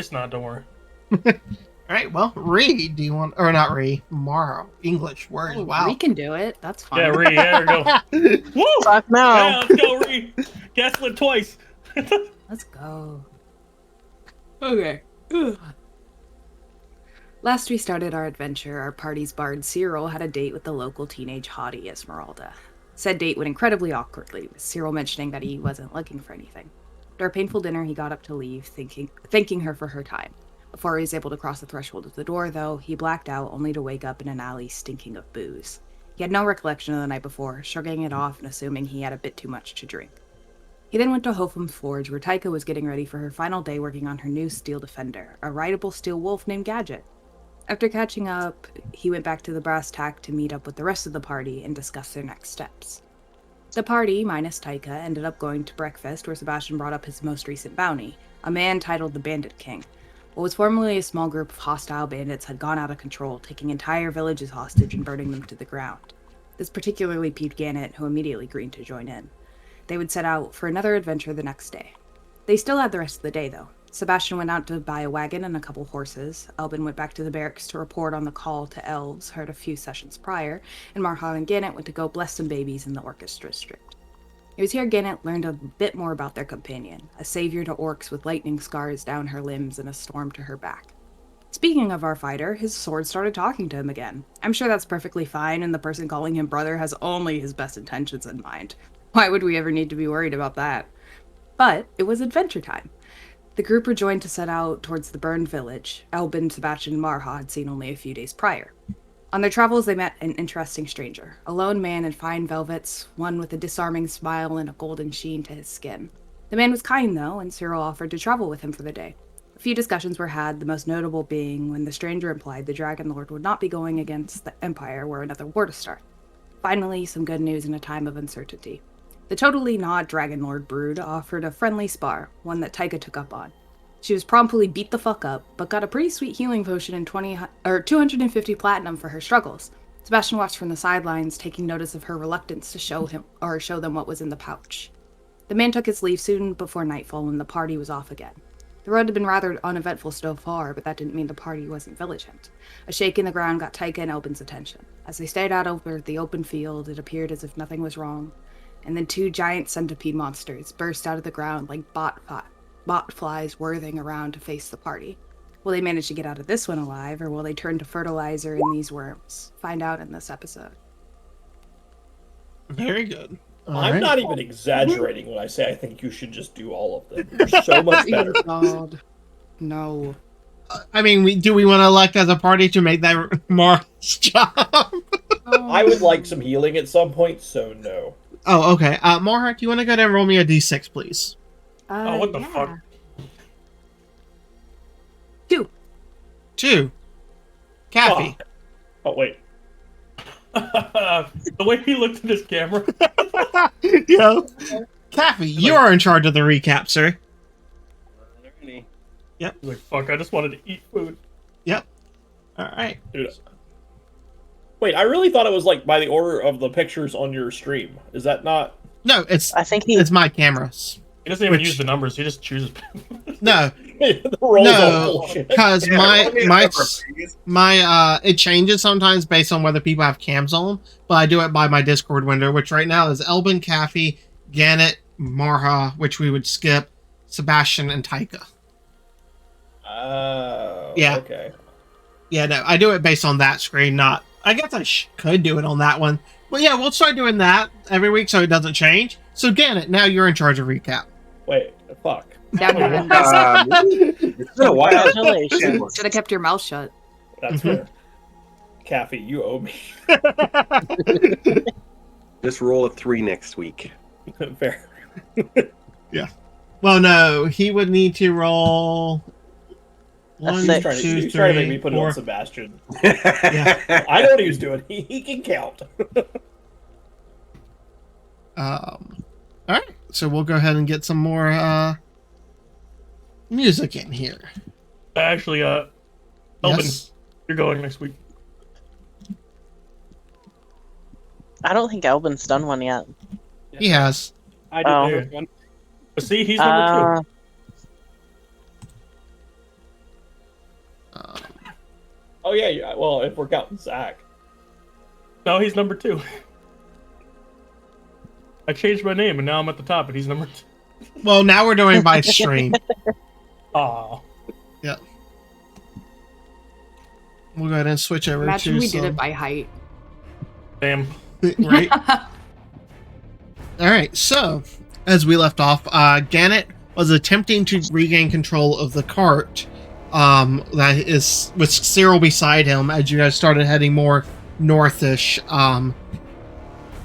It's not. Don't worry. All right, well, Ree, do you want, or not Ree, Mara, English words, Oh, wow. we can do it. That's fine. Yeah, Ree. Yeah, there we go. Woo! Fuck no. Yeah, let's go, Ree. Gaslit twice. Let's go. Okay. Ugh. Last we started our adventure, our party's bard Cyril had a date with the local teenage hottie Esmeralda. Said date went incredibly awkwardly, with Cyril mentioning that he wasn't looking for anything. After a painful dinner, he got up to leave, thanking her for her time. Before he was able to cross the threshold of the door, though, he blacked out, only to wake up in an alley stinking of booze. He had no recollection of the night before, shrugging it off and assuming he had a bit too much to drink. He then went to Hofum's Forge, where Taika was getting ready for her final day working on her new steel defender, a rideable steel wolf named Gadget. After catching up, he went back to the brass tack to meet up with the rest of the party and discuss their next steps. The party, minus Taika, ended up going to breakfast where Sebastian brought up his most recent bounty, a man titled the Bandit King. What was formerly a small group of hostile bandits had gone out of control, taking entire villages hostage and burning them to the ground. This particularly peeved Gannett, who immediately agreed to join in. They would set out for another adventure the next day. They still had the rest of the day, though. Sebastian went out to buy a wagon and a couple horses. Elbin went back to the barracks to report on the call to elves heard a few sessions prior, and Marha and Gannett went to go bless some babies in the orchestra district. It was here Gannett learned a bit more about their companion, a savior to orcs with lightning scars down her limbs and a storm to her back. Speaking of our fighter, his sword started talking to him again. I'm sure that's perfectly fine, and the person calling him brother has only his best intentions in mind. Why would we ever need to be worried about that? But it was adventure time. The group rejoined to set out towards the burned village Elbin, Sebastian, and Marha had seen only a few days prior. On their travels, they met an interesting stranger, a lone man in fine velvets, one with a disarming smile and a golden sheen to his skin. The man was kind, though, and Cyril offered to travel with him for the day. A few discussions were had, the most notable being when the stranger implied the Dragon Lord would not be going against the Empire were another war to start. Finally, some good news in a time of uncertainty. The totally not Dragon Lord brood offered a friendly spar, one that Taika took up on. She was promptly beat the fuck up, but got a pretty sweet healing potion and 250 platinum for her struggles. Sebastian watched from the sidelines, taking notice of her reluctance to show them what was in the pouch. The man took his leave soon before nightfall, and the party was off again. The road had been rather uneventful so far, but that didn't mean the party wasn't vigilant. A shake in the ground got Taika and Elbin's attention. As they stared out over the open field, it appeared as if nothing was wrong. And then two giant centipede monsters burst out of the ground like bot flies whirling around to face the party. Will they manage to get out of this one alive, or will they turn to fertilizer in these worms? Find out in this episode. Very good. I'm not even exaggerating when I say I think you should just do all of them. You're so much better. God. No. I mean, do we want to elect as a party to make that Mara's job? I would like some healing at some point, so no. Oh, okay. Mara, do you want to go down and roll me a d6, please? Oh, what the fuck? 2. 2. Kathy. Oh, wait. The way he looked at his camera. Yo. Kathy, you are in charge of the recap, sir. Yep. He's like, fuck, I just wanted to eat food. Yep. All right. Dude. Wait, I really thought it was like by the order of the pictures on your stream. Is that not? No, I think it's my cameras. He doesn't even use the numbers. He just chooses. No. The rolls are No, bullshit. because my it changes sometimes based on whether people have cams on, but I do it by my Discord window, which right now is Elbin, Kathy, Gannett, Marha, which we would skip, Sebastian, and Taika. Yeah. Okay. Yeah, no, I do it based on that screen, not... I guess I could do it on that one. Well, yeah, we'll start doing that every week so it doesn't change. So, Gannett, now you're in charge of recap. Wait, fuck. Congratulations. Should have kept your mouth shut. That's fair. Kathy, you owe me. Just roll a 3 next week. Fair. Yeah. Well, no, he would need to roll... He's trying to make me put it on Sebastian. Yeah. I know what he was doing. He can count. All right, so we'll go ahead and get some more music in here. Actually, Elvin, Yes? you're going next week. I don't think Elvin's done one yet. He has. I did one. But see, he's number 2. Well, if we're counting Zach. No, he's number 2. I changed my name and now I'm at the top, and he's number 2. Well, now we're doing by stream. Aw. Yeah. We'll go ahead and switch over Imagine to we did it by height. Damn. right. All right. So, as we left off, Gannett was attempting to regain control of the cart. That is with Cyril beside him as you guys started heading more northish.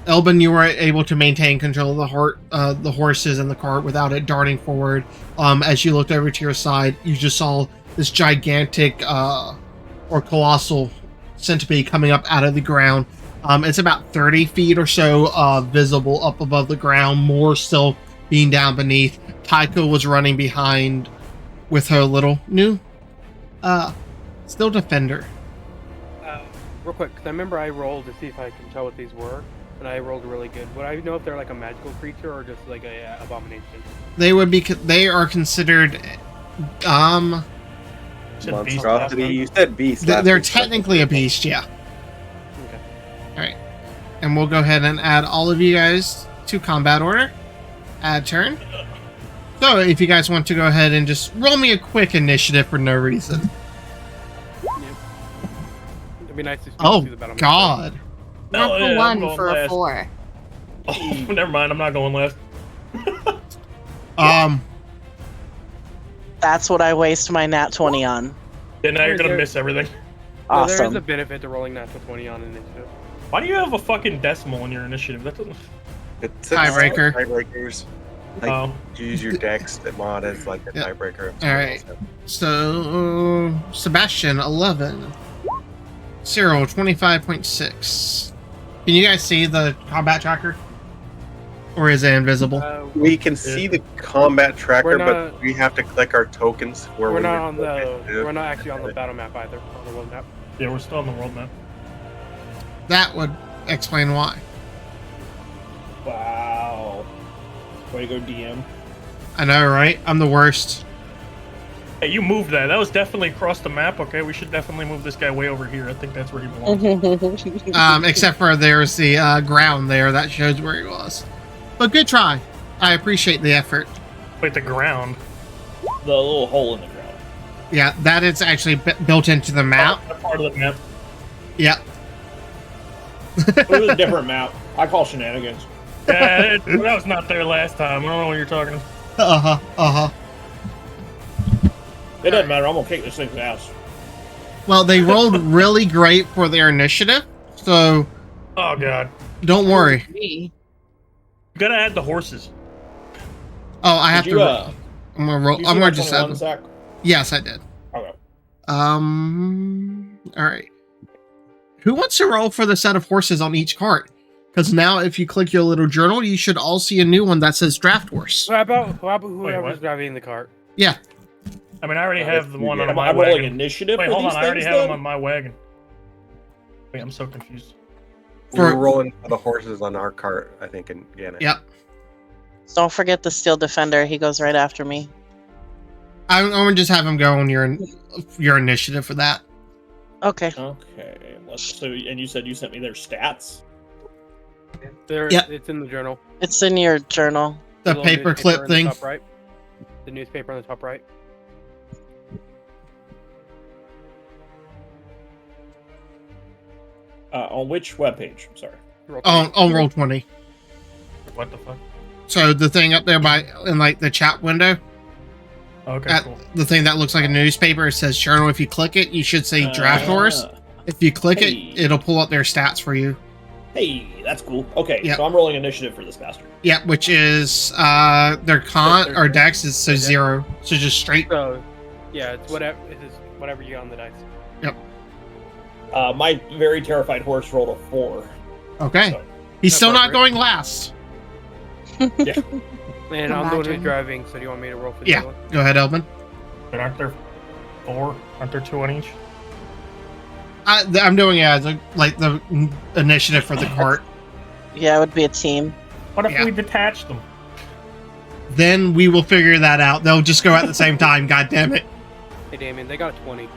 Elbin, you were able to maintain control of the horses and the cart without it darting forward. As you looked over to your side, you just saw this gigantic or colossal centipede coming up out of the ground. It's about 30 feet or so visible up above the ground, more still being down beneath. Taiko was running behind with her little new still defender. Real quick, because I remember I rolled to see if I can tell what these were, and I rolled really good. Would I know if they're like a magical creature or just like a abomination? They are considered monstrosity. You said beast. they're technically a beast, yeah. Okay. All right, and we'll go ahead and add all of you guys to combat order. Add turn. So if you guys want to go ahead and just roll me a quick initiative for no reason. It'd be nice to Oh see the battle. God. No, Natural yeah, I'm 1 going for a last. 4. Oh, never mind. I'm not going last. That's what I waste my nat 20 on. Yeah, now you're Is gonna there- miss everything. So there is Awesome. a benefit to rolling natural 20 on initiative. Why do you have a fucking decimal in your initiative? That doesn't. It's Tiebreaker. Tiebreakers. Like, Oh. use your dex mod as like a Yeah. tiebreaker. All right. So Sebastian 11. Cyril 25.6. Can you guys see the combat tracker? Or is it invisible? We can see the combat tracker, We're but not- we have to click our tokens where We're we not on the. initiative. We're not actually on the battle map either. On the world map. Yeah, we're still on the world map. That would explain why. Wow. Way to go, DM. I know, right? I'm the worst. Hey, you moved that. That was definitely across the map. Okay, we should definitely move this guy way over here. I think that's where he belongs. Except for there's the ground there that shows where he was. But good try. I appreciate the effort. Wait, the ground. The little hole in the ground. Yeah, that is actually built into the map. Oh, that part of the map. Yeah. It was a different map. I call shenanigans. Yeah, that was not there last time. I don't know what you're talking about. Uh-huh. Uh-huh. It doesn't matter. I'm gonna kick this thing's ass. Well, they rolled really great for their initiative, so Oh god. don't worry. Me. You gotta add the horses. Oh, I have Did you, to. I'm gonna roll. did you I'm see gonna my just 21, add. Zach? Yes, I did. Okay. All right. Who wants to roll for the set of horses on each cart? Because now, if you click your little journal, you should all see a new one that says draft horse. So how about whoever's what? driving the cart? Yeah. I mean, I already have the one on I'm my rolling wagon. initiative. Wait, for hold these on. I already things, have them then? on my wagon. Wait, I'm so confused. We're rolling for the horses on our cart, I think, and Gannett. Yep. Don't forget the steel defender. He goes right after me. I'm gonna just have him go on your initiative for that. Okay. Okay. So, and you said you sent me their stats. Yep. It's in the journal. It's in your journal. The little paper newspaper clip in the thing. top right. The newspaper on the top right. On which webpage? Sorry. On roll 20. What the fuck? So the thing up there in like the chat window, Okay, cool. the thing that looks like a newspaper, it says journal. If you click it, you should say draft horse. If you click Hey. it, it'll pull up their stats for you. Hey, that's cool. Okay, Yep. so I'm rolling initiative for this bastard. Yeah, which is their con or dex is so 0. So just straight. So, yeah, it's whatever. It is whatever you got on the dice. My very terrified horse rolled a 4. Okay. So, He's still not Appropriate. going last. And I'm doing Imagine. his driving, so do you want me to roll for the Yeah. other one? Go ahead, Elvin. But aren't there 4? Aren't there 2 on each? I'm doing it as like the initiative for the cart. Yeah, it would be a team. What if Yeah. we detach them? Then we will figure that out. They'll just go at the same time. God damn it. Hey, Damien, they got a 20.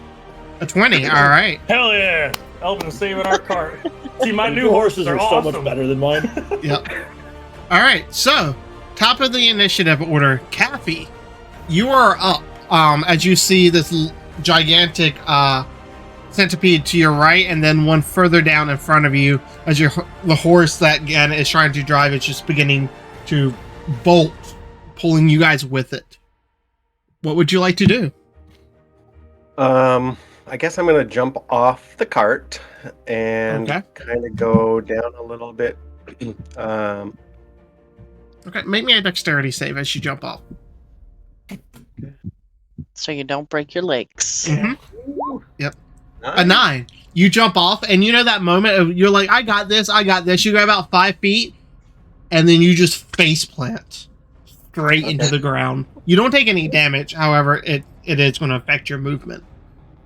A 20. All right. Hell yeah! Elvin's saving our cart. See, my new Your horses are so awesome. much better than mine. Yep. All right. So, top of the initiative order, Kathy, you are up. As you see this gigantic centipede to your right, and then one further down in front of you, as the horse that again is trying to drive is just beginning to bolt, pulling you guys with it. What would you like to do? I guess I'm gonna jump off the cart and kind of go down a little bit. Okay, make me a dexterity save as you jump off. So you don't break your legs. Mm-hmm. Yep. A 9. You jump off, and you know that moment of you're like, I got this. You go about 5 feet, and then you just face plant straight into the ground. You don't take any damage, however, it is going to affect your movement.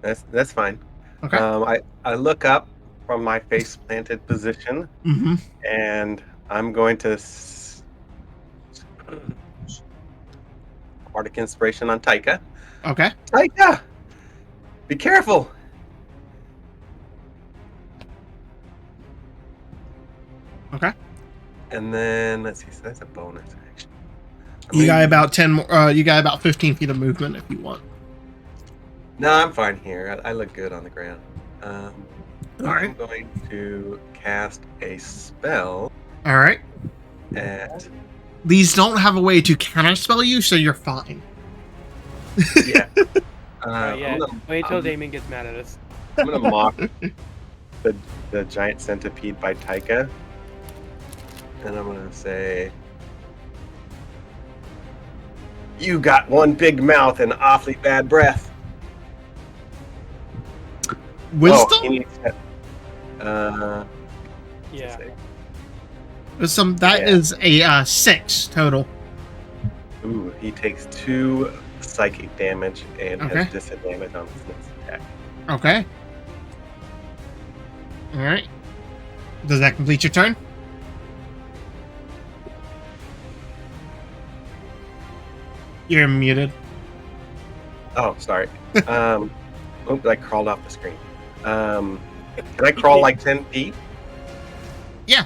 That's fine. Okay. I look up from my face planted position, and I'm going to bardic inspiration on Taika. Okay. Taika, be careful. Okay. And then let's see. So that's a bonus action. You got about 10 more. You got about 15 feet of movement if you want. No, I'm fine here. I look good on the ground. All I'm right. going to cast a spell. All right. At These don't have a way to counterspell you, so you're fine. yeah. Yeah. Wait till Damon gets mad at us. I'm gonna mock the giant centipede by Taika, and I'm gonna say, "You got one big mouth and awfully bad breath." Wisdom? Oh, he needs to, Yeah. Wisdom. That is a 6 total. Ooh, he takes 2 psychic damage and Okay. has disadvantage on his next attack. Okay. All right. Does that complete your turn? You're muted. Oh, sorry. I crawled off the screen. Can I crawl like 10 feet? Yeah.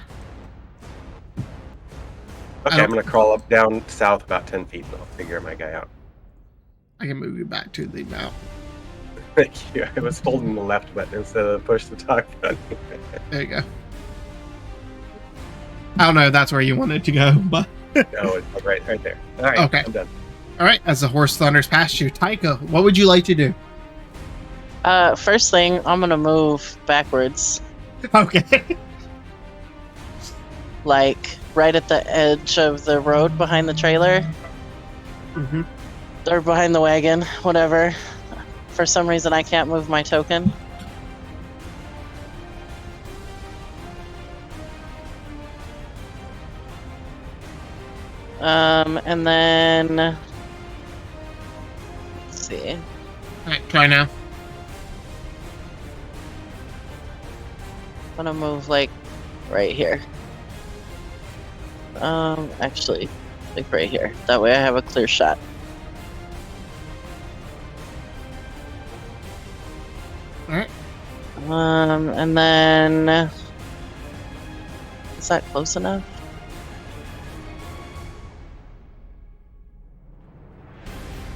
Okay, I'm gonna crawl up down south about 10 feet and I'll figure my guy out. I can move you back to the map. Thank you. I was holding the left button instead of push the talk button. There you go. I don't know if that's where you wanted to go, but... No, it's right there. All right, Okay. I'm done. All right, as the horse thunders past you, Taika, what would you like to do? First thing, I'm gonna move backwards, Okay. like right at the edge of the road behind the trailer, Mm-hmm. or behind the wagon, whatever. For some reason, I can't move my token. And then let's see. All right, try now. I'm gonna move like right here. Actually, like right here. That way I have a clear shot. All right. And then is that close enough?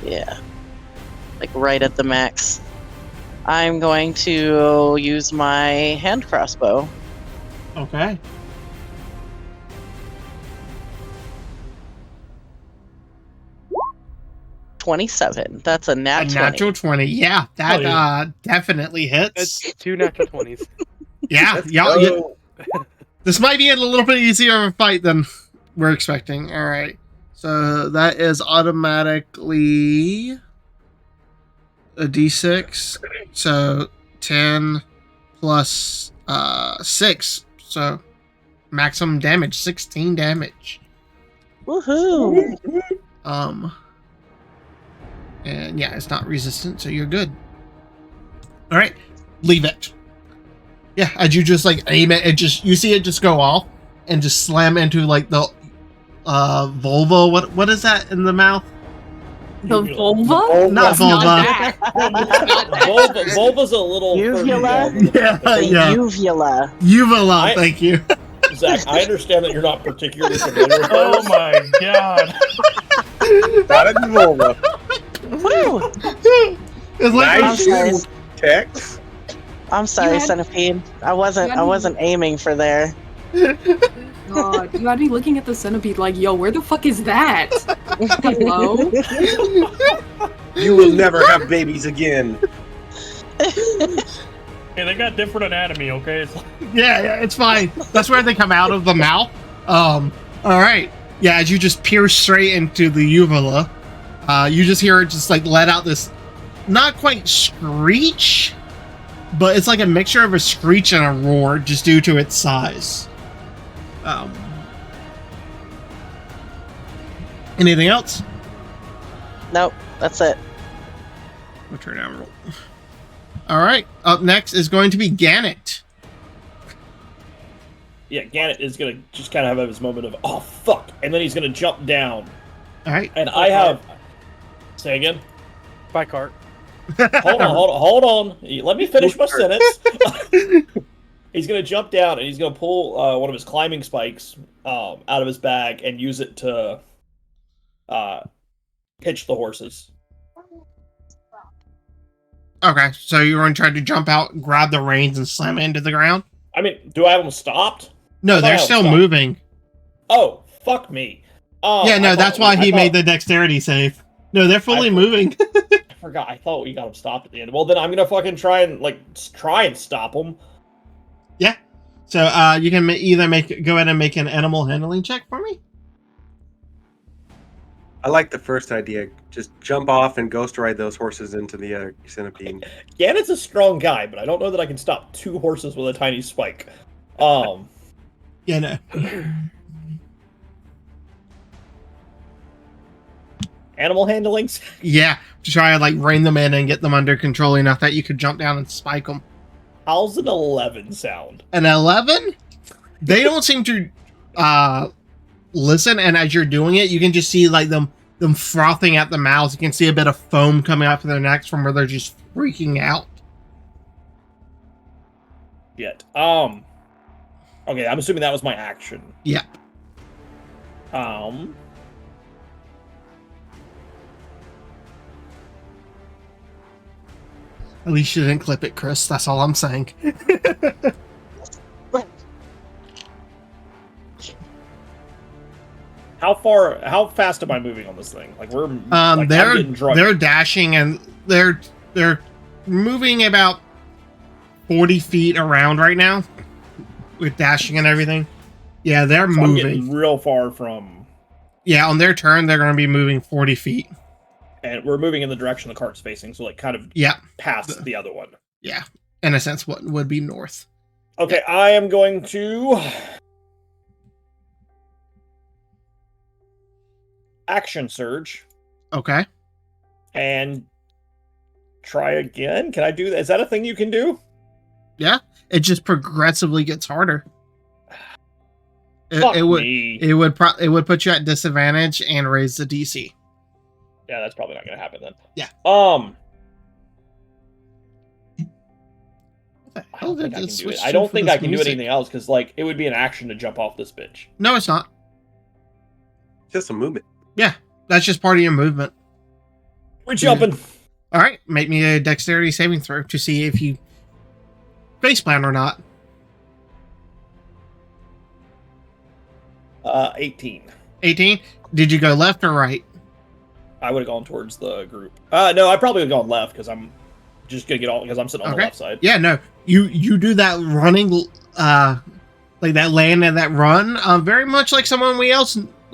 Yeah, like right at the max. I'm going to use my hand crossbow. Okay. $27. That's a nat 20. Natural 20. Yeah, that yeah. definitely hits. That's 2 natural 20s. Yeah, Let's y'all. go. This might be a little bit easier of a fight than we're expecting. All right. So that is automatically a d6. So 10 plus 6. So maximum damage, 16 damage. Woohoo! And yeah, it's not resistant, so you're good. All right, leave it. Yeah, as you just like aim it, you see it just go off and just slam into like the Volvo. What is that in the mouth? The Uvula. vulva? Not It's not vulva. that. Vulva's a little further Uvula? down than the Yeah, back. yeah. Uvula. Uvula, thank you. Zach, I understand that you're not particularly familiar with Oh those. my god. Not a vulva. Woo! It's like I'm Nice sorry. Tex. I'm sorry, had- Centipede. I wasn't aiming for there. God, you had me looking at the centipede like, yo, where the fuck is that? Hello? You will never have babies again. Hey, they got different anatomy, okay? It's like, yeah, it's fine. That's where they come out of the mouth. All right. Yeah, as you just pierce straight into the uvula, you just hear it just like let out this not quite screech, but it's like a mixture of a screech and a roar just due to its size. Anything else? Nope, that's it. We'll turn down roll. All right. Up next is going to be Gannett. Yeah, Gannett is gonna just kind of have his moment of, oh fuck, and then he's gonna jump down. All right. And I have. Say again. By cart. Hold on. Let me finish my sentence. He's gonna jump down and he's gonna pull one of his climbing spikes out of his bag and use it to pitch the horses. Okay, so you're going to try to jump out, grab the reins, and slam it into the ground? I mean, do I have them stopped? No, I they're thought still stopped. moving. Oh, fuck me. Yeah, no, that's why he made the dexterity save. No, they're fully moving. I forgot. I thought we got them stopped at the end. Well, then I'm gonna fucking try and stop them. Yeah. So you can either go ahead and make an animal handling check for me. I like the first idea. Just jump off and ghost ride those horses into the centipede. Gannett's a strong guy, but I don't know that I can stop two horses with a tiny spike. Yeah, no. Animal handlings? Yeah, to try and like rein them in and get them under control enough that you could jump down and spike them. How's an 11 sound? An 11? They don't seem to listen, and as you're doing it, you can just see like them frothing at the mouths. You can see a bit of foam coming out of their necks from where they're just freaking out. Yet. Okay, I'm assuming that was my action. Yeah. At least you didn't clip it, Chris. That's all I'm saying. How fast am I moving on this thing? Like I'm getting drunk. They're dashing and they're moving about 40 feet around right now with dashing and everything. Yeah, they're So I'm moving getting real far from. Yeah, on their turn, they're going to be moving 40 feet. And we're moving in the direction the cart's facing, so like kind of past the other one. Yeah, in a sense, what would be north. Okay, I am going to action surge. Okay. And try again. Can I do that? Is that a thing you can do? Yeah, it just progressively gets harder. Fuck it would me. it would put you at disadvantage and raise the DC. Yeah, that's probably not going to happen then. Yeah. I don't think I can do it. I don't think I can do anything else because, like, it would be an action to jump off this bitch. No, it's not. Just a movement. Yeah, that's just part of your movement. We're jumping. All right, make me a dexterity saving throw to see if you faceplant or not. 18. 18? Did you go left or right? I would have gone towards the group. No, I probably would have gone left because I'm just gonna get all because I'm sitting on the left side. Yeah, no, you do that running, like that land and that run, very much like someone we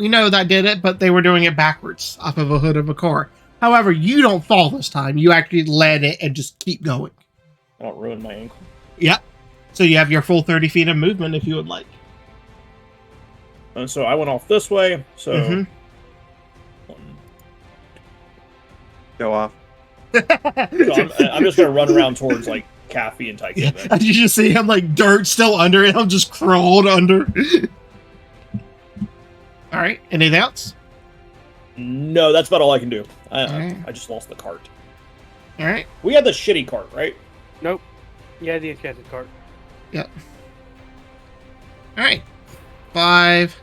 know that did it, but they were doing it backwards off of a hood of a car. However, you don't fall this time. You actually land it and just keep going. I don't ruin my ankle. Yep. So you have your full 30 feet of movement if you would like. And so I went off this way. So Go off. So I'm just gonna run around towards like Kathy and Tyke. Yeah. You just see him like dirt still under it. I'm just crawled under. All right. Anything else? No, that's about all I can do. Alright. I just lost the cart. All right. We had the shitty cart, right? Nope. Yeah, the enchanted card. Yep. All right. 5,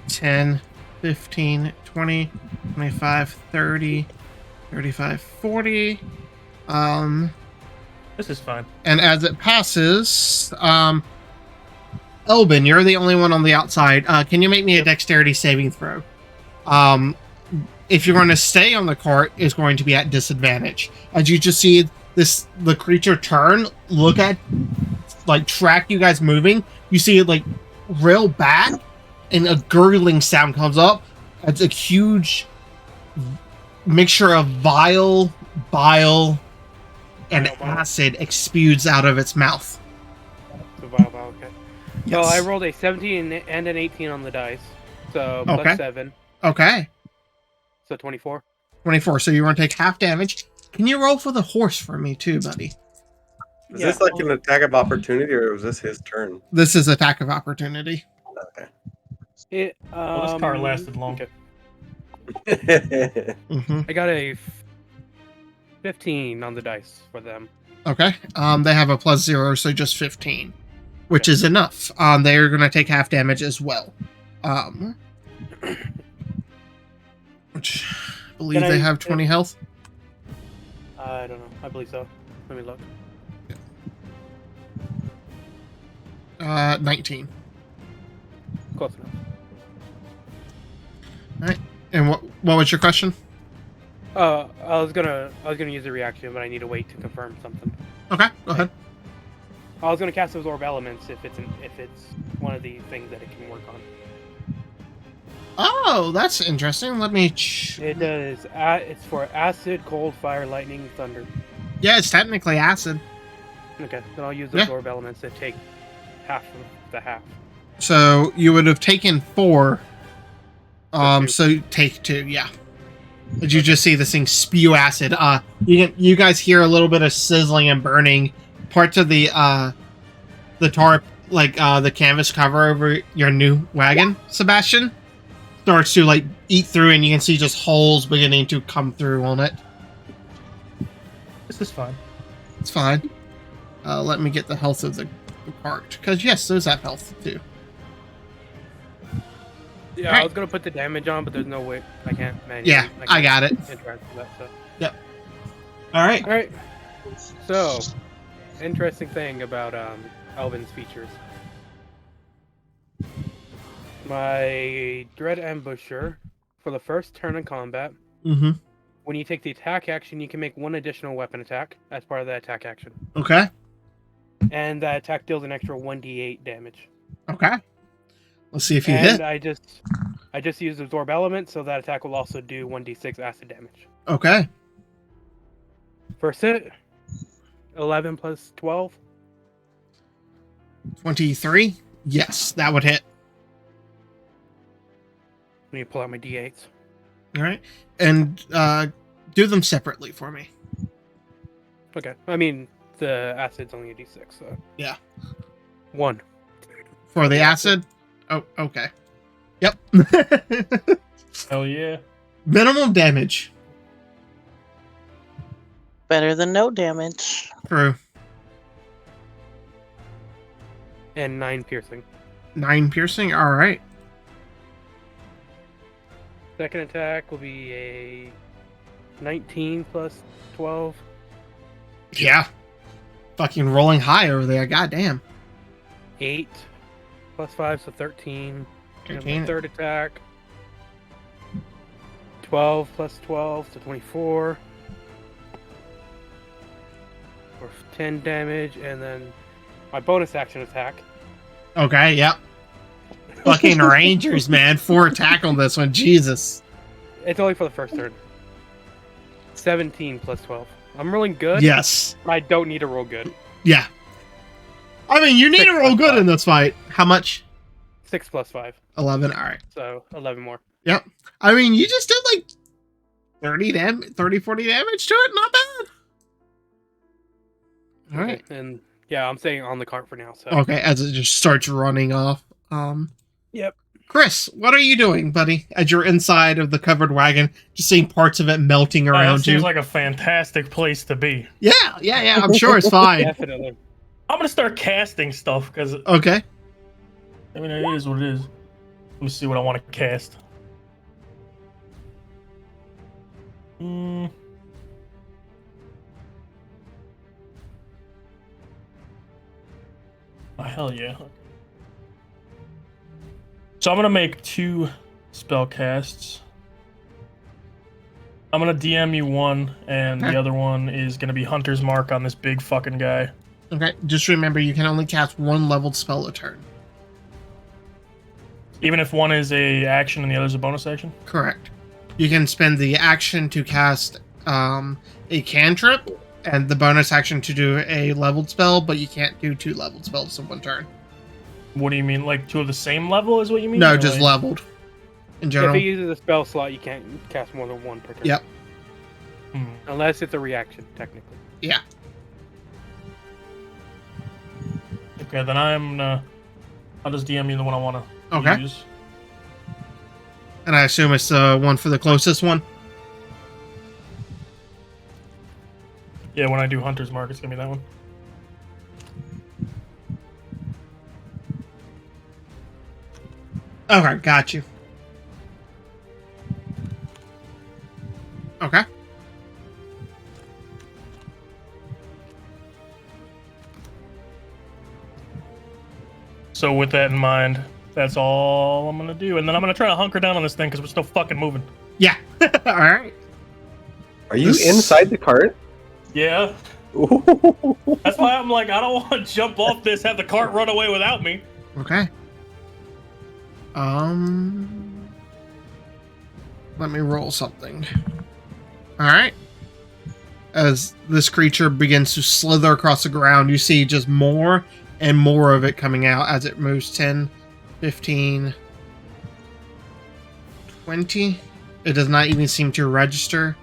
10, 15, 20, 25, 30, 35, 40. This is fine. And as it passes, Elbin, you're the only one on the outside. Can you make me a dexterity saving throw? If you're going to stay on the cart, it's going to be at disadvantage. As you just see the creature turn, look at, like, track you guys moving. You see it, like, rail back, and a gurgling sound comes up. It's a huge mixture of vile, bile, and acid exudes out of its mouth. So, okay. Yes. Well, I rolled a 17 and an 18 on the dice. So, plus Okay. 7. Okay. So, 24. 24. So you want to take half damage. Can you roll for the horse for me too, buddy? Is this like an attack of opportunity, or was this his turn? This is attack of opportunity. Okay. Well, this car lasted long. Okay. Mm-hmm. I got a 15 on the dice for them. Okay. They have a +0, so just 15, which is enough. They're going to take half damage as well. Which I believe they have 20 health. I don't know. I believe so. Let me look. 19. Close enough. All right. And what was your question? I was gonna use a reaction, but I need to wait to confirm something. Okay, go ahead. I was gonna cast Absorb Elements if it's one of the things that it can work on. Oh, that's interesting. Let me. It does. It's for acid, cold, fire, lightning, thunder. Yeah, it's technically acid. Okay, then I'll use Yeah. Absorb Elements to take half of the half. So you would have taken 4. So So take 2. Yeah. Did you just see this thing spew acid? You guys hear a little bit of sizzling and burning. Parts of the tarp, like the canvas cover over your new wagon, Sebastian, starts to like eat through, and you can see just holes beginning to come through on it. This is fine. It's fine. Let me get the health of the cart, because yes, those have health too. Yeah, Right. I was gonna put the damage on, but there's no way I can't. Yeah, I got it. Interact with that, so. Yep. All right. All right. So, interesting thing about Alvin's features. My Dread Ambusher, for the first turn in combat, Mm-hmm. when you take the attack action, you can make one additional weapon attack as part of that attack action. Okay. And that attack deals an extra 1d8 damage. Okay. Let's see if you And hit. I just used Absorb Element, so that attack will also do 1d6 acid damage. Okay. First hit, 11 plus 12. 23. Yes, that would hit. Let me pull out my d8s. All right. And do them separately for me. Okay. I mean, the acid's only a d6, so. Yeah. 1. For the acid? Oh, okay. Yep. Hell yeah. Minimum damage. Better than no damage. True. And 9 piercing. 9 piercing? All right. Second attack will be a 19 plus 12. Yeah. Fucking rolling high over there. Goddamn. 8 plus 5, so 13. And 13. my third attack, 12 plus 12, so 24. For 10 damage, and then my bonus action attack. Okay, yep. Fucking Rangers, man. 4 attack on this one. Jesus. It's only for the first turn. 17 plus 12. I'm rolling good. Yes. I don't need to roll good. Yeah. I mean, you need 6 to roll plus good 5. in this fight. How much? 6 plus 5. 11. All right. So 11 more. Yep. I mean, you just did like 30, 40 damage to it. Not bad. All right. Okay, and yeah, I'm staying on the cart for now. So Okay, as it just starts running off. Yep. Chris, what are you doing, buddy? As you're inside of the covered wagon, just seeing parts of it melting around that you. seems like a fantastic place to be. Yeah. I'm sure it's fine. Definitely. I'm gonna start casting stuff because Okay. I mean it is what it is. Let me see what I want to cast. Oh, hell yeah. So I'm going to make 2 spell casts. I'm going to DM you one, and the other one is going to be Hunter's Mark on this big fucking guy. Okay, just remember you can only cast 1 leveled spell a turn. Even if one is a action and the other is a bonus action? Correct. You can spend the action to cast a cantrip, and the bonus action to do a leveled spell, but you can't do 2 leveled spells in 1 turn. What do you mean? Like 2 of the same level is what you mean? No, Or just like... leveled. In general. If he uses a spell slot, you can't cast more than 1 per turn. Yep. Unless it's a reaction, technically. Yeah. Okay, then I'll just DM you the one I want to use. And I assume it's the one for the closest one? Yeah, when I do Hunter's Mark, it's going to be that one. Okay, got you. Okay. So with that in mind, that's all I'm going to do. And then I'm going to try to hunker down on this thing because we're still fucking moving. Yeah. All right. Are you inside the cart? Yeah. That's why I'm like, I don't want to jump off this, have the cart run away without me. Okay. Let me roll something. Alright. As this creature begins to slither across the ground, you see just more and more of it coming out as it moves 10, 15, 20. It does not even seem to register.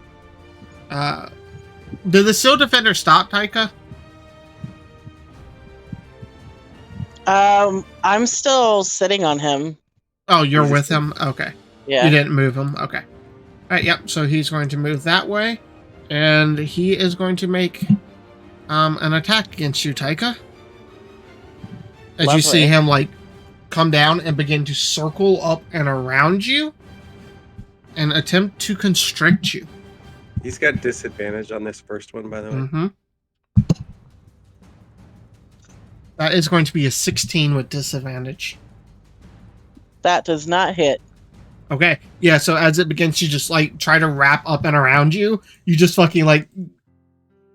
Did the Seal Defender stop, Taika? I'm still sitting on him. Oh, you're with him? Okay. Yeah. You didn't move him? Okay. Alright, yep. So he's going to move that way. And he is going to make an attack against you, Taika. As Lovely. you see him, like, come down and begin to circle up and around you and attempt to constrict you. He's got disadvantage on this first one, by the way. Mm-hmm. That is going to be a 16 with disadvantage. That does not hit. Okay, yeah, so as it begins to just, like, try to wrap up and around you, you just fucking, like,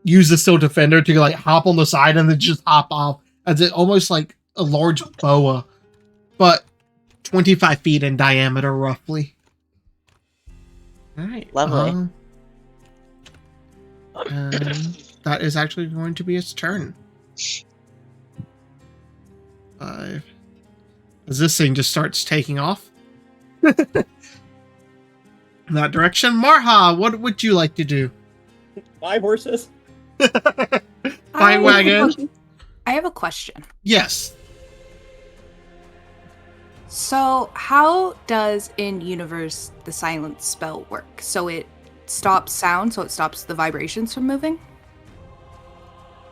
use the Steel Defender to, like, hop on the side and then just hop off as it almost like a large boa, but 25 feet in diameter, roughly. Alright. Lovely. That is actually going to be its turn. 5. As this thing just starts taking off. In that direction. Marha, what would you like to do? 5 horses? Fine wagon. I have a question. Yes. So, how does in universe the silence spell work? So it stops sound, so it stops the vibrations from moving?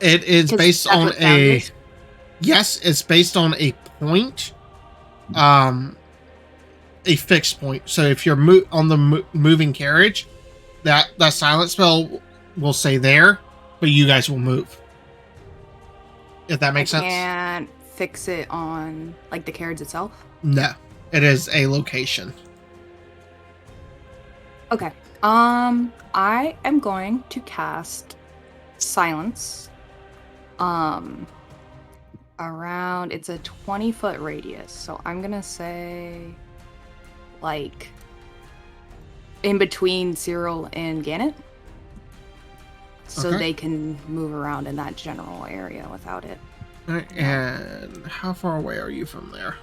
It is 'Cause based that's on what sound a... is? Yes, it's based on a point. A fixed point. So if you're on the moving carriage, that silent spell will stay there, but you guys will move. If that makes sense. Can't fix it on like the carriage itself? No, it is a location. Okay. I am going to cast silence. Around, it's a 20-foot radius, so I'm gonna say like in between Cyril and Gannett, so Okay. they can move around in that general area without it. All right, and how far away are you from there?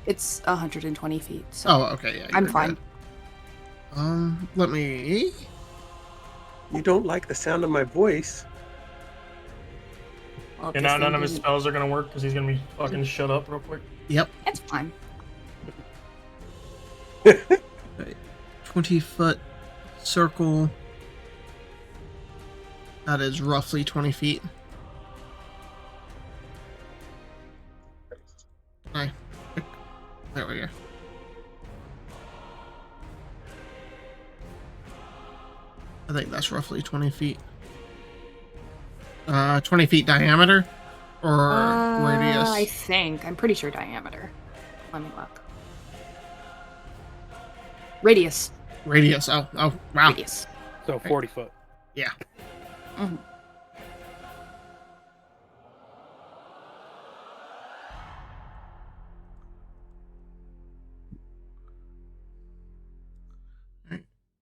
It's 120 feet, so Oh, okay, yeah. I'm you're fine. good. Let me... You don't like the sound of my voice. Well, if And this now none thing of his didn't- spells are going to work because he's going to be fucking shut up real quick. Yep. It's fine. Okay, 20-foot circle. That is roughly 20 feet. Hi. There we go. I think that's roughly 20 feet. 20 feet diameter? Or radius? I think. I'm pretty sure diameter. Let me look. Radius. Radius. Oh, wow. Radius. So 40 foot. Yeah. Mhm.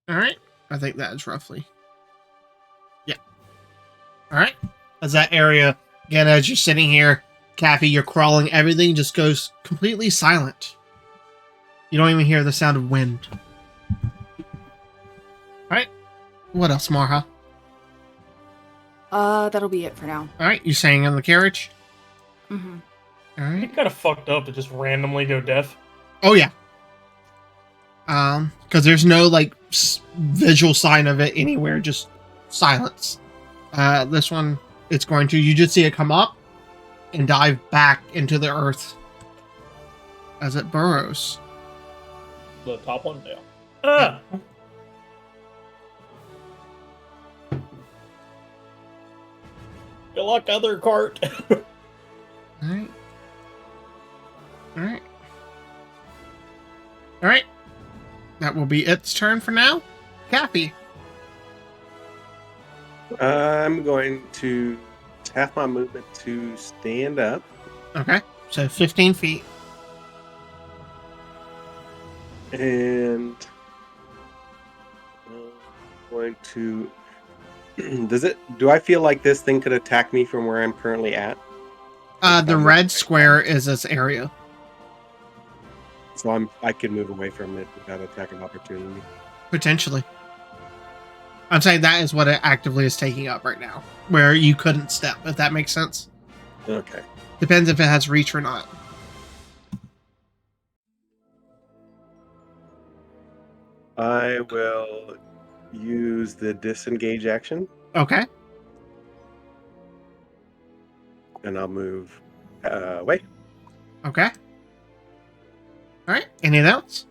All right. I think that is roughly. Yeah. All right. As that area, again, as you're sitting here, Kathy, you're crawling, everything just goes completely silent. You don't even hear the sound of wind. All right. What else, Marha? That'll be it for now. All right. You staying in the carriage? Mm-hmm. All You right. kind of fucked up to just randomly go deaf. Oh, yeah. Because there's no, like, visual sign of it anywhere, just silence. This one, it's going to, you just see it come up and dive back into the earth as it burrows. The top one? Yeah. Ah! Good luck, other cart. Alright. Alright. Alright. That will be its turn for now. Kathy. I'm going to half my movement to stand up. Okay. So 15 feet. And I'm going to... Do I feel like this thing could attack me from where I'm currently at? The red square is this area. So I can move away from it without attack of opportunity. Potentially. I'm saying that is what it actively is taking up right now. Where you couldn't step, if that makes sense. Okay. Depends if it has reach or not. I will use the disengage action, Okay. and I'll move away. Okay. Alright. Anything else?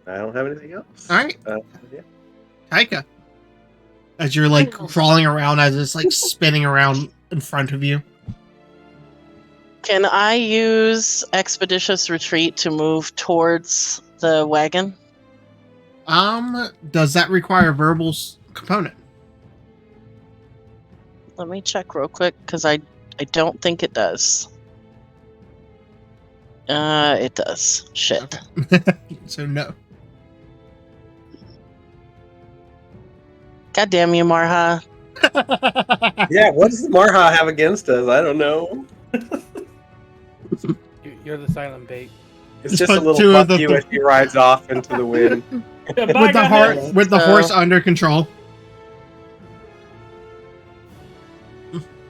I don't have anything else. All right. Yeah. Taika. As you're like crawling around, as it's like spinning around in front of you. Can I use Expeditious Retreat to move towards the wagon? Does that require a verbal component? Let me check real quick, because I don't think it does. It does. Shit. Okay. So no. God damn you, Marha. Yeah, what does Marha have against us? I don't know. You're the silent bait. It's Just just a put little two of fuck the- you as he rides off into the wind. Yeah, bye, with the guys. horse under control.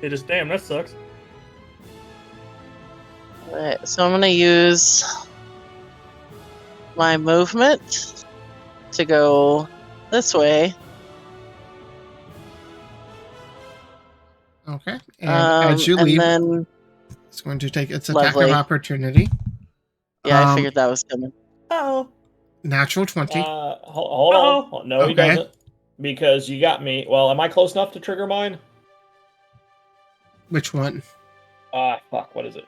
It just damn, that sucks. Alright, so I'm going to use my movement to go this way. Okay. And as you leave, then, it's going to take its attack Lovely. of opportunity. I figured that was coming. Oh. Natural 20. Hold on. No, he Okay. doesn't. Because you got me. Well, am I close enough to trigger mine? Which one? Fuck. What is it?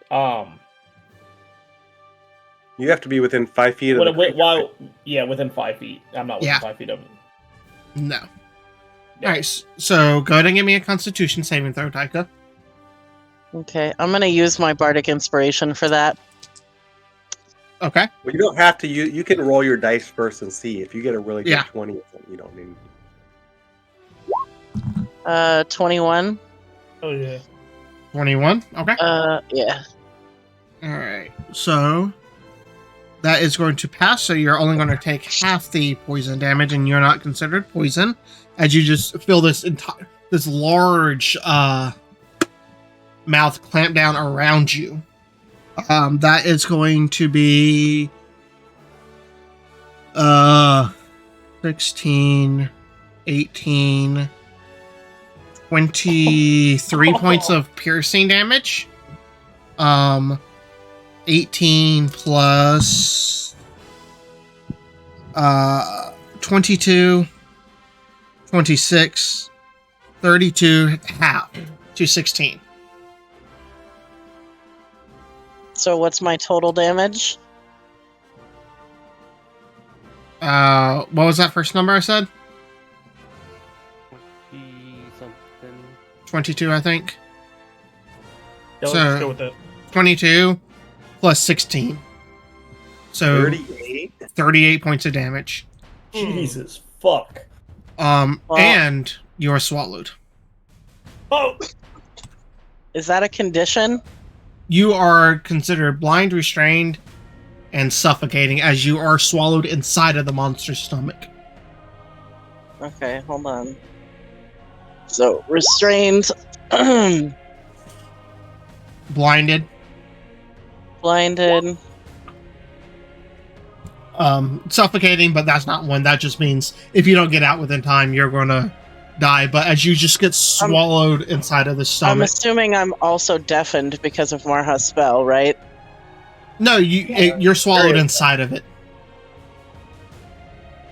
You have to be within 5 feet of the creature. Within 5 feet. I'm not within Yeah. 5 feet of it. No. Yeah. Alright, so go ahead and give me a constitution saving throw, Taika. Okay, I'm going to use my Bardic Inspiration for that. Okay. Well, you don't have to. You can roll your dice first and see. If you get a really good Yeah. 20, you don't need. 21. Oh yeah. 21. Okay. Yeah. Alright. So that is going to pass, so you're only going to take half the poison damage, and you're not considered poison, as you just feel this large mouth clamp down around you. That is going to be 16, 18, 23 points of piercing damage. 18 plus 22, 26, 32, half to 16. So what's my total damage? What was that first number I said? 20-something. 22, I think. Yeah, So- let's go with that. 22 plus 16. So 38? 38 points of damage. Jesus fuck. Well- And you're swallowed. Oh, Is that a condition? You are considered blind, restrained, and suffocating as you are swallowed inside of the monster's stomach. Okay, hold on. So, restrained, Blinded. blinded. Suffocating, but that's not one. That just means if you don't get out within time, you're going to die. But as you just get swallowed inside of the I'm stomach. assuming I'm also deafened because of Marha's spell, right? No, you're swallowed inside of it.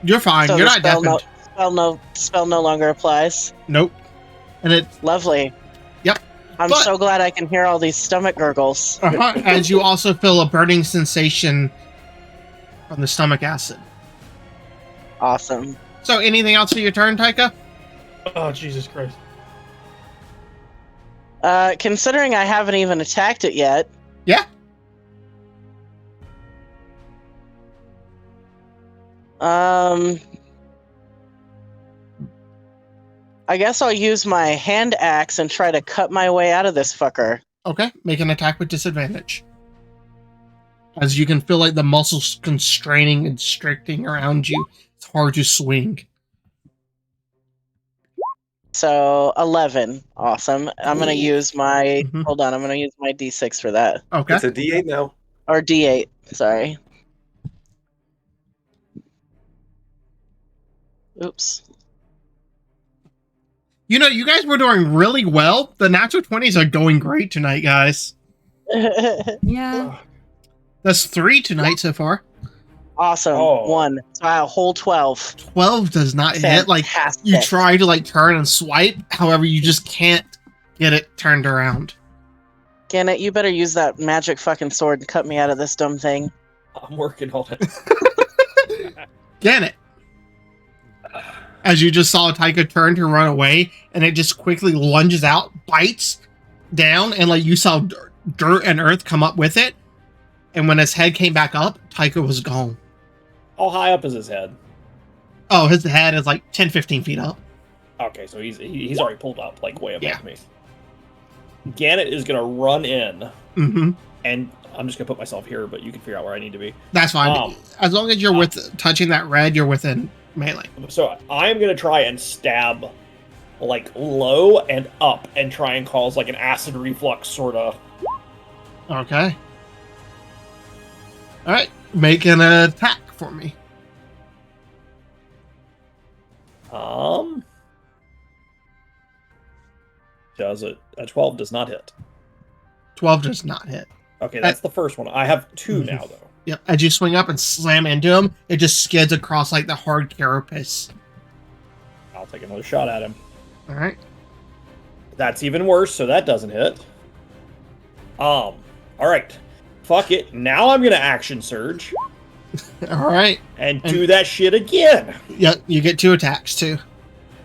You're fine. So You're the not deafened. spell no longer applies. Nope. And it Lovely. Yep. I'm But- so glad I can hear all these stomach gurgles. as you also feel a burning sensation from the stomach acid. Awesome. So, anything else for your turn, Taika? Oh, Jesus Christ. Considering I haven't even attacked it yet. Yeah. I guess I'll use my hand axe and try to cut my way out of this fucker. Okay, make an attack with disadvantage. As you can feel like the muscles constraining and constricting around you. It's hard to swing. So 11. Awesome. I'm gonna use my Mhm. hold on, I'm gonna use my D6 for that. Okay. It's a D8 now. Or D8, sorry. Oops. You know, you guys were doing really well. The natural 20s are going great tonight, guys. Yeah. That's 3 tonight so far. Awesome. Oh. 1. So I have a whole 12. 12 does not hit. Like, Fantastic. you try to, like, turn and swipe. However, you just can't get it turned around. Gannett, you better use that magic fucking sword and cut me out of this dumb thing. I'm working on it. Get it. As you just saw Taika turn to run away, and it just quickly lunges out, bites down, and like you saw dirt and earth come up with it. And when his head came back up, Taika was gone. How high up is his head? Oh, his head is like 10, 15 feet up. Okay, so he's already pulled up, like way above Yeah. me. Gannett is gonna run in, Mm-hmm. and I'm just gonna put myself here, but you can figure out where I need to be. That's fine. Um, As long as you're with touching that red, you're within melee. So I'm gonna try and stab, like low and up, and try and cause like an acid reflux sort of. Okay. All right, make an attack for me. Does it? A 12 does not hit. 12 does not hit. Okay, that's the first one. I have 2 now though. Yep. As you swing up and slam into him, it just skids across like the hard carapace. I'll take another shot at him. All right. That's even worse, so that doesn't hit. All right. Fuck it. Now I'm gonna action surge All right. and do that shit again. Yep. You get 2 attacks too.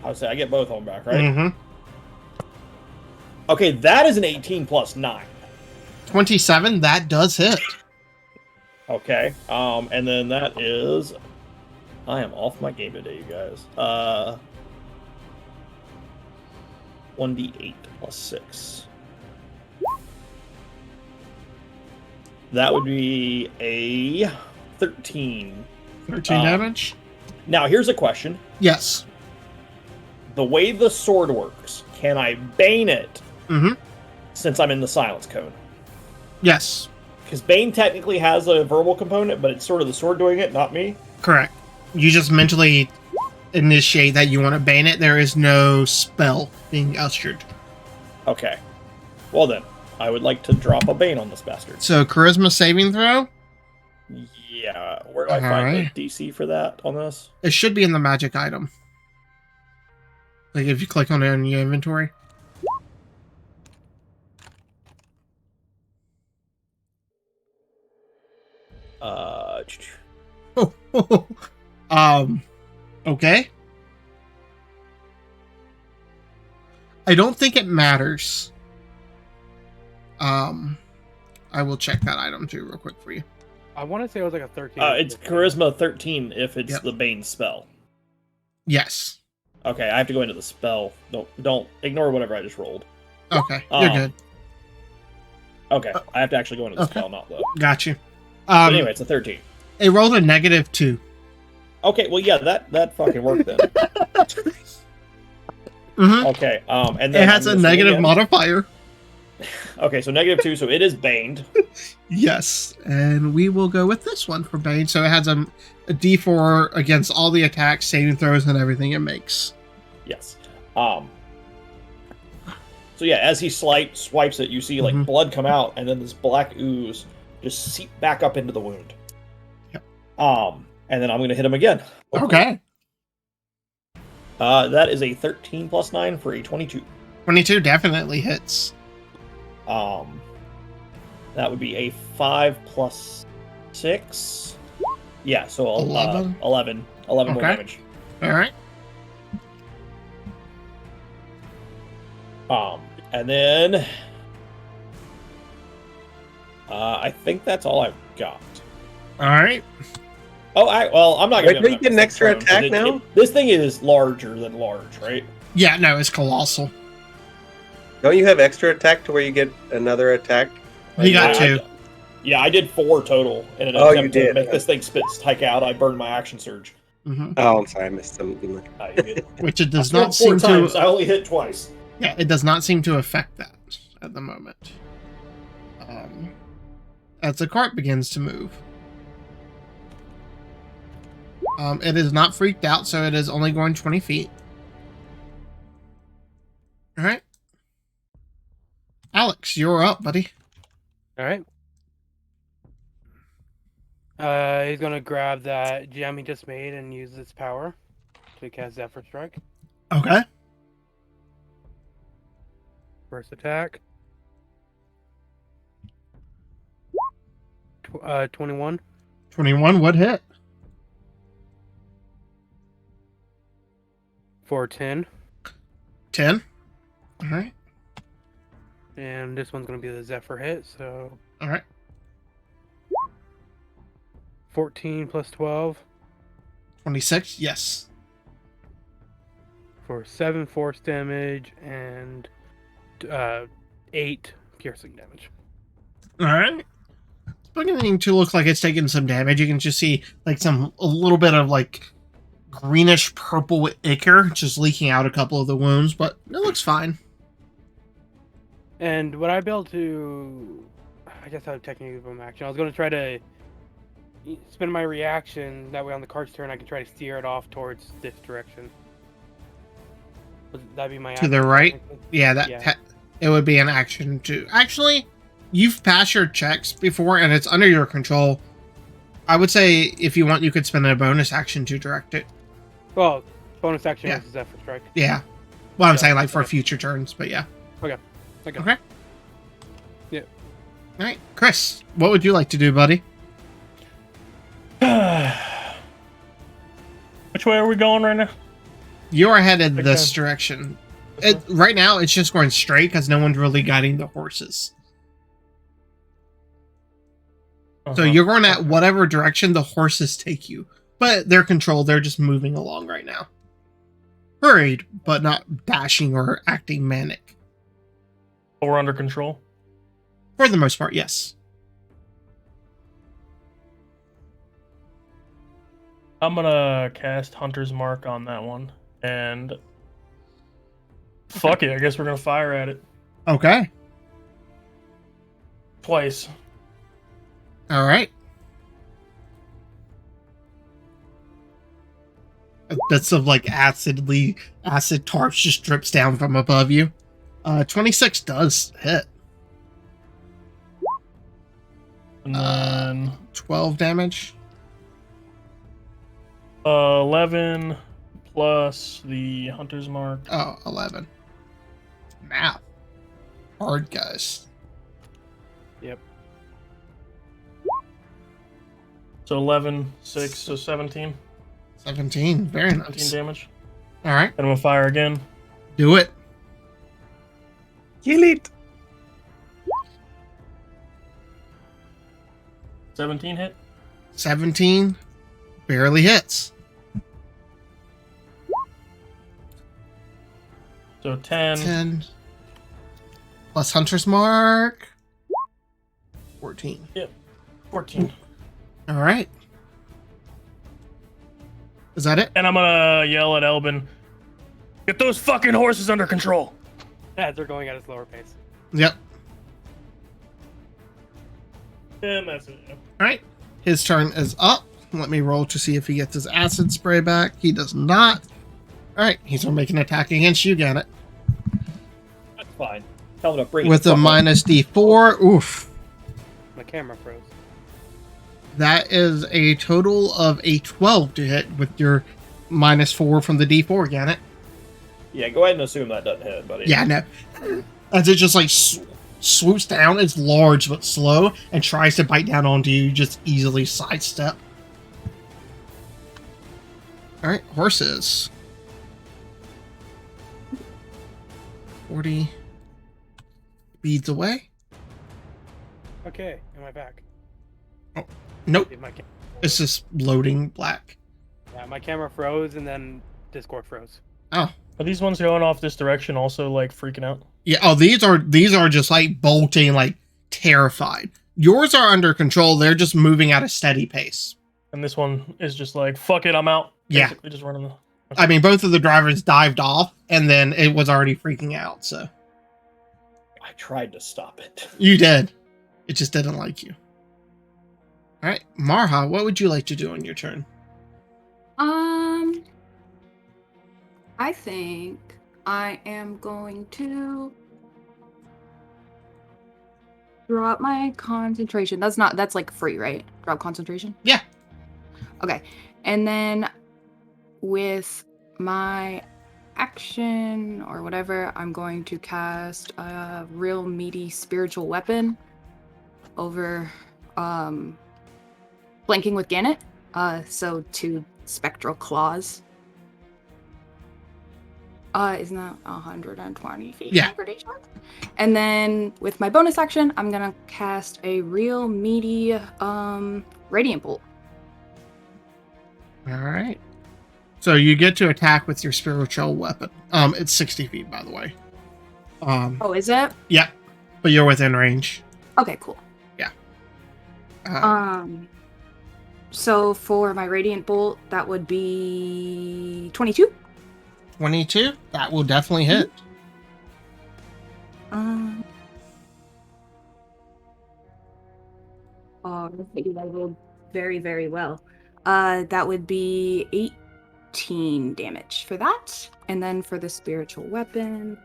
I would say I get both of them back, right? Mm-hmm. Okay, that is an 18 plus 9. 27. That does hit. Okay. And then that is. I am off my game today, you guys. 1d8 plus 6. That would be a 13. 13 damage. Now, here's a question. Yes. The way the sword works, can I bane it Mm-hmm. since I'm in the silence cone? Yes. Because Bane technically has a verbal component, but it's sort of the sword doing it, not me. Correct. You just mentally initiate that you want to bane it. There is no spell being ushered. Okay. Well then, I would like to drop a bane on this bastard. So charisma saving throw? Yeah. Where do I find the DC for that on this? It should be in the magic item. Like if you click on it in your inventory. Okay. I don't think it matters. I will check that item too real quick for you. I want to say it was like a 13. It's charisma 13 if it's the bane spell. Yes. Okay, I have to go into the spell. Don't ignore whatever I just rolled. Okay, you're good. Okay, I have to actually go into the spell, not the. Got you. But anyway, it's a 13. It rolled a -2. Okay, well, yeah, that fucking worked then. Mm-hmm. Okay, and then it has a negative modifier. Okay, so -2, so it is baned. Yes, and we will go with this one for bane. So it has a D4 against all the attacks, saving throws, and everything it makes. Yes. So yeah, as he swipes it, you see like blood come out, and then this black ooze just seep back up into the wound. Yep. And then I'm going to hit him again. Okay. That is a 13 plus 9 for a 22. 22 definitely hits. That would be a 5 plus 6. Yeah, so 11? 11 more damage. All right. And then I think that's all I've got. All right. Oh, I'm not going to get an extra attack now. This thing is larger than large, right? Yeah, no, it's colossal. Don't you have extra attack to where you get another attack? You got 2. Yeah, I did 4 total in an attempt to make this thing spike out. I burned my action surge. Mm-hmm. Oh, I'm sorry, I missed some. Which it does not seem 4 times. I only hit twice. Yeah, it does not seem to affect that at the moment. As the cart begins to move. It is not freaked out, so it is only going 20 feet. All right. Alex, you're up, buddy. All right. He's gonna grab that gem he just made and use its power to cast Zephyr Strike. Okay. First attack. 21. 21 would hit. For 10. 10. All right. And this one's going to be the Zephyr hit, so... All right. 14 plus 12. 26, yes. For 7 force damage and 8 piercing damage. All right. It's beginning to look like it's taking some damage. You can just see like a little bit of like greenish purple ichor just leaking out a couple of the wounds, but it looks fine. And would I be able to... I guess I would technically give him action. I was going to try to spend my reaction. That way on the cart's turn, I can try to steer it off towards this direction. Would that be my action? To the right? Yeah, it would be an action too. Actually, you've passed your checks before, and it's under your control. I would say if you want, you could spend a bonus action to direct it. Well, bonus action is Zephyr Strike. Yeah. Well, I'm saying like for future turns, but yeah. Okay. Yeah. All right, Chris, what would you like to do, buddy? Which way are we going right now? You're headed this direction. Right now, it's just going straight because no one's really guiding the horses. So you're going at whatever direction the horses take you. But they're controlled. They're just moving along right now. Hurried, but not dashing or acting manic. We're under control? For the most part, yes. I'm gonna cast Hunter's Mark on that one. And... fuck it, I guess we're gonna fire at it. Okay. Twice. All right. Bits of like acid tarps just drips down from above you. 26 does hit. And then 12 damage. 11 plus the hunter's mark. Oh, 11. Math. Hard, guys. Yep. So 11, 6, so 17. 17. Very 17 nice. damage. All right. And I'm gonna fire again. Do it. Kill it. 17 hit. 17 barely hits. So 10. 10 plus Hunter's Mark. 14. 14. All right. Is that it? And I'm gonna yell at Elbin, get those fucking horses under control. As they're going at a slower pace. Yep. And that's it. All right. His turn is up. Let me roll to see if he gets his acid spray back. He does not. All right. He's going to make an attack against you, Gannett. That's fine. Tell him to bring With it. a minus D4. Oof. My camera froze. That is a total of a 12 to hit with your minus 4 from the D4, Gannett. Yeah, go ahead and assume that doesn't hit, buddy. Yeah, no. As it just like swoops down, it's large but slow, and tries to bite down onto you, just easily sidestep. Alright, horses. 40 beads away. Okay, am I back? Nope, Did my it's just loading black. yeah, my camera froze and then Discord froze. Oh. Are these ones going off this direction also like freaking out? Yeah, oh, these are just like bolting, like terrified. Yours are under control, they're just moving at a steady pace. And this one is just like, fuck it, I'm out. Yeah. Basically just running the... I mean, both of the drivers dived off, and then it was already freaking out, so. I tried to stop it. You did. It just didn't like you. Alright, Marha, what would you like to do on your turn? I think I am going to drop my concentration. That's like free, right? Drop concentration? Yeah. Okay. And then with my action or whatever, I'm going to cast a real meaty spiritual weapon over flanking with Gannett. So 2 spectral claws. Isn't that 120 feet? Yeah. I'm pretty sure. And then with my bonus action, I'm gonna cast a real meaty radiant bolt. Alright. So you get to attack with your spiritual weapon. It's 60 feet, by the way. Oh, is it? Yeah. But you're within range. Okay, cool. Yeah. So for my radiant bolt, that would be 22. 22? That will definitely hit. Oh, I rolled very, very well. That would be 18 damage for that. And then for the spiritual weapon,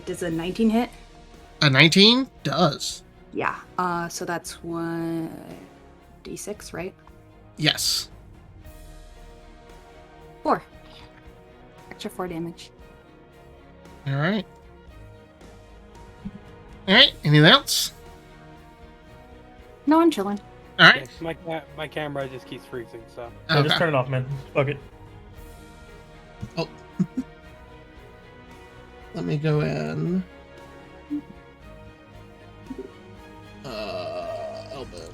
does a 19 hit? A 19 does. Yeah. So that's 1d6, right? Yes. 4. Extra 4 damage. Alright. Alright, anything else? No, I'm chilling. Alright. Yeah, my camera just keeps freezing, so. Yeah, Okay. just turn it off, man. Fuck it. Oh. Let me go in. Elbow.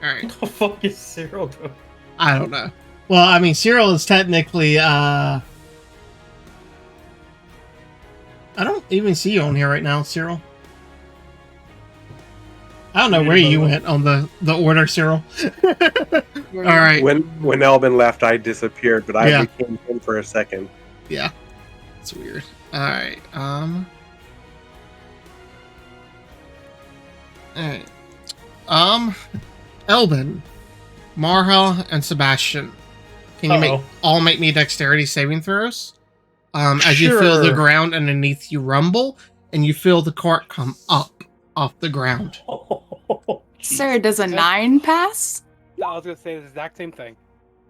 Alright. What the fuck is Cyril doing? I don't know. Well, I mean, Cyril is technically, I don't even see you on here right now, Cyril. I don't know where you went on the order, Cyril. All right. When Elvin left, I disappeared, but I Yeah. became him for a second. Yeah. It's weird. All right. All right. Elbin, Marha, and Sebastian. Can you all make me dexterity saving throws? As you feel the ground underneath you rumble, and you feel the cart come up off the ground. Sir, does a 9 pass? I was gonna say the exact same thing.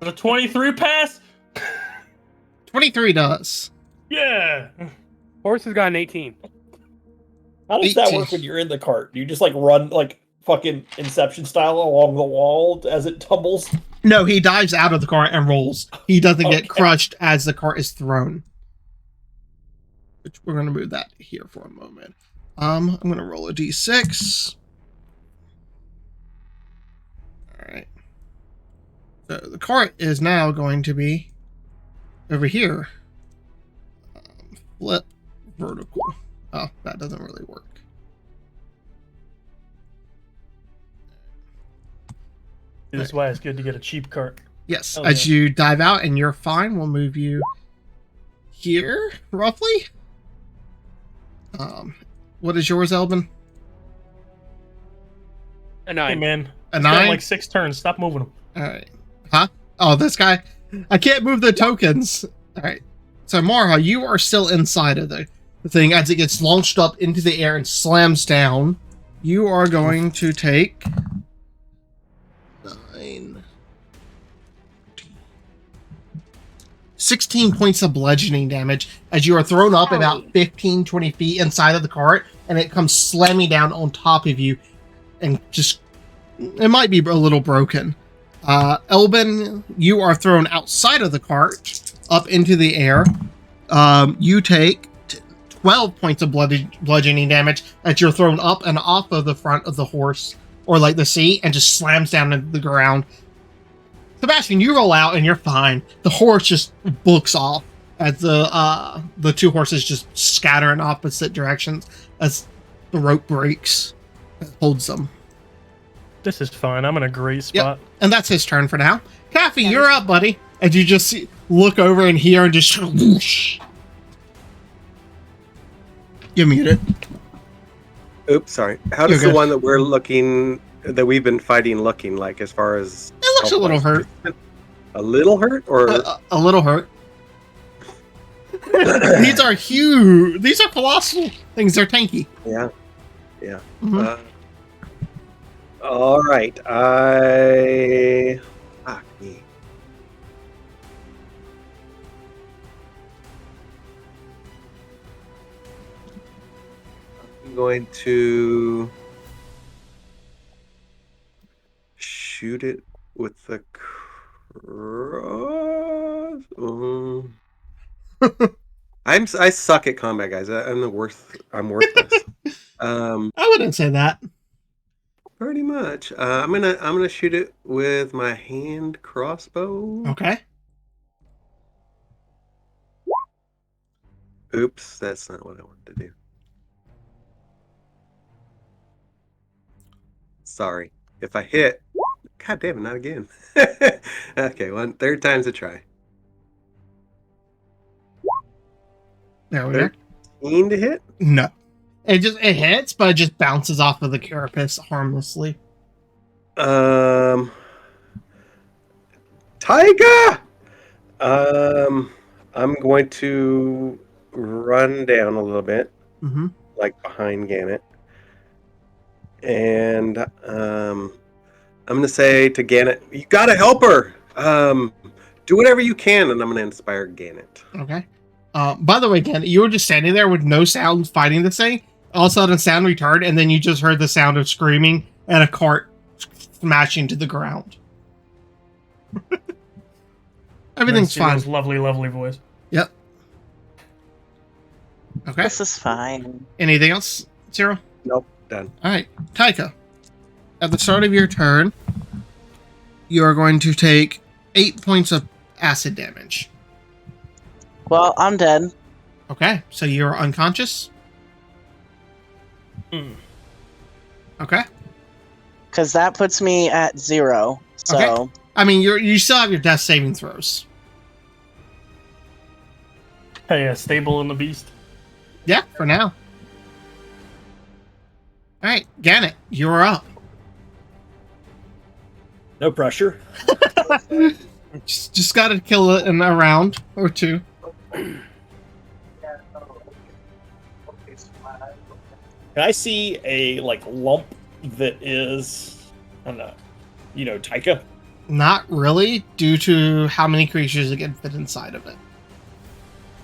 Does a 23 pass? 23 does. Yeah. Horse has got an 18. How does that work when you're in the cart? Do you just like run like fucking Inception style along the wall as it tumbles? No, he dives out of the cart and rolls. He doesn't get crushed as the cart is thrown. Which we're going to move that here for a moment. I'm going to roll a d6. All right. So the cart is now going to be over here. Flip vertical. Oh, that doesn't really work. This is why it's good to get a cheap cart. Yes, as you dive out and you're fine, we'll move you here, roughly. What is yours, Elbin? A 9. Hey, man. A 9? Like 6 turns. Stop moving them. All right. Huh? Oh, this guy. I can't move the tokens. All right. So, Marha, you are still inside of the thing as it gets launched up into the air and slams down. You are going to take 16 points of bludgeoning damage as you are thrown up about 15-20 feet inside of the cart, and it comes slamming down on top of you, and just it might be a little broken. Elbin, you are thrown outside of the cart up into the air. You take 12 points of bludgeoning damage as you're thrown up and off of the front of the horse, or like the seat, and just slams down into the ground. Sebastian, you roll out and you're fine. The horse just books off as the two horses just scatter in opposite directions as the rope breaks and holds them. This is fine. I'm in a great spot. Yep. And that's his turn for now. Kathy, you're up, buddy. And you just look over and hear and just whoosh. You're muted. Oops, sorry. How does the one that we're looking, that we've been fighting, looking like as far as? It looks a little hurt. A little hurt, or a little hurt. These are huge. These are colossal things. They're tanky. Yeah. Mm-hmm. All right. Fuck me. I'm going to shoot it with the cross. I suck at combat, guys. I'm the worst. I'm worthless. I wouldn't say that. Pretty much. I'm gonna shoot it with my hand crossbow. Okay. Oops, that's not what I wanted to do. Sorry. If I hit, God damn it, not again. Okay, third time's a try. There we go. 13 to hit? No. It hits, but it just bounces off of the carapace harmlessly. Taiga! I'm going to run down a little bit, like behind Gannett. And I'm going to say to Gannett, you got to help her! Do whatever you can, and I'm going to inspire Gannett. Okay. By the way, Gannett, you were just standing there with no sound fighting this thing. All of a sudden, sound returned, and then you just heard the sound of screaming and a cart smashing to the ground. Everything's fine. Lovely, lovely voice. Yep. Okay. This is fine. Anything else, Cyril? Nope. Done. All right. Taika, at the start of your turn, you are going to take 8 points of acid damage. Well, I'm dead. Okay. So you're unconscious? Okay. Because that puts me at 0. So. Okay. I mean, you still have your death saving throws. Hey, stable in the beast. Yeah, for now. All right, Gannett, you're up. No pressure. Just gotta kill it in a round or two. Can I see a like lump that is, I don't know, Taika? Not really, due to how many creatures that can fit inside of it.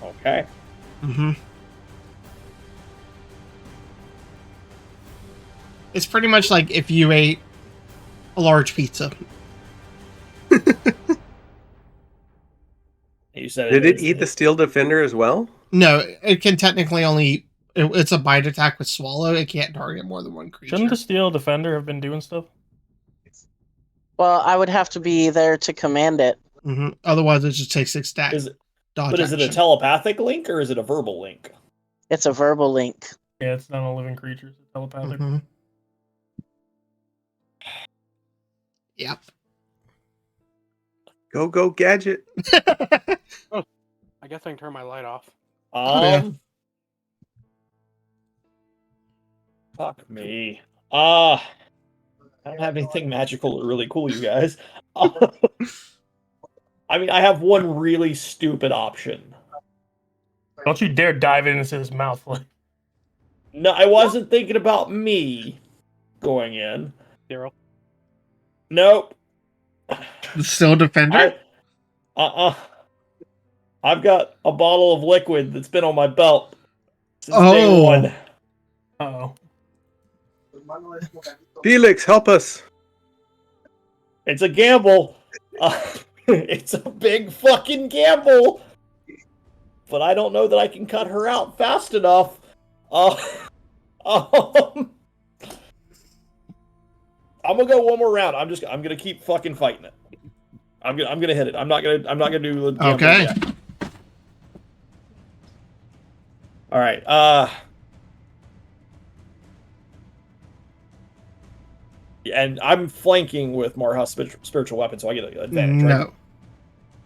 Okay. Mm-hmm. It's pretty much like if you ate a large pizza. You said Did it eat the Steel Defender as well? No, it can technically only... It's a bite attack with swallow. It can't target more than one creature. Shouldn't the Steel Defender have been doing stuff? Well, I would have to be there to command it. Mm-hmm. Otherwise, it just takes 6 stacks. But is it a telepathic link or is it a verbal link? It's a verbal link. Yeah, it's not a living creature. It's telepathic. Mm-hmm. Yep. Go, Gadget. I guess I can turn my light off. yeah. Fuck me. I don't have anything magical or really cool, you guys. I mean, I have one really stupid option. Don't you dare dive into his mouth. Like, No, I wasn't thinking about me going in. 0. Nope. The Steel Defender? I've got a bottle of liquid that's been on my belt since Oh. day one. uh-oh. Felix, help us. It's a gamble. It's a big fucking gamble. But I don't know that I can cut her out fast enough. I'm gonna go one more round. I'm gonna keep fucking fighting it. I'm gonna hit it. I'm not gonna do the gamble Okay. yet. All right. And I'm flanking with Marha's spiritual weapon, so I get an advantage, right? No.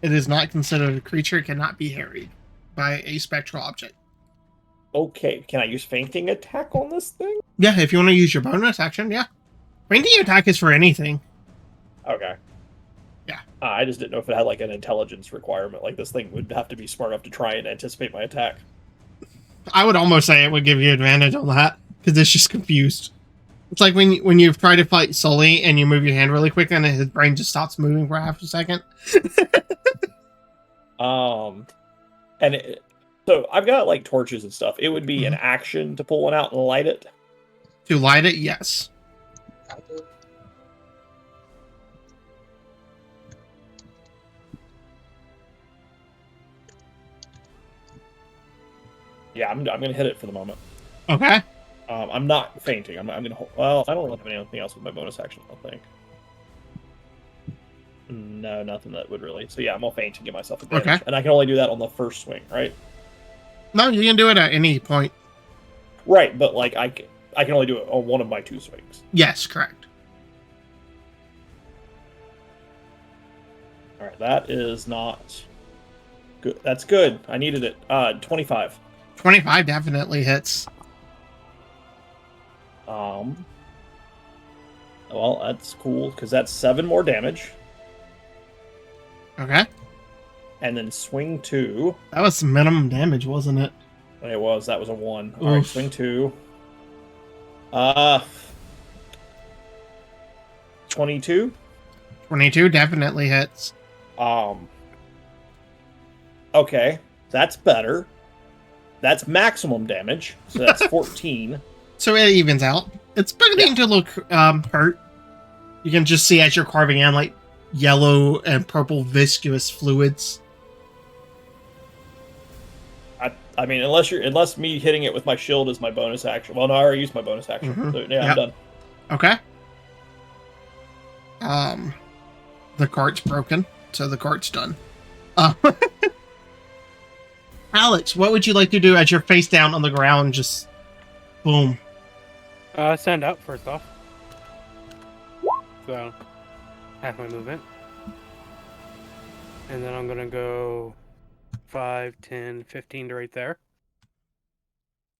It is not considered a creature. It cannot be harried by a spectral object. Okay, can I use fainting attack on this thing? Yeah, if you want to use your bonus action, yeah. Fainting attack is for anything. Okay. Yeah. I just didn't know if it had like an intelligence requirement. Like this thing would have to be smart enough to try and anticipate my attack. I would almost say it would give you advantage on that, because it's just confused. It's like when you try to fight Sully and you move your hand really quick and his brain just stops moving for half a second. So I've got like torches and stuff. It would be an action to pull one out and light it. To light it, yes. Yeah, I'm gonna hit it for the moment. Okay. I'm not fainting. I'm gonna hold. Well, I don't have anything else with my bonus action, I don't think. No, nothing that would really. So yeah, I'm all faint to give myself advantage. Okay. And I can only do that on the first swing, right? No, you can do it at any point. Right, but like I can only do it on one of my 2 swings. Yes, correct. All right, that is not good. That's good. I needed it. 25. 25 definitely hits. Well, that's cool because that's 7 more damage, Okay. and then swing 2. That was minimum damage, wasn't it? That was a 1. All right, Oof. swing 2. 22. 22 definitely hits. Okay, that's better. That's maximum damage, so that's 14. So it evens out. It's beginning to look hurt. You can just see as you're carving in like yellow and purple viscous fluids. I mean, unless me hitting it with my shield is my bonus action. Well, no, I already used my bonus action. Mhm. So, yeah, Yep. I'm done. Okay. The cart's broken, so the cart's done. Alex, what would you like to do as you're face down on the ground? Just boom. Stand up first off. So, half my movement. And then I'm gonna go 5, 10, 15 to right there.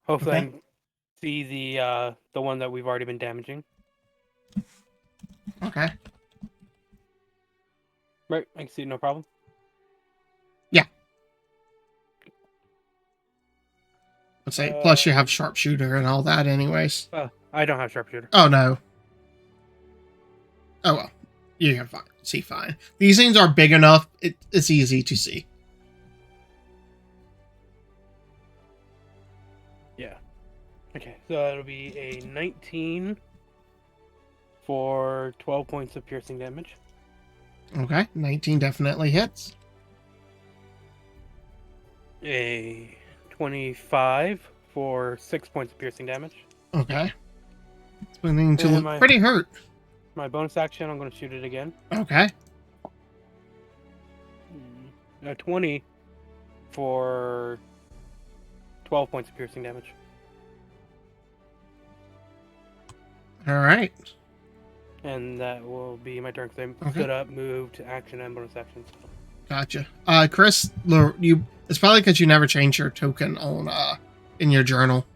Hopefully I can see the one that we've already been damaging. Okay. Right, I can see, no problem. Let's say, plus you have sharpshooter and all that anyways. I don't have sharpshooter. Oh, no. Oh, well. You can see fine. These things are big enough, it's easy to see. Yeah. Okay, so it'll be a 19 for 12 points of piercing damage. Okay, 19 definitely hits. A 25 for 6 points of piercing damage. Okay. It's beginning to And look pretty hurt. My bonus action, I'm going to shoot it again. Okay. A 20 for 12 points of piercing damage. All right. And that will be my turn because I Okay. stood up, moved, action, and bonus actions. Gotcha. Chris, it's probably because you never changed your token on in your journal.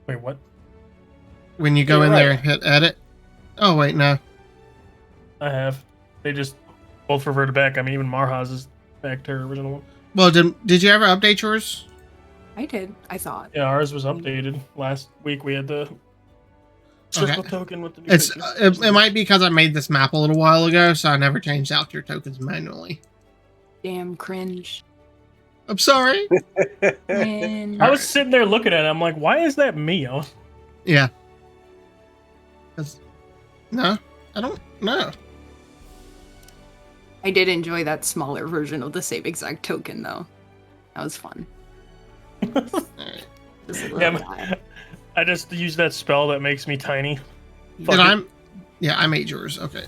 Wait, what? When you go You're in right. there and hit edit. Oh wait, no. I have. They just both reverted back. I mean, even Marha's is back to her original one. Well, did you ever update yours? I did. I saw it. Yeah, ours was updated. Last week we had the circle Okay. token with the new It's picture. it might be because I made this map a little while ago, so I never changed out your tokens manually. Damn cringe. I'm sorry. Man. I was sitting there looking at it. I'm like, why is that me? Yeah. No, I don't know. I did enjoy that smaller version of the same exact token, though. That was fun. Alright. Just a little Yeah, guy. I just used that spell that makes me tiny. And Fuck it. I made yours. Okay.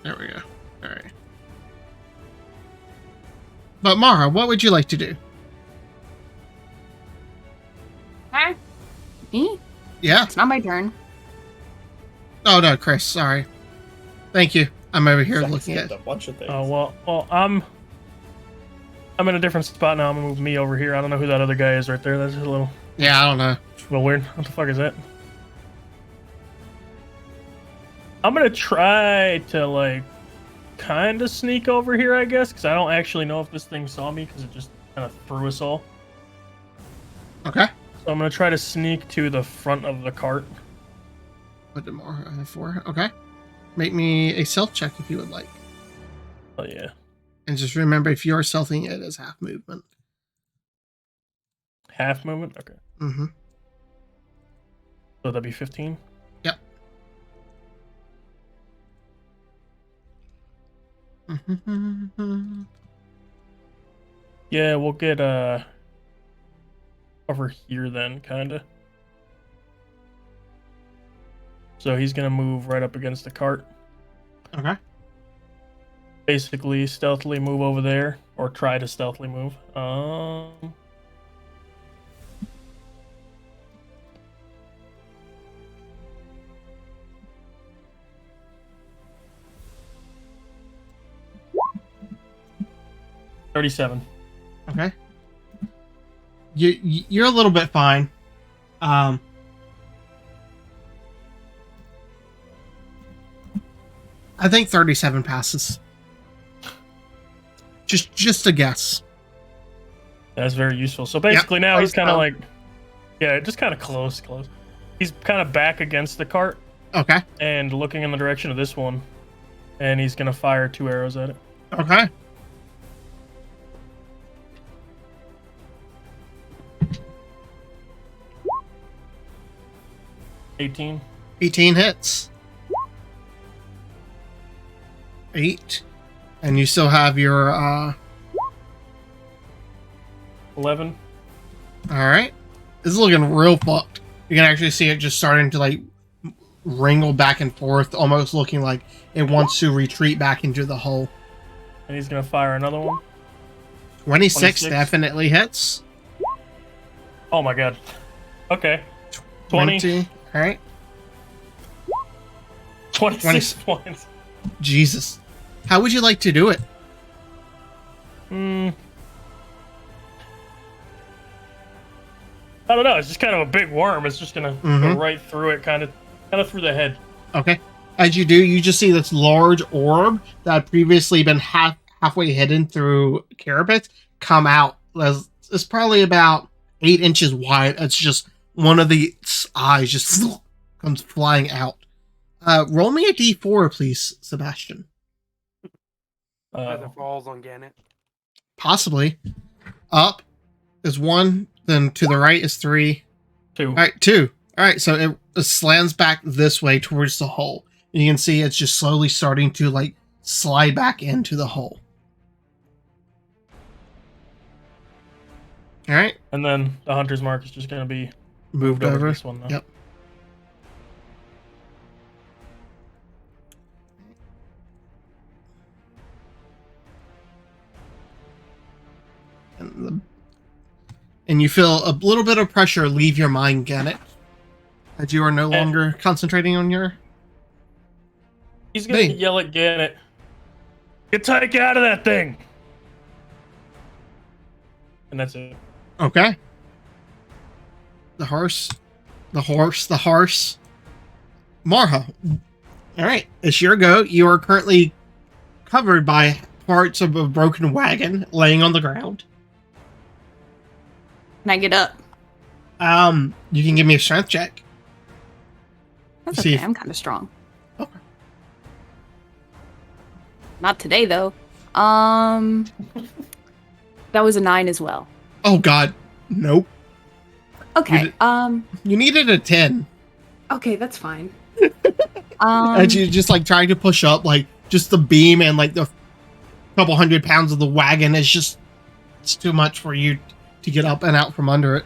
There we go. All right. But Mara, what would you like to do? Huh? Me? Yeah. It's not my turn. Oh no, Chris. Sorry. Thank you. I'm over here Zach's looking got at. a bunch of things. Oh well, I'm in a different spot now. I'm gonna move me over here. I don't know who that other guy is right there. That's just a little Yeah, I don't know. weird. What the fuck is that? I'm gonna try to like kind of sneak over here, I guess, because I don't actually know if this thing saw me because it just kind of threw us all. Okay. So I'm gonna try to sneak to the front of the cart. What did Mara have for? Okay. Make me a stealth check if you would like. Oh yeah, And just remember, if you're stealthing it as half movement. half movement. Okay, Mm-hmm. so that'd be 15. Yep. Yeah, we'll get over here then, kinda. So he's gonna move right up against the cart. Okay. Basically, stealthily move over there, or try to stealthily move. 37. Okay. You're a little bit fine. I think 37 passes. Just a guess. That's very useful. So basically now he's kind of Close, like, yeah, just kind of close. He's kind of back against the cart Okay. and looking in the direction of this one, and he's gonna fire 2 arrows at it. Okay. $18. 18 hits. 8. And you still have your 11. Alright. This is looking real fucked. You can actually see it just starting to like wrangle back and forth, almost looking like it wants to retreat back into the hole. And he's gonna fire another one. 26 26. definitely hits. Oh my god. Okay. 20. Alright. 26 points. Jesus. How would you like to do it? I don't know. It's just kind of a big worm. It's just gonna go right through it, kind of through the head. Okay. As you do, you just see this large orb that had previously been halfway hidden through carpets come out. It's probably about 8 inches wide. It's just one of the eyes just comes flying out. Roll me a d4, please, Sebastian. As it falls on Gannett. Possibly. Up is 1, then to the right is 3. 2. All right, 2. All right, so it slams back this way towards the hole. And you can see it's just slowly starting to like slide back into the hole. All right. And then the hunter's mark is just going to be Moved over. This one, though. Yep. And you feel a little bit of pressure leave your mind, Gannett, as you are no longer concentrating on your... He's going to yell at Gannett. Get Tyke out of that thing! And that's it. Okay. The horse. Marha. Alright, it's your go. You are currently covered by parts of a broken wagon laying on the ground. Can I get up? You can give me a strength check. That's See okay. if- I'm kind of strong. Okay. Not today, though. That was a 9 as well. Oh god. Nope. Okay. You needed a 10. Okay, that's fine. And you just like trying to push up, like just the beam and like the couple 100 pounds of the wagon is just, it's too much for you to get up and out from under it.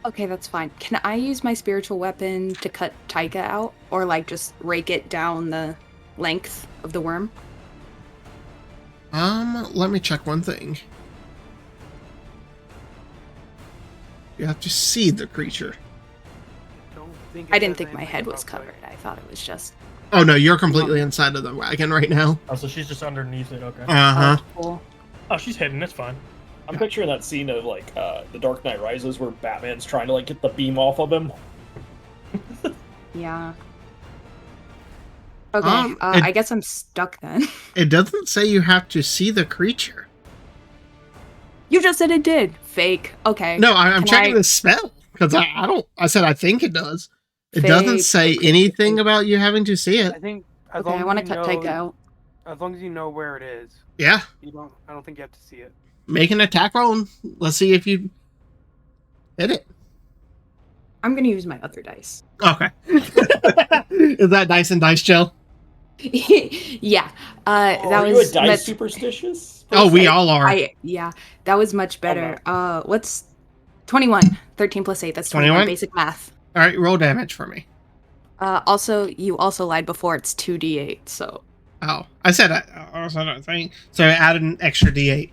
Okay, that's fine. Can I use my spiritual weapon to cut Taika out? Or like just rake it down the length of the worm? Let me check one thing. You have to see the creature. I didn't think my head was covered. I thought it was just... Oh no, you're completely inside of the wagon right now. Oh, so she's just underneath it, okay. Uh-huh. Oh, cool. Oh, she's hidden, that's fine. I'm picturing that scene of like The Dark Knight Rises where Batman's trying to like get the beam off of him. Yeah. Okay, I guess I'm stuck then. It doesn't say you have to see the creature. You just said it did. Fake. Okay. No, I'm Can checking I- the spell. Because I said I think it does. It doesn't Fake. say anything about you having to see I it. think as Okay, long I as want to you cut know- Taika out. As long as you know where it is, Yeah. I don't think you have to see it. Make an attack roll and let's see if you hit it. I'm gonna use my other dice. Okay. Is that dice and dice gel? Yeah. That Are you was a dice much- superstitious? Oh, we all are. Yeah, that was much better. What's 21? 13 plus 8. That's 21. 21? Basic math. All right, roll damage for me. Also, you also lied before. It's 2d8. So. Oh, I said I think so. Add an extra d8.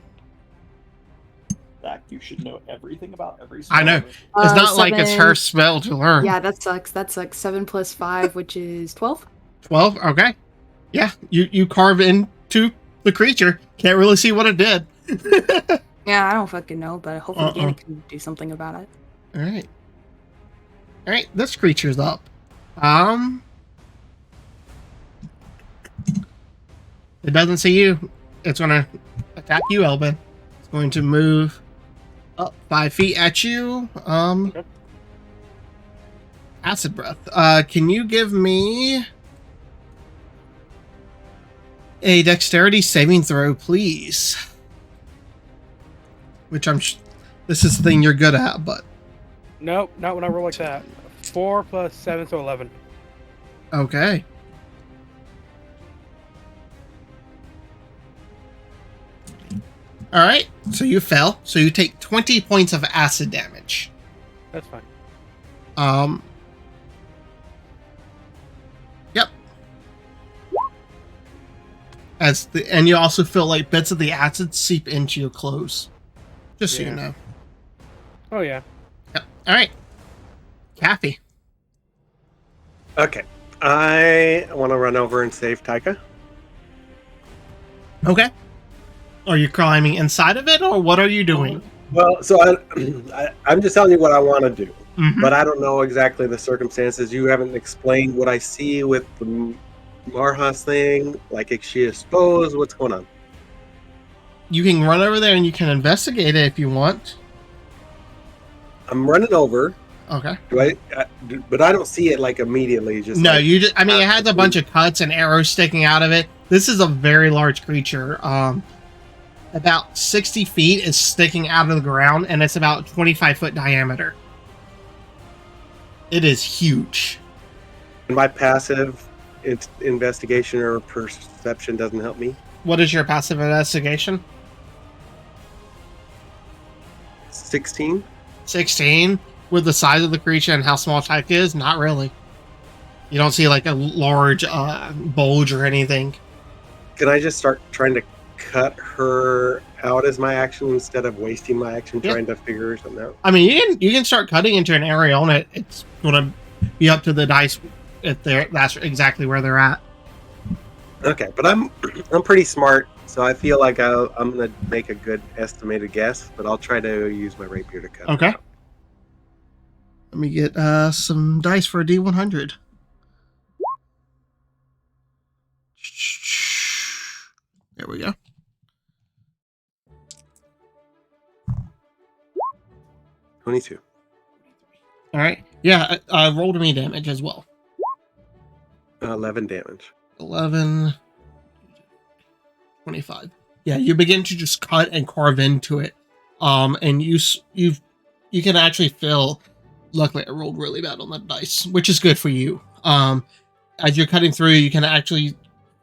Zach, you should know everything about every spell. I know. It's not like it's her spell to learn. Yeah, that sucks. That sucks. 7 plus 5, which is 12. 12. Okay. Yeah, you carve into the creature. Can't really see what it did. Yeah, I don't fucking know, but hopefully Gannett can do something about it. All right. All right, this creature's up. It doesn't see you. It's gonna attack you, Elbin. It's going to move up 5 feet at you. Okay. Acid breath. Can you give me a dexterity saving throw, please? Which this is the thing you're good at, but Nope, not when I roll like that. 4 plus 7, so 11. okay. All right, so you fell. So you take 20 points of acid damage. That's fine. Yep. And you also feel like bits of the acid seep into your clothes. Just so you Yeah. know. Oh yeah. Yep. All right. Kathy. Okay. I want to run over and save Taika. Okay. Are you climbing inside of it, or what are you doing? Well, so I'm just telling you what I want to do, Mhm. but I don't know exactly the circumstances. You haven't explained what I see with the Marha's thing. Like, is she exposed? What's going on? You can run over there and you can investigate it if you want. I'm running over. Okay. But I don't see it like immediately. Just No, like, you just, I mean, it has a bunch of cuts and arrows sticking out of it. This is a very large creature. About 60 feet is sticking out of the ground, and it's about 25-foot diameter. It is huge. my passive investigation or perception doesn't help me. What is your passive investigation? 16. 16. With the size of the creature and how small Tyke is, not really. You don't see like a large bulge or anything. Can I just start trying to cut her out as my action instead of wasting my action trying to figure something out? I mean, you can start cutting into an area on it. It's going to be up to the dice if that's exactly where they're at. Okay, but I'm pretty smart, so I feel like I'm gonna make a good estimated guess, but I'll try to use my rapier to cut. Okay. It out. Let me get some dice for a D100. There we go. $22. All right. Yeah, roll to me damage as well. 11 damage. 11, 25. Yeah, you begin to just cut and carve into it. And you can actually feel. Luckily, I rolled really bad on that dice, which is good for you. As you're cutting through, you can actually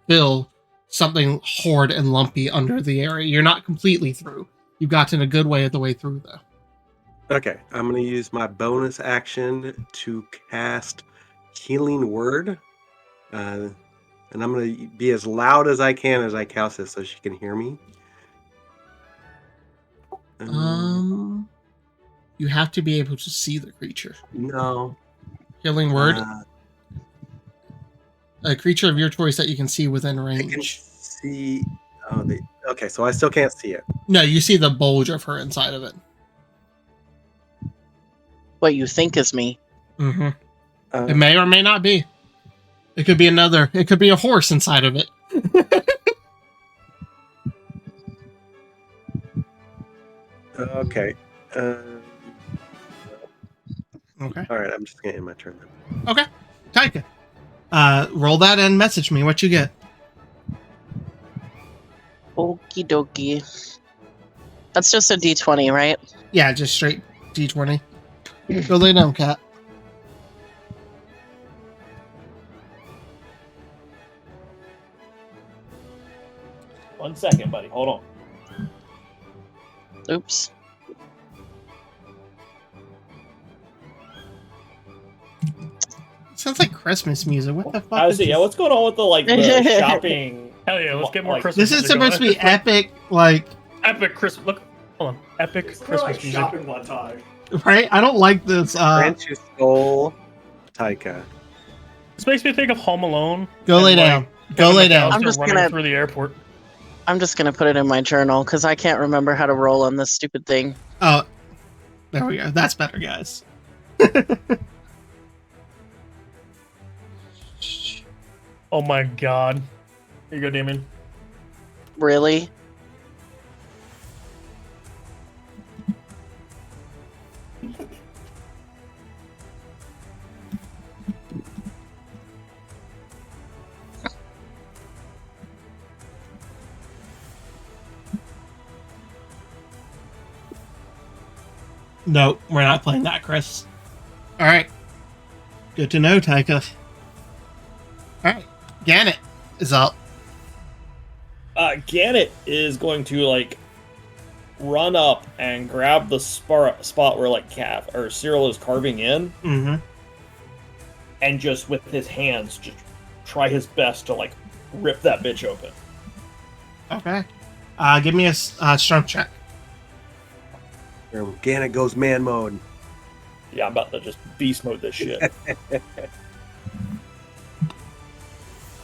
feel something hard and lumpy under the area. You're not completely through. You've gotten a good way of the way through, though. Okay, I'm gonna use my bonus action to cast Healing Word, and I'm gonna be as loud as I can as I cast this so she can hear me. You have to be able to see the creature. No. Healing Word. A creature of your choice that you can see within range. I can see. Okay, so I still can't see it. No, you see the bulge of her inside of it. What you think is me. Mm-hmm. It may or may not be. It could be another. It could be a horse inside of it. Okay. Okay. All right, I'm just gonna end my turn then. Okay. Taika. Roll that and message me what you get. Okie dokie. That's just a D20, right? Yeah, just straight D20. Go lay down, cat. One second, buddy. Hold on. Oops. Sounds like Christmas music. What the fuck? I see. Yeah, what's going on with the shopping? Hell yeah, let's get more Christmas. This is music supposed to going. be epic, like epic Christmas. Look, hold on, epic It's Christmas like music. shopping montage. right. I don't like this. Grant you stole Taika. This makes me think of Home Alone. Go and, lay like, down. Go lay down. I'm just running gonna- through the airport. I'm just gonna put it in my journal because I can't remember how to roll on this stupid thing. Oh, there we go. That's better, guys. Oh my god. Here you go, Damien. Really? No, we're not playing that, Chris. All right. Good to know, Taika. All right. Gannett is up. Gannett is going to run up and grab the spot where Cav or Cyril is carving in, Mm-hmm. and just with his hands just try his best to rip that bitch open. Okay. Give me a strength check. Gannett goes man mode. Yeah, I'm about to just beast mode this shit.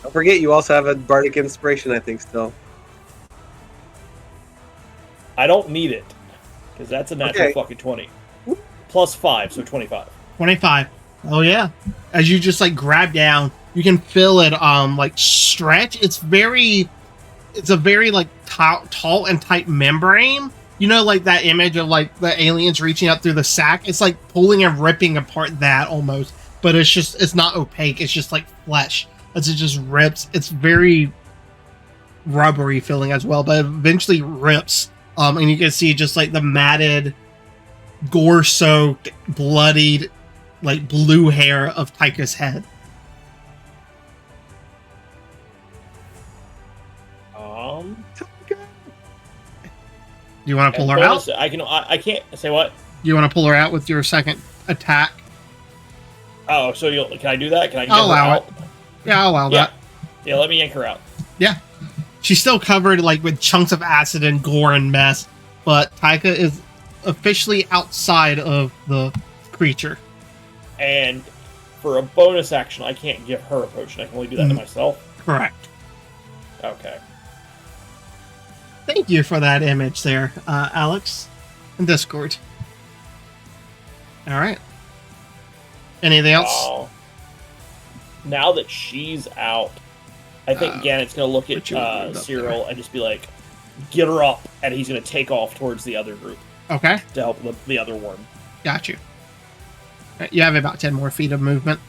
Don't forget, you also have a bardic inspiration, I think, still. I don't need it because that's a natural Okay. fucking 20. Plus 5, so 25. 25. Oh yeah. As you just like grab down, you can feel it like stretch. It's a very like tall and tight membrane. You know, like that image of like the aliens reaching up through the sack. It's like pulling and ripping apart that almost, but it's not opaque. It's just like flesh as it just rips. It's very rubbery feeling as well, but it eventually rips. And you can see just like the matted, gore-soaked, bloodied, like blue hair of Tyka's head. You want to pull her out? I can't say what. You want to pull her out with your second attack? Oh, so can I do that? Can I get I'll her allow out? it. Yeah, I'll allow Yeah. that. Yeah, let me yank her out. Yeah. She's still covered like with chunks of acid and gore and mess, but Taika is officially outside of the creature. And for a bonus action, I can't give her a potion. I can only do that to myself. Correct. Okay. Thank you for that image there, Alex, in Discord. All right. Anything else? Now that she's out, I think Gannett's going to look at Cyril and just be like, get her up, and he's going to take off towards the other group. Okay. To help the other worm. Got you. You have about 10 more feet of movement.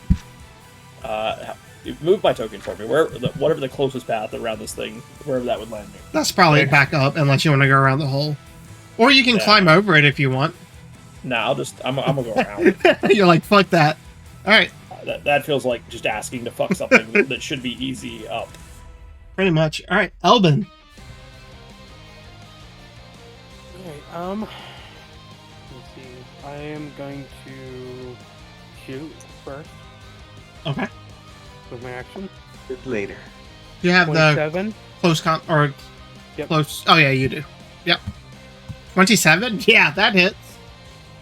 Move my token for me. Whatever the closest path around this thing, wherever that would land me. That's probably back up, unless you want to go around the hole. Or you can climb over it if you want. No, I'm going to go around. You're like, fuck that. All right. That feels like just asking to fuck something that should be easy up. Pretty much. All right, Elbin. Alright, let's see. I am going to shoot first Okay. with my action. Later. You have the 27. close Yep. close. Oh yeah, you do. Yep. 27. Yeah, that hits.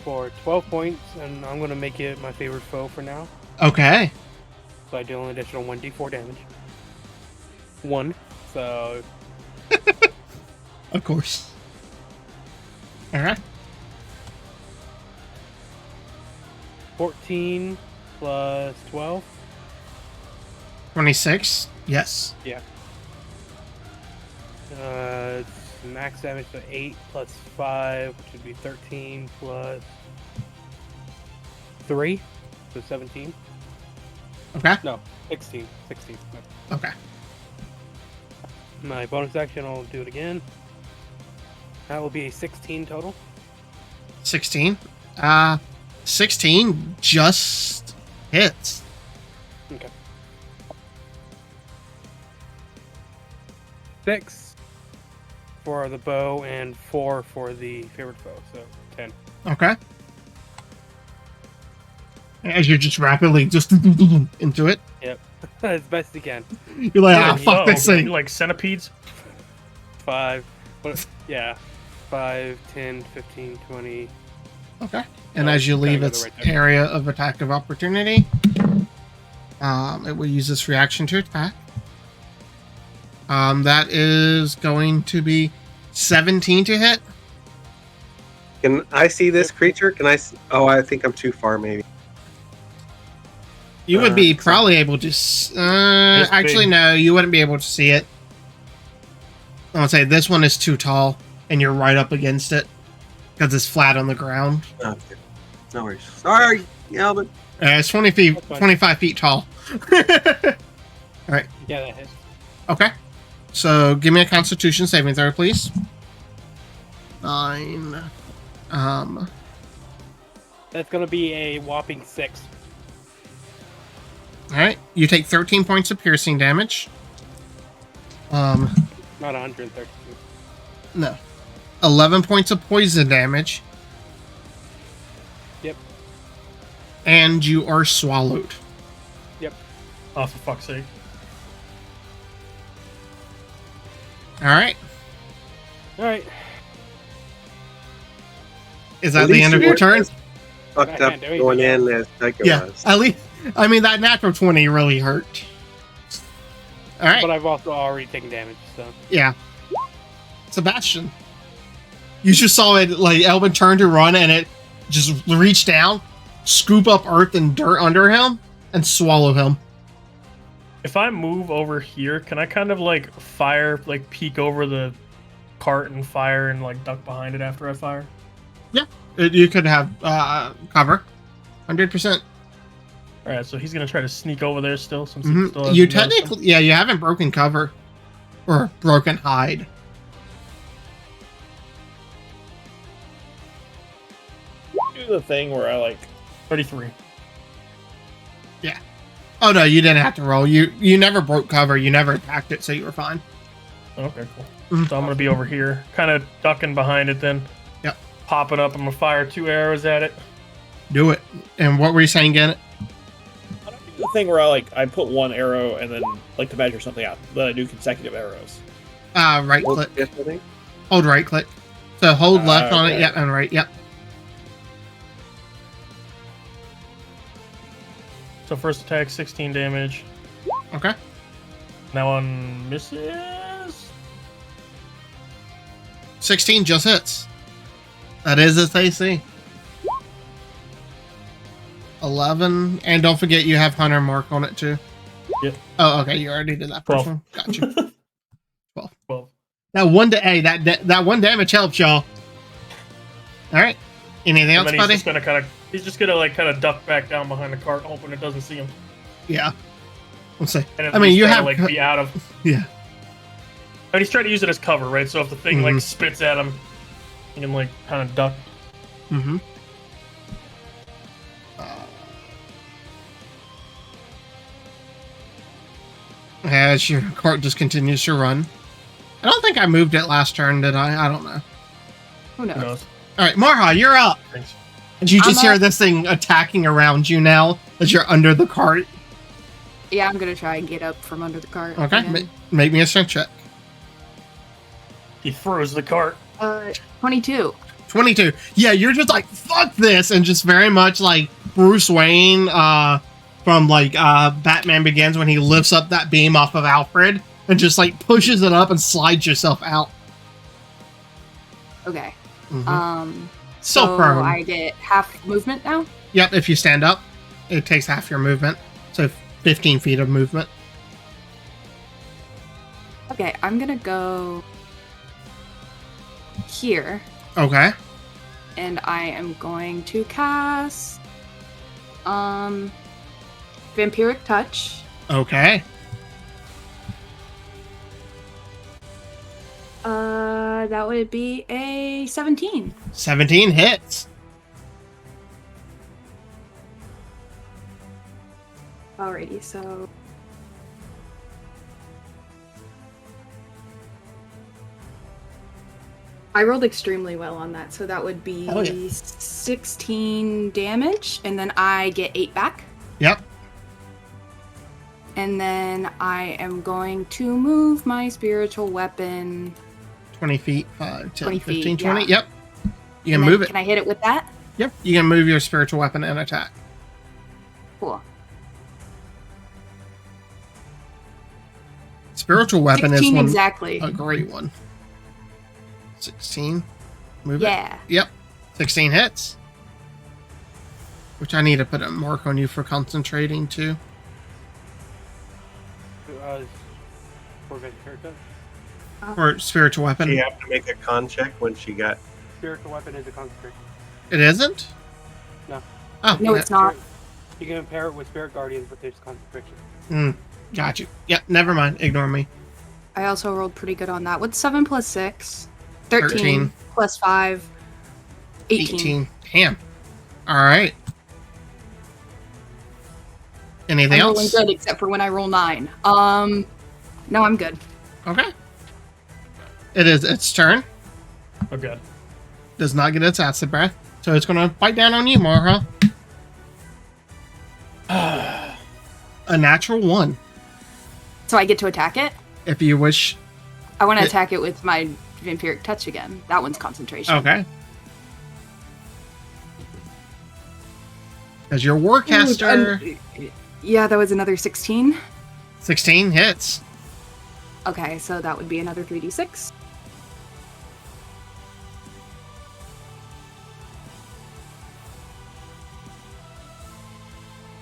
For 12 points, and I'm going to make it my favorite foe for now. Okay. So I deal an additional 1d4 damage. 1. So Of course. All right. 14 plus 12. 26. Yes. Yeah. It's max damage, so 8 plus 5, which would be 13 plus 3, so 17. Okay. No, 16. 16. No. Okay. My bonus action, I'll do it again. That will be a 16 total. 16. 16 just hits. Okay. 6 for the bow and 4 for the favorite foe, so 10. Okay. As you're just rapidly just into it. Yep. As best you can. You're like, fuck this thing. Like centipedes? 5. What? Yeah. 5, 10, 15, 20. Okay. And as you leave its area of attack of opportunity, it will use this reaction to attack. That is going to be 17 to hit. Can I see this creature? Can I? Oh, I think I'm too far. Maybe. You would be probably able to. Actually, no, you wouldn't be able to see it. I would say this one is too tall, and you're right up against it because it's flat on the ground. Okay. No worries. Sorry, Albert. It's 25 feet tall. All right. Yeah, that hits. Okay. So give me a Constitution saving throw, please. 9. That's going to be a whopping 6. All right. You take 13 points of piercing damage. Not 132. No. 11 points of poison damage. Yep. And you are swallowed. Yep. Oh, for fuck's sake. All right. All right. Is that the end of your turn? Fucked up going in as Tycho Yeah. was. At least, I mean, that natural 20 really hurt. All right. But I've also already taken damage, so. Yeah. Sebastian. You just saw it, like, Elvin turn to run, and it just reached down, scoop up earth and dirt under him, and swallow him. If I move over here, can I kind of like fire, like peek over the cart and fire and like duck behind it after I fire? Yeah, you could have cover, 100%. All right, so he's gonna try to sneak over there still. Since he still You hasn't noticed him. technically, yeah, you haven't broken cover or broken hide. Do the thing where I like 33. Yeah. Oh no, you didn't have to roll. You never broke cover. You never attacked it, so you were fine. Okay, cool. So I'm gonna be over here, kind of ducking behind it. Then. Yep. Popping up. I'm gonna fire 2 arrows at it. Do it. And what were you saying, Gannett? I don't do the thing where I put 1 arrow and then like to measure something out. Then I do consecutive arrows. Right Hold click. shift, I think. Hold right click. So hold left on it. Okay. Yep, and right. Yep. So first attack, 16 damage. Okay. That one misses. 16 just hits. That is its AC. 11, and don't forget you have Hunter mark on it too. Yep. Oh, okay. You already did that first 12. one. Gotcha. 12. That that 1 damage helps y'all. All right. Anything else, And then buddy? he's just gonna like kind of duck back down behind the cart, hoping it doesn't see him. Yeah. Let's see. And at I mean, least you kinda, have like be out of. yeah. And he's trying to use it as cover, right? So if the thing like spits at him, he can like kind of duck. Mm-hmm. As your cart just continues to run. I don't think I moved it last turn, did I? I don't know. Who knows? Who knows? All right, Marha, you're up. Thanks. And you just I'm hear up. this thing attacking around you now as you're under the cart. Yeah, I'm gonna try and get up from under the cart. Okay, again. make me a strength check. He throws the cart. 22. 22. Yeah, you're just like, fuck this, and just very much like Bruce Wayne from like Batman Begins when he lifts up that beam off of Alfred and just like pushes it up and slides yourself out. Okay. Mhm. So So prone. I get half movement now. Yep, if you stand up, it takes half your movement. So 15 feet of movement. Okay, I'm gonna go here, Okay. and I am going to cast Vampiric Touch. Okay. That would be a 17. 17 hits. Alrighty, so I rolled extremely well on that, so that would be Hell yeah. 16 damage, and then I get 8 back. Yep. And then I am going to move my spiritual weapon. 20 feet, 5, 10, 20 15, feet, 20. yeah. Yep. You can And then move it. Can I hit it with that? Yep. You can move your spiritual weapon and attack. Cool. Spiritual weapon is 16 one, exactly. a great one. 16. Move Yeah. it. Yep. 16 hits. Which I need to put a mark on you for concentrating too. For Vampiric Touch. Or spiritual weapon. She have to make a con check when she got. Spiritual weapon is a concentration. It isn't? No. Oh, No, it's not. You can pair it with Spirit Guardians, but there's concentration. Got you. Yep, never mind. Ignore me. I also rolled pretty good on that. What's 7 plus 6? 13, 13. plus 5. 18. Damn. Alright. Anything I'm rolling else? good except for when I roll 9. No, I'm good. Okay. It is its turn. Oh god. Does not get its acid breath. So it's gonna bite down on you, Marha. A natural 1. So I get to attack it? If you wish. I want to It- attack it with my Vampiric Touch again. That one's concentration. Okay. As your Warcaster. Yeah, that was another 16. 16 hits. Okay, so that would be another 3d6.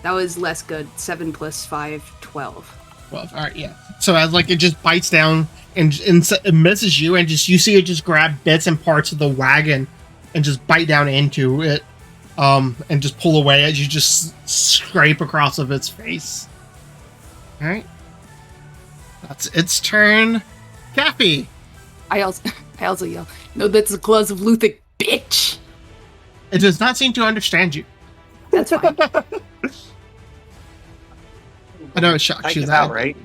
That was less good. 7 plus 5, 12. 12. All right, yeah. So as like it just bites down and it misses you, and just you see it just grab bits and parts of the wagon and just bite down into it, and just pull away as you just scrape across of its face. All right, that's its turn. Kathy. I also yell, "No, that's the claws of Luthic, bitch!" It does not seem to understand you. That's fine. I know it shocks you Tyke's that. out, right?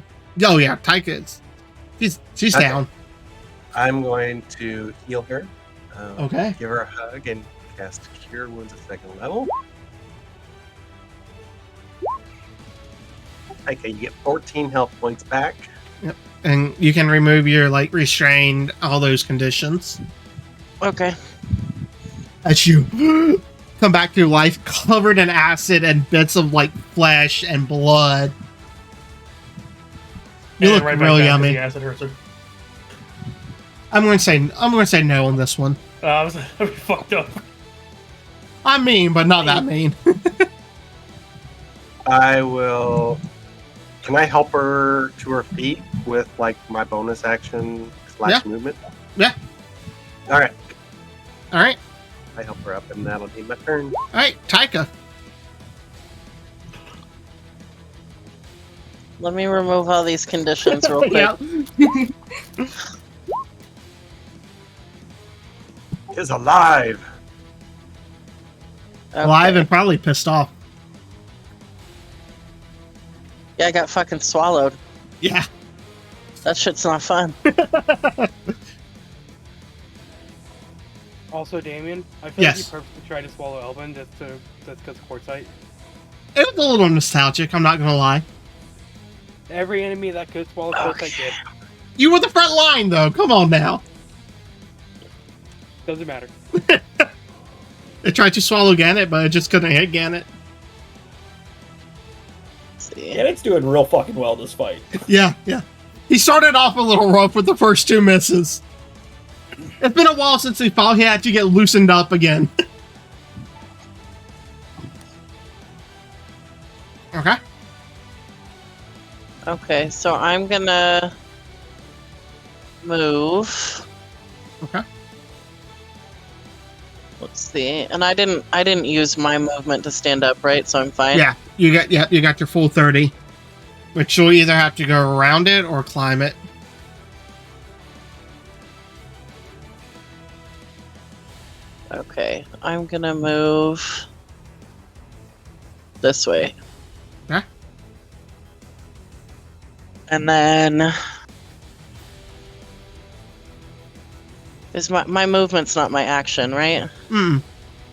Oh yeah, Tyke is. She's Okay. down. I'm going to heal her. Okay. Give her a hug and cast Cure Wounds at 2nd level. Okay, you get 14 health points back. And you can remove your like restrained, all those conditions. Okay. As you come back to life, covered in acid and bits of like flesh and blood. You And look right back real down 'cause yummy. the acid hurts her. I'm going to say no on this one. I was fucked up. I'm mean, but not that mean. I will. Can I help her to her feet with like my bonus action / movement? Yeah. All right. All right, I help her up, and that'll be my turn. all right, Taika. Let me remove all these conditions real quick. Yeah. Is alive. Okay. Alive and probably pissed off. Yeah, I got fucking swallowed. Yeah. That shit's not fun. Also, Damien, I feel Yes. like you purposely tried to swallow Elvin just because of Quartzite. It was a little nostalgic, I'm not gonna lie. Every enemy that could swallow Quartzite did. You were the front line though, come on now. Doesn't matter. It tried to swallow Gannett, but it just couldn't hit Gannett. Let's see. Yeah, it's doing real fucking well this fight. Yeah, yeah. He started off a little rough with the first 2 misses. It's been a while since he fought. He had to get loosened up again. Okay. Okay, so I'm gonna move. Okay. Let's see. And I didn't use my movement to stand up, right? So I'm fine. Yeah, you got your full 30. Which you'll either have to go around it or climb it. Okay, I'm gonna move this way. Okay. And then is my movement's not my action, right? Mm.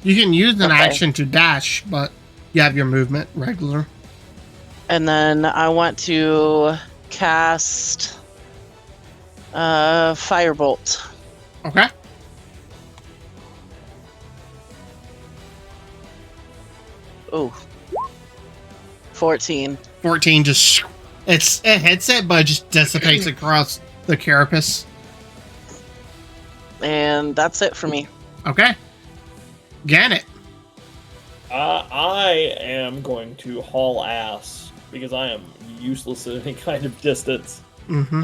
You can use an Okay. action to dash, but you have your movement regular. And then I want to cast Firebolt. Okay. Ooh. 14. 14 just it hits it, but it just dissipates across the carapace. And that's it for me. Okay. Gannett. I am going to haul ass because I am useless at any kind of distance. Mm-hmm.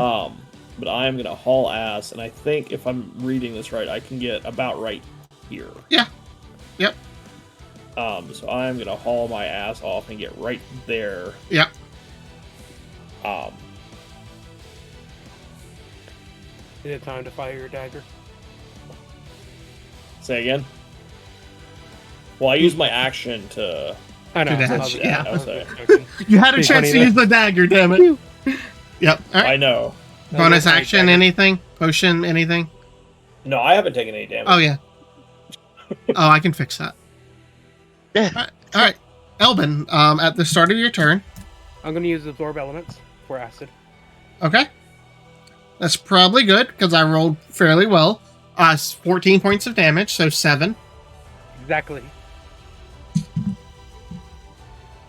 But I am going to haul ass, and I think if I'm reading this right, I can get about right here. Yeah. Yep. So I'm going to haul my ass off and get right there. Yep. Is it time to fire your dagger? Say again? Well, I use my action to... I know. To dash, I was- yeah. I was Okay. joking. You had a Be chance funny to there. use the dagger, damn it. Yep. All I right. know. Bonus No, no, action, dagger. anything? Potion, anything? No, I haven't taken any damage. Oh, yeah. Oh, I can fix that. Yeah. All right. Elbin, at the start of your turn. I'm going to use Absorb Elements for Acid. Okay. That's probably good, because I rolled fairly well. 14 points of damage, so 7. Exactly.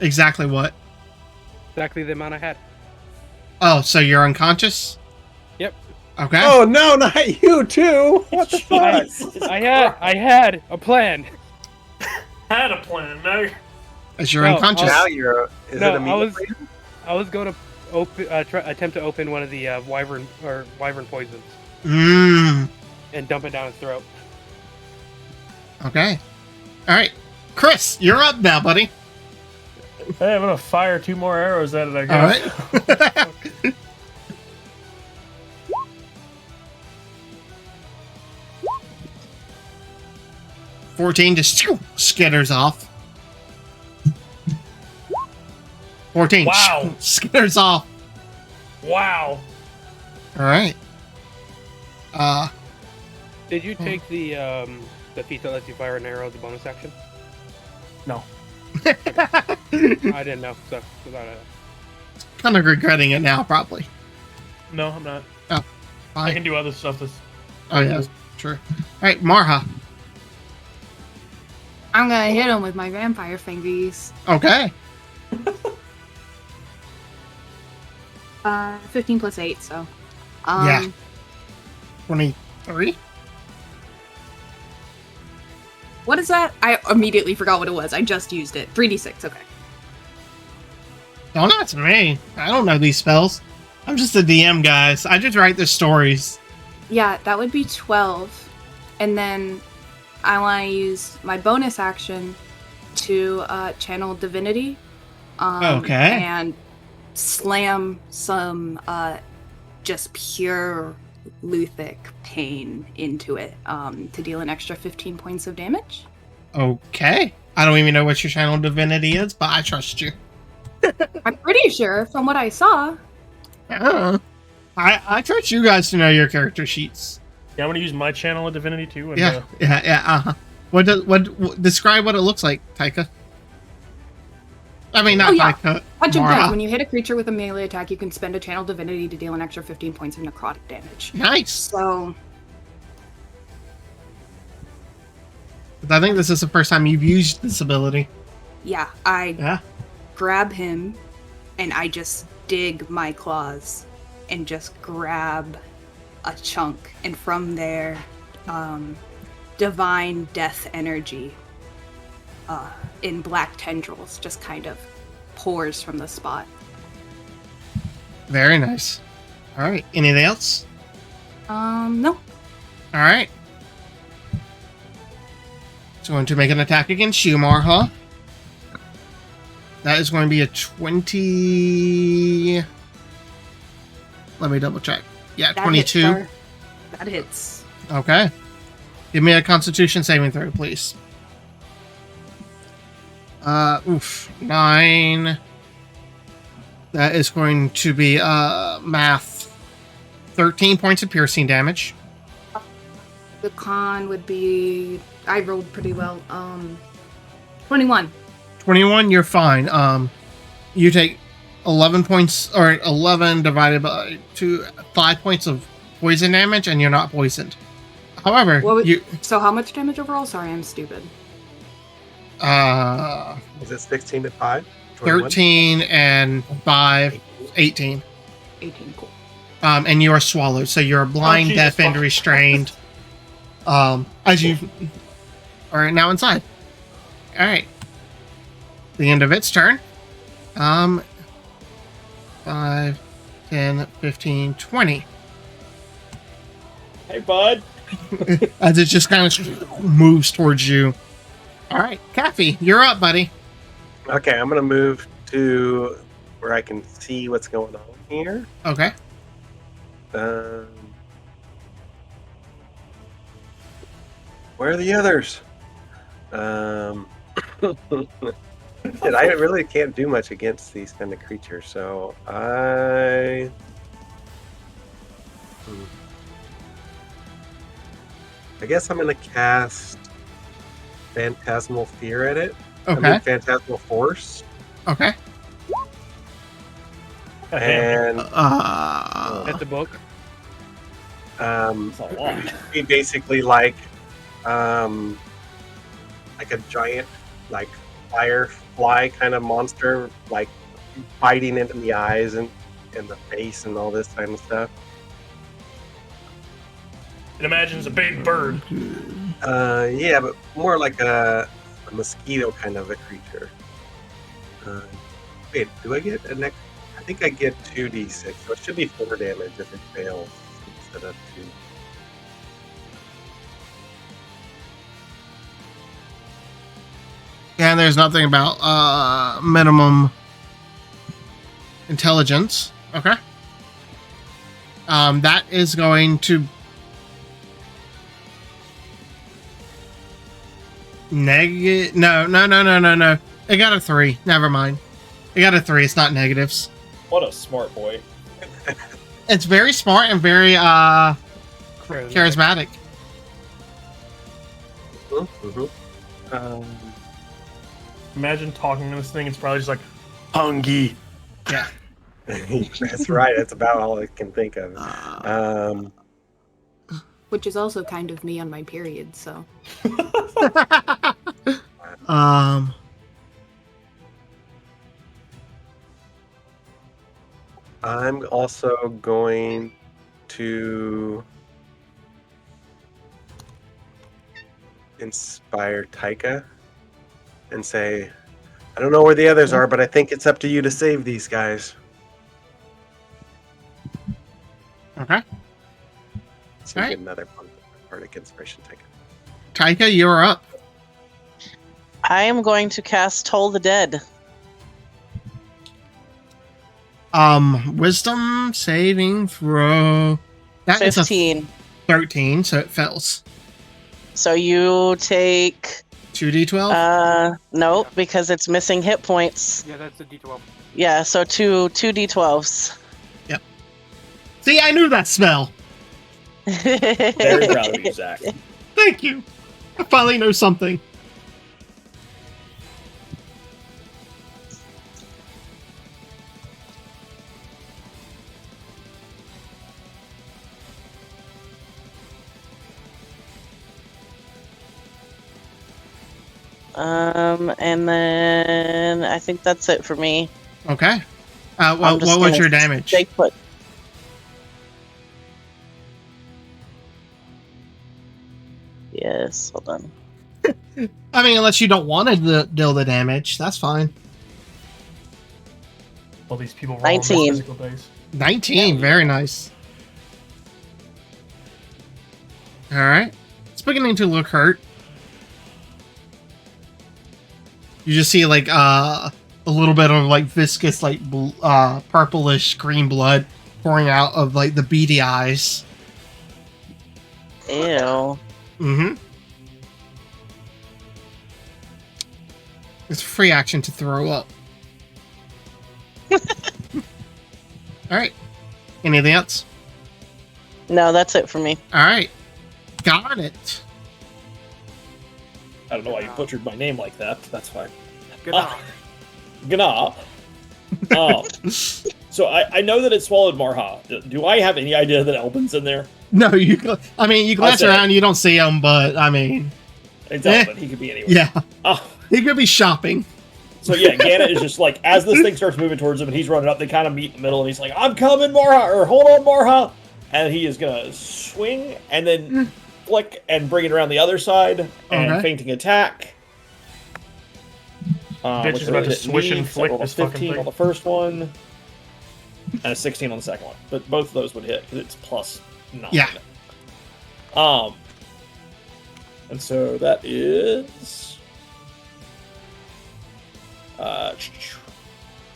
Exactly what? Exactly the amount I had. Oh, so you're unconscious? Yep. Okay. Oh no, not you too! What the fuck? I had a plan. Had a plan. Now you're... as you're No, unconscious. Now you're. Is No, it immediately? I was going to attempt to open one of the wyvern poisons Mmm. and dump it down his throat. Okay. All right, Chris, you're up now, buddy. Hey, I'm gonna fire 2 more arrows at it, I All guess. right. 14 just skitters off. 14 Wow. skitters off. Wow. All right. Did you take the feat that lets you fire an arrow as a bonus action? No. I didn't know. So Kind of regretting it now, probably. No, I'm not. Oh, I fine. can do other stuff that's... Oh, yeah, sure. All right, Marha. I'm gonna hit him with my vampire fingies. Okay. 15 plus 8, so. Yeah. 23? What is that? I immediately forgot what it was. I just used it. 3d6, okay. Don't ask me. I don't know these spells. I'm just a DM, guys. I just write the stories. Yeah, that would be 12. And then I want to use my bonus action to channel divinity. Okay. And slam some just pure luthic pain into it to deal an extra 15 points of damage. Okay. I don't even know what your channel divinity is, but I trust you. I'm pretty sure from what I saw. I trust you guys to know your character sheets. Yeah, I'm gonna use my channel of divinity too. And, Yeah. What describe what it looks like, Taika? I mean, not Oh, yeah. Taika. Punch and Mara. punch. When you hit a creature with a melee attack, you can spend a channel divinity to deal an extra 15 points of necrotic damage. Nice. So, I think this is the first time you've used this ability. yeah, I Yeah. grab him and I just dig my claws and just grab a chunk. And from there, divine death energy in black tendrils just kind of pours from the spot. Very nice. All right. Anything else? No. All right. It's going to make an attack against you, Marha. That is going to be a 20. Let me double check. Yeah, That 22. hits, sir. That hits. Okay. Give me a Constitution saving throw, please. 9. That is going to be math. 13 points of piercing damage. The con would be, I rolled pretty well. 21. 21, you're fine. You take 11 points, or 11 divided by 5 points of poison damage, and you're not poisoned. However, So how much damage overall? Sorry, I'm stupid. Is it 16 to 5? 13 and 5, 18. 18, cool. And you are swallowed, so you're blind, Jesus deaf, and fuck. restrained. As you are now inside. All right. The end of its turn. 5, 10, 15, 20. Hey, bud. As it just kind of moves towards you. All right, Kathy, you're up, buddy. Okay, I'm gonna move to where I can see what's going on here. Okay. Where are the others? Shit, I really can't do much against these kind of creatures, so I guess I'm gonna cast Phantasmal Fear at it. I Okay. mean, Phantasmal Force, Okay. and At the book. That's a lot. be basically like a giant, like firefly kind of monster, like biting into the eyes and the face and all this kind of stuff. It imagines a big bird. Yeah, but more like a mosquito kind of a creature. Wait, do I get a next? I think I get 2d6, so it should be 4 damage if it fails instead of 2. And there's nothing about minimum intelligence. Okay. That is going to negative. No. It got a 3. Never mind. It got a 3. It's not negatives. What a smart boy. It's very smart and very charismatic. Mm-hmm. Imagine talking to this thing. It's probably just like, hungry. Yeah. That's right. That's about all I can think of. Which is also kind of me on my period, so. I'm also going to inspire Taika and say, I don't know where the others are, but I think it's up to you to save these guys. Okay. So Alright. get another bardic inspiration, Taika. Taika, you're up. I am going to cast Toll the Dead. Wisdom saving throw. That is a 15. 13, so it fails. So you take 2d12? nope, because it's missing hit points. Yeah, that's a D12. Yeah, so two D12s. Yep. See, I knew that spell. Very proud of you, Zach. Thank you. I finally know something. And then I think that's it for me. Okay. I'm What just was gonna your damage? stay put. Yes, hold on. I mean, unless you don't want to deal the damage, that's fine. Well, these people roll 19. physical dice. 19, very nice. Alright. It's beginning to look hurt. You just see, like, a little bit of, like, viscous, like, purplish green blood pouring out of, like, the beady eyes. Ew. Mm-hmm. It's a free action to throw up. Alright. Anything else? No, that's it for me. Alright. Got it. I don't know why you butchered my name like that. That's fine. Good enough. Gna. So I know that it swallowed Marha. Do I have any idea that Elbin's in there? No, you glance around, you don't see him, but, I mean... It's Elbin. He could be anywhere. Yeah. Oh. He could be shopping. So yeah, Gannett is just like, as this thing starts moving towards him and he's running up, they kind of meet in the middle and he's like, I'm coming, Marha, or hold on, Marha. And he is going to swing and then flick and bring it around the other side and fainting attack. Bitch is about to swish and flick this fucking 15 thing. on the first one and a 16 on the second one. But both of those would hit because it's plus 9. Yeah. And so that is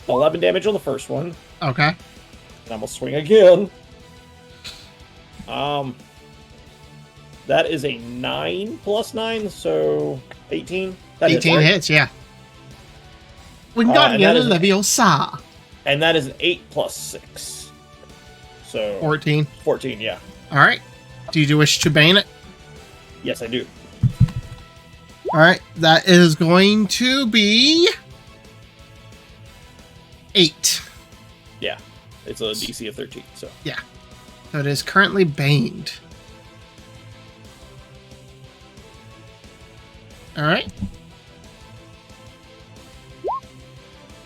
11 damage on the first one. Okay. And I'm gonna swing again. That is a 9 plus 9, so 18. That 18 right? hits, yeah. We and got that is- Leviosa. And that is an 8 plus 6. So 14. 14, yeah. Alright. Do you wish to bane it? Yes, I do. Alright. That is going to be 8. Yeah. It's a DC of 13, so. So it is currently baned. Alright.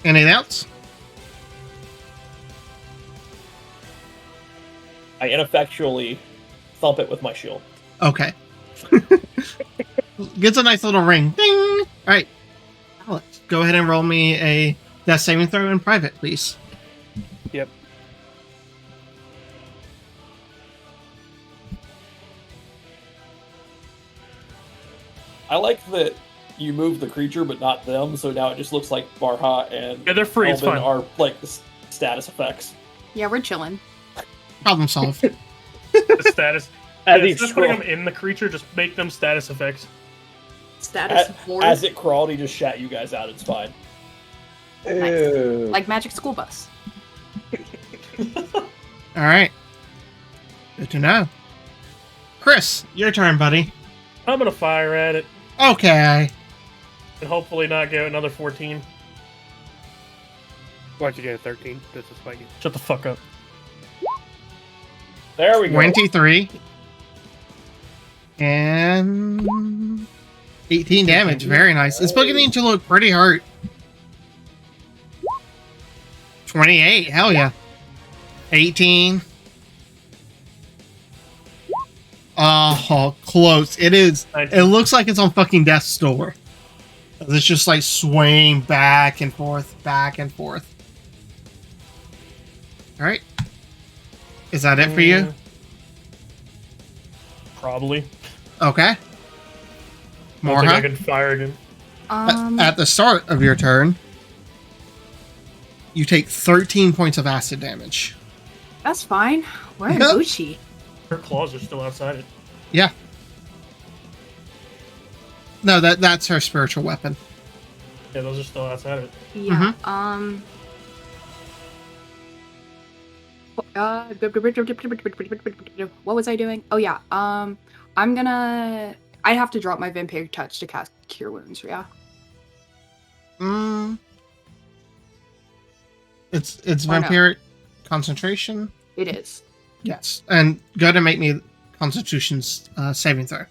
Anything else? I ineffectually thump it with my shield. Okay. Gets a nice little ring. Ding! Alright. Alex, go ahead and roll me a Death saving throw in private, please. Yep. I like that you move the creature, but not them, so now it just looks like Barha and Yeah, they're free. It's Elvin fine. are like the status effects. Yeah, we're chilling. Problem solved. The status. As he Instead of putting scroll- them in the creature, just make them status effects. Status board. As it crawled, he just shat you guys out. It's fine. Ew. Like Magic School Bus. All right. Good to know. Chris, your turn, buddy. I'm gonna fire at it Okay. and hopefully not get another 14. Why don't you get a 13? This is fighting. Shut the fuck up. There we go. 23. And 18 damage. Very nice. It's beginning to look pretty hurt. 28. Hell yeah. 18. Oh, close. It is. It looks like it's on fucking death's door. It's just like swaying back and forth, back and forth. All right. Is that it for you? Probably. Okay. I don't think I Morha, can fire again. at the start of your turn, you take 13 points of acid damage. That's fine. We're in Yep. Gucci. Her claws are still outside it. Yeah. No, that's her spiritual weapon. Yeah, those are still outside it. Yeah. What was I doing? Oh yeah. I'm gonna. I have to drop my vampire touch to cast Cure Wounds. Yeah. It's Why not? vampiric concentration. It is. Yes, and go ahead and make me Constitution's saving throw.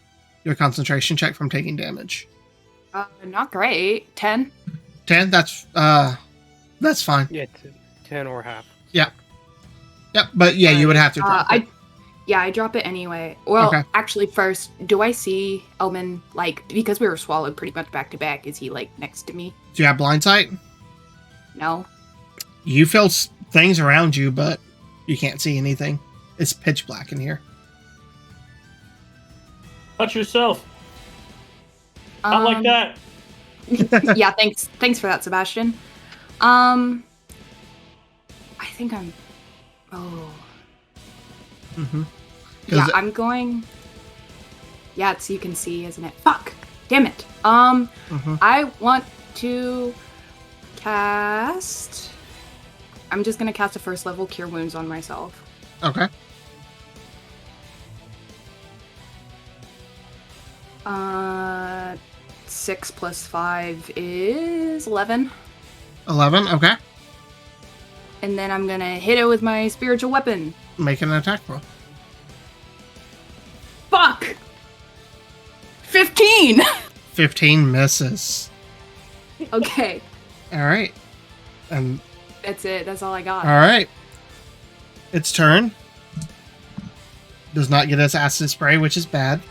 Your concentration check from taking damage. Not great. 10. 10. That's fine. Yeah, 10 or half. Yep, but yeah, you would have to drop it. I drop it anyway. Well, Okay. actually, first, do I see Elman, like, because we were swallowed pretty much back to back, is he, like, next to me? Do you have blind sight? No? You feel things around you, but you can't see anything. It's pitch black in here. Touch yourself. Not like that. Yeah, thanks for that, Sebastian. I think I'm... Oh... Mm-hmm. Yeah, I'm going... Yeah, it's you can see, isn't it? Fuck! Damn it. I want to cast... I'm just gonna cast a first level Cure Wounds on myself. Okay. Uh, 6 plus 5 is 11. 11. Okay. And then I'm gonna hit it with my spiritual weapon. Make an attack roll. Fuck! 15! 15 misses. Okay, All right. And that's it. That's all I got. all right. Its turn. Does not get its acid spray, which is bad.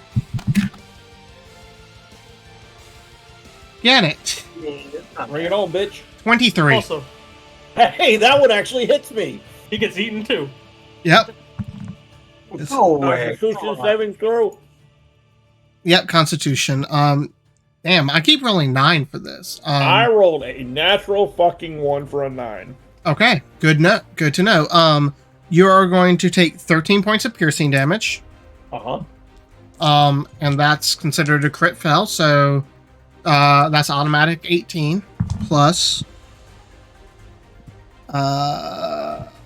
Get it. Bring it on, bitch. 23. Also, Hey, that one actually hits me. he gets eaten too. Yep. No way. Constitution saving throw. Yep. Constitution. Damn. I keep rolling 9 for this. I rolled a natural fucking 1 for a 9. Okay. Good to know. You are going to take 13 points of piercing damage. Uh-huh. And that's considered a crit fail, so that's automatic 18 plus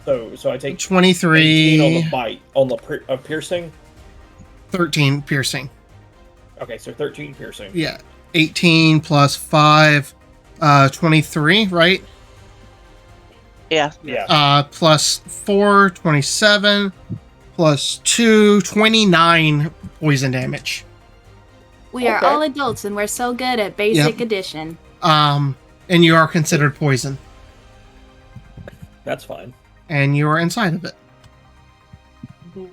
So I take 23 18 on the bite on the piercing. 13 piercing. Okay, so 13 piercing. Yeah. 18 plus 5 23, right? Yeah. Yeah. Plus 4 27 plus 2 29 poison damage. We are Okay. all adults and we're so good at basic Yep. addition. And you are considered poison, That's fine. and you are inside of it.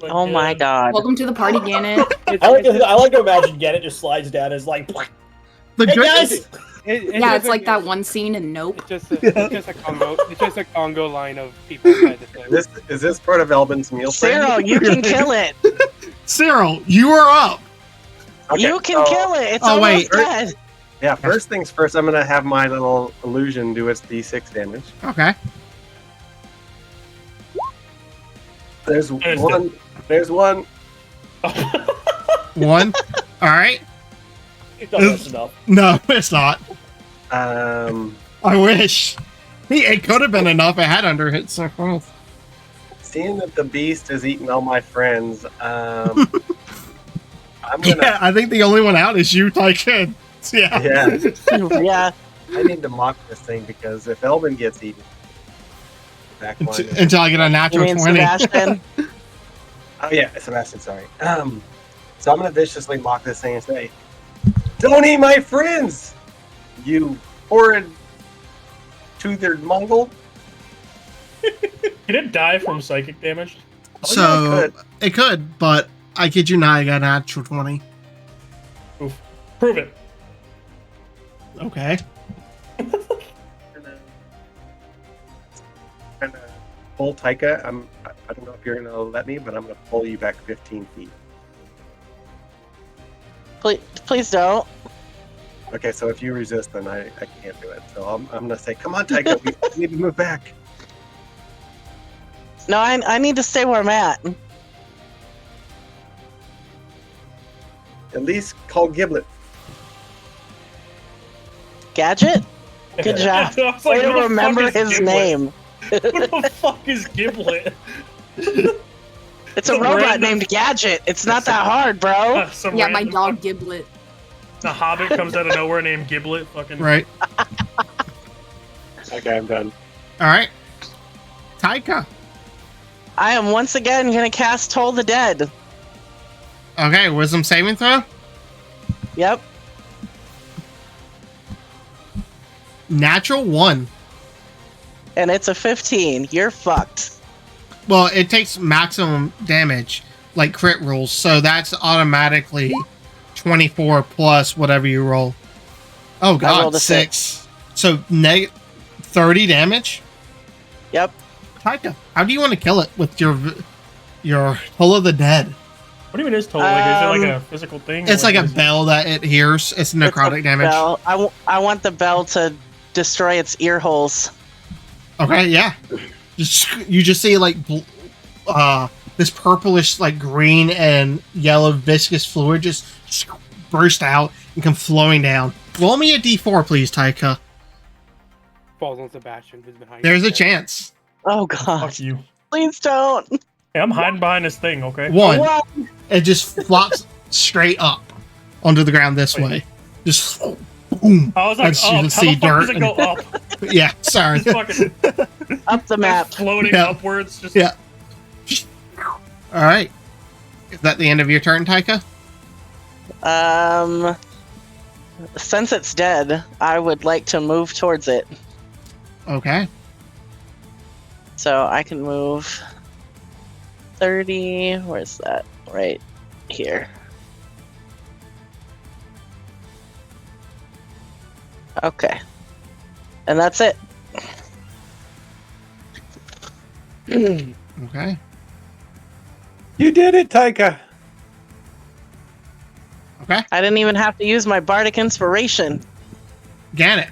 Oh my god. Welcome to the party, Gannett. I like to imagine Gannett just slides down as like The Hey good guys! Yeah, it's like that one scene in Nope. It's just a Congo. It's just a Congo line of people inside the thing. Is this part of Elbin's meal plan? Cyril, you can kill it. Cyril, you are up. Okay, You can so- kill it. It's Oh, almost wait. dead. Yeah, first things first, I'm gonna have my little illusion do its D6 damage. Okay. There's There's one. There's one. 1. All right. No, that's enough. No, it's not. I wish. It could have been enough. It had under hit so close. Seeing that the beast has eaten all my friends, I'm gonna. Yeah, I think the only one out is you, Tycoon. Yeah. Yeah, Yeah. I need to mock this thing because if Elbin gets eaten, back one. Until I get a You natural mean 20. Sebastian? Oh yeah, Sebastian. Sorry. So I'm gonna viciously mock this thing and say, "Don't eat my friends, you horrid toothed Mongol." Can it die from psychic damage? So it could, but I kid you not, I got a natural 20. Oof. Prove it. Okay. Gonna pull Taika. I don't know if you're gonna let me, but I'm gonna pull you back 15 feet. Please don't. Okay, so if you resist, then I can't do it. So I'm gonna say, "Come on, Taika, we need to move back." No, I need to stay where I'm at. At least call Giblet. Gadget? Good job. I was Way like, to who the fuck remember is his Giblet? name. Who the fuck is Giblet? It's a Some robot random- named Gadget. It's not that hard, bro. Some Yeah, my random- dog Giblet. A hobbit comes out of nowhere named Giblet. Fucking Right. Okay, I'm done. All right. Taika. I am once again gonna cast Toll the Dead. Okay, wisdom saving throw. Yep. Natural 1. And it's a 15. You're fucked. Well, it takes maximum damage, like crit rolls, so that's automatically 24 plus whatever you roll. Oh rolled god, a 6. So 30 damage? Yep. Taika, how do you want to kill it with your Toll of the Dead? What do you mean is total? Like, is it like a physical thing? It's like a is it- bell that it hears. It's necrotic It's a damage. bell. I want the bell to destroy its ear holes. Okay, yeah. You just see like this purplish, like green and yellow viscous fluid just burst out and come flowing down. Roll me a d4, please, Taika. Falls on Sebastian, who's behind. There's a you. chance. Oh god. Fuck you. Please don't. Hey, I'm hiding behind this thing. Okay. 1. What? It just flops straight up onto the ground this way. Just boom. I was like, As you oh, can how see the fuck does dirt it go up? Yeah, sorry. It's fucking Up the map. floating Yeah. upwards. Just Yeah. All right. Is that the end of your turn, Taika? Since it's dead, I would like to move towards it. Okay. So I can move 30. Where's that? Right here. Okay. And that's it. Okay. You did it, Taika. Okay. I didn't even have to use my bardic inspiration. Get it.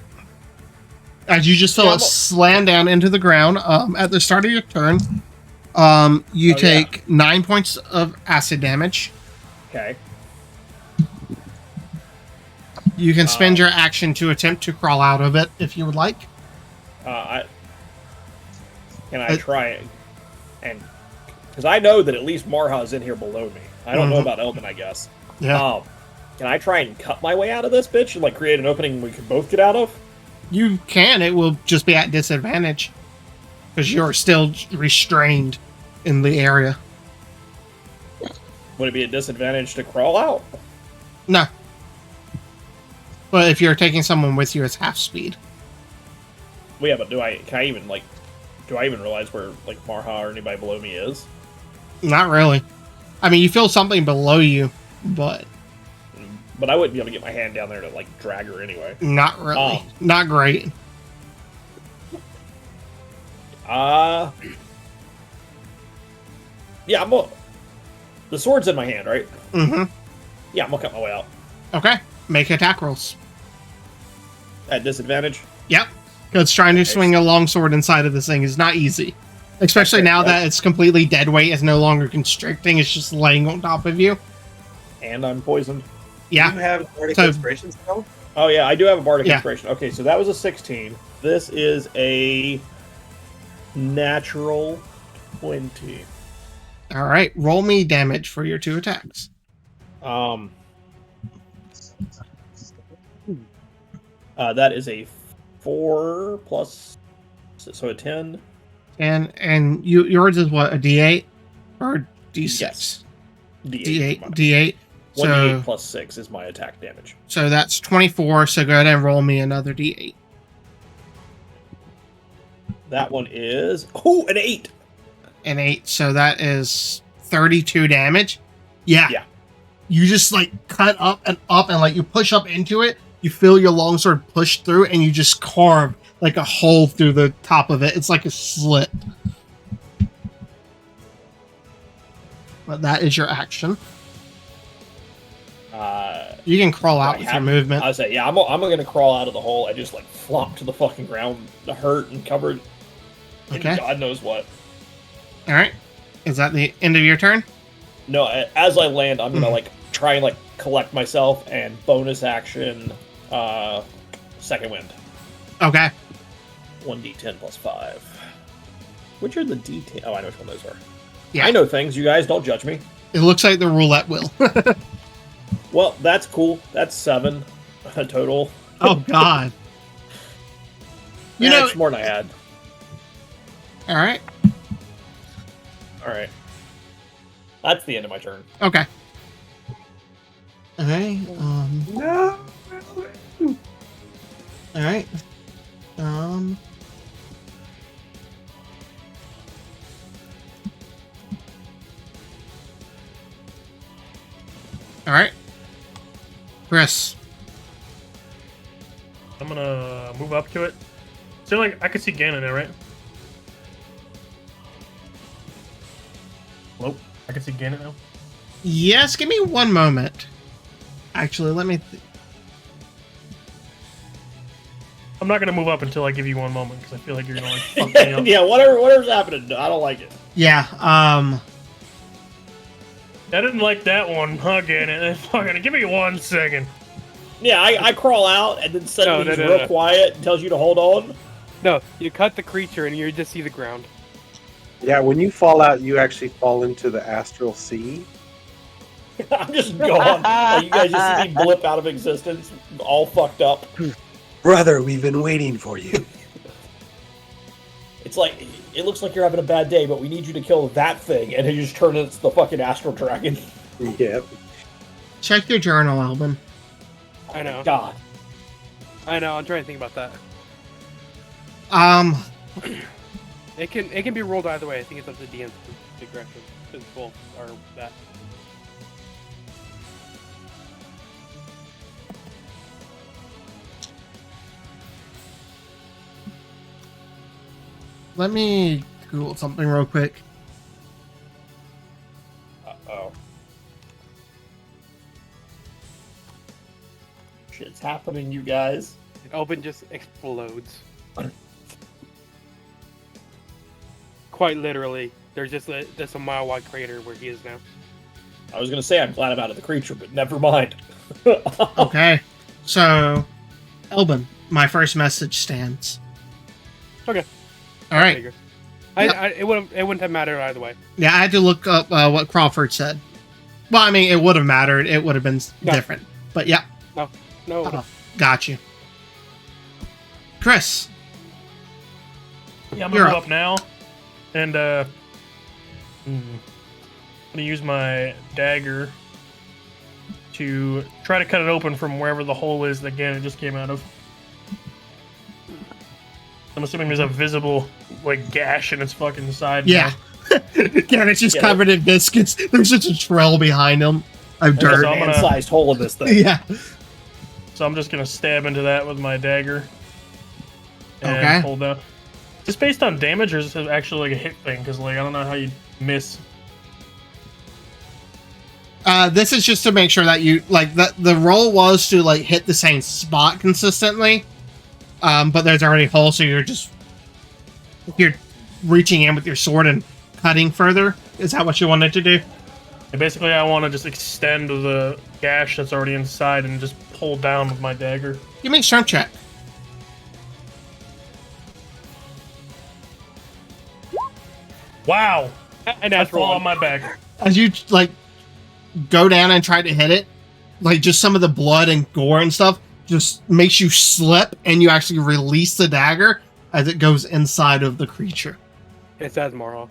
As you just feel it slam down into the ground at the start of your turn, you Oh, take 9 points of acid damage. Okay. You can spend your action to attempt to crawl out of it if you would like. Can I try it? And because I know that at least Marha is in here below me. I don't know about Elbin, I guess. Yeah. Can I try and cut my way out of this bitch and like create an opening we can both get out of? You can. It will just be at disadvantage because you're still restrained in the area. Would it be a disadvantage to crawl out? No. But if you're taking someone with you, it's half speed. Well, yeah, but do I even realize where like Marha or anybody below me is? Not really. I mean, you feel something below you, but but I wouldn't be able to get my hand down there to like drag her anyway. Not really. Not great. Yeah, the sword's in my hand, right? Mm-hmm. Yeah, I'm gonna cut my way out. Okay. Make attack rolls. At disadvantage? Yep. Because trying to swing a longsword inside of this thing is not easy. Especially now that it's completely dead weight, it's no longer constricting, it's just laying on top of you. And I'm poisoned. Yeah. Do you have Bardic So- Inspiration spell? Oh yeah, I do have a Bardic Yeah. Inspiration. Okay, so that was a 16. This is a natural 20. All right. Roll me damage for your 2 attacks. That is a 4 plus, so a 10. And yours is what, a D8 or D6? Yes. D8. D8. D8. 1d8 So, plus 6 is my attack damage. so that's 24. So go ahead and roll me another D8. That one is an 8. An 8. So that is 32 damage. Yeah. Yeah. You just like cut up and like you push up into it. You feel your longsword push through, and you just carve like a hole through the top of it. It's like a slit. But that is your action. You can crawl out with your movement. I say, yeah, I'm going to crawl out of the hole. I just like flop to the fucking ground, hurt and covered. Okay. In God knows what. All right. Is that the end of your turn? No, as I land, I'm gonna like try and like collect myself and bonus action, second wind. Okay. 1d10 plus 5. Which are the d10? Oh, I know which one those are. Yeah. I know things. You guys don't judge me. It looks like the roulette wheel. Well, that's cool. That's 7 total. Oh God. You know. it's more than I had. All right. All right. That's the end of my turn. Okay. All right. No. All right. All right. Chris. I'm gonna move up to it. So like I can see Ganon there, right? Hello? I can see Ganon now. Yes, give me one moment. Actually, let me... I'm not gonna move up until I give you one moment because I feel like you're gonna like fuck me up. Yeah, whatever's happening, I don't like it. Yeah, I didn't like that one, huh, Ganon? Fucking give me 1 second. Yeah, I crawl out and then suddenly he's no, real no. quiet and tells you to hold on. No, you cut the creature and you just see the ground. Yeah, when you fall out, you actually fall into the astral sea. I'm just gone. Like, you guys just see me blip out of existence, all fucked up. Brother, we've been waiting for you. It's like, it looks like you're having a bad day, but we need you to kill that thing, and then you just turn into the fucking astral dragon. Yep. check your journal, Alban. I know. God. I know. I'm trying to think about that. It can be rolled either way. I think it's up to DM's discretion. Both are that. Let me Google something real quick. Uh-oh. Shit's happening, you guys. Open just explodes. Quite literally, there's just a mile-wide crater where he is now. I was gonna say I'm glad I'm out of the creature, but never mind. Okay. So, Alban, my first message stands. Okay. All right. Figure. It wouldn't have mattered either way. Yeah, I had to look up what Crawford said. Well, I mean, it would have mattered. It would have been different. But yeah. No. Got you. Chris. Yeah, I'm You're gonna move up. up now, and I'm gonna use my dagger to try to cut it open from wherever the hole is that Ganon just came out of. I'm assuming there's a visible like gash in its fucking side. Yeah. Again, it's just Yeah. covered in biscuits. There's just a trail behind him. of There's dirt. a I'm gonna- man-sized hole in this thing. Yeah. So I'm just gonna stab into that with my dagger. And Okay. hold down. Just based on damage, or is this actually like a hit thing? Because like I don't know how you miss. This is just to make sure that you like the roll was to like hit the same spot consistently. But there's already a hole, so you're reaching in with your sword and cutting further. Is that what you wanted to do? And basically, I want to just extend the gash that's already inside and just pull down with my dagger. Give me a strength check. Wow! And I that's fall roll. on my back. As you like go down and try to hit it, like just some of the blood and gore and stuff just makes you slip, and you actually release the dagger as it goes inside of the creature. It says Morhawk.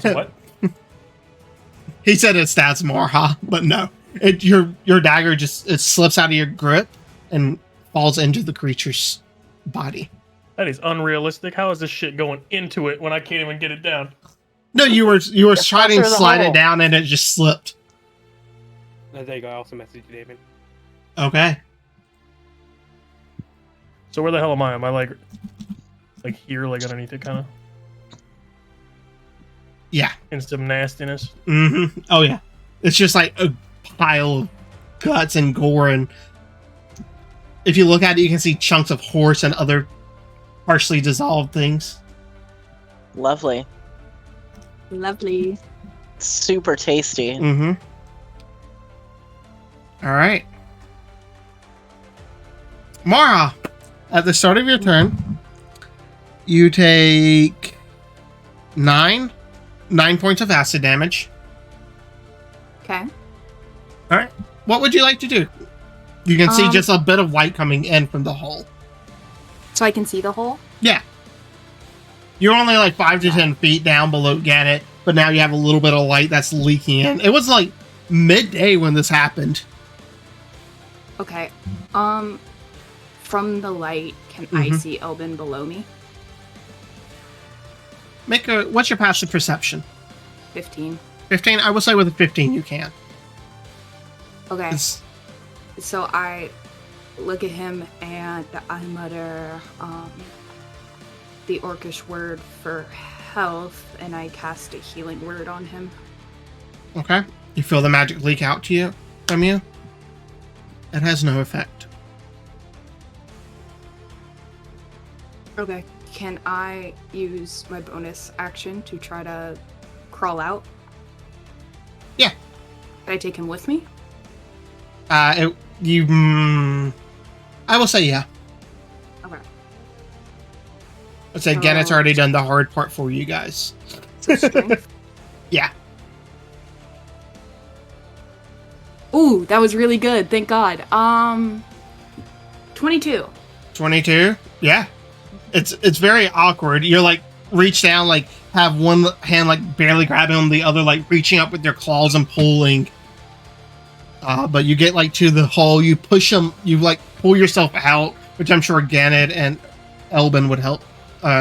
What? He said it stats more, huh? But no, your dagger just it slips out of your grip and falls into the creature's body. That is unrealistic. How is this shit going into it when I can't even get it down? No, you were trying to through the slide hole. it down and it just slipped. There you go. I also messaged you, David. Okay. So where the hell am I? Am I like here, like underneath it, kind of Yeah. in some nastiness? Mm-hmm. Oh yeah. It's just like a pile of guts and gore, and if you look at it, you can see chunks of horse and other partially dissolved things. Lovely. Lovely. Super tasty. Mm-hmm. All right. Mara, at the start of your turn, you take 9 points of acid damage. Okay. All right. What would you like to do? You can see Um, just a bit of light coming in from the hole. So I can see the hole? Yeah. You're only like 5 to 10 feet down below Gannett, but now you have a little bit of light that's leaking in. It was like midday when this happened. Okay. From the light, can I see Elbin below me? What's your passive perception? 15. 15? I will say with a 15 you can. Okay. It's- So I look at him and I mutter the orcish word for health, and I cast a healing word on him. Okay. You feel the magic leak out to you from you? It has no effect. Okay. Can I use my bonus action to try to crawl out? Yeah. Can I take him with me? I will say yeah. Okay. I'd say Gannett's already done the hard part for you guys. So strength. Yeah. Ooh, that was really good. Thank God. 22. 22? Yeah. It's very awkward. You're like reach down, like have one hand like barely grabbing him, the other like reaching up with your claws and pulling. But you get like to the hole, you push him, you like pull yourself out, which I'm sure Gannett and Elbin would help.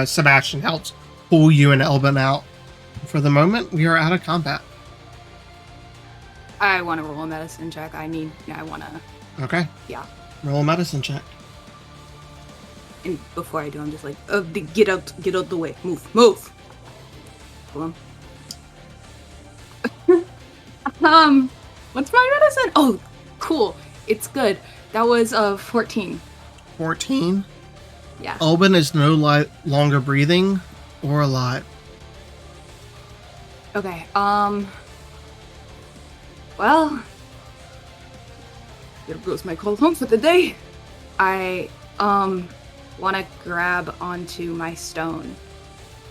Sebastian helps pull you and Elbin out. For the moment, we are out of combat. I want to roll a medicine check. I want to. Okay. Yeah. Roll a medicine check. And before I do, I'm just like, get out the way. Move. Pull him. What's my medicine? Oh, cool. It's good. That was 14. 14. Yeah. Elbin is no longer breathing or alive. Okay. Well, there goes my call home for the day. I want to grab onto my stone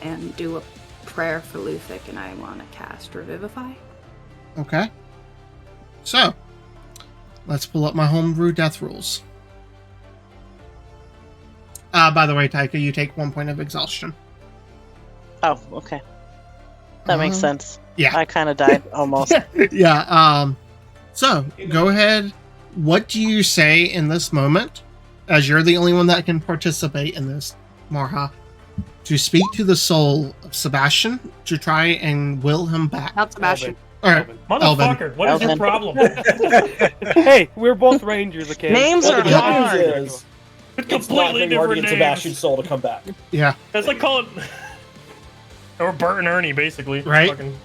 and do a prayer for Luthic, and I want to cast Revivify. Okay. So, let's pull up my homebrew death rules. By the way, Taika, you take 1 point of exhaustion. Oh, okay. That makes sense. Yeah. I kind of died almost. Yeah. So, go ahead. What do you say in this moment, as you're the only one that can participate in this, Marha, to speak to the soul of Sebastian to try and will him back? Not Sebastian. All right, Elvin. Motherfucker, what is your Elvin. problem? Hey, we're both rangers, okay? Names Well, are the good hard. news is it's not Completely going to be hard to different get Sebastian's names. soul to come back. Yeah. That's like calling. Or Bert and Ernie, basically. Right. Fucking...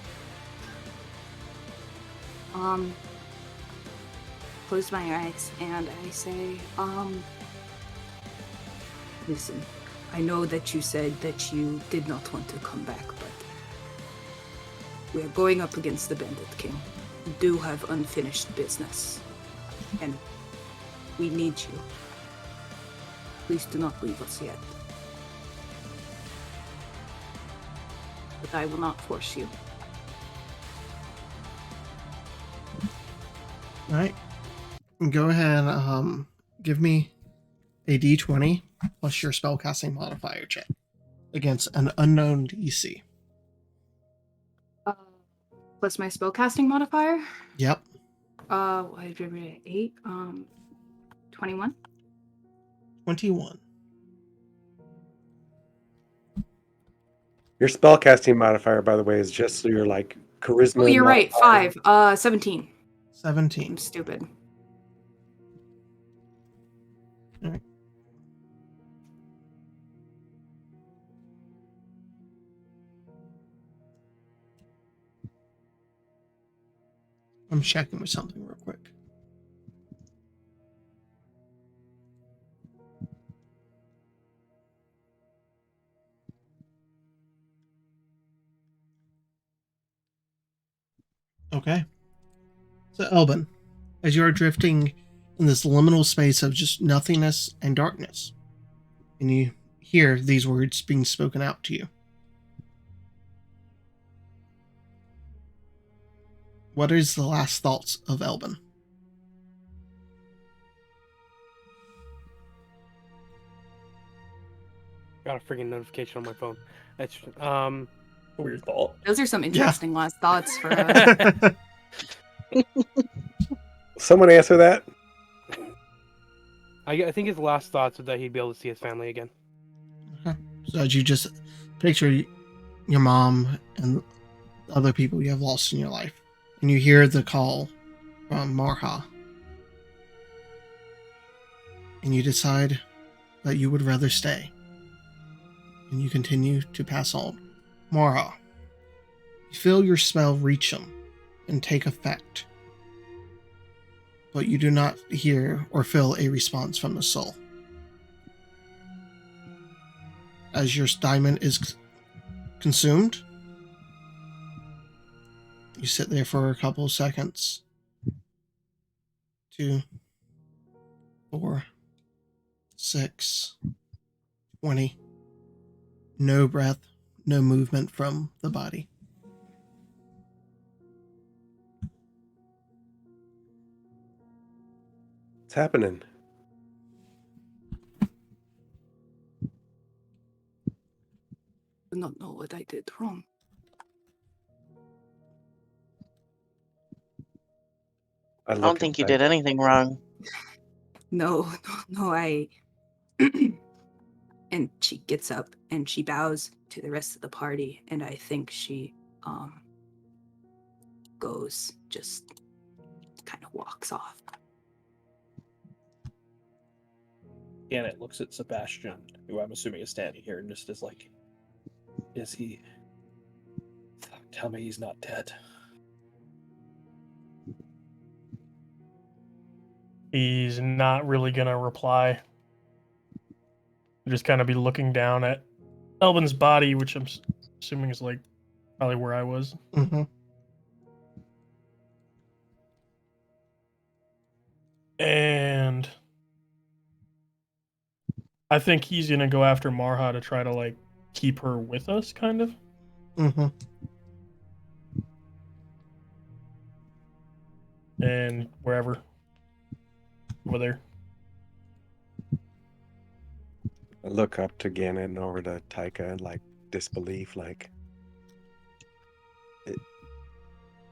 Close my eyes and I say, listen, I know that you said that you did not want to come back, but we're going up against the Bandit King. You do have unfinished business, and we need you. Please do not leave us yet. But I will not force you. All right. Go ahead. Give me a D20 plus your spellcasting modifier check against an unknown DC. Plus my spellcasting modifier. Yep. 8. 21. 21. Your spellcasting modifier, by the way, is just your like charisma. Oh, you're right. modifier. 5. 17. 17. I'm stupid. All right. I'm checking with something real quick. Okay. So, Elbin, as you are drifting in this liminal space of just nothingness and darkness, and you hear these words being spoken out to you. What is the last thoughts of Elbin? Got a freaking notification on my phone. That's Weird thought. Those are some interesting last thoughts for Someone answer that. I think his last thoughts are that he'd be able to see his family again. So as you just picture your mom and other people you have lost in your life, and you hear the call from Marha, and you decide that you would rather stay, and you continue to pass on. Marha, you feel your spell reach him and take effect, but you do not hear or feel a response from the soul. As your diamond is consumed, you sit there for a couple of seconds. 2, 4, 6, 20. No breath, no movement from the body. What's happening? do not know what I did wrong. I don't think you did anything wrong. No, I. And she gets up and she bows to the rest of the party, and I think she goes, just kind of walks off. Janet looks at Sebastian, who I'm assuming is standing here, and just is like, is he... Tell me he's not dead. He's not really gonna reply. Just kind of be looking down at Elvin's body, which I'm assuming is like probably where I was. Mm-hmm. And I think he's gonna go after Marha to try to like keep her with us, kind of. Mm-hmm. And wherever. Over there. I look up to Gannett and over to Taika, like disbelief, like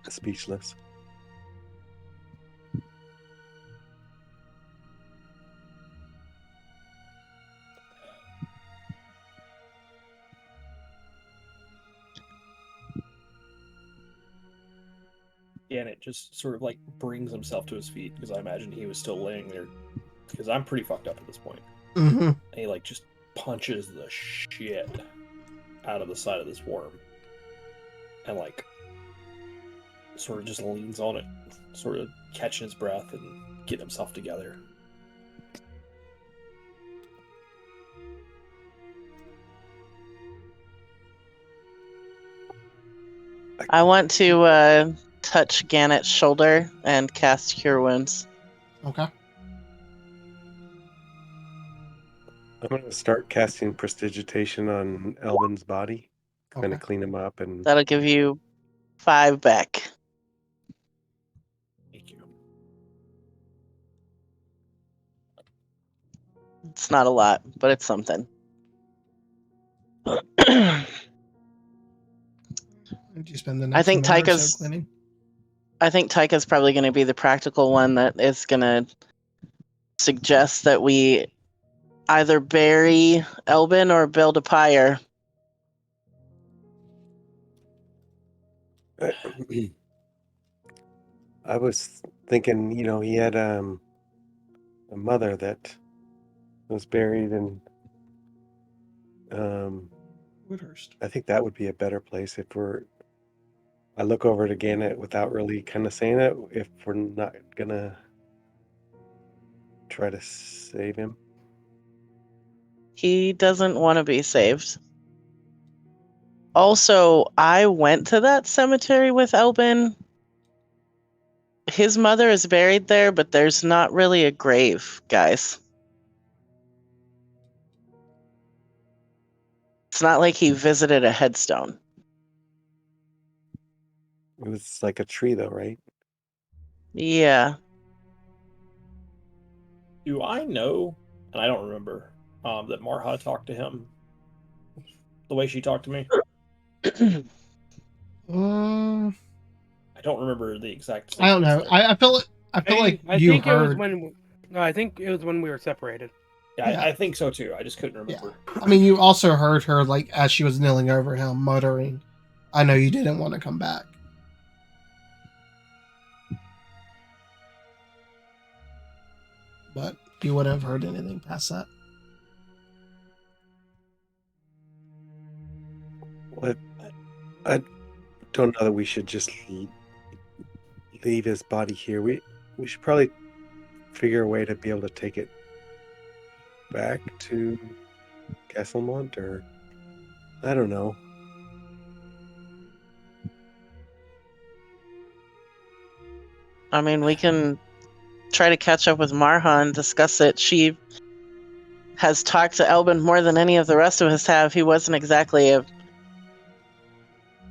speechless. Gannett just sort of like brings himself to his feet because I imagine he was still laying there because I'm pretty fucked up at this point. Mm-hmm. And he like just punches the shit out of the side of this worm and like sort of just leans on it, sort of catching his breath and getting himself together. I want to touch Gannett's shoulder and cast Cure Wounds. Okay. I'm going to start casting Prestidigitation on Elvin's body. Kind Okay. of clean him up and... That'll give you 5 back. Thank you. It's not a lot, but it's something. Did you spend the I next think minute or so Tyka's- cleaning? I think Tyka's probably going to be the practical one that is going to suggest that we either bury Elvin or build a pyre. I was thinking, he had a mother that was buried in... Woodhurst. I think that would be a better place if I look over it again without really kind of saying it, if we're not gonna try to save him. He doesn't want to be saved. Also, I went to that cemetery with Elvin. His mother is buried there, but there's not really a grave, guys. It's not like he visited a headstone. It was like a tree, though, right? Yeah. Do I know, and I don't remember, that Marha talked to him the way she talked to me? Uh, I don't remember the exact. I don't know. sequence there. I feel it. I feel like you think heard. it was when. No, I think it was when we were separated. Yeah, Yeah. I think so too. I just couldn't remember. I mean, you also heard her like as she was kneeling over him, muttering, "I know you didn't want to come back." But you wouldn't have heard anything past that. What? I don't know that we should just leave his body here. We should probably figure a way to be able to take it back to Castlemont, or I don't know. I mean, we can try to catch up with Marha and discuss it. She has talked to Elvin more than any of the rest of us have. He wasn't exactly a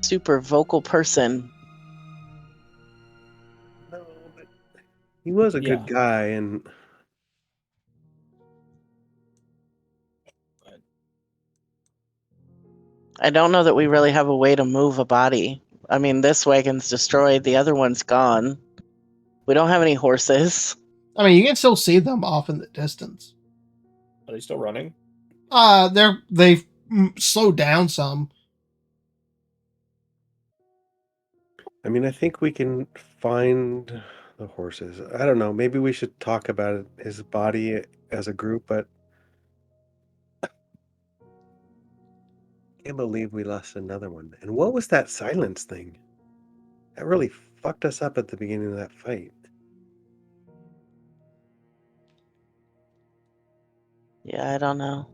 super vocal person. No, but he was a Yeah. good guy, and I don't know that we really have a way to move a body. I mean, this wagon's destroyed, the other one's gone. We don't have any horses. I mean, you can still see them off in the distance. Are they still running? They've slowed down some. I mean, I think we can find the horses. I don't know. Maybe we should talk about his body as a group, but I can't believe we lost another one. And what was that silence thing? That really fucked us up at the beginning of that fight. Yeah, I don't know.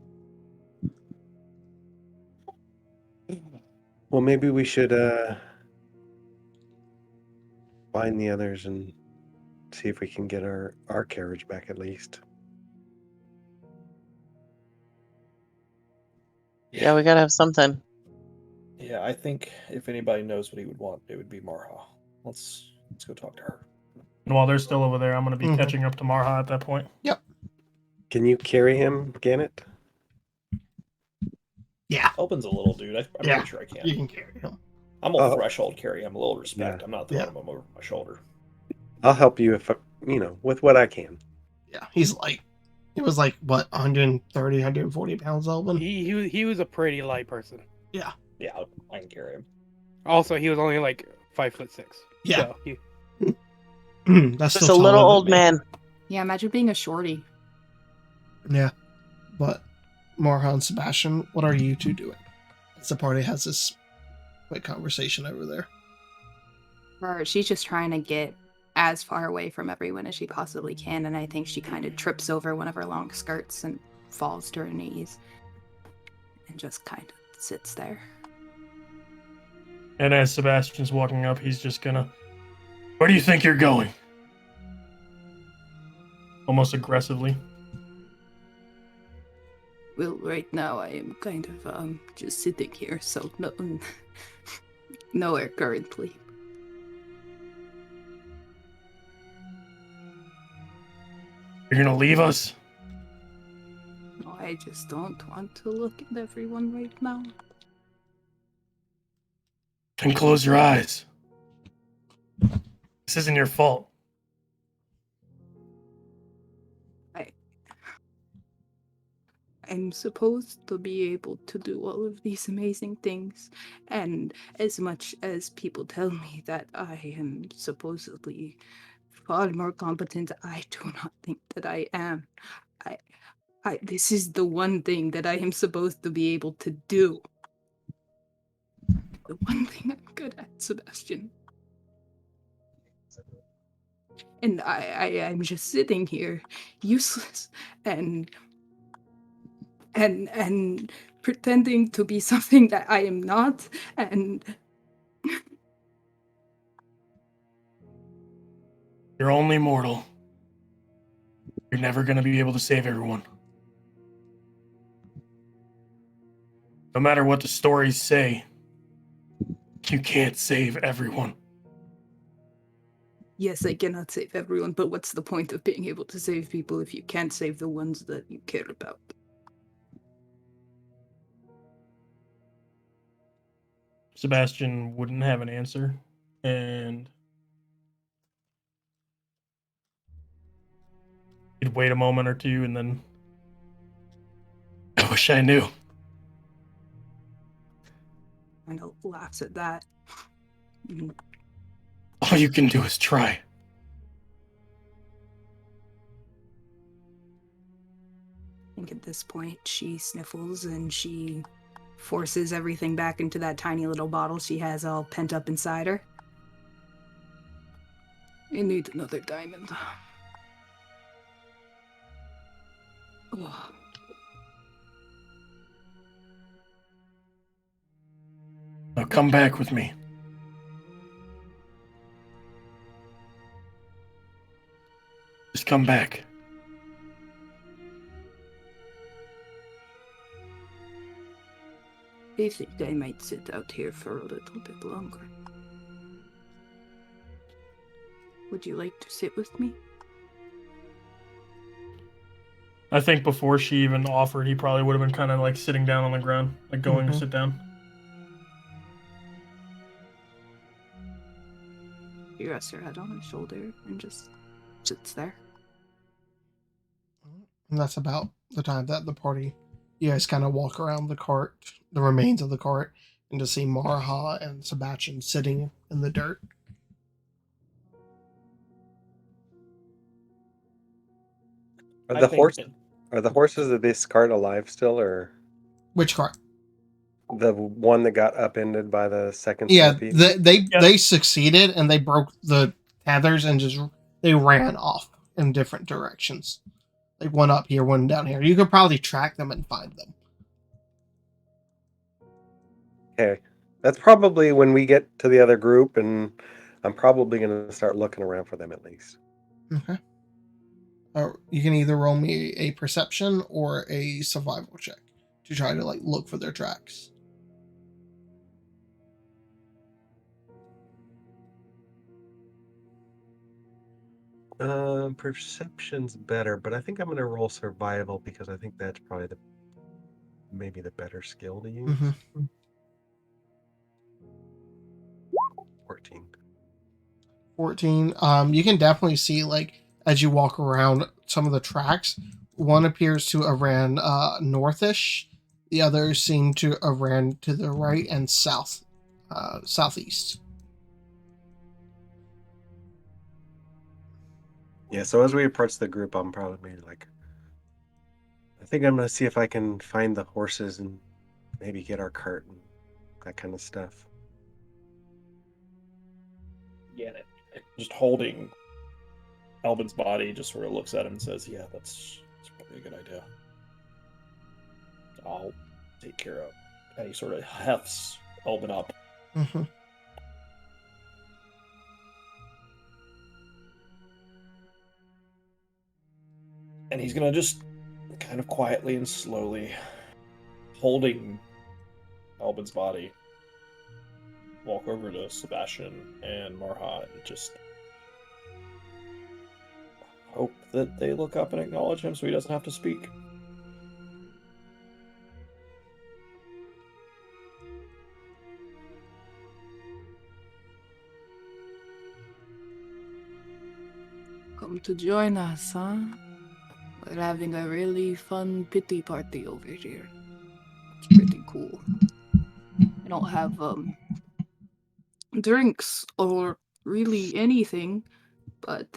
Well, maybe we should find the others and see if we can get our carriage back at least. Yeah, we gotta have something. Yeah, I think if anybody knows what he would want, it would be Marha. Let's go talk to her. And while they're still over there, I'm going to be Mhm. catching up to Marha at that point. Can you carry him, Gannett? Yeah, Elvin's a little dude. I'm Yeah. pretty sure I can. you can carry him. I'm a Oh. threshold carry. I'm a little respect. Yeah. I'm not throwing Yeah. him over my shoulder. I'll help you if with what I can. Yeah, he's light. He was like what 130, 140 pounds, Elvin. He was a pretty light person. Yeah, I can carry him. Also, he was only like 5'6". Yeah. So That's Just still a little taller than old me. man. Yeah, imagine being a shorty. Yeah, but Marha and Sebastian, what are you two doing? As the party has this quick conversation over there. Or she's just trying to get as far away from everyone as she possibly can, and I think she kind of trips over one of her long skirts and falls to her knees and just kind of sits there. And as Sebastian's walking up, he's just gonna, where do you think you're going? Almost aggressively. Well, right now I am kind of just sitting here, so nowhere currently. You're gonna leave us? No, I just don't want to look at everyone right now. Then close your eyes. This isn't your fault. I'm supposed to be able to do all of these amazing things, and as much as people tell me that I am supposedly far more competent, I do not think that I am. This is the one thing that I am supposed to be able to do. The one thing I'm good at, Sebastian. And I'm just sitting here, useless, and pretending to be something that I am not, and You're only mortal. You're never gonna be able to save everyone. No matter what the stories say, you can't save everyone. yes, I cannot save everyone, but what's the point of being able to save people if you can't save the ones that you care about? Sebastian wouldn't have an answer, and he'd wait a moment or two, and then I wish I knew. Kind of laughs at that. Mm, All you can do is try. I think at this point she sniffles and she forces everything back into that tiny little bottle she has all pent up inside her. I need another diamond. Oh. Now come back with me. Just come back. I think I might sit out here for a little bit longer. Would you like to sit with me? I think before she even offered, he probably would have been kind of like sitting down on the ground, like going to sit down. She rests her head on his shoulder and just sits there. And that's about the time that the party, you guys kind of walk around the cart, the remains of the cart, and to see Marha and Sebastian sitting in the dirt. Are I the think horses of this cart alive still, or Which cart? the one that got upended by the second Yeah, centipede? they succeeded and they broke the tethers and just they ran off in different directions. Like one up here, one down here. You could probably track them and find them. Okay, that's probably when we get to the other group, and I'm probably going to start looking around for them at least. Okay. You can either roll me a perception or a survival check to try to like look for their tracks. Perception's better, but I think I'm going to roll survival because I think that's probably maybe the better skill to use. 14. 14. You can definitely see like as you walk around some of the tracks, one appears to have ran northish, the others seem to have ran to the right and south, southeast. Yeah, so as we approach the group, I'm probably like, I think I'm gonna see if I can find the horses and maybe get our cart and that kind of stuff. Yeah, just holding Albin's body, just sort of looks at him and says, "Yeah, that's probably a good idea. I'll take care of." And he sort of hefts Albin up. Mm-hmm. And he's gonna just kind of quietly and slowly, holding Albin's body, walk over to Sebastian and Marha and just hope that they look up and acknowledge him so he doesn't have to speak. Come to join us, huh? We're having a really fun pity party over here. It's pretty cool. I don't have drinks or really anything, but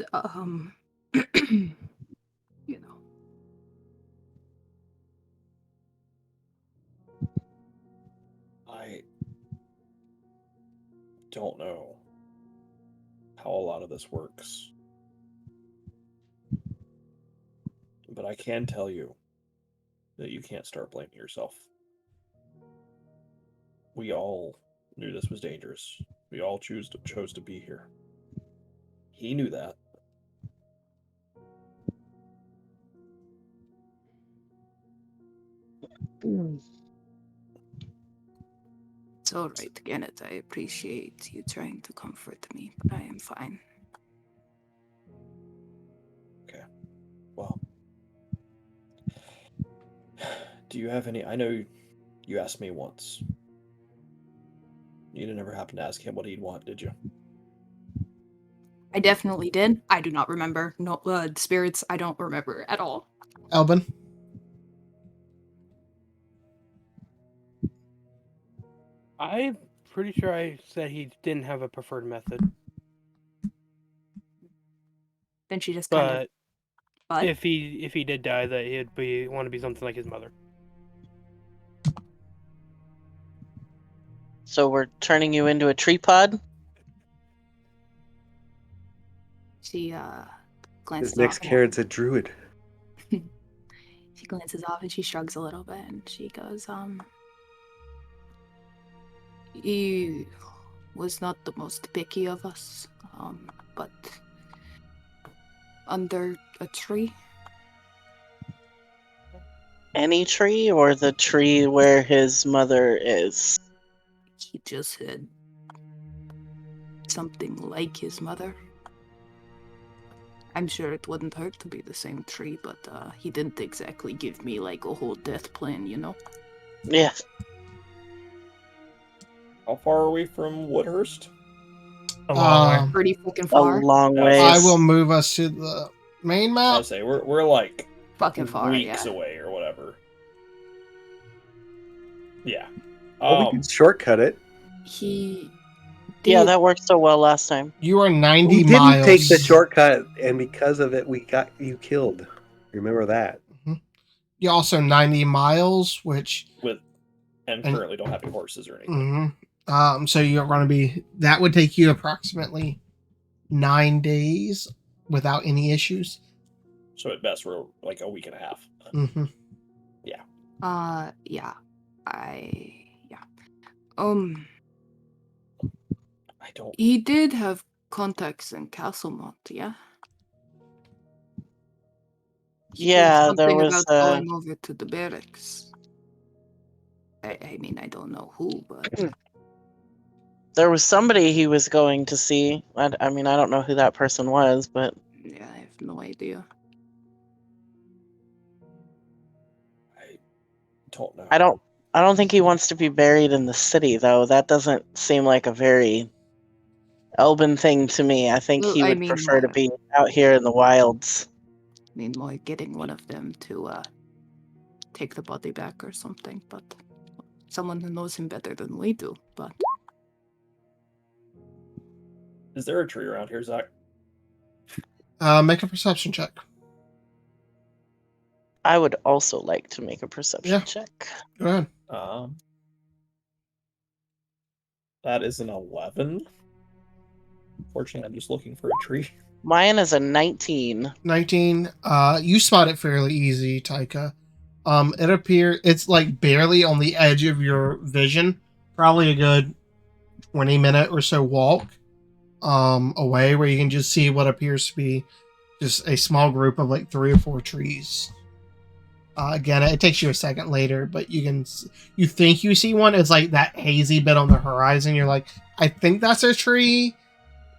you know. I don't know how a lot of this works, but I can tell you that you can't start blaming yourself. We all knew this was dangerous. We all chose to be here. He knew that. It's alright, Gannett. I appreciate you trying to comfort me, but I am fine. Okay. Well, do you have any? I know you asked me once. You didn't ever happen to ask him what he'd want, did you? I definitely did. I do not remember. No, spirits, I don't remember at all. Albin? I'm pretty sure I said he didn't have a preferred method. Then she just kind of. But if he did die, that he'd want to be something like his mother. So we're turning you into a tree pod? She glances His next off. Karen's a druid. She glances off and she shrugs a little bit and she goes, he was not the most picky of us, but under a tree. Any tree or the tree where his mother is? He just said something like his mother. I'm sure it wouldn't hurt to be the same tree, but he didn't exactly give me like a whole death plan, you know? Yeah. How far are we from Woodhurst? A long way. Pretty fucking A far. long I ways. I will move us to the main I map. say we're like Fucking far, weeks yeah. away or whatever. Yeah. Well, we can shortcut it. He Yeah, did. that worked so well last time. You are 90 We miles. didn't take the shortcut, and because of it, we got you killed. Remember that? You're also 90 miles, which and currently don't have any horses or anything. So you're going to be, that would take you approximately 9 days without any issues. So at best, we're like a week and a half. Mm-hmm. Yeah. Yeah. I don't. He did have contacts in Castlemont, yeah? He said Yeah, there something was about going over to the barracks. I mean, I don't know who, but there was somebody he was going to see. I mean, I don't know who that person was, but yeah, I have no idea. I don't know. I don't think he wants to be buried in the city, though. That doesn't seem like a very Elben thing to me. I think Well, he I would mean, prefer to be out here in the wilds. I mean, more getting one of them to take the body back or something, but someone who knows him better than we do, but Is there a tree around here, Zach? Make a perception check. I would also like to make a perception Yeah. check. Go ahead. That is an 11. Fortunately, I'm just looking for a tree. Mine is a 19. 19. You spot it fairly easy, Taika. It appears it's like barely on the edge of your vision. Probably a good 20-minute or so walk away, where you can just see what appears to be just a small group of like 3 or 4 trees. Again, it takes you a second later, but you think you see one. It's like that hazy bit on the horizon. You're like, I think that's a tree.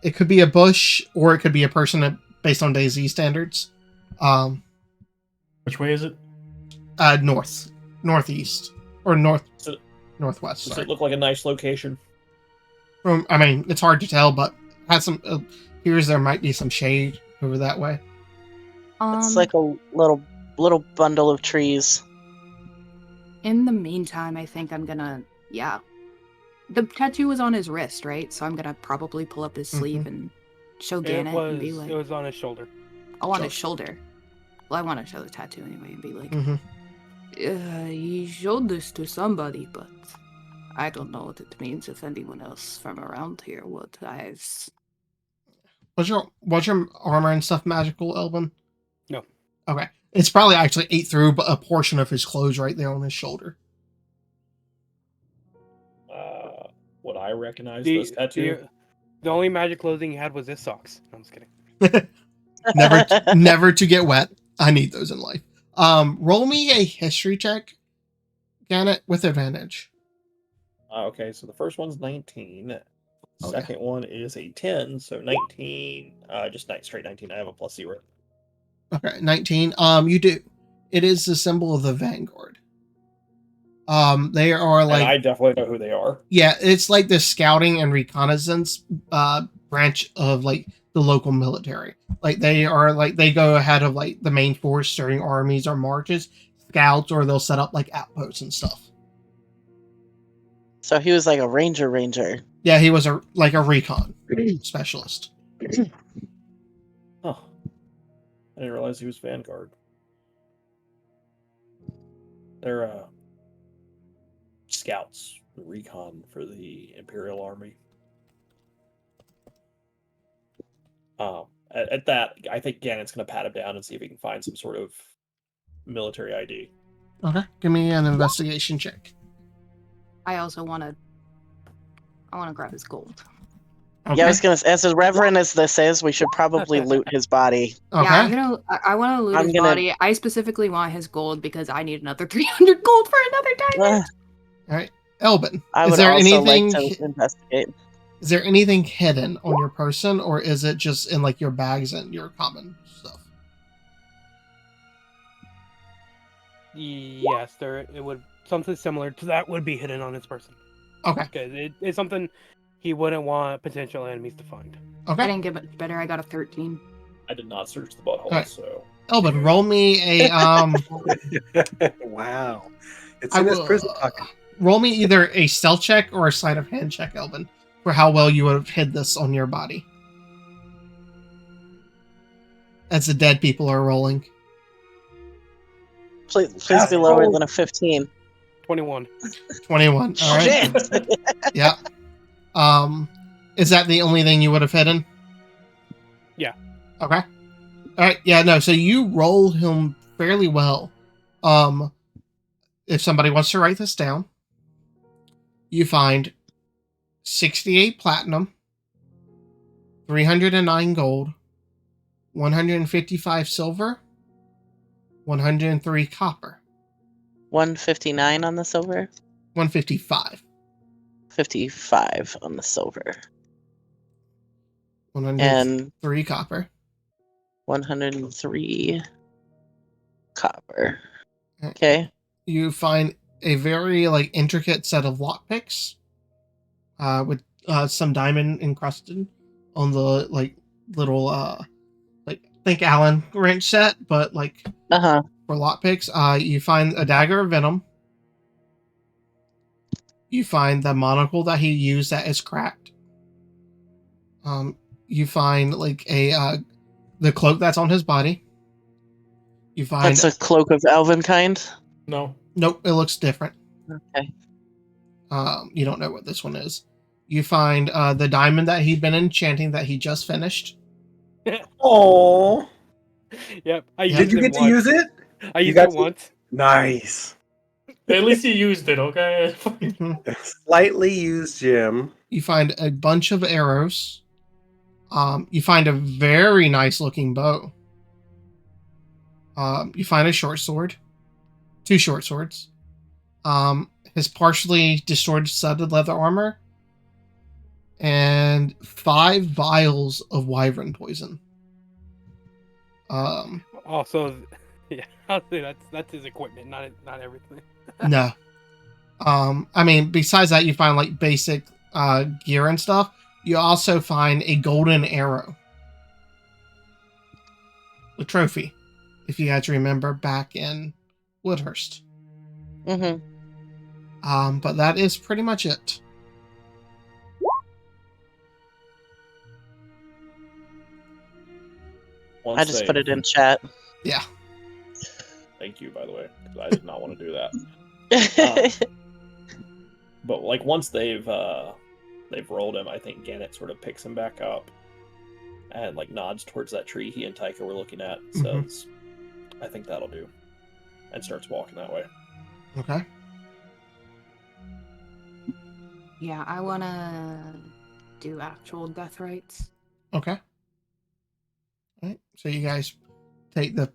It could be a bush, or it could be a person based on DayZ standards. Which way is it? Northeast, or northwest. Does Sorry. it look like a nice location? I mean, it's hard to tell, but has some. Here's there might be some shade over that way. It's like a little bundle of trees. In the meantime, I think I'm gonna, the tattoo was on his wrist, right? So I'm gonna probably pull up his sleeve and show Gannett and be like, it was on his shoulder. oh, on his shoulder. Well, I want to show the tattoo anyway and be like, he showed this to somebody, but I don't know what it means if anyone else from around here would. Was your armor and stuff magical, Elvin? No. Okay. It's probably actually ate through a portion of his clothes right there on his shoulder. Would I recognize this tattoo? The only magic clothing he had was his socks. No, I'm just kidding. Never to get wet. I need those in life. Roll me a history check, Gannett, with advantage. Okay, so the first one's 19. Okay. Second one is a 10, so 19. Just straight 19. I have a +0. Okay, 19. You do. It is the symbol of the Vanguard. They are like. And I definitely know who they are. Yeah, it's like the scouting and reconnaissance branch of like the local military. Like they go ahead of like the main force during armies or marches, scouts, or they'll set up like outposts and stuff. So he was like a ranger. Yeah, he was a recon specialist. Huh. I didn't realize he was Vanguard. They're scouts, recon for the Imperial Army. At that, I think Gannett's going to pat him down and see if he can find some sort of military ID. Okay, give me an investigation check. I also want to grab his gold. Okay. Yeah, I was gonna. As irreverent as this is, we should probably loot his body. Okay. Yeah, I want to loot his body. I specifically want his gold because I need another 300 gold for another diamond. All right, Elbin. I is would there also anything? like to investigate. Is there anything hidden on your person, or is it just in like your bags and your common stuff? Yes, it would something similar to that would be hidden on his person. Okay. Because it's something he wouldn't want potential enemies to find. Okay. I didn't get much better. I got a 13. I did not search the butthole, Right. so. Elbin, roll me a Wow. It's in his prison pocket. roll me either a stealth check or a sleight of hand check, Elbin, for how well you would have hid this on your body. As the dead people are rolling. Please be lower than a 15. 21. 21. All right. Shit. Yeah. Is that the only thing you would have hidden? Yeah. Okay. All right. Yeah. No. So you rolled him fairly well. If somebody wants to write this down, you find 68 platinum, 309 gold, 155 silver, 103 copper. 159 on the silver. 155. 55 on the silver. 103 copper. 103 copper. Okay. You find a very like intricate set of lockpicks, with some diamond encrusted on the like little like think Allen wrench set, but like for lockpicks. You find a dagger of venom. You find the monocle that he used that is cracked. You find like a the cloak that's on his body. You find That's a cloak of elven kind. No. nope, it looks different. Okay. You don't know what this one is. You find the diamond that he'd been enchanting that he just finished. Oh, Yep. I Yeah. used did you it get to once. use it? I You used got it to? once. Nice. At least he used it, okay? Mhm. Slightly used gem. You find a bunch of arrows. You find a very nice looking bow. You find a short sword, 2 short swords. His partially distorted studded leather armor, and 5 vials of wyvern poison. Also, yeah, I'll say that's his equipment, not everything. No. I mean, besides that, you find like basic gear and stuff. You also find a golden arrow, the trophy, if you guys remember back in Woodhurst. Mm-hmm. But that is pretty much it. Once I just they- put it in chat. Yeah. Thank you, by the way, because I did not want to do that. But like once they've rolled him, I think Gannett sort of picks him back up and like nods towards that tree he and Taika were looking at. Says, "I think that'll do," and starts walking that way. Okay. Yeah, I wanna do actual death rites. Okay. All right. So you guys take the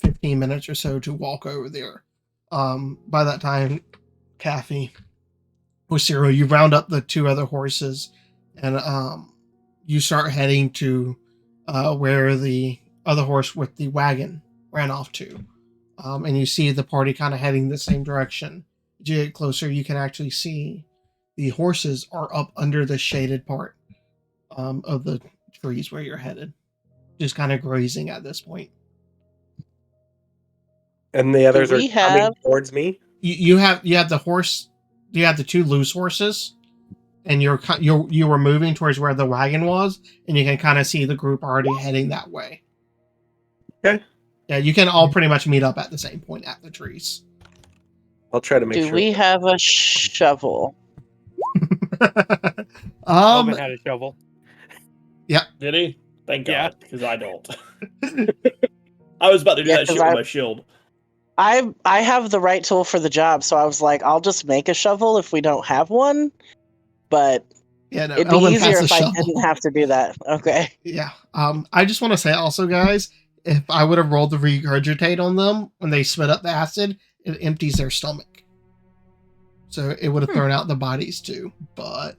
15 minutes or so to walk over there. By that time, Kathy or Cyril, you round up the 2 other horses and you start heading to where the other horse with the wagon ran off to. And you see the party kind of heading the same direction. As you get closer, you can actually see the horses are up under the shaded part of the trees where you're headed. Just kind of grazing at this point. And the others are we coming have- towards me. You have the horse. You have the 2 loose horses, and you were moving towards where the wagon was, and you can kind of see the group already heading that way. Okay. Yeah, you can all pretty much meet up at the same point at the trees. I'll try to make Do sure. we have a shovel? Elvin had a shovel. Did he? Thank Yeah. God, because I don't. I was about to do Yeah, that 'cause shit with my shield. I have the right tool for the job, so I was like, I'll just make a shovel if we don't have one. But Yeah, no, it'd be Elvin easier has a if I shovel. didn't have to do that. Okay. Yeah. I just want to say also, guys, if I would have rolled the regurgitate on them when they spit up the acid, it empties their stomach. So it would have thrown out the bodies too. But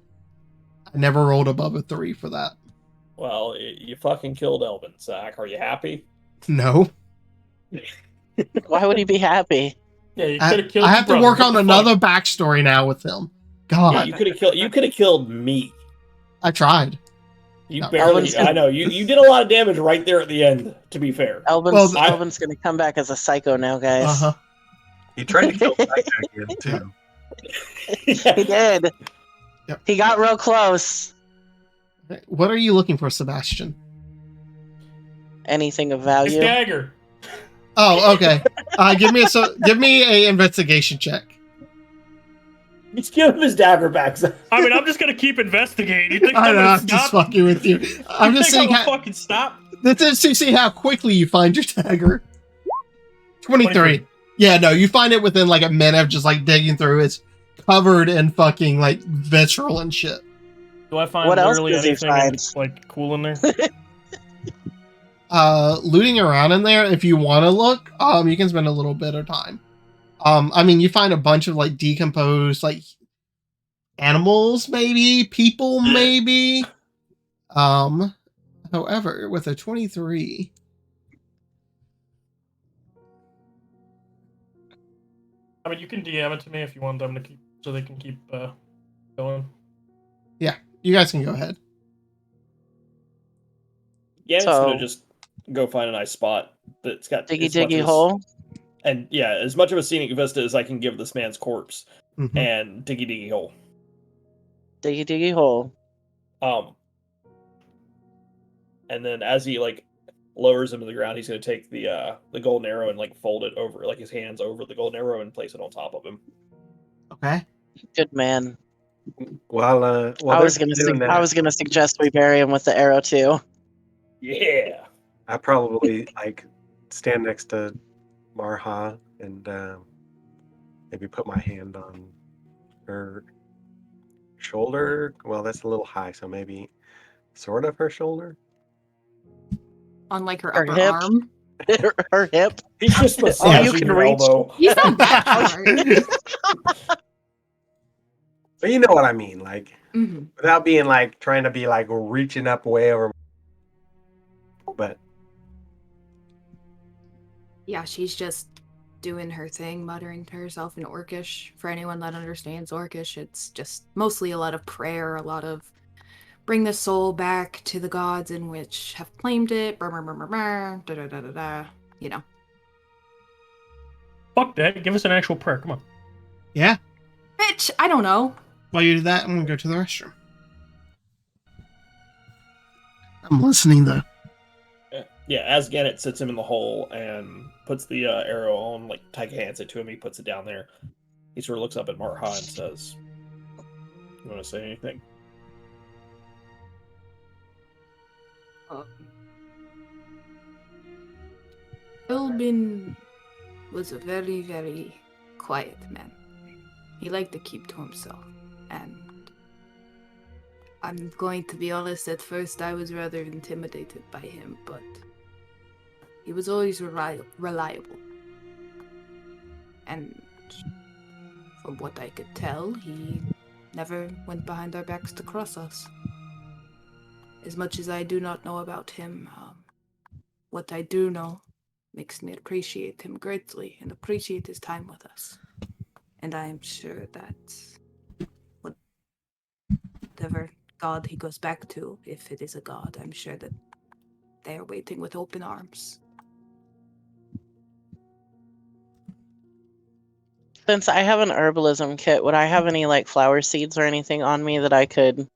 I never rolled above a 3 for that. Well, you fucking killed Elvin, Zach. Are you happy? No. Why would he be happy? Yeah, you could have killed. I have to your work brother. on What the another backstory now with him. God, Yeah, you could have killed. You could have killed me. I tried. You No. barely. Elvin's gonna- I know you did a lot of damage right there at the end. To be fair. Elvin's Well, Elvin's gonna come back as a psycho now, guys. Uh-huh. He tried to kill Taika again too. He did. Yep. He got real close. What are you looking for, Sebastian? Anything of His value? dagger. Oh, okay. Give me a investigation check. Just give him his dagger back. Zach. I mean, I'm just gonna keep investigating. You think I I'm know, gonna I'm just stop? fucking with you. I'm You just think saying I'm gonna fucking stop? this is to see how quickly you find your dagger. 23. 23. Yeah, no, you find it within like a minute of just like digging through. It's covered in fucking like visceral and shit. Do I find What else literally does he anything find? like cool in there? Looting around in there, if you want to look, you can spend a little bit of time. I mean, you find a bunch of like decomposed like animals, maybe people, maybe. However, with a 23, I mean, you can DM it to me if you want them to keep, so they can keep going. you guys can go ahead. Yeah, it's So- gonna just go find a nice spot that's got Diggy as much diggy as- hole. and yeah, as much of a scenic vista as I can give this man's corpse, Mhm. and diggy diggy hole. Diggy diggy hole. And then as he like lowers him to the ground. He's going to take the golden arrow and like fold it over, like his hands over the golden arrow, and place it on top of him. Okay. Good man. While I was they're gonna doing that, I was gonna suggest we bury him with the arrow too. Yeah. I probably like stand next to Marha and maybe put my hand on her shoulder. Well, that's a little high, so maybe sort of her shoulder. On like her Her upper hip. arm. Her hip. He's just All massaging you can your reach. elbow. He's not that short. But you know what I mean, like Mhm. without being like trying to be like reaching up way over. But Yeah, she's just doing her thing, muttering to herself in Orcish. For anyone that understands Orcish, it's just mostly a lot of prayer, a lot of bring the soul back to the gods in which have claimed it, brr, brr, brr, brr, brr, da da da da da. You know. Fuck that. Give us an actual prayer. Come on. Yeah. Bitch, I don't know. While you do that, I'm gonna go to the restroom. I'm listening though. Yeah, as Gannett sits him in the hole and puts the arrow on, like Tyke hands it to him, he puts it down there. He sort of looks up at Marha and says, "You want to say anything?" Elbin was a very, very quiet man. He liked to keep to himself, and I'm going to be honest, at first I was rather intimidated by him, but he was always reliable. And from what I could tell, he never went behind our backs to cross us. As much as I do not know about him, what I do know makes me appreciate him greatly and appreciate his time with us. And I am sure that whatever god he goes back to, if it is a god, I'm sure that they are waiting with open arms. Since I have an herbalism kit, would I have any like flower seeds or anything on me that I could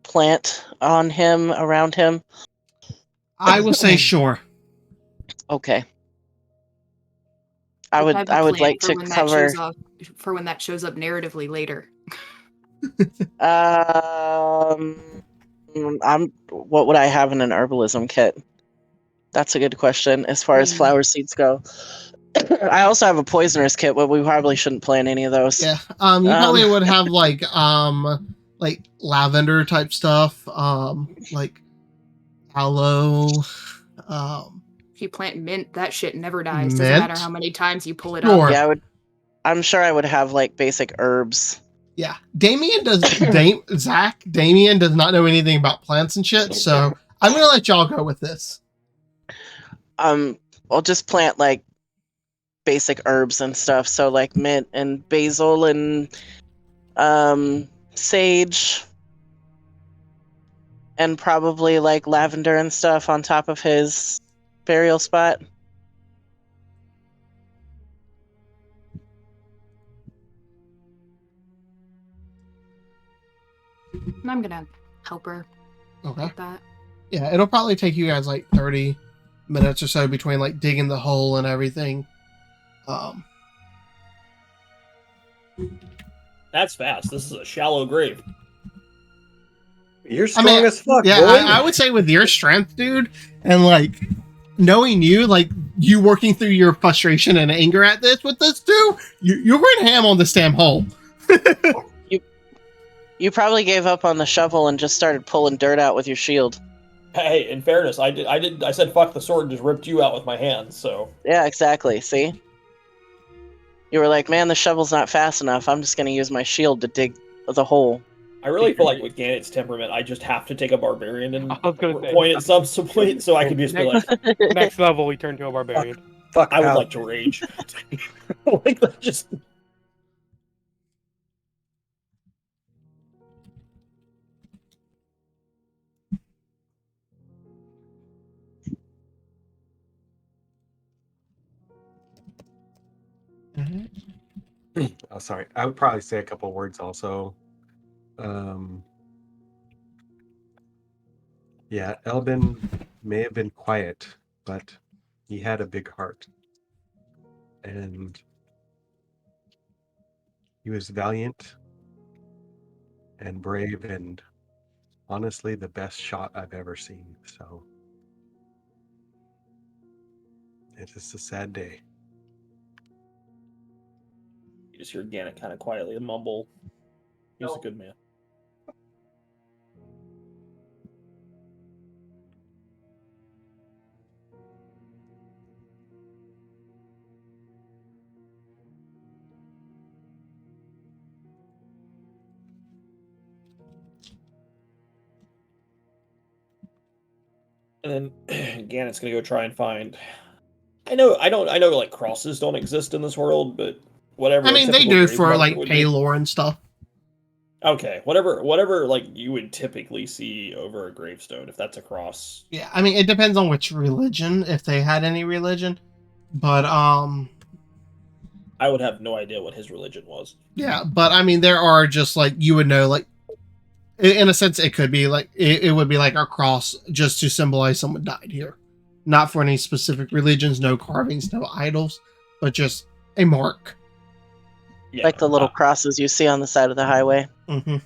plant on him, around him? I will say sure. Okay. I Let's have a would plan like for to when cover. for when that shows up narratively later. What would I have in an herbalism kit? That's a good question as far as flower seeds go. I also have a poisoner's kit, but we probably shouldn't plant any of those. Yeah. You probably would have like lavender type stuff, like aloe, If you plant mint, that shit never dies. Doesn't Mint? matter how many times you pull it Sure. up. Yeah, I'm sure I would have like basic herbs. Yeah. Damien does Damien does not know anything about plants and shit, so I'm gonna let y'all go with this. I'll just plant like basic herbs and stuff, so like mint and basil and sage and probably like lavender and stuff on top of his burial spot. And I'm gonna help her Okay. with that. Yeah, it'll probably take you guys like 30 minutes or so between like digging the hole and everything. That's fast. This is a shallow grave. you're strong as fuck, yeah, boy. I would say with your strength, dude, and like knowing you, like you working through your frustration and anger at this with this too, you're going ham on this damn hole. You probably gave up on the shovel and just started pulling dirt out with your shield. Hey, in fairness, I said fuck the sword and just ripped you out with my hands, so. Yeah, exactly. See? You were like, man, the shovel's not fast enough. I'm just going to use my shield to dig the hole. I really feel like with Gannett's temperament, I just have to take a barbarian and I was gonna say. point at some point so I can just be like, Next level, we turn to a barbarian. Fuck I would out. like to rage. Like, that just. Oh, sorry. I would probably say a couple words also. Yeah, Elbin may have been quiet, but he had a big heart. And he was valiant and brave and honestly the best shot I've ever seen. So it is a sad day. You just hear Gannett kind of quietly mumble, "He was a good man." And then Gannett's gonna go try and find. I know, like crosses don't exist in this world, but whatever. I mean, a they typical do grave for marker like would be. paylore and stuff. Okay, whatever, like you would typically see over a gravestone, if that's a cross. Yeah, I mean, it depends on which religion, if they had any religion. But I would have no idea what his religion was. yeah, but I mean, there are just like you would know, like in a sense, it could be like it would be like a cross just to symbolize someone died here, not for any specific religions, no carvings, no idols, but just a mark. Yeah, Like the little crosses you see on the side of the highway. Mm-hmm.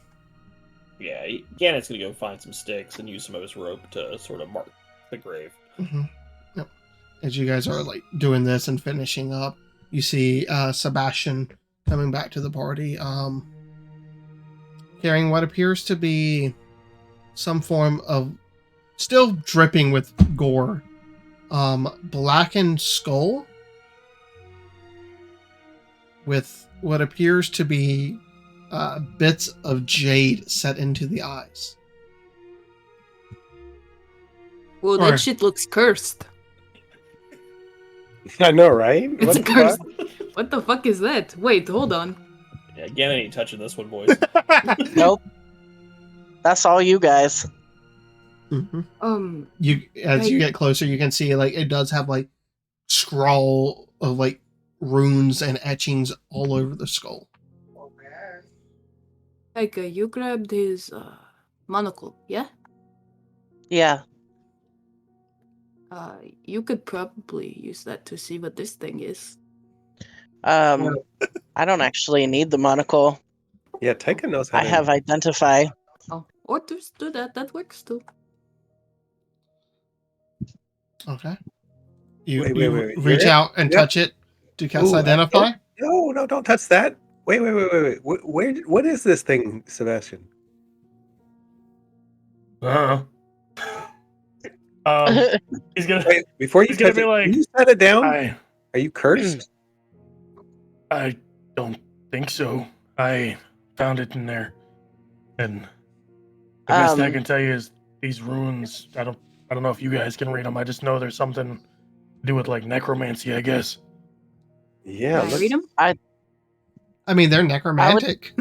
Yeah, Gannett's gonna go find some sticks and use some of his rope to sort of mark the grave. Mm-hmm. Yep. As you guys are like doing this and finishing up, you see Sebastian coming back to the party, carrying what appears to be some form of, still dripping with gore, blackened skull with what appears to be bits of jade set into the eyes. Well, Or- that shit looks cursed. I know, right? It's What the cursed. fuck? What the fuck is that? Wait, hold on. Yeah, Gannett ain't touching this one, boys. Nope. That's all you guys. Mm-hmm. You, as you get closer, you can see like it does have like scrawl of like runes and etchings all over the skull. Like, you grabbed his monocle, yeah? Yeah. You could probably use that to see what this thing is. I don't actually need the monocle. Yeah, Taika knows how I have identify. Oh, or just do that. That works too. Okay. You, Wait, you wait. reach You're- out and Yep. touch it to cast Ooh, identify. No, don't touch that. Wait. What is this thing, Sebastian? Uh-huh. He's gonna. Wait, before you He's gonna touch be it, like, can you set it down? I Are you cursed? don't think so. I found it in there, and the best I can tell you is these runes. I don't know if you guys can read them. I just know there's something to do with like necromancy, I guess. Yeah, Can I let's read them? I mean, they're necromantic.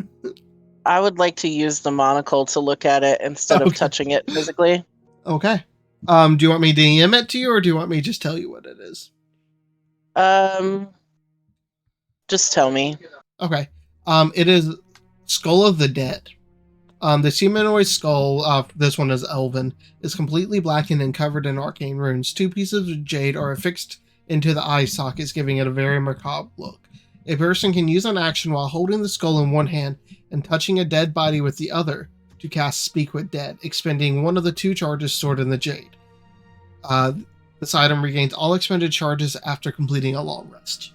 I would like to use the monocle to look at it instead of Okay. touching it physically. Okay. Do you want me to DM it to you, or do you want me to just tell you what it is? Just tell me. Okay. It is Skull of the Dead. This humanoid skull, this one is elven, is completely blackened and covered in arcane runes. 2 pieces of jade are affixed into the eye sockets, giving it a very macabre look. A person can use an action while holding the skull in one hand and touching a dead body with the other to cast Speak with Dead, expending one of the 2 charges stored in the jade. This item regains all expended charges after completing a long rest.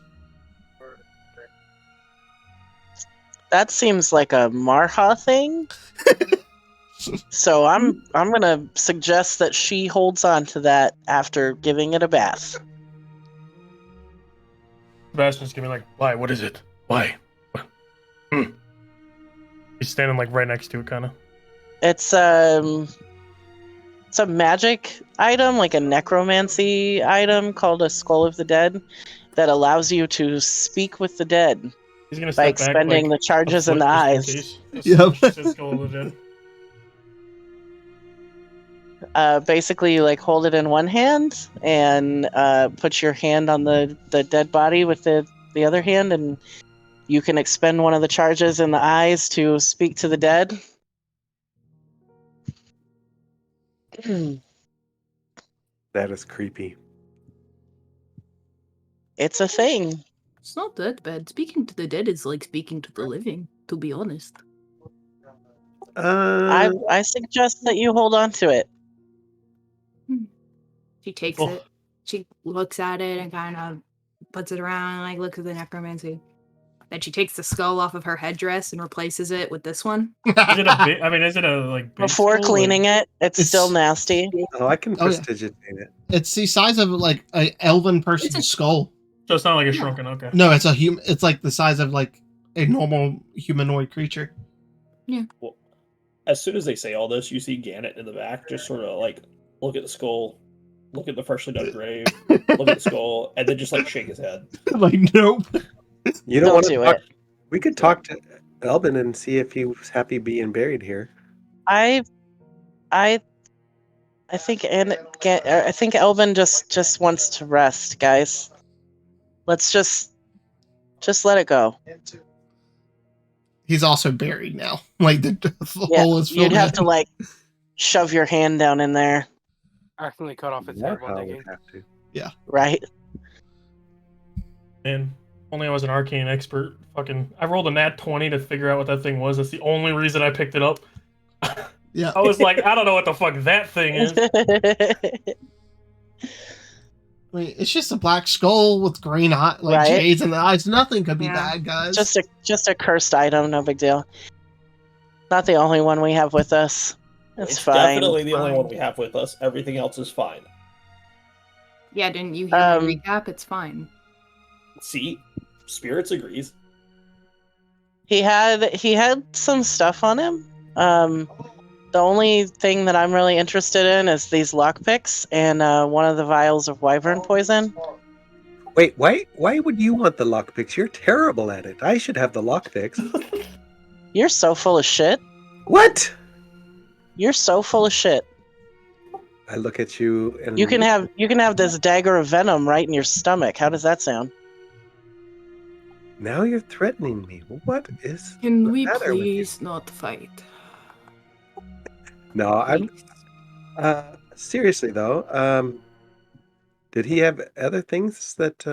That seems like a Marha thing. So I'm gonna suggest that she holds on to that after giving it a bath. Sebastian's gonna be like, "Why? What is it? Why?" He's standing like right next to it, kind of. It's a magic item, like a necromancy item called a Skull of the Dead, that allows you to speak with the dead He's gonna by step back, expending like, the charges in the eyes. Yep. Basically, you like hold it in one hand and put your hand on the dead body with the other hand, and you can expend one of the charges in the eyes to speak to the dead. That is creepy. It's a thing. It's not that bad. Speaking to the dead is like speaking to the living, to be honest. I suggest that you hold on to it. She takes Oh. it. She looks at it and kind of puts it around and like looks at the necromancy. Then she takes the skull off of her headdress and replaces it with this one. Is it a bit? I mean, is it a like big Before skull, cleaning like, it, it's still nasty. Oh, I can Oh, yeah. prestidigitate it. It's the size of like an elven person's It's a- skull. So it's not like a shrunken. Okay. No, it's a human. It's like the size of like a normal humanoid creature. Well, as soon as they say all this, you see Gannett in the back just sort of like look at the skull, look at the freshly dug grave, look at the skull, and then just like shake his head. Like, nope. You don't Don't want to do talk. it. We could talk to Elvin and see if he was happy being buried here. I think I think Elvin just wants to rest, guys. Let's just let it go. He's also buried now. Like the Yeah, hole is filled you'd have in. to like shove your hand down in there, Accidentally cut off its head while Warhol digging. would have to. right? And only I was an arcane expert. Fucking, I rolled a nat 20 to figure out what that thing was. That's the only reason I picked it up. Yeah. I was like, I don't know what the fuck that thing is. I mean, it's just a black skull with green eye, like Right. shades in the eyes. Nothing could be Yeah. bad, guys. just a cursed item, no big deal. Not the only one we have with us. It's fine. Definitely the only Fine. one we have with us. Everything else is fine. Yeah, didn't you hear the recap? It's fine. See, Spirits agrees. He had some stuff on him. The only thing that I'm really interested in is these lockpicks and one of the vials of wyvern poison. Wait, why would you want the lockpicks? You're terrible at it. I should have the lockpicks. You're so full of shit. What? You're so full of shit. I look at you and You can have this dagger of venom right in your stomach. How does that sound? now you're threatening me. What is Can the we matter with you? please not fight? No, I'm seriously though. Did he have other things that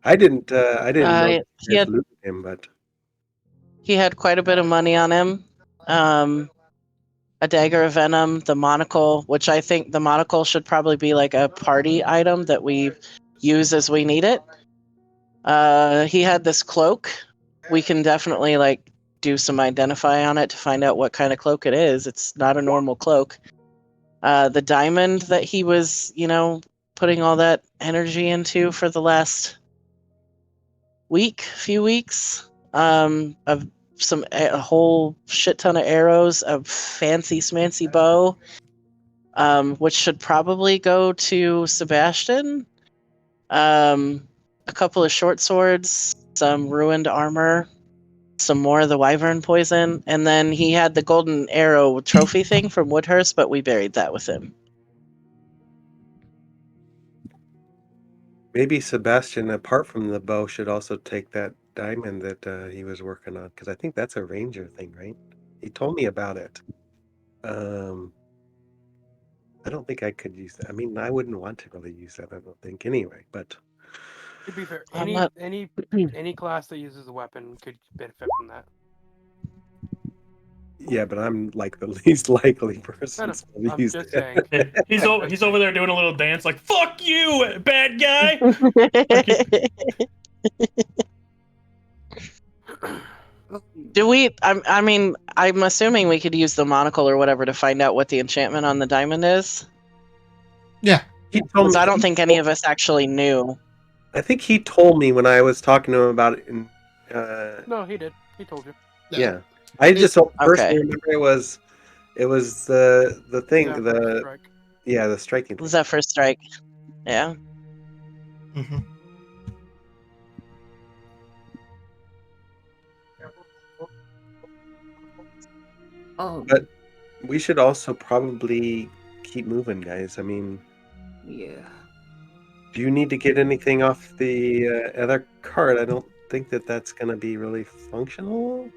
I didn't know that he had- looted him, but He had quite a bit of money on him. A dagger of venom, the monocle, which I think the monocle should probably be like a party item that we use as we need it. He had this cloak. We can definitely like do some identify on it to find out what kind of cloak it is. It's not a normal cloak. The diamond that he was, putting all that energy into for the last few weeks, of a whole shit ton of arrows, a fancy smancy bow, which should probably go to Sebastian. A couple of short swords, some ruined armor, some more of the wyvern poison, and then he had the golden arrow trophy thing from Woodhurst, but we buried that with him. maybe Sebastian, apart from the bow, should also take that diamond that he was working on, because I think that's a ranger thing, right? He told me about it. I don't think I could use that. I mean, I wouldn't want to really use that, I don't think, anyway. But To be fair, I'm any not- any class that uses a weapon could benefit from that. yeah, but I'm like the least likely person No, to I'm use just it. saying. He's over there doing a little dance like, fuck you, bad guy! Do we? I mean, I'm assuming we could use the monocle or whatever to find out what the enchantment on the diamond is. Yeah. He told Because me, I don't think any of us actually knew. I think he told me when I was talking to him about it. In, No, he did. He told you. yeah, I just don't personally Okay. remember it was the thing, Yeah, the first strike. yeah, the striking. Was that first strike? Yeah. Mm-hmm. Oh, But we should also probably keep moving, guys. I mean, yeah. do you need to get anything off the other card? I don't think that's going to be really functional.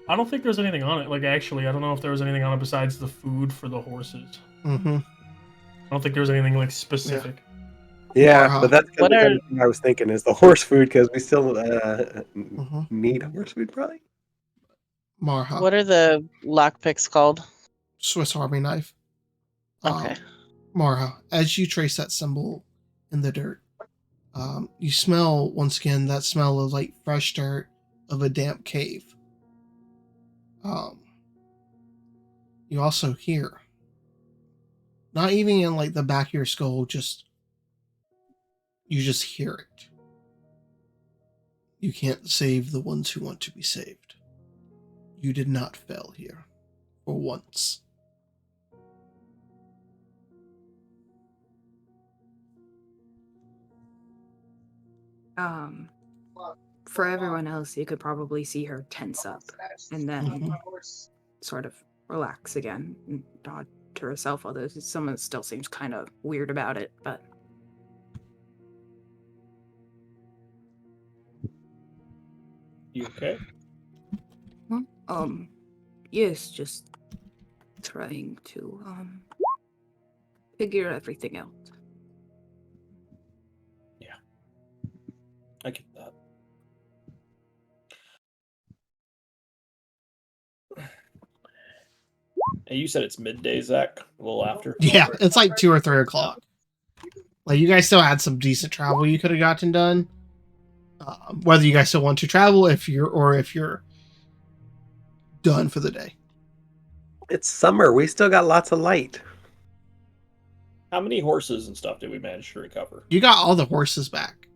I don't think there's anything on it. Like, actually, I don't know if there was anything on it besides the food for the horses. Mm-hmm. I don't think there was anything like specific. Yeah, Marha. but that's What the are- kind of thing I was thinking is the horse food because we still Mhm. need horse food probably. Marha. What are the lockpicks called? Swiss Army knife. Okay. Marha, as you trace that symbol in the dirt, you smell once again that smell of like fresh dirt of a damp cave. You also hear, not even in like the back of your skull, you just hear it. You can't save the ones who want to be saved. You did not fail here, for once. For everyone else, you could probably see her tense up and then Mhm. sort of relax again and nod to herself, although someone still seems kind of weird about it, but You okay? yes, just trying to figure everything out. I get that. And you said it's midday, Zach. A little after. Yeah, it's like 2 or 3 o'clock. Like, you guys still had some decent travel you could have gotten done. Whether you guys still want to travel, if you're done for the day. It's summer. We still got lots of light. How many horses and stuff did we manage to recover? You got all the horses back.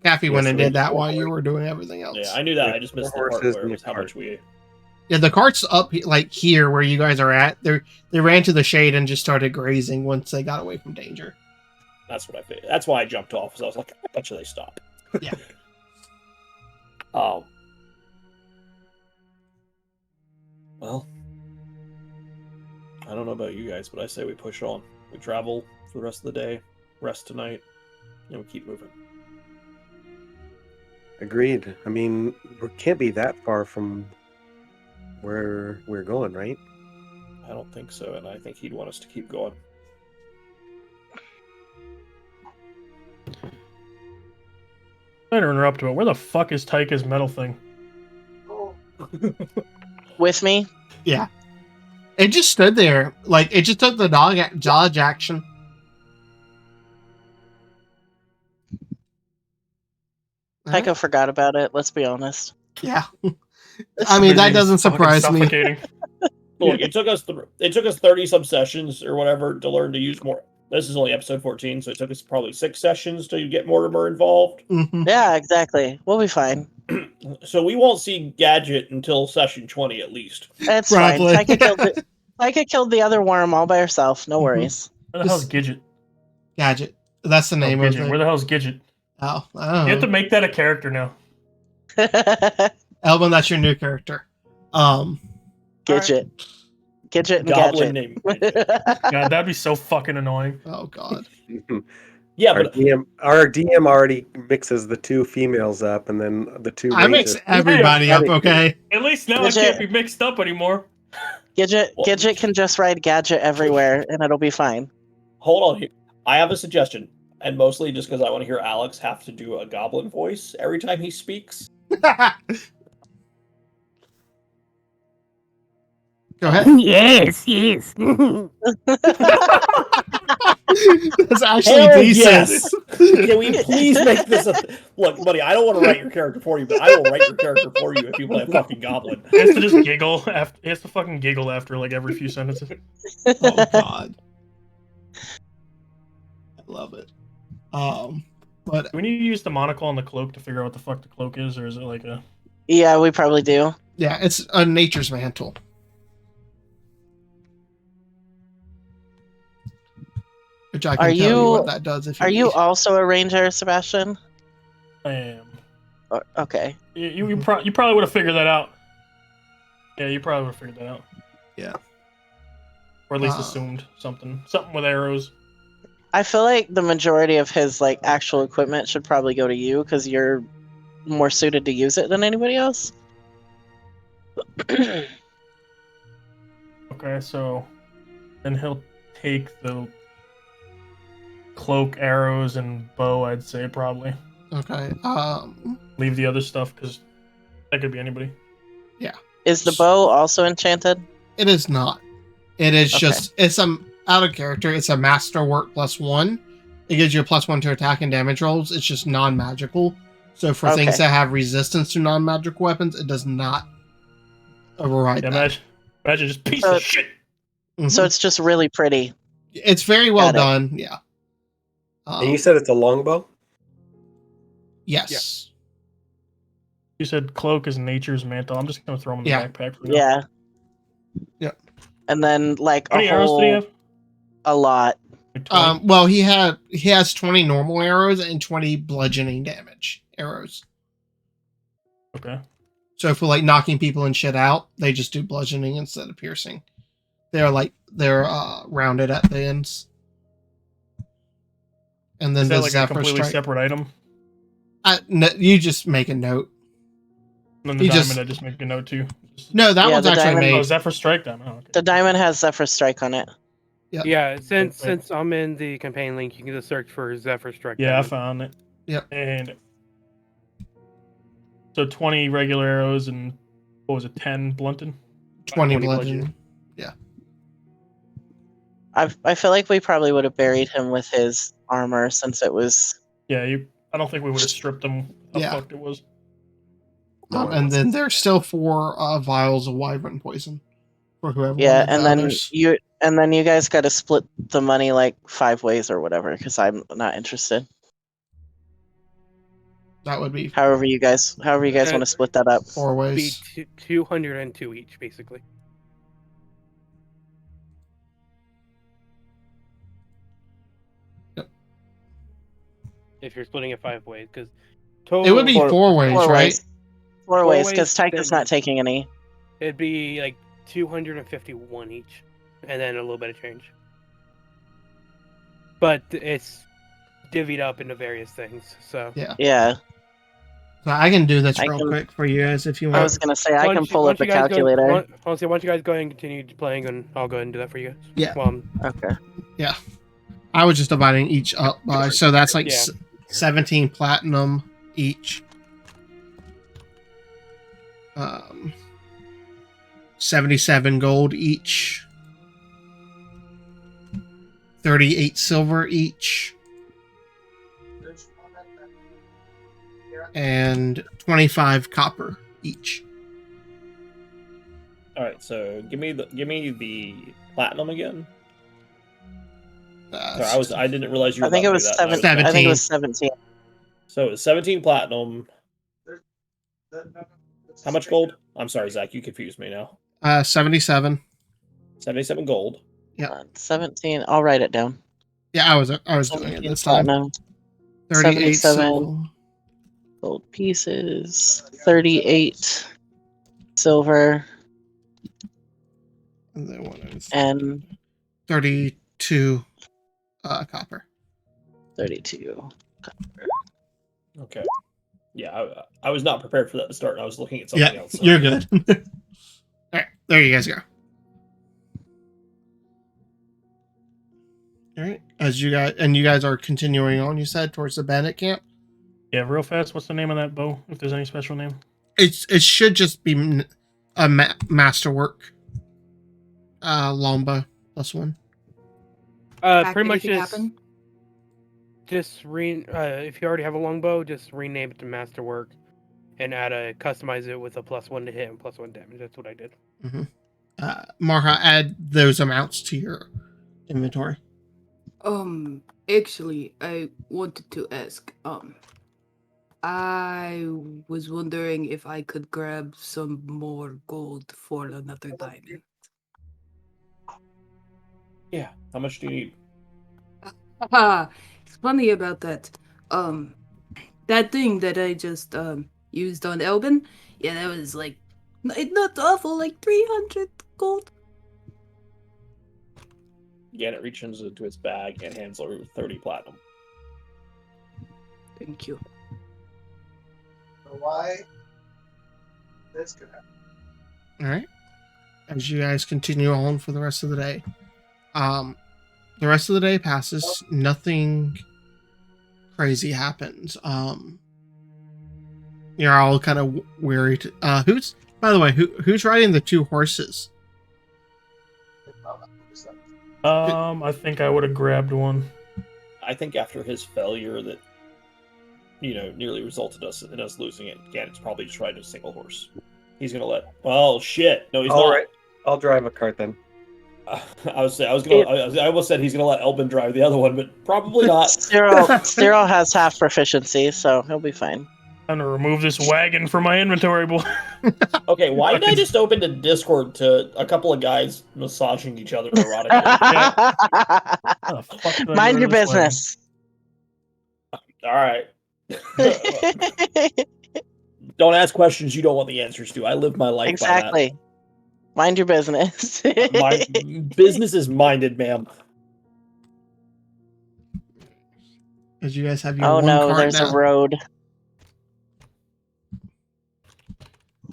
Kathy went Yes, and we did that did. while you were doing everything else. Yeah, I knew that. Yeah, I just missed the four part horses where it and was a how cart. much we. Yeah, the cart's up like here where you guys are at. They ran to the shade and just started grazing once they got away from danger. That's what I figured. That's why I jumped off. Because I was like, I bet you they stop. Yeah. Well, I don't know about you guys, but I say we push on. We travel for the rest of the day, rest tonight, and we keep moving. Agreed. I mean, we can't be that far from where we're going, right? I don't think so, and I think he'd want us to keep going. Sorry to interrupt, but where the fuck is Taika's metal thing? With me? Yeah. It just stood there. Like, it just took the dodge action. Tycho forgot about it, let's be honest. Yeah. I mean, that doesn't Fucking surprise me. suffocating. Look, it took us 30 some sessions or whatever to learn to use more. This is only episode 14, so it took us probably 6 sessions to get Mortimer involved. Mhm. Yeah, exactly. We'll be fine. So we won't see Gadget until session 20 at least. That's Probably. fine. Tycho killed the other worm all by herself. No worries. Where the hell's Gidget? Gadget. That's the name of Gidget. it. Where the hell's Gidget? Oh, I don't You have to know. make that a character now. Elvin, that's your new character. Gidget. Gidget and Goblin Gadget. name. Gadget. God, that'd be so fucking annoying. Oh, God. Yeah, Our but DM already mixes the two females up, and then the two. I mix ranges. everybody up, okay? At least now it Gidget. can't be mixed up anymore. Gidget can just ride Gadget everywhere, and it'll be fine. hold on here. I have a suggestion, and mostly just because I want to hear Alex have to do a goblin voice every time he speaks. Go ahead. Yes. That's actually Hell decent. yes! Can we please make this a... Look, buddy, I don't want to write your character for you, but I will write your character for you if you play a fucking goblin. He has to just giggle after. He has to fucking giggle after like every few sentences. Oh, God. I love it. But Do we need to use the monocle on the cloak to figure out what the fuck the cloak is, or is it like a? Yeah, we probably do. yeah, it's a nature's mantle. Which I can Are tell you you- what that does if you Are you need. also a ranger, Sebastian? I am. Okay. You probably would have figured that out. Yeah, you probably would have figured that out. Yeah. Or at least Uh, assumed something with arrows. I feel like the majority of his like actual equipment should probably go to you because you're more suited to use it than anybody else. Okay, so then he'll take the cloak, arrows, and bow. I'd say probably Okay. leave the other stuff because that could be anybody. Is the bow also enchanted? It is not. It is Okay. just it's out of character. It's a masterwork +1. It gives you a +1 to attack and damage rolls. It's just non-magical. So for things Okay. that have resistance to non-magical weapons, it does not override Yeah, that. imagine just piece So- of shit. So Mhm. it's just really pretty. It's very well Got it. done. Yeah. And you said it's a longbow? Yes. You said cloak is nature's mantle. I'm just gonna throw him in the Yeah. backpack. For now. Yeah. Yep. And then like How many a arrows did he whole have? a lot. Like 20? Well, he has 20 normal arrows and 20 bludgeoning damage arrows. Okay. So for like knocking people and shit out, they just do bludgeoning instead of piercing. They're rounded at the ends. And then Is that the like a Zephyr completely Strike. separate item? No, you just make a note. And then the You diamond, just- I just make a note too. No, that Yeah, one's the actually diamond- Oh, made. Zephyr Strike then. Oh, okay. The diamond has Zephyr Strike on it. Yeah, since Okay. I'm in the campaign link, you can just search for Zephyr Strike. Yeah, I Diamond. found it. Yep. And so 20 regular arrows and what was it, 10 blunted? 20 20 bludgeoning. I feel like we probably would have buried him with his armor since it was. Yeah, I don't think we would have stripped them. How Yeah. fucked it was. And then there's still 4 vials of wyvern poison for whoever. Yeah, wanted and the then others. you guys got to split the money like 5 ways or whatever because I'm not interested. That would be However you guys want to split that up. 4 Be ways. 202 each, basically. Yep. If you're splitting it 5 ways, because It would be Four- 4 ways, Four right? ways. Four ways ways, because Tyka's then- not taking any. It'd be like 251 each, and then a little bit of change. But it's divvied up into various things, so. Yeah. Yeah, So I can do this I real can- quick for you guys if you I want. was gonna say I can Once you- pull up once the you guys go- calculator. Once you guys go ahead and continue playing, and I'll go ahead and do that for you guys. Yeah. Well, Okay. I was just dividing each up by, so that's like Yeah. 17 platinum each. 77 gold each. 38 silver each. And 25 copper each. All right, so give me the platinum again. Sorry, I didn't realize you were. I think it about was to do that, and I 7. I think 17. it was 17. So it was 17 platinum. How much gold? I'm sorry, Zach. You confused me now. 77. 77 gold. Yeah. 17. I'll write it down. Yeah, I was doing it 17 this time. platinum, 38 77. silver. Gold pieces. 38 silver And then what is and 32 copper. 32. Okay. Yeah, I was not prepared for that to start. And I was looking at something Yeah, else. so- you're good. All right, there you guys go. All right, you guys are continuing on. You said towards the bandit camp. Yeah, real fast. What's the name of that bow? If there's any special name. It should just be a masterwork. Longbow +1. pretty much Anything just happen? if you already have a longbow, just rename it to Masterwork, and customize it with a +1 to hit and +1 damage. That's what I did. Marha, add those amounts to your inventory. Actually, I wanted to ask, I was wondering if I could grab some more gold for another diamond. Yeah. How much do you need? Haha, it's funny about that. That thing that I just used on Elbin, yeah, that was like not awful, like 300 gold. Janet reaches into its bag and hands over 30 platinum. Thank you. Why? This could happen. All right. As you guys continue on for the rest of the day, the rest of the day passes. Nothing crazy happens. You're all kind of wearied. Who's, by the way, who's riding the 2 horses? I think I would have grabbed one. I think after his failure that, nearly resulted in us losing it again, it's probably just riding a single horse. He's gonna let. Oh shit! No, he's All not. right, I'll drive a cart then. I almost said he's gonna let Elbin drive the other one, but probably not. Cyril has half proficiency, so he'll be fine. I'm gonna remove this wagon from my inventory, boy. Okay, why did I just open the Discord to a couple of guys massaging each other erotically? How the fuck did I Mind get your rid of this wagon? business. All right. Don't ask questions you don't want the answers to. I live my life Exactly. Mind your business. by that. My business is minded, ma'am. As you guys have your Oh one no, cart there's now. a road.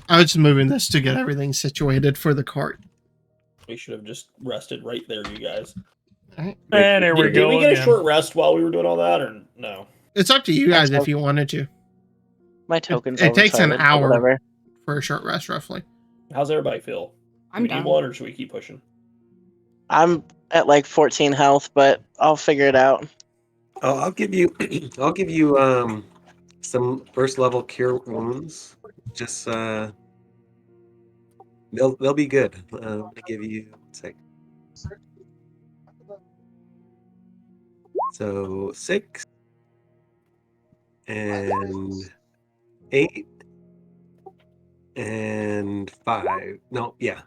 I was just moving this to get everything situated for the cart. We should have just rested right there, you guys. All right. And there we Did go we get again. a short rest while we were doing all that, or no? It's up to you guys if you wanted to. My token's It takes an overcharged, but hour. whatever. For a short rest, roughly. How's everybody feel? I'm Do we need done. one, or should we keep pushing? I'm at like 14 health, but I'll figure it out. Oh, I'll give you some first level cure wounds. Just they'll be good. I'm gonna give you a sec. So 6 and 8 and 5. No, yeah.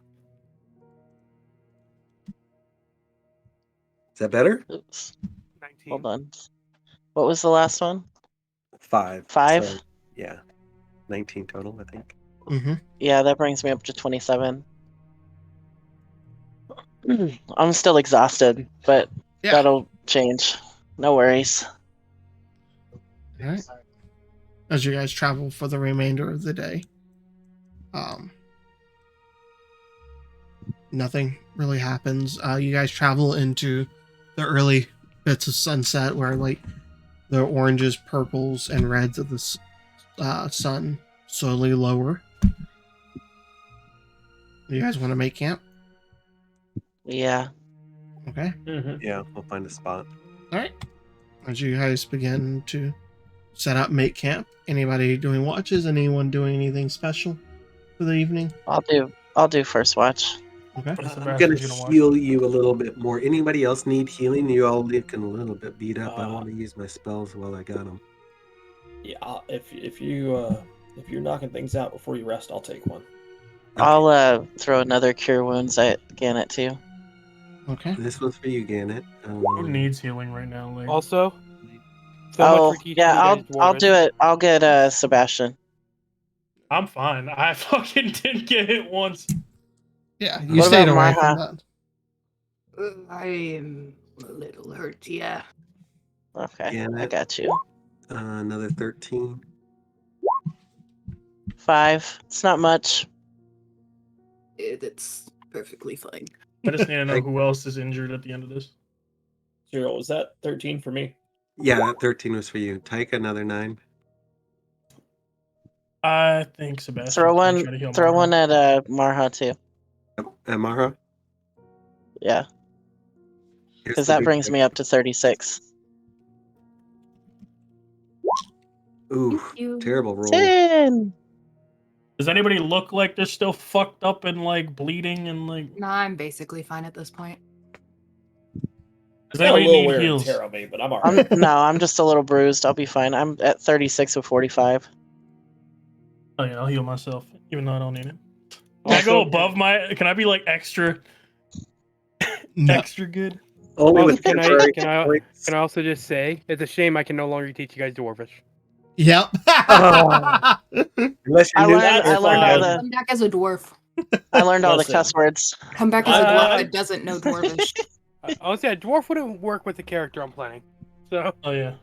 Is that better? Oops. 19. Hold on. What was the last one? 5. 5? So, yeah. 19 total, I think. Mm-hmm. Yeah, that brings me up to 27. I'm still exhausted, but Yeah. that'll change. No worries. All right. As you guys travel for the remainder of the day, nothing really happens. You guys travel into the early bits of sunset where like the oranges, purples, and reds of the sun slowly lower. You guys want to make camp? Yeah. Okay. Mm-hmm. Yeah, we'll find a spot. All right. As you guys begin to set up, make camp. Anybody doing watches? Anyone doing anything special for the evening? I'll do first watch. Okay. I'm Sebastian's gonna gonna watch. heal you a little bit more. Anybody else need healing? You all looking a little bit beat up. I want to use my spells while I got them. Yeah, if you're knocking things out before you rest, I'll take one. I'll throw another cure wounds at Gannett too. Okay. This one's for you, Gannett. Who needs healing right now? Like, Also, so Oh, much for teaching yeah, you guys I'll Dwarven. do it. I'll get Sebastian. I'm fine. I fucking didn't get hit once. Yeah, you What stayed about away from Marha? that. I am a little hurt, yeah. Okay, I Gannett. got you. Another 13. 5. It's not much. It's perfectly fine. I just need to know who else is injured at the end of this. Cyril, was that 13 for me? Yeah, that 13 was for you. Taika, another 9. I think Sebastian. Throw can try to heal one. Throw Mara. one at Marha too. Mara? Yeah, Here's because the that big brings thing. me up to 36. Ooh, Thank you. terrible roll. 10. Does anybody look like they're still fucked up and like bleeding and like? Nah, I'm basically fine at this point. Does Got a anybody little need wear and heals? tear on me, but I'm alright. I'm just a little bruised. I'll be fine. I'm at 36 with 45. Oh yeah, I'll heal myself, even though I don't need it. Can I go Also- above my? Can I be like extra No. extra good? Only Also, with can I- temporary can I- points. Can I also just say, it's a shame I can no longer teach you guys Dwarvish. Yep. Unless you're I new. learned all fine. the Come back as a dwarf. I learned all the Listen. cuss words. Come back as a Uh, dwarf that doesn't know dwarvish. Honestly, a dwarf wouldn't work with the character I'm playing. So, Oh yeah.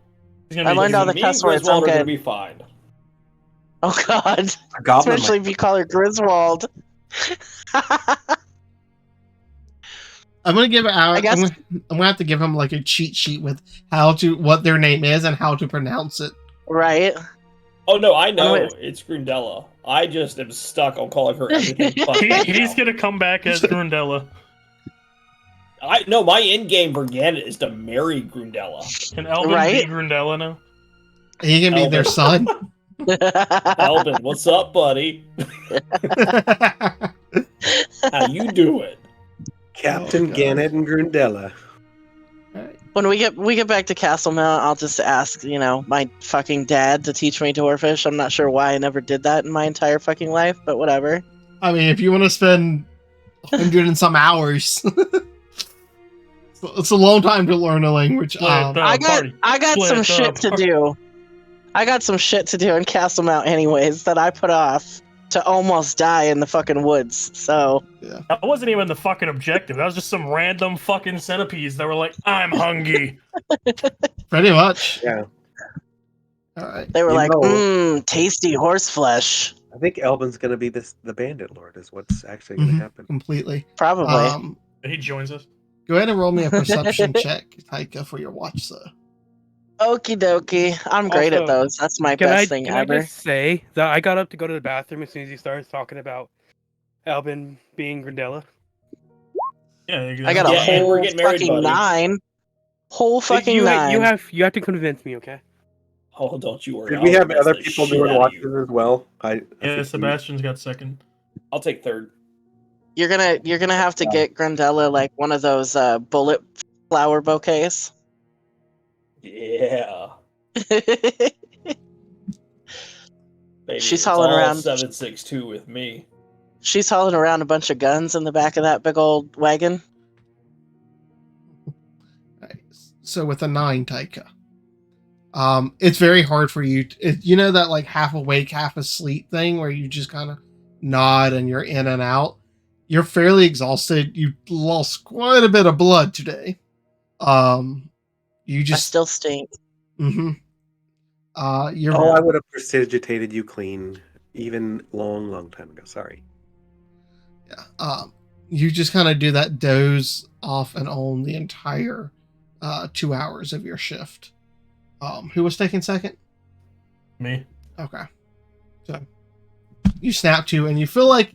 He's gonna I be- learned all the Me cuss and words. I'm Griswold are gonna good. be fine. Oh God! A goblin Especially if you call her Griswold. I'm gonna give out. I guess- I'm gonna have to give him like a cheat sheet with what their name is and how to pronounce it. Right. Oh no, I know Wait. it's Grundella. I just am stuck on calling her everything. But He's gonna come back as Grundella. My end game for Ganet is to marry Grundella. Can Elvin Right? be Grundella now? He can be their son. Elvin, what's up, buddy? How you doing? Captain Oh, God. Gannet and Grundella. When we get back to Castle Mount, I'll just ask, my fucking dad to teach me Dwarfish. I'm not sure why I never did that in my entire fucking life, but whatever. I mean, if you want to spend 100 and some hours, it's a long time to learn a language. I got some shit to do. I got some shit to do in Castle Mount anyways that I put off to almost die in the fucking woods. So That wasn't even the fucking objective. That was just some random fucking centipedes that were like, "I'm hungry." Pretty much. Yeah. All right. they were You like, know- tasty horse flesh. I think Elvin's going to be the Bandit Lord is what's actually going to Mhm. happen. Completely. Probably. He joins us. Go ahead and roll me a perception check, Taika, for your watch, sir. Okie dokie. I'm great at Also, those. That's my Can best thing can ever. I just say that I got up to go to the bathroom as soon as he started talking about Albin being Grundella? Yeah, I got a Yeah, and whole we're getting married, fucking buddy. 9. Whole fucking you, 9. You have to convince me, okay? Oh, don't you worry. Did I'll we have convince other the people shit doing out of watches you. as well? I Yeah, think we- Sebastian's got second. I'll take third. You're gonna have to get Grundella like one of those bullet flower bouquets. Yeah. Baby, She's it's hauling all around. 762 with me. She's hauling around a bunch of guns in the back of that big old wagon. Right. So with a 9, Taika, it's very hard for you. You know that like half awake, half asleep thing where you just kind of nod and you're in and out. You're fairly exhausted. You lost quite a bit of blood today. You I just still stink. mm-hmm. You're Oh, I would have precipitated you clean even long time ago. Sorry. yeah. You just kind of do that doze off and on the entire 2 hours of your shift. Who was taking second? Me. Okay. So you snap to and you feel like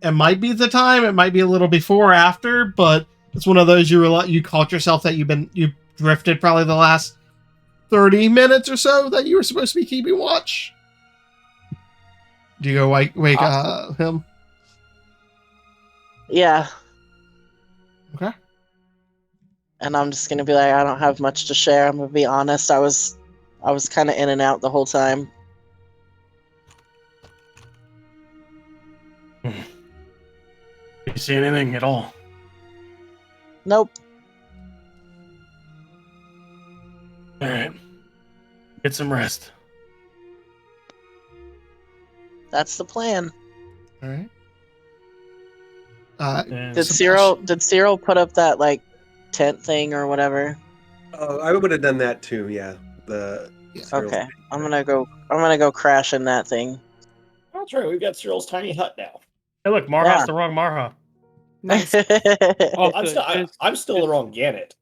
it might be the time, it might be a little before or after, but it's one of those you caught yourself that you drifted probably the last 30 minutes or so that you were supposed to be keeping watch. Do you go wake him? Yeah. Okay. And I'm just gonna be like, I don't have much to share. I'm gonna be honest. I was kind of in and out the whole time. You see anything at all? Nope. All right. Get some rest. That's the plan. All right. And Did Cyril put up that like tent thing or whatever? I would have done that too. Yeah. Okay. I'm gonna go crash in that thing. That's right. We've got Cyril's tiny hut now. Hey, look, Marha's Yeah. the wrong Marha. Nice. I'm still the wrong Ganet.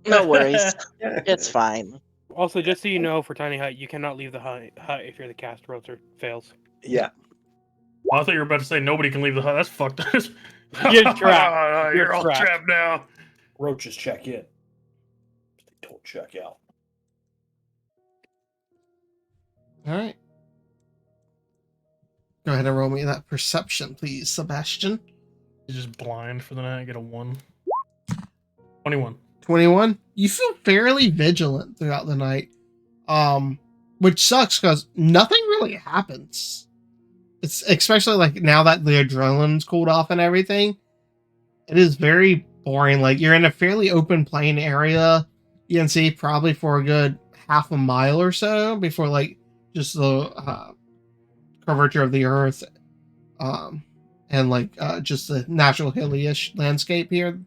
No worries. It's fine. Also, just so you know, for Tiny Hut, you cannot leave the hut if you're the cast rotor fails. Yeah. Well, I thought you were about to say nobody can leave the hut. That's fucked. You're trapped. You're You're all trapped. trapped now. Roaches check in. They don't check out. All right. Go ahead and roll me that perception, please, Sebastian. He's just blind for the night. I get a 1. 21. 21. You feel fairly vigilant throughout the night, which sucks because nothing really happens. It's especially like now that the adrenaline's cooled off and everything. It is very boring. Like you're in a fairly open plain area. You can see probably for a good half a mile or so before like just the curvature of the earth, and like just the natural hilly-ish landscape here.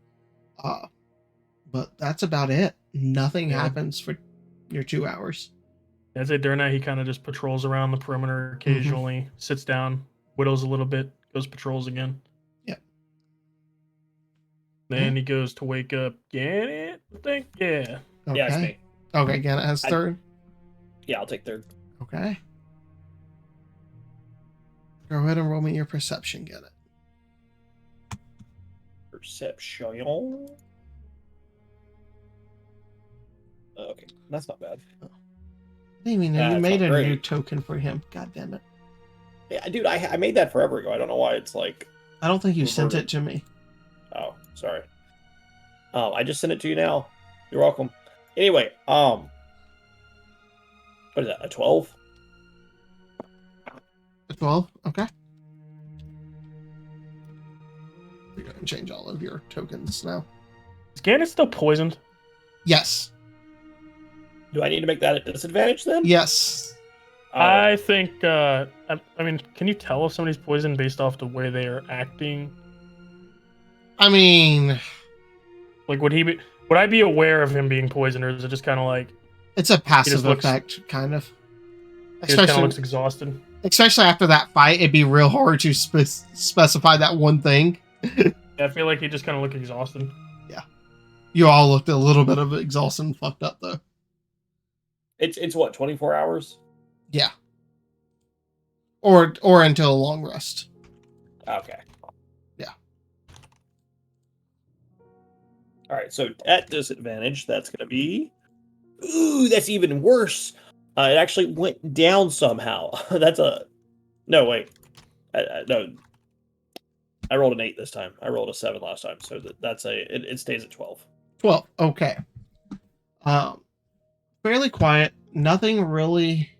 But that's about it. Nothing happens for your 2 hours. I'd say during that he kind of just patrols around the perimeter occasionally, sits down, whittles a little bit, goes patrols again. Yep. Then he goes to wake up Gannett, I think. Yeah. Okay. Yeah, it's me. Okay, Gannett has third. Yeah, I'll take third. Okay. Go ahead and roll me your perception, Gannett. Perception. Okay, that's not bad. I didn't even know you That's made not a new great. token for him. God damn it. Yeah, dude, I made that forever ago. I don't know why it's like. I don't think you sent Reverted. it to me. Oh, sorry. I just sent it to you now. You're welcome. Anyway, what is that? A 12? A 12? Okay. We're going to change all of your tokens now. Is Gannett still poisoned? Yes. Do I need to make that a disadvantage then? Yes. I think, I mean, can you tell if somebody's poisoned based off the way they are acting? I mean, Like, would I be aware of him being poisoned, or is it just kind of like, it's a passive looks- effect, kind of. he just kind of Especially, looks exhausted? especially after that fight, it'd be real hard to specify that one thing. Yeah, I feel like he just kind of looked exhausted. You all looked a little bit of exhausted and fucked up, though. It's what, 24 hours? Yeah. Or until a long rest. Okay. Yeah. All right, so at disadvantage, that's going to be... Ooh, that's even worse. It actually went down somehow. That's a... No, wait. No. I rolled an 8 this time. I rolled a 7 last time, so that's it stays at 12. 12. Okay. Fairly quiet. Nothing really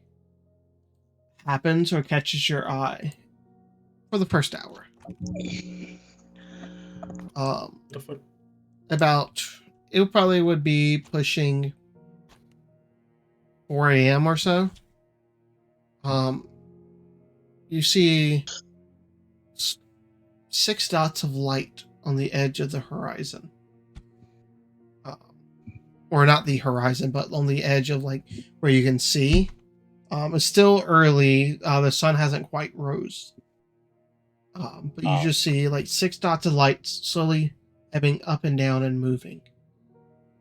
happens or catches your eye for the first hour. The fuck? About it probably would be pushing 4 a.m. or so. You see 6 dots of light on the edge of the horizon. Or not the horizon, but on the edge of like where you can see. It's still early. The sun hasn't quite rose. But you just see like 6 dots of light slowly ebbing up and down and moving.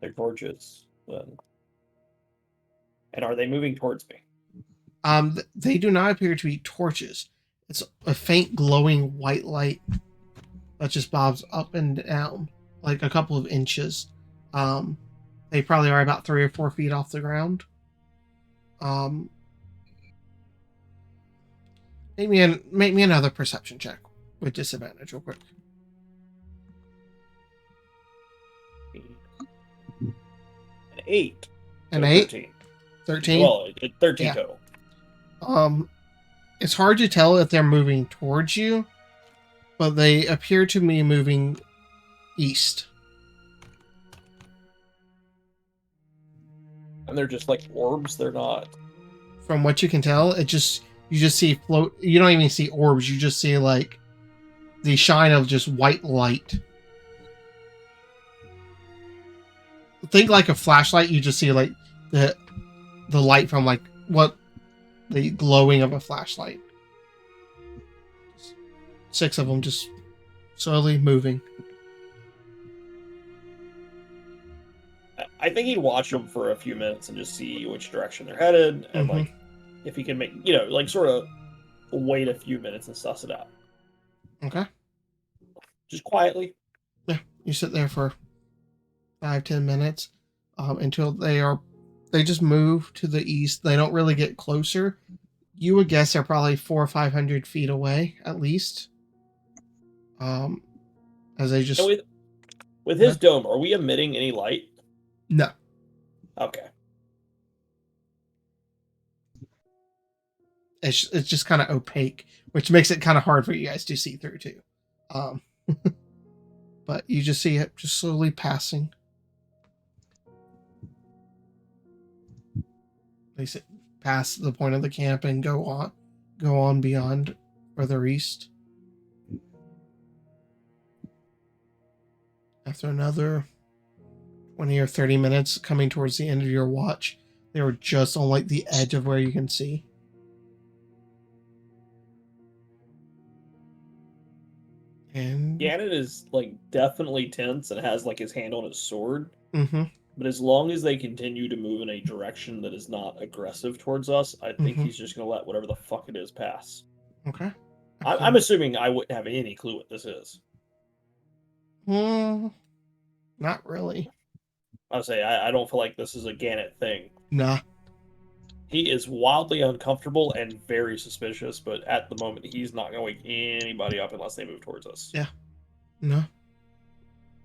They're torches. Then. And are they moving towards me? They do not appear to be torches. It's a faint glowing white light that just bobs up and down like a couple of inches. They probably are about 3 or 4 feet off the ground. Make me another perception check with disadvantage real quick. An 8. An So 8? 13. 13? Well, 13 Yeah. total. It's hard to tell if they're moving towards you, but they appear to be moving east. And they're just like orbs. They're not. From what you can tell, you just see float. You don't even see orbs. You just see like the shine of just white light. Think like a flashlight. You just see like the light from like the glowing of a flashlight. 6 of them just slowly moving. I think he'd watch them for a few minutes and just see which direction they're headed, and like if he can make, like sort of wait a few minutes and suss it out. Okay. Just quietly. Yeah, you sit there for 5-10 minutes until they just move to the east. They don't really get closer. You would guess they're probably 400 or 500 feet away at least. As they just So with his dome, are we emitting any light? no. Okay. It's just kind of opaque, which makes it kind of hard for you guys to see through too. But you just see it just slowly passing. They sit past the point of the camp and go on beyond further east. After another 20 or 30 minutes coming towards the end of your watch, they were just on like the edge of where you can see. And Ganon is like definitely tense and has like his hand on his sword. mm-hmm. But as long as they continue to move in a direction that is not aggressive towards us, I think Mhm. he's just going to let whatever the fuck it is pass. Okay. I'm assuming I wouldn't have any clue what this is. Not really. I'll say I don't feel like this is a Ganon thing. Nah. He is wildly uncomfortable and very suspicious, but at the moment he's not going to wake anybody up unless they move towards us. Yeah. No.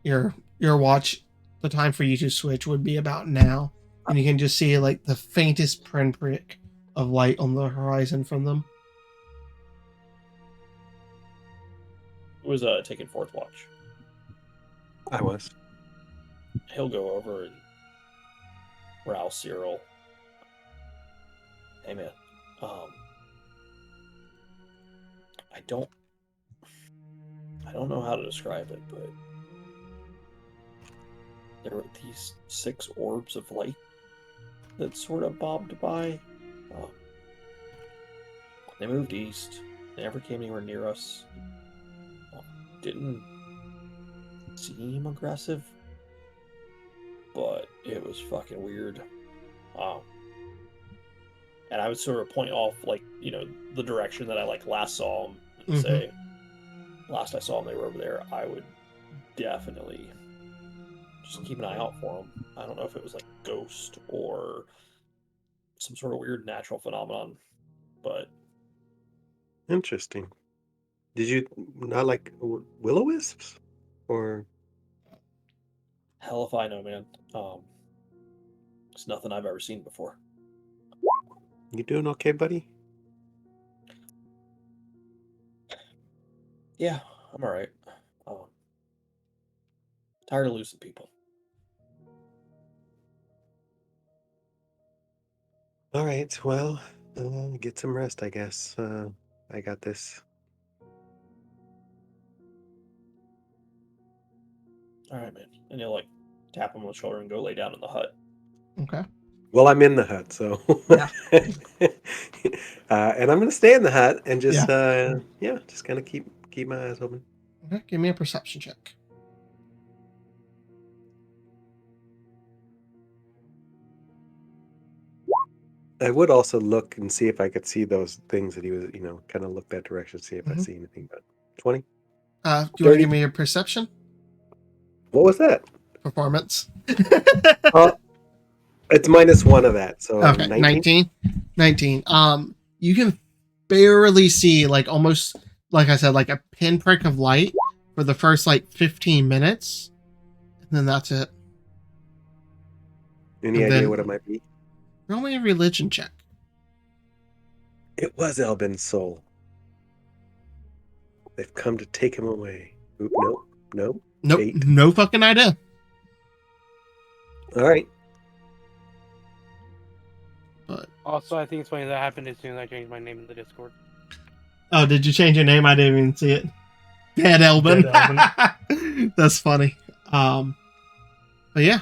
Your watch, the time for you to switch would be about now, and you can just see like the faintest pinprick of light on the horizon from them. Who was taking fourth watch? I was. He'll go over and rouse Cyril. Hey man, I don't know how to describe it, but there were these 6 orbs of light that sort of bobbed by. They moved east. They never came anywhere near us. Didn't seem aggressive, but it was fucking weird. And I would sort of point off, like, you know, the direction that I like last saw them and say, last I saw them, they were over there. I would definitely just keep an eye out for them. I don't know if it was like ghost or some sort of weird natural phenomenon, but Interesting. Did you not like will-o-wisps? Or hell if I know, man. It's nothing I've ever seen before. you doing okay, buddy? Yeah, I'm all right. Tired of losing people. All right. Well, get some rest, I guess. I got this. All right, man. And you'll like tap him on the shoulder and go lay down in the hut. Okay. Well, I'm in the hut, so Yeah. And I'm gonna stay in the hut and just Yeah. just kind of keep my eyes open. Okay. Give me a perception check. I would also look and see if I could see those things that he was, kind of look that direction, see if I see anything. But 20. Do you want to 30. give me your perception What was that? performance? It's -1 of that, so Okay, 19. 19. You can barely see, like, almost, like I said, like a pinprick of light for the first like 15 minutes, and then that's it. Any And idea then- what it might be? Roll me a religion check. It was Elbin's soul. They've come to take him away. Oop, nope. Nope, 8. no fucking idea. All right. But Also, I think it's funny that happened as soon as I changed my name in the Discord. oh, did you change your name? I didn't even see it. Dead Elbin. Dead That's funny. But yeah.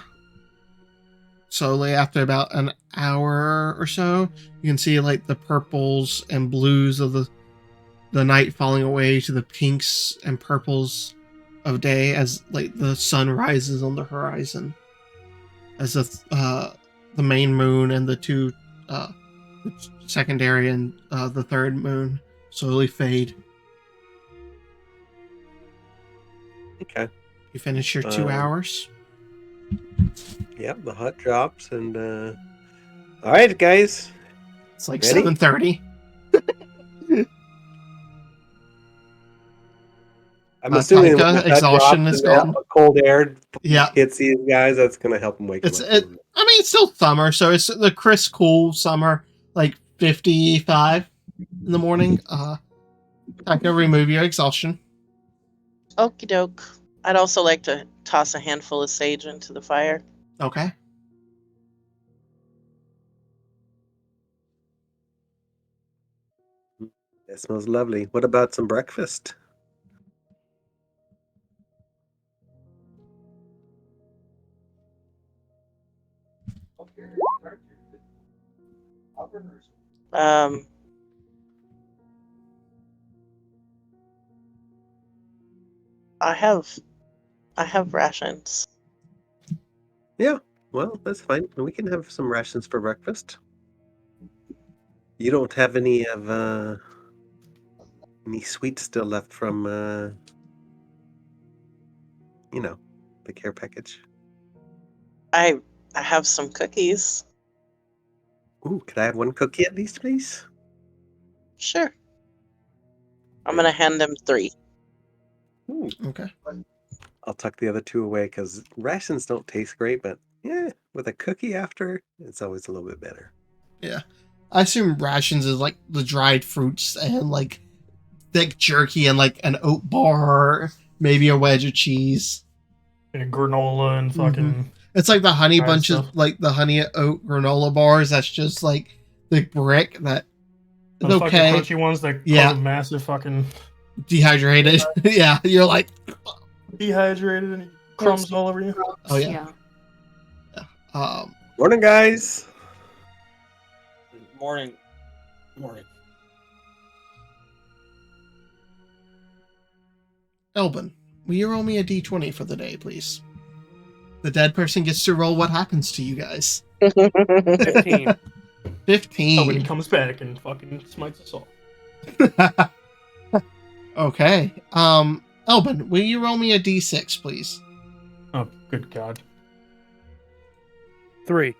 Slowly, after about an hour or so, you can see like the purples and blues of the night falling away to the pinks and purples of day as like the sun rises on the horizon, as the main moon and the two the secondary and the third moon slowly fade. Okay. You finish your 2 hours. Yep, the hut drops, and all right, guys. It's like Ready? 7:30. I'm assuming when the hut exhaustion drops is and gone. cold air Yeah. hits these guys, that's gonna help them wake them up. I mean, it's still summer, so it's the crisp, cool summer, like 55 in the morning. I can remove your exhaustion. Okie doke. I'd also like to toss a handful of sage into the fire. Okay. That smells lovely. What about some breakfast? I have rations. Yeah, well, that's fine. We can have some rations for breakfast. You don't have any sweets still left from the care package. I have some cookies. Ooh, could I have one cookie at least, please? Sure. I'm gonna hand him 3. Ooh, Okay. I'll tuck the other 2 away because rations don't taste great, but yeah, with a cookie after, it's always a little bit better. Yeah. I assume rations is like the dried fruits and like thick jerky and like an oat bar, maybe a wedge of cheese. And granola and fucking. It's like the honey Fried bunches, stuff. like the honey oat granola bars. That's just like the brick that it's Those fucking okay. crunchy ones that Yeah. cause a massive fucking Dehydrated. Yeah, you're like, dehydrated and crumbs all over you. oh yeah. Morning, guys. Morning. Elbin, will you roll me a d20 for the day, please? The dead person gets to roll what happens to you guys. 15. 15. Oh, when he comes back and fucking smites us all. Okay. Elbin, will you roll me a d6, please? Oh, good God. 3.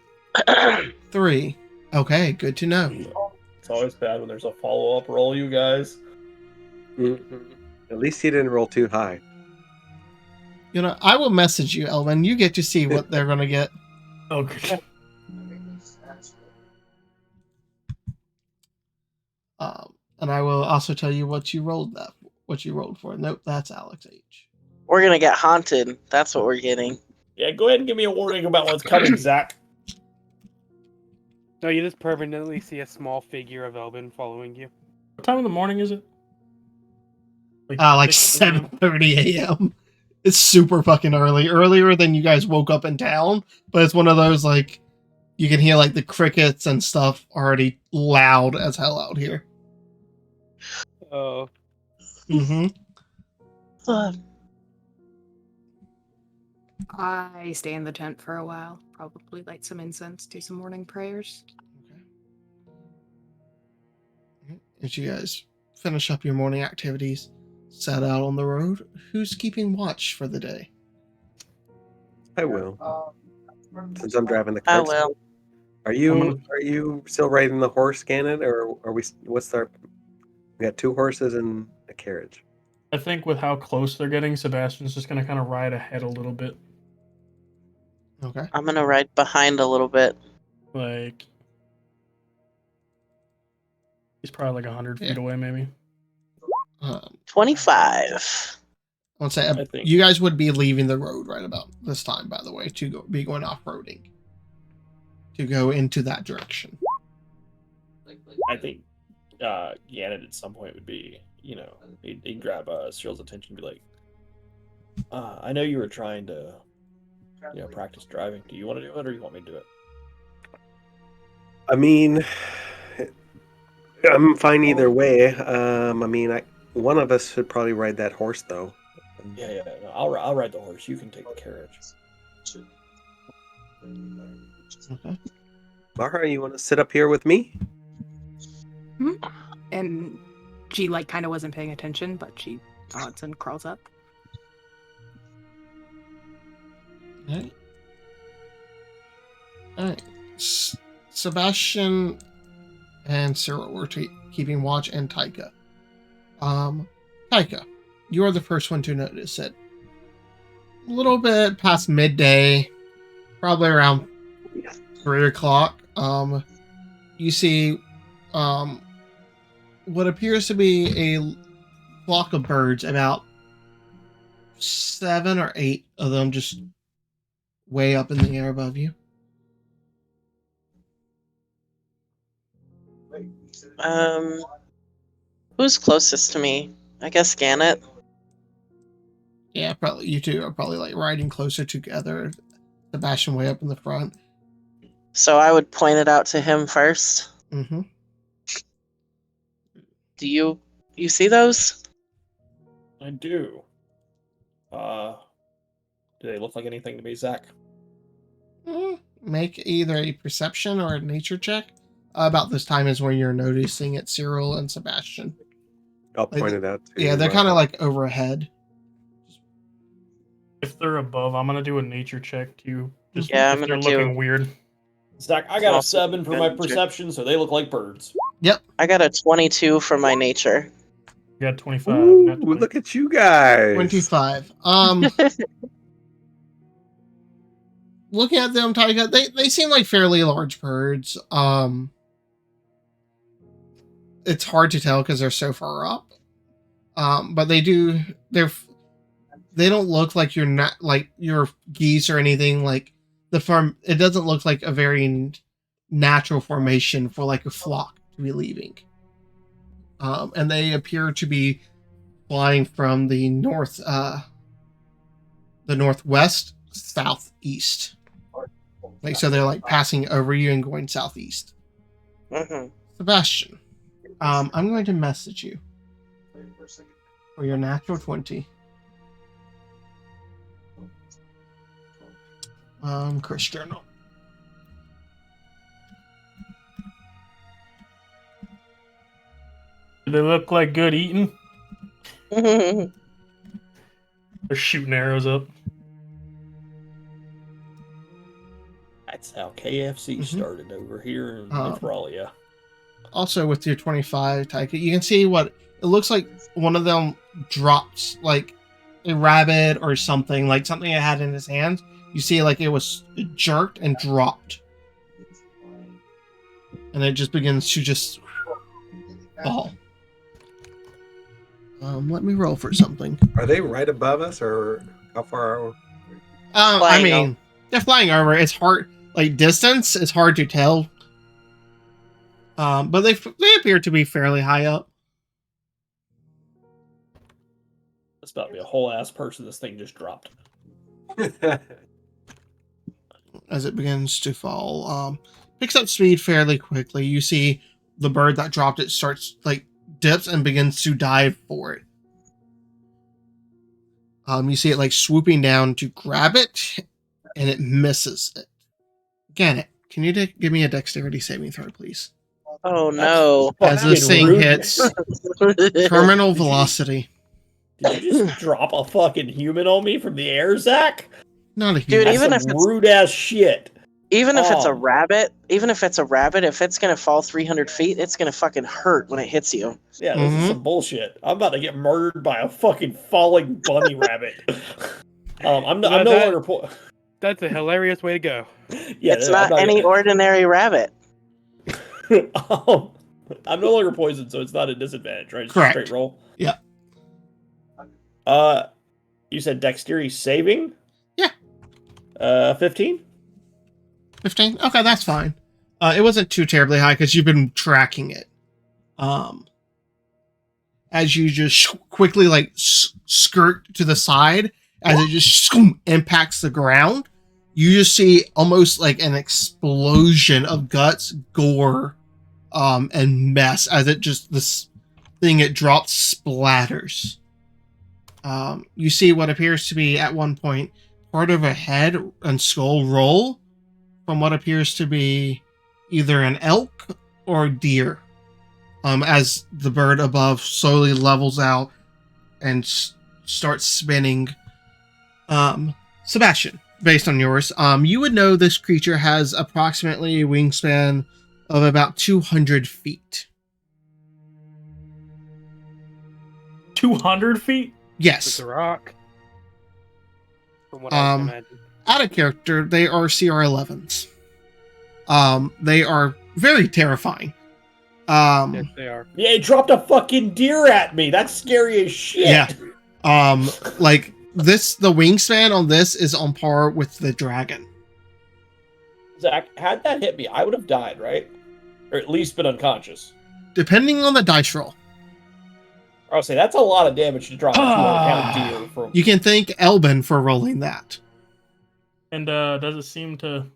3. Okay, good to know. It's always bad when there's a follow-up roll, you guys. At least he didn't roll too high. You know, I will message you, Elvin. You get to see what they're gonna get. Okay. And I will also tell you what you rolled for. Nope, that's Alex H. We're gonna get haunted. That's what we're getting. Yeah, go ahead and give me a warning about what's coming, Zach. No, you just permanently see a small figure of Elbin following you. What time of the morning is it? Like 6 a.m.? 7:30 a.m. It's super fucking early. Earlier than you guys woke up in town, but it's one of those like you can hear like the crickets and stuff already loud as hell out here. Oh. Mm-hmm. I stay in the tent for a while. Probably light some incense, do some morning prayers. Okay. As you guys finish up your morning activities, set out on the road, who's keeping watch for the day? I will. Since I'm driving the I cart. will. Are you still riding the horse, Gannon, or are we? What's our? We got 2 horses and a carriage. I think with how close they're getting, Sebastian's just gonna kind of ride ahead a little bit. Okay. I'm gonna ride behind a little bit. Like he's probably like 100 feet away, maybe. 25. I would say I think- you guys would be leaving the road right about this time, by the way, to be going off-roading. To go into that direction. I think Gannon at some point would be, he'd grab Cyril's attention and be like, I know you were trying to, practice driving. Do you want to do it or you want me to do it? I mean, I'm fine either way. One of us should probably ride that horse, though. Yeah. No, I'll ride the horse. You can take the carriage. Okay. Mara, you want to sit up here with me? And she kind of wasn't paying attention, but she nods and crawls up. Alright. Sebastian and Cyril were keeping watch, and Taika. Taika, you are the first one to notice it. A little bit past midday, probably around 3 o'clock. You see what appears to be a flock of birds, about 7 or 8 of them just way up in the air above you. Who's closest to me? I guess Gannett. Yeah, probably you two are probably riding closer together. Sebastian way up in the front. So I would point it out to him first. Mm-hmm. Do you see those? I do. Do they look like anything to me, Zach? Make either a perception or a nature check. About this time is when you're noticing it, Cyril and Sebastian. I'll point it out. Yeah, they're kind of like overhead. If they're above, I'm gonna do a nature check too. Just Yeah, I'm if they're gonna do- looking weird. Zach, I got a Also 7 for my nature. perception, so they look like birds. I got a 22 for my nature. You got 25. Ooh, not 20. look at you guys. 25. Looking at them, Tyga, they seem like fairly large birds. It's hard to tell because they're so far up. But they don't look like you're not like your geese or anything. Like the farm, it doesn't look like a very natural formation for like a flock to be leaving. And they appear to be flying from the northwest southeast. Like so, they're like passing over you and going southeast. Mm-hmm. Sebastian, I'm going to message you for your natural 20. Christian. Do they look like good eating? Mm-hmm. They're shooting arrows up. That's how KFC Mhm. started over here in Um, Mythralia. Also, with your 25, Taika, you can see what it looks like. One of them drops like a rabbit or something, like something it had in his hand. You see, like it was jerked and dropped, and it just begins to just fall. Let me roll for something. Are they right above us, or how far are we? I Flying mean, they're flying over. It's hard, like distance. It's hard to tell. But they appear to be fairly high up. That's about to be a whole ass person this thing just dropped. As it begins to fall, picks up speed fairly quickly. You see the bird that dropped it starts like dips and begins to dive for it. You see it like swooping down to grab it, and it misses it. Gannet, can you give me a dexterity saving throw, please? Oh no. As this Fucking thing rude. hits terminal velocity. Did you just drop a fucking human on me from the air, Zach? Not a Dude, huge. That's even some if it's- rude ass shit. Even if it's a Oh. rabbit, if it's gonna fall 300 feet, it's gonna fucking hurt when it hits you. Yeah, this is some bullshit. I'm about to get murdered by a fucking falling bunny rabbit. I'm no longer. That's a hilarious way to go. Yeah, It's not any ordinary rabbit. I'm no longer poisoned, so it's not a disadvantage, right? It's Correct. Just straight roll. Yeah. You said dexterity saving? Yeah. 15? 15? Okay, that's fine. It wasn't too terribly high because you've been tracking it. As you just quickly like skirt to the side, as it just impacts the ground, you just see almost like an explosion of guts, gore, and mess as this thing it drops splatters. You see what appears to be at one point part of a head and skull roll from what appears to be either an elk or deer. As the bird above slowly levels out and starts spinning. Sebastian, based on yours, you would know this creature has approximately a wingspan of about 200 feet. 200 feet? It's Yes. a rock. From what I can imagine. Out of character, they are CR11s. They are very terrifying. Yes, they are. Yeah, it dropped a fucking deer at me. That's scary as shit. Yeah. Like this, the wingspan on this is on par with the dragon. Zach, had that hit me, I would have died, right? Or at least been unconscious. Depending on the dice roll. I'll say that's a lot of damage to drop a 200-pound deer from. You can thank Elbin for rolling that. And does it seem to...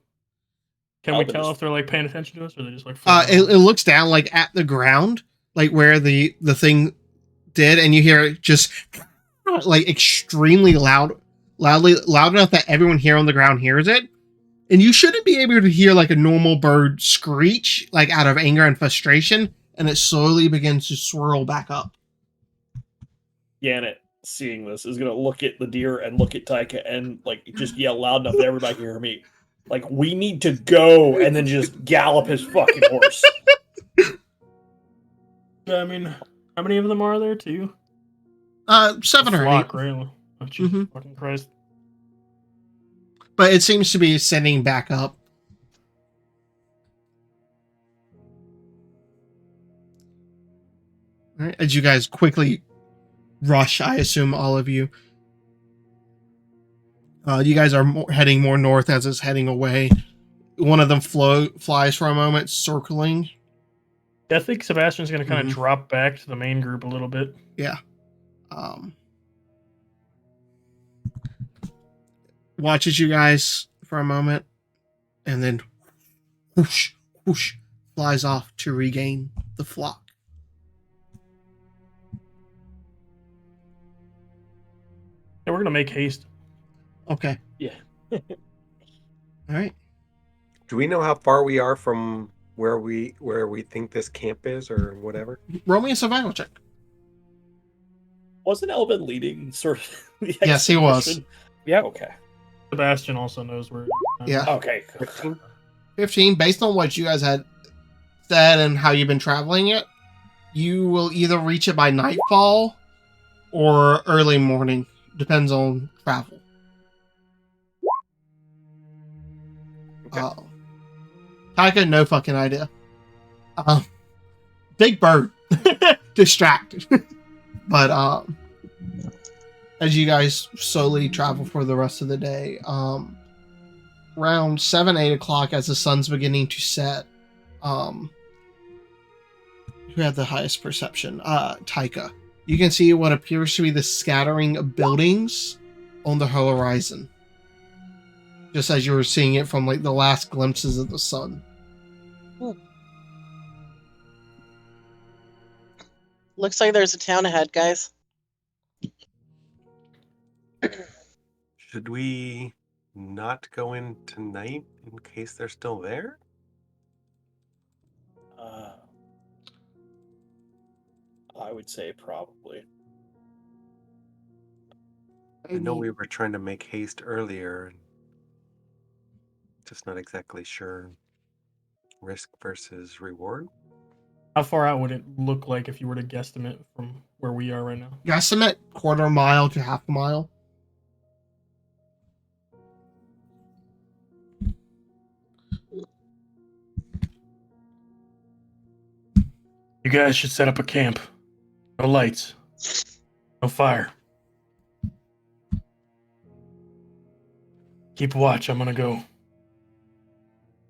Can we tell if they're like paying attention to us, or they just like... It looks down like at the ground, like where the thing did, and you hear it just like extremely loud enough that everyone here on the ground hears it. And you shouldn't be able to hear like a normal bird screech, like out of anger and frustration, and it slowly begins to swirl back up. Janet, seeing this, is gonna look at the deer and look at Taika and like just yell loud enough that everybody can hear me. Like, we need to go, and then just gallop his fucking horse. I mean, how many of them are there? 2? 7 or 8. Flock, really? Oh, Jesus Mhm. fucking Christ. But it seems to be sending back up. All right, as you guys quickly rush, I assume all of you. You guys are heading more north as it's heading away. One of them flies for a moment, circling. I think Sebastian's going to kind of drop back to the main group a little bit. Yeah. Watches you guys for a moment, and then whoosh, whoosh, flies off to regain the flock. Yeah, we're going to make haste. Okay. Yeah. All right. Do we know how far we are from where we think this camp is, or whatever? Roll me a survival check. Wasn't Elvin leading sort of the Yes, he was. expedition? Yep. Okay. Sebastian also knows where. Yeah. Okay. 15? 15, based on what you guys had said and how you've been traveling it, you will either reach it by nightfall or early morning. Depends on travel. Okay. Taika, no fucking idea. Big bird. Distracted. But as you guys slowly travel for the rest of the day, around 7, 8 o'clock as the sun's beginning to set, who had the highest perception? Taika. You can see what appears to be the scattering of buildings on the horizon. Just as you were seeing it from like the last glimpses of the sun. Looks like there's a town ahead, guys. Should we not go in tonight in case they're still there? I would say probably. I know we were trying to make haste earlier, and just not exactly sure risk versus reward. How far out would it look like if you were to guesstimate from where we are right now? Guesstimate quarter mile to half a mile. You guys should set up a camp. No lights. No fire. Keep watch. I'm gonna go. See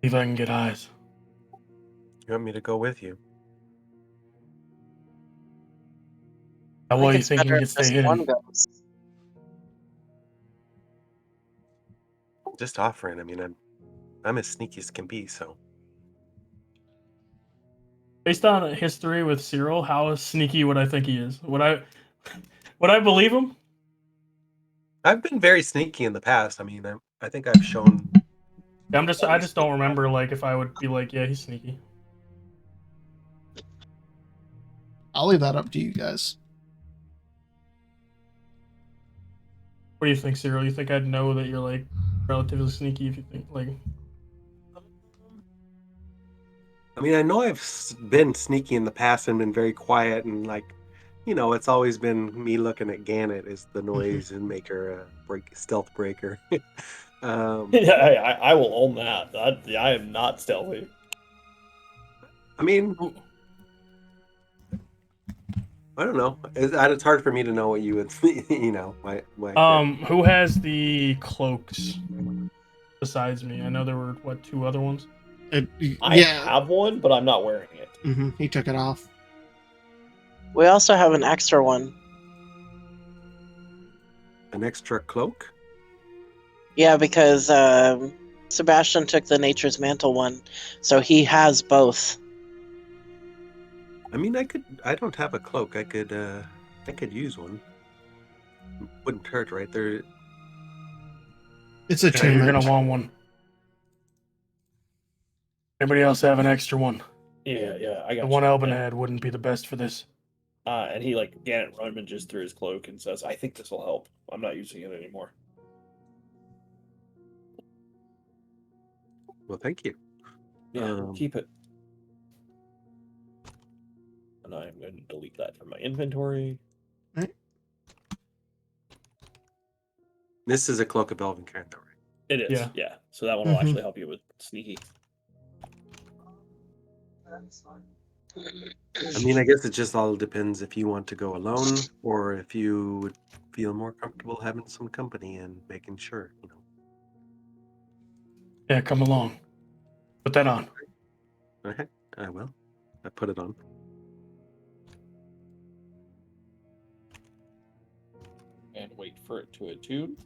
if I can get eyes. You want me to go with you? How well you it's think you better can if stay just one hidden? goes. Just offering. I mean, I'm as sneaky as can be, so. Based on history with Cyril, how sneaky would I think he is? Would I believe him? I've been very sneaky in the past. I mean, I think I've shown. I just don't remember like if I would be like, yeah, he's sneaky. I'll leave that up to you guys. What do you think, Cyril? You think I'd know that you're like relatively sneaky if you think like? I mean, I know I've been sneaky in the past and been very quiet, and like, you know, it's always been me looking at Gannett as the noise and maker, stealth breaker. Yeah, I will own that. I am not stealthy. I mean, I don't know. It's hard for me to know what you would, you know. Who has the cloaks besides me? I know there were 2 other ones. I have one, but I'm not wearing it. He took it off. We also have an extra one. An extra cloak? Yeah, because Sebastian took the Nature's Mantle one, so he has both. I mean, I don't have a cloak. I could use one. Wouldn't hurt, right? They're It's You're attunement. gonna want one. Anybody else have an extra one? Yeah, I got The one you. Albin Yeah. had wouldn't be the best for this. And he like Gannett rummages through his cloak and says, "I think this will help. I'm not using it anymore." well. Thank you. Yeah, keep it. And I'm going to delete that from my inventory. This is a cloak of elven kind, though, right? It is, yeah. So that one will actually help you with sneaky. I mean, I guess it just all depends if you want to go alone or if you would feel more comfortable having some company and making sure, you know. Yeah, come along. Put that on. Okay, I will. I put it on. And wait for it to attune.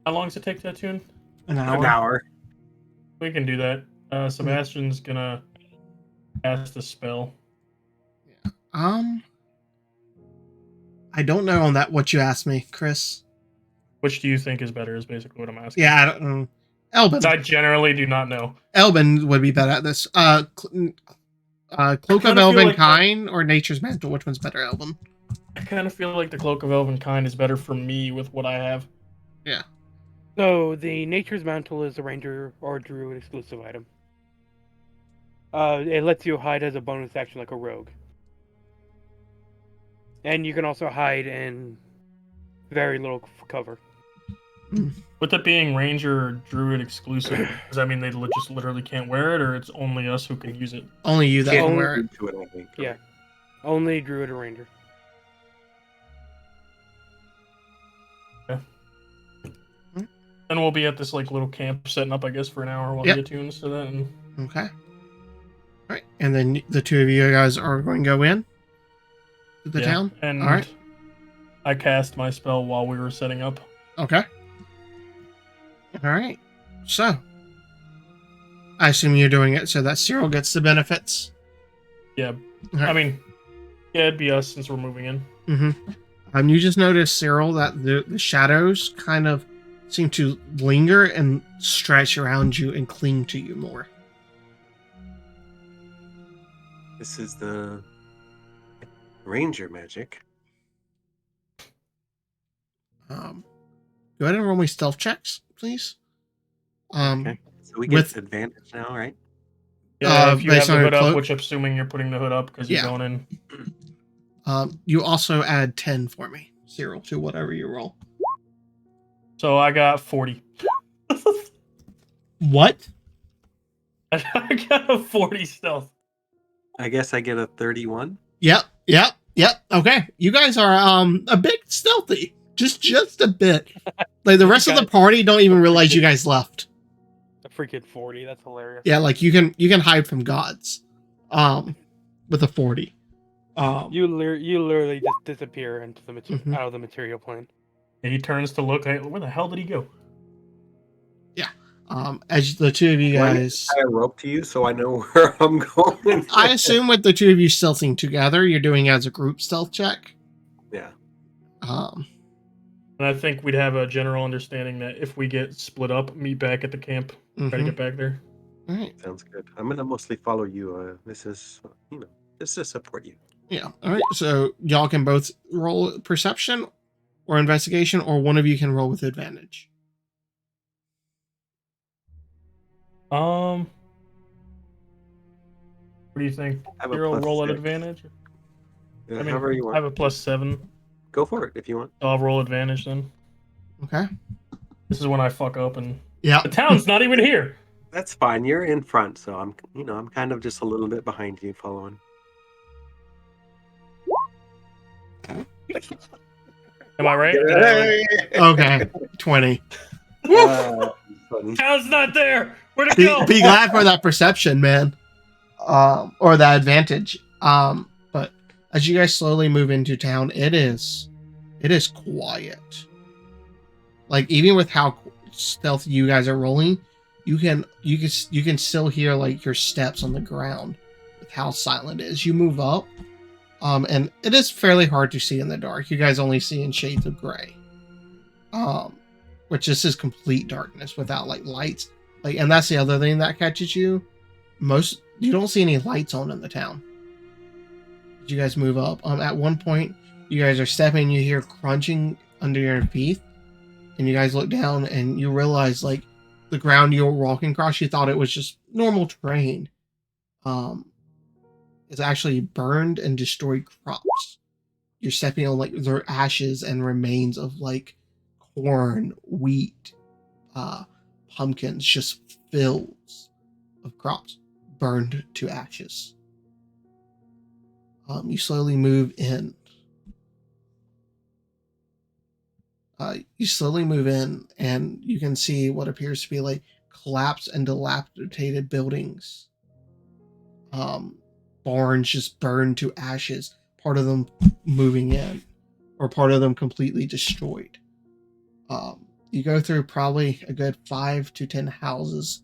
How long does it take to attune? An hour. An hour. We can do that. Sebastian's gonna cast a spell. I don't know on that what you asked me, Chris. Which do you think is better? Is basically what I'm asking. Yeah, I don't know. Elbin. I generally do not know. Elbin would be better at this. Cloak of kinda Elven feel like Kind or Nature's Mantle? Which one's better, Elbin? I kind of feel like the Cloak of Elven Kind is better for me with what I have. Yeah. So the Nature's Mantle is a Ranger or Druid exclusive item. It lets you hide as a bonus action like a rogue. And you can also hide in very little cover. With it being Ranger or Druid exclusive, does that mean they just literally can't wear it, or it's only us who can use it? Only you that Can't can wear it. do it, I think. Yeah. Only Druid or Ranger. And we'll be at this like little camp setting up, I guess, for an hour while Yep. he attunes to that. And Okay. All right, and then the two of you guys are going to go in to the town. And All right. I cast my spell while we were setting up. Okay. All right. So, I assume you're doing it so that Cyril gets the benefits. Yeah. All right. I mean, yeah, it'd be us since we're moving in. Mm-hmm. You just noticed, Cyril, that the shadows kind of seem to linger and stretch around you and cling to you more. This is the Ranger magic. Go ahead and roll me stealth checks, please. Okay. So we get with- advantage now, right? Yeah, if you have based the on your hood up, cloak? which I'm assuming you're putting the hood up because you're Yeah. going in. You also add 10 for me, Cyril, to whatever you roll. So I got 40. What? I got a 40 stealth. I guess I get a 31. Yep. Okay, you guys are a bit stealthy, just a bit. Like the rest of the party don't even realize you guys left. A freaking 40. That's hilarious. Yeah, like you can hide from gods, with a 40. You literally just disappear into the Mhm. out of the material plane. And he turns to look. Hey, where the hell did he go? As the two of you Do I need guys, to tie a rope to you so I know where I'm going. I assume with the two of you stealthing together, you're doing it as a group stealth check. Yeah. And I think we'd have a general understanding that if we get split up, meet back at the camp, try to Mhm. get back there. All right. Sounds good. I'm gonna mostly follow you. This is, just to support you. Yeah. All right. So y'all can both roll perception or investigation, or one of you can roll with advantage. What do you think? I have a Zero plus roll at 6. advantage? I mean, However you I want. have a +7. Go for it if you want. So I'll roll advantage then. Okay. This is when I fuck up and Yeah. the town's not even here. That's fine. You're in front, so I'm kind of just a little bit behind you, following. Am I right? Okay. 20. Fun. Town's not there. Where'd it Be go? glad for that perception, man. Or that advantage. But as you guys slowly move into town, it is quiet. Like even with how stealthy you guys are rolling, you can still hear like your steps on the ground with how silent it is. You move up, And it is fairly hard to see in the dark. You guys only see in shades of gray. Which this is complete darkness without like lights. Like, and that's the other thing that catches you. You don't see any lights on in the town. As you guys move up, at one point you guys are stepping, you hear crunching under your feet, and you guys look down and you realize like the ground you were walking across, you thought it was just normal terrain. Is actually burned and destroyed crops. You're stepping on like their ashes and remains of like corn, wheat, pumpkins, just fields of crops burned to ashes. You slowly move in. And you can see what appears to be like collapsed and dilapidated buildings. Barns just burned to ashes, part of them moving in, or part of them completely destroyed. You go through probably a good 5 to 10 houses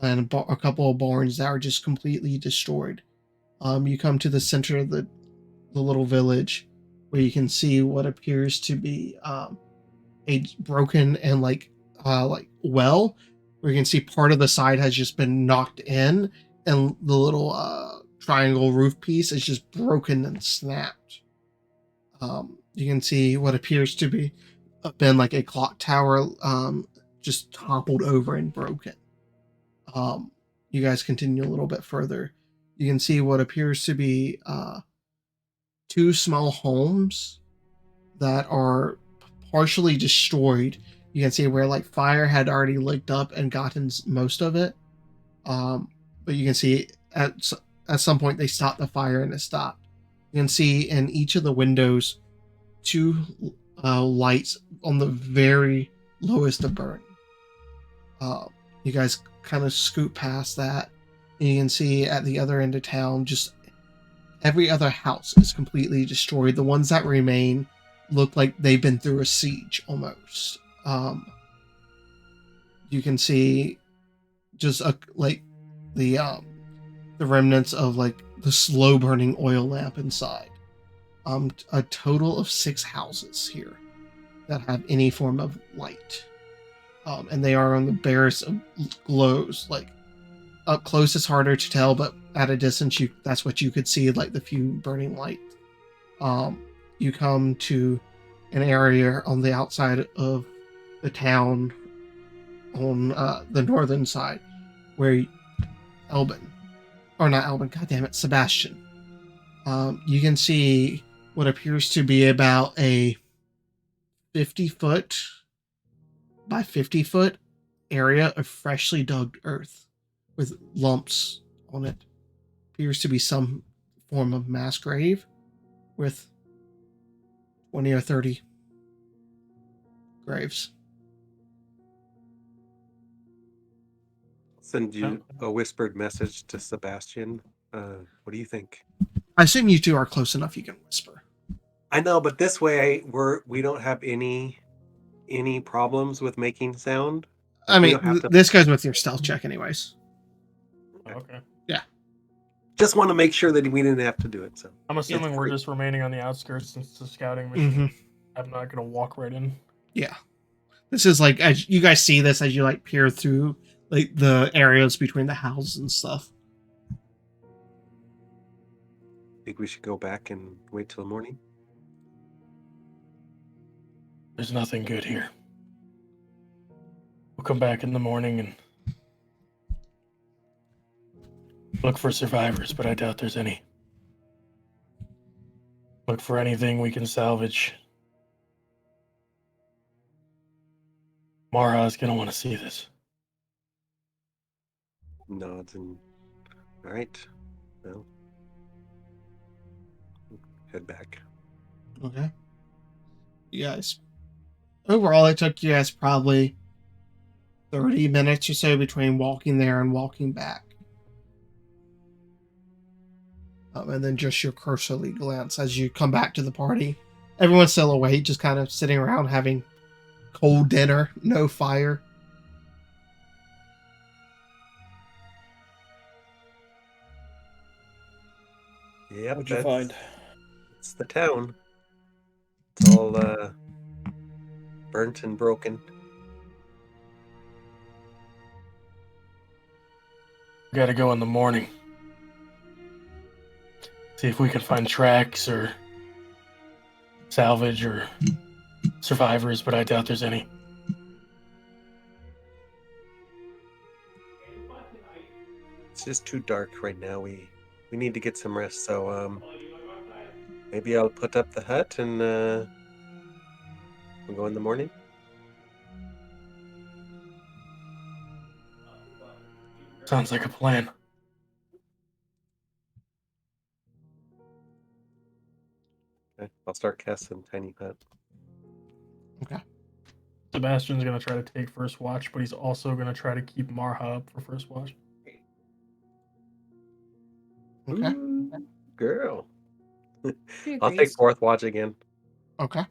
and a couple of barns that are just completely destroyed. You come to the center of the little village where you can see what appears to be a broken and like well, where you can see part of the side has just been knocked in, and the little triangle roof piece is just broken and snapped. You can see what appears to be been like a clock tower just toppled over and broken. You guys continue a little bit further. You can see what appears to be 2 small homes that are partially destroyed. You can see where like fire had already licked up and gotten most of it. But you can see at some point they stopped the fire and it stopped. You can see in each of the windows 2 lights on the very lowest of burn. You guys kind of scoot past that, and you can see at the other end of town just every other house is completely destroyed. The ones that remain look like they've been through a siege almost. You can see just like the remnants of like the slow burning oil lamp inside. A total of 6 houses here that have any form of light. And they are on the barest of glows. Like up close it's harder to tell, but at a distance that's what you could see, like the few burning light. You come to an area on the outside of the town on the northern side where Sebastian. You can see what appears to be about a 50-foot by 50-foot area of freshly dug earth with lumps on it. Appears to be some form of mass grave with 20 or 30 graves. Send you a whispered message to Sebastian. What do you think? I assume you 2 are close enough you can whisper. I know, but this way we don't have any problems with making sound. I mean, this goes with your stealth check anyways. Okay. Yeah. Just want to make sure that we didn't have to do it. So I'm assuming we're just remaining on the outskirts since it's a scouting mission. Mm-hmm. I'm not gonna walk right in. Yeah. This is like, as you guys see this as you like peer through like the areas between the houses and stuff. Think we should go back and wait till the morning? There's nothing good here. We'll come back in the morning and look for survivors, but I doubt there's any. Look for anything we can salvage. Mara is gonna want to see this. Nods and all right. Well, head back. Okay. You guys. Overall, it took you guys probably 30 minutes or so between walking there and walking back. And then just your cursory glance as you come back to the party. Everyone's still awake, just kind of sitting around having cold dinner, no fire. Yeah, What'd you find? That's the town. It's all burnt and broken. Gotta go in the morning. See if we can find tracks or salvage or survivors, but I doubt there's any. It's just too dark right now. We need to get some rest. So maybe I'll put up the hut and we'll go in the morning. Sounds like a plan. Okay, I'll start casting Tiny Hut. Okay. Sebastian's gonna try to take first watch, but he's also gonna try to keep Marha up for first watch. Okay. Ooh, girl. She I'll take agrees. fourth watch again. Okay.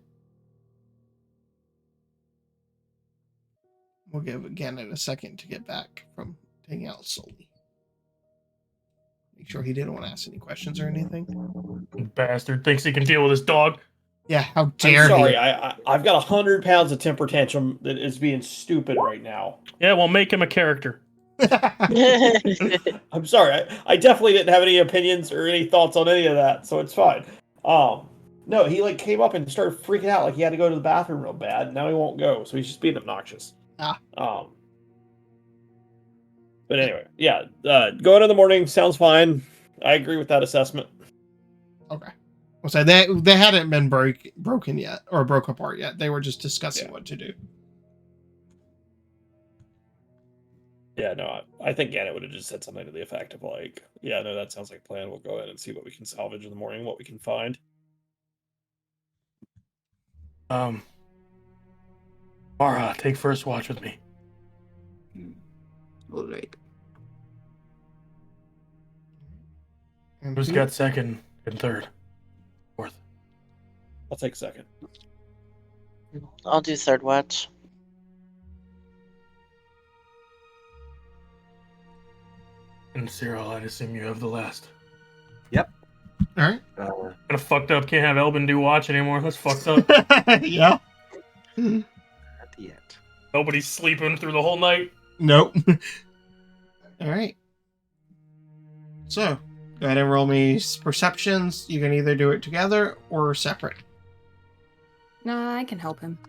We'll give Gannon a second to get back from taking out Sully. Make sure he didn't want to ask any questions or anything. Bastard thinks he can deal with his dog. Yeah, how I'm dare sorry. he? I've got 100 pounds of temper tantrum that is being stupid right now. Yeah, well, make him a character. I'm sorry. I definitely didn't have any opinions or any thoughts on any of that, so it's fine. No, he like came up and started freaking out like he had to go to the bathroom real bad. And now he won't go, so he's just being obnoxious. Ah. But anyway, yeah, going in the morning sounds fine. I agree with that assessment. Okay. Well, so they hadn't been broken yet or broke apart yet. They were just discussing what to do. Yeah, no, I think Gannett would have just said something to the effect of like, yeah, no, that sounds like a plan. We'll go in and see what we can salvage in the morning, what we can find. Marha, take first watch with me. All right. And Who's got second and third? Fourth. I'll take second. I'll do third watch. And Cyril, I'd assume you have the last. Yep. All right. Kind of fucked up. Can't have Elbin do watch anymore. That's fucked up. Yeah. Not yet. Nobody's sleeping through the whole night. Nope. All right. So, go ahead and roll me perceptions. You can either do it together or separate. Nah, I can help him.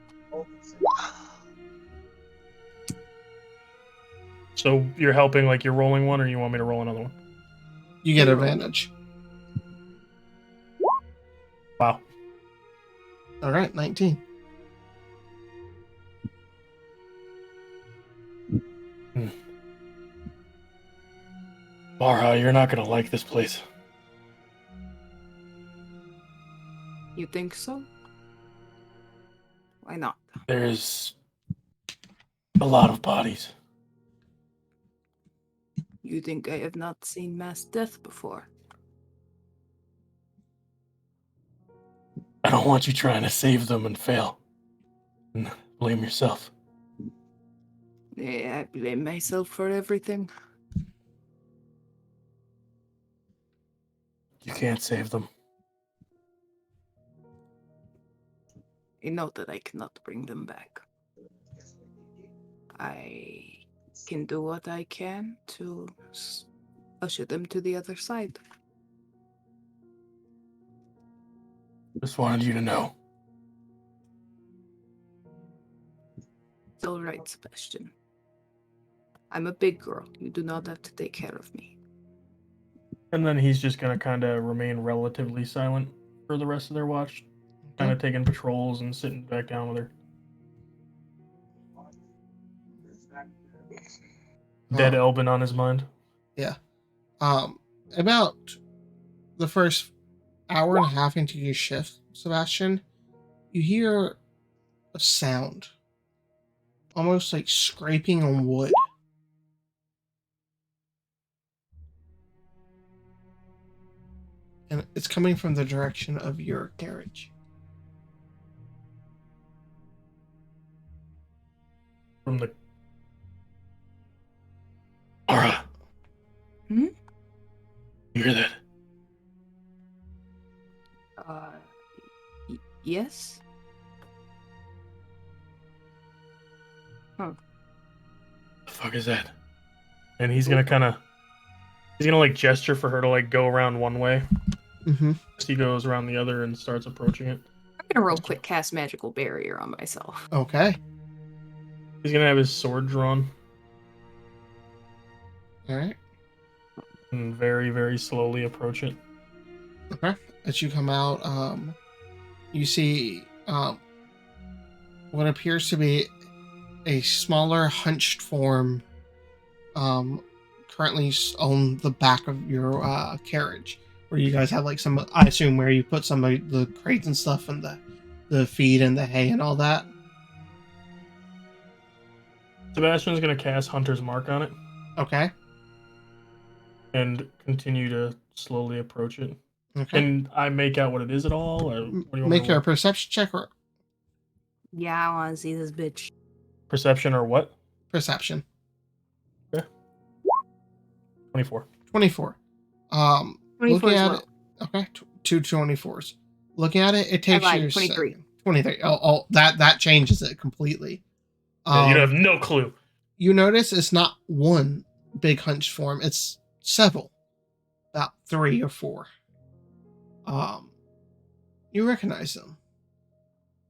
So you're helping, like you're rolling one, or you want me to roll another one? You get advantage. Wow. All right, 19. Marha, you're not gonna like this place. You think so? Why not? There's a lot of bodies. You think I have not seen mass death before? I don't want you trying to save them and fail. And blame yourself. Yeah, I blame myself for everything. You can't save them. I know that I cannot bring them back. I can do what I can to usher them to the other side. Just wanted you to know. It's all right, Sebastian. I'm a big girl. You do not have to take care of me. And then he's just gonna kind of remain relatively silent for the rest of their watch. Kind of taking patrols and sitting back down with her. Dead Elbin on his mind. Yeah. About the first hour and a half into your shift, Sebastian, you hear a sound. Almost like scraping on wood. And it's coming from the direction of your carriage. From the... Marha. Hmm? You hear that? Yes? The fuck is that? And he's gonna like gesture for her to like go around one way. Mm-hmm. He goes around the other and starts approaching it. I'm gonna real quick cast magical barrier on myself. Okay. He's gonna have his sword drawn All right. and very, very slowly approach it. Okay. As you come out, you see what appears to be a smaller, hunched form currently on the back of your carriage, where you guys have like some, I assume, where you put some of the crates and stuff and the feed and the hay and all that. Sebastian's gonna cast Hunter's Mark on it Okay. and continue to slowly approach it. Okay. Can I make out what it is at all? Or what do you want Make me to a roll? perception check or Yeah, I wanna see this bitch. Perception or what? perception. 24. 24. 24 Looking as at well. it, okay, two 24s. Looking at it, it takes lied, you 23. second. 23. Oh, that changes it completely. Yeah, you have no clue. You notice it's not one big hunch form; it's several, about 3 or 4. You recognize them.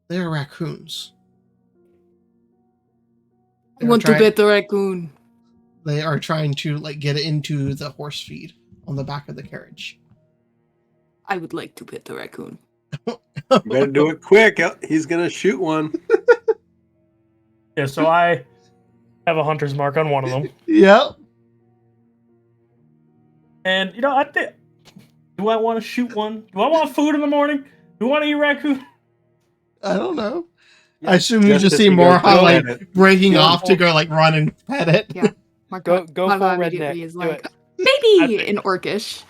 They are raccoons. I want to pet the raccoon. They are trying to like get it into the horse feed on the back of the carriage. I would like to pet the raccoon. You better do it quick. He's gonna shoot one. Yeah, so I have a Hunter's Mark on one of them. Yep. And, I think... Do I want to shoot one? Do I want food in the morning? Do I want to eat raccoon? I don't know. I assume you just Justice, see you go Morha through like it. breaking Yeah. off to go like run and pet it. Yeah. Go full Marco redneck. immediately is Do like, it. maybe in Orcish.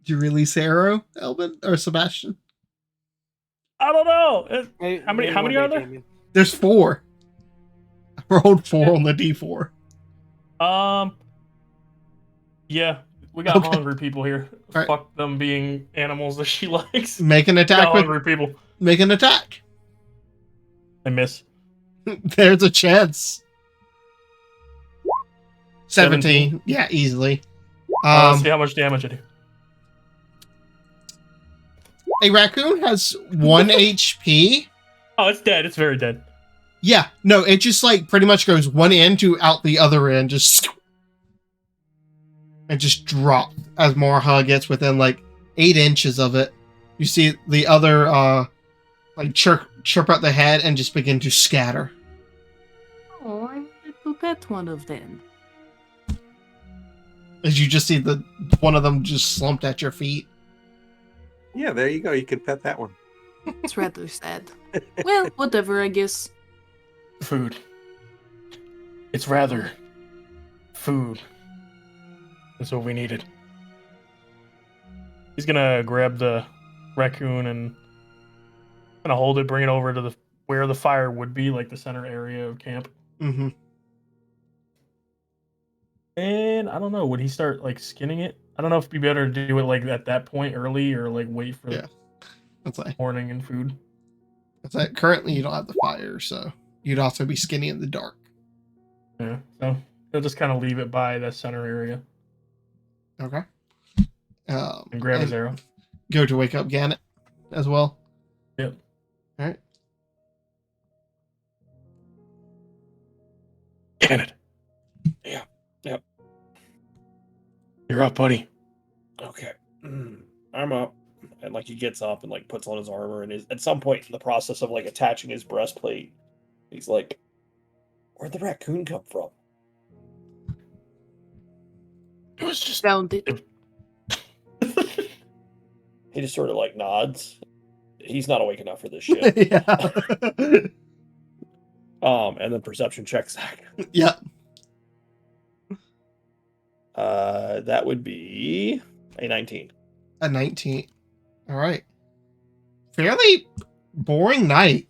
Did you release Arrow, Elvin or Sebastian? I don't know. How many Maybe one are day, there? Damien. There's 4. I rolled 4 on the D4. Yeah, we got Okay. hungry people here. Alright. Fuck them being animals that she likes. Make an We attack got with. hungry people. Make an attack. I miss. There's a chance. 17. Yeah, easily. Let's see how much damage I do. A raccoon has 1 HP. Oh, it's dead. It's very dead. Yeah, no, it just like pretty much goes one end to out the other end, just and just drops as Morha gets within like 8 inches of it. You see the other like chirp out the head and just begin to scatter. Oh, I wanted to pet one of them. As you just see one of them just slumped at your feet. Yeah, there you go. You can pet that one. It's rather sad. Well, whatever, I guess. Food. It's rather food. That's what we needed. He's gonna grab the raccoon and gonna hold it, bring it over to where the fire would be, like the center area of camp. Mm-hmm. And I don't know, would he start like skinning it? I don't know if it'd be better to do it like at that point early or like wait for Yeah. That's like morning and food. currently you don't have the fire, so you'd also be skinny in the dark. Yeah. So he'll just kind of leave it by that center area Okay. and grab his arrow. Go to wake up Gannett as well. Yep. All right. Gannett. Yeah. Yep. You're up, buddy. Okay. I'm up. And like he gets up and like puts on his armor and at some point in the process of like attaching his breastplate, he's like, "Where'd the raccoon come from?" It was just Found it. He just sort of like nods. He's not awake enough for this shit. Yeah. And then perception check, Zach. Yeah. That would be a 19. A 19. All right. Fairly boring night.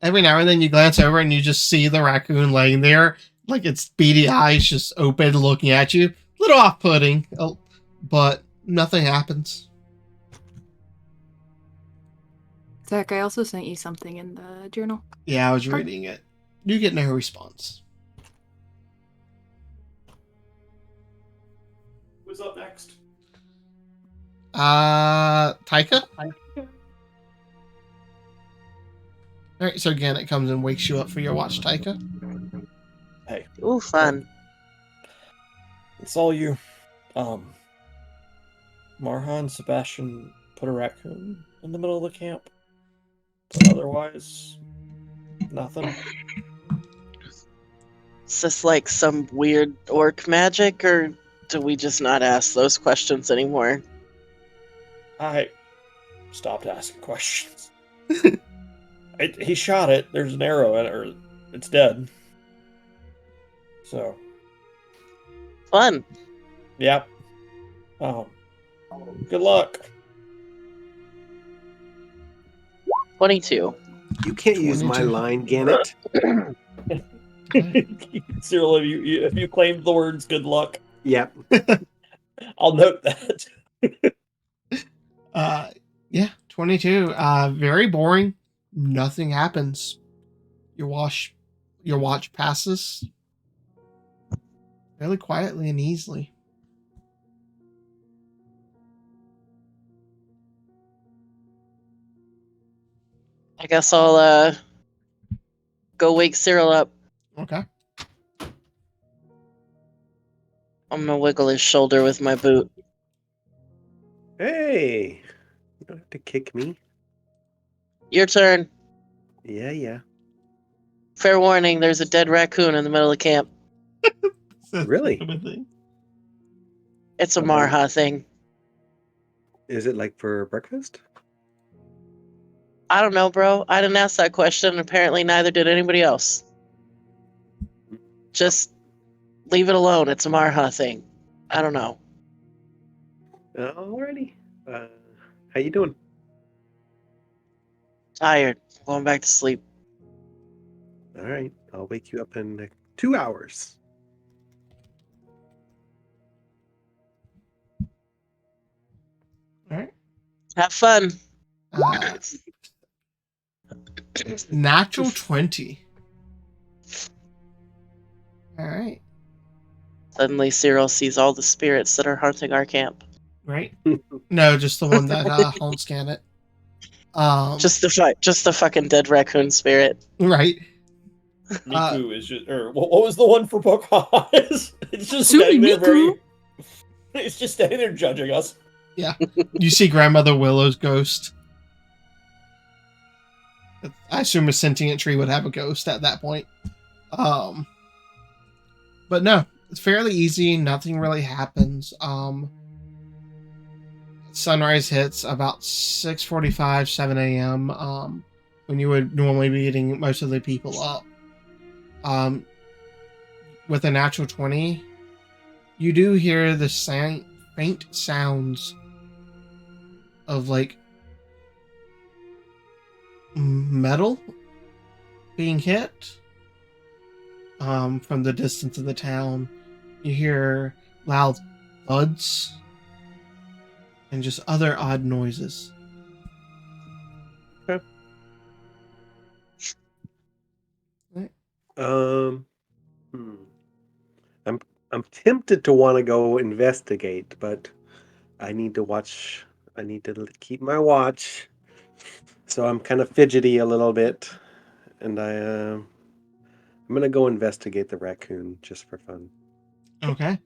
Every now and then you glance over and you just see the raccoon laying there, like its beady eyes just open looking at you. A little off-putting, but nothing happens. Zach, I also sent you something in the journal. Yeah, I was reading it. You get no response. Who's up next? Taika? Alright, so again, it comes and wakes you up for your watch, Taika. Hey, Ooh, fun. it's all you. Marha and Sebastian put a raccoon in the middle of the camp. But otherwise, nothing. Is this like some weird orc magic, or do we just not ask those questions anymore? I stopped asking questions. He shot it. There's an arrow in it, or it's dead. So, Fun. yep. Good luck. 22. You can't use my 22. line, Gannett. Cyril, have you claimed the words "good luck"? Yep. I'll note that. Yeah, 22. Very boring. Nothing happens. Your watch passes fairly quietly and easily. I guess I'll go wake Cyril up. Okay. I'm gonna wiggle his shoulder with my boot. Hey, you don't have to kick me. Your turn. Yeah. Fair warning, there's a dead raccoon in the middle of camp. Really? It's a Marha thing. Is it like for breakfast? I don't know, bro. I didn't ask that question. Apparently, neither did anybody else. Just leave it alone. It's a Marha thing. I don't know. Alrighty. How you doing? Tired. Going back to sleep. All right. I'll wake you up in 2 hours. All right. Have fun. Natural 20. All right. Suddenly, Cyril sees all the spirits that are haunting our camp. Right. No, just the one that won't scan it. Just the fucking dead raccoon spirit. Right. Miku is just, or what was the one for Pocahontas? It's just Sue standing there Miku. It's just standing there judging us. Yeah. You see Grandmother Willow's ghost. I assume a sentient tree would have a ghost at that point. But no, it's fairly easy. Nothing really happens. Sunrise hits about 6:45, 7 a.m. When you would normally be getting most of the people up. With a natural 20, you do hear the faint sounds of like metal being hit from the distance of the town. You hear loud thuds and just other odd noises. Okay. Right. I'm tempted to want to go investigate, but I need to watch. I need to keep my watch. So I'm kind of fidgety a little bit, and I'm gonna go investigate the raccoon just for fun. Okay.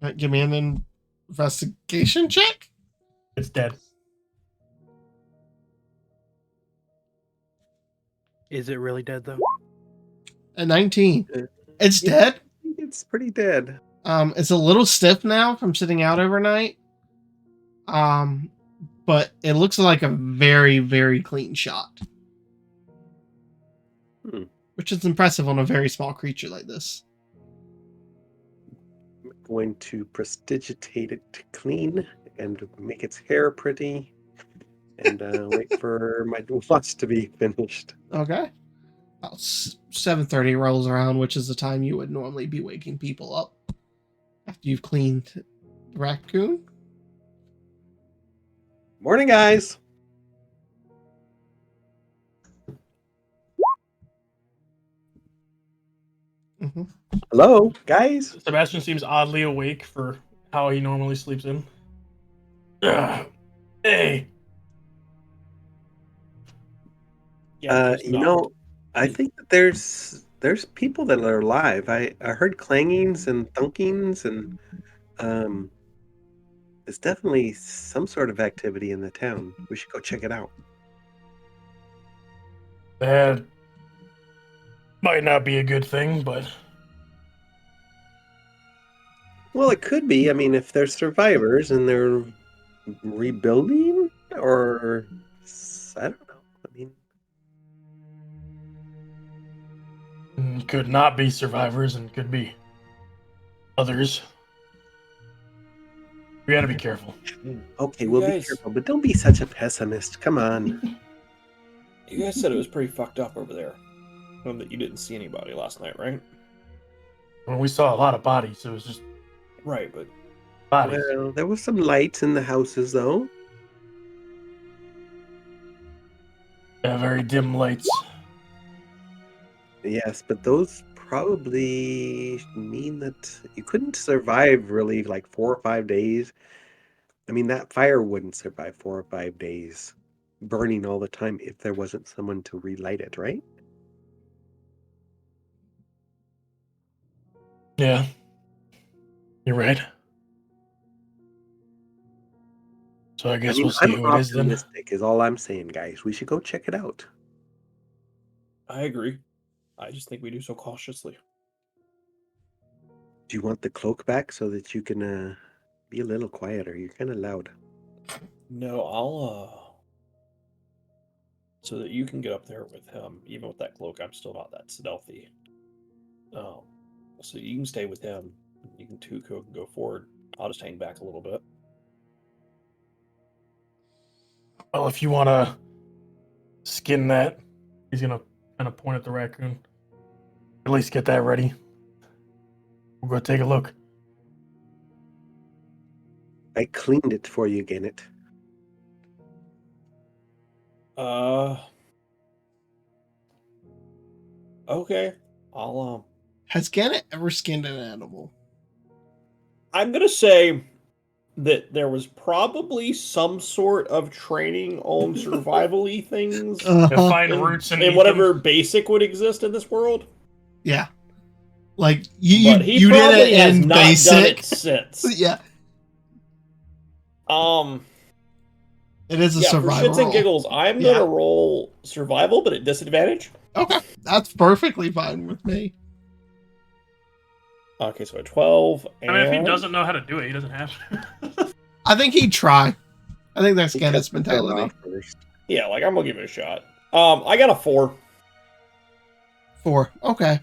Right, give me an investigation check. It's dead. Is it really dead though? A 19. Uh, It's yeah. dead. It's pretty dead. It's a little stiff now from sitting out overnight. But it looks like a very, very clean shot. Which is impressive on a very small creature like this. I'm going to prestigitate it to clean and make its hair pretty, and wait for my watch to be finished. Okay. About 7:30 rolls around, which is the time you would normally be waking people up after you've cleaned raccoon. Morning, guys. Mm-hmm. Hello, guys. Sebastian seems oddly awake for how he normally sleeps in. Hey, Yeah, he's You not. know, I think that there's people that are alive. I heard clangings and thunkings, and um, there's definitely some sort of activity in the town. We should go check it out. that might not be a good thing, but Well, it could be. I mean, if they're survivors and they're rebuilding, or I don't know. I mean, could not be survivors and could be others. We gotta be careful. okay, You we'll be guys- careful, but don't be such a pessimist. Come on. You guys said it was pretty fucked up over there. That you didn't see anybody last night, right? When we saw a lot of bodies, it was just Right, but bodies. Well, there was some lights in the houses, though. Yeah, very dim lights. Yes, but those probably mean that you couldn't survive really like 4 or 5 days. I mean, that fire wouldn't survive 4 or 5 days burning all the time if there wasn't someone to relight it, right? Yeah, you're right. So I guess I mean, we'll see I'm who it is then. optimistic, is all I'm saying, guys. We should go check it out. I agree. I just think we do so cautiously. Do you want the cloak back so that you can be a little quieter? You're kind of loud. No, I'll so that you can get up there with him. Even with that cloak, I'm still not that stealthy. So you can stay with him. You can Tuco and go forward. I'll just hang back a little bit. Well, if you want to skin that, he's gonna kind of point at the raccoon. At least get that ready. We'll go take a look. I cleaned it for you, Gannett. Okay. I'll Has Gannett ever skinned an animal? I'm gonna say that there was probably some sort of training on survival-y things To find in, roots and in eat whatever them. basic would exist in this world. Yeah. Like you But he you did probably it has in not done basic. it since. Yeah. It is a Yeah, for survival shits and roll. giggles, I'm Yeah. gonna roll survival, but at disadvantage. Okay. That's perfectly fine with me. Okay, so a 12. I mean, if he and- doesn't know how to do it, he doesn't have to. I think he'd try. I think that's He Gannett's cuts the door mentality. off first. Yeah, like I'm gonna give it a shot. I got a 4. 4. Okay.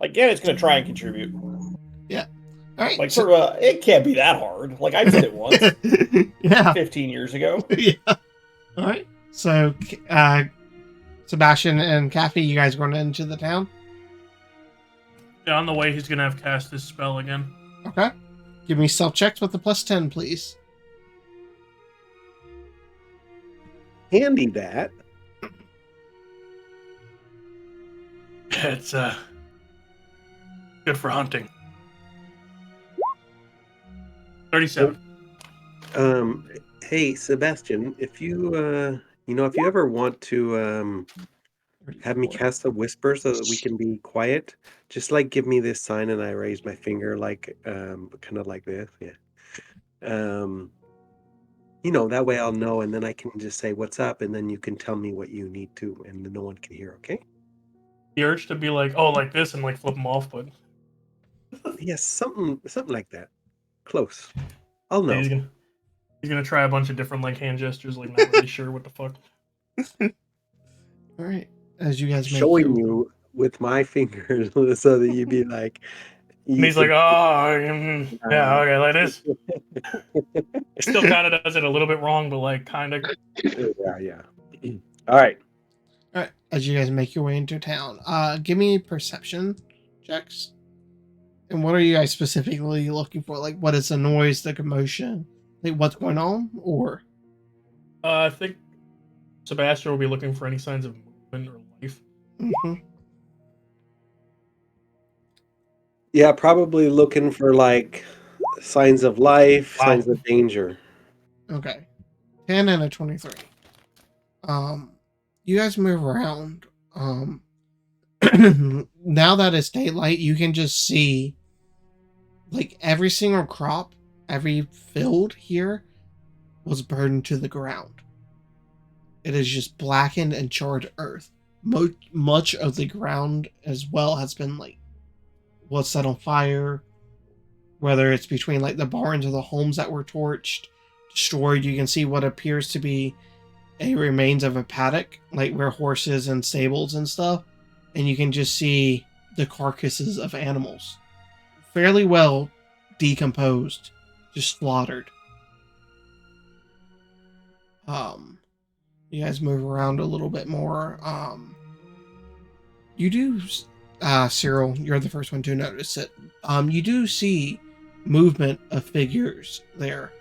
Again, it's gonna try and contribute. All right. Like, sort of, it can't be that hard. Like, I did it once, Yeah. 15 years ago. Yeah. All right. So, Sebastian and Kathy, you guys going into the town? Yeah, on the way, he's gonna have cast his spell again. Okay. Give me self checks with the +10, please. Handy that. It's good for hunting. 37. Hey, Sebastian, if you if you ever want to have me cast a whisper so that we can be quiet, just like give me this sign and I raise my finger like kind of like this, yeah. That way I'll know and then I can just say what's up and then you can tell me what you need to and no one can hear, okay? The urge to be like, oh, like this, and like flip them off, but Yes, something like that. Close. I'll know. he's gonna try a bunch of different like hand gestures, like not really sure what the fuck. All right. As you guys make Showing your... you with my fingers so that you'd be like And he's like, oh, yeah, okay, like this. Still kind of does it a little bit wrong, but like kind of. yeah. All right. All right. As you guys make your way into town, give me perception checks. And what are you guys specifically looking for? Like, what is the noise, the commotion? Like, what's going on? Or I think Sebastian will be looking for any signs of movement or life. Yeah, probably looking for like signs of life, Wow. signs of danger. Okay. 10 and a 23. You guys move around. Now that it's daylight, you can just see like every single crop, every field here was burned to the ground. It is just blackened and charred earth. Much of the ground as well has been like was set on fire. Whether it's between like the barns or the homes that were torched, destroyed, you can see what appears to be a remains of a paddock, like where horses and stables and stuff, and you can just see the carcasses of animals, fairly well decomposed, just slaughtered. You guys move around a little bit more. You do, Cyril, you're the first one to notice it. You do see movement of figures there.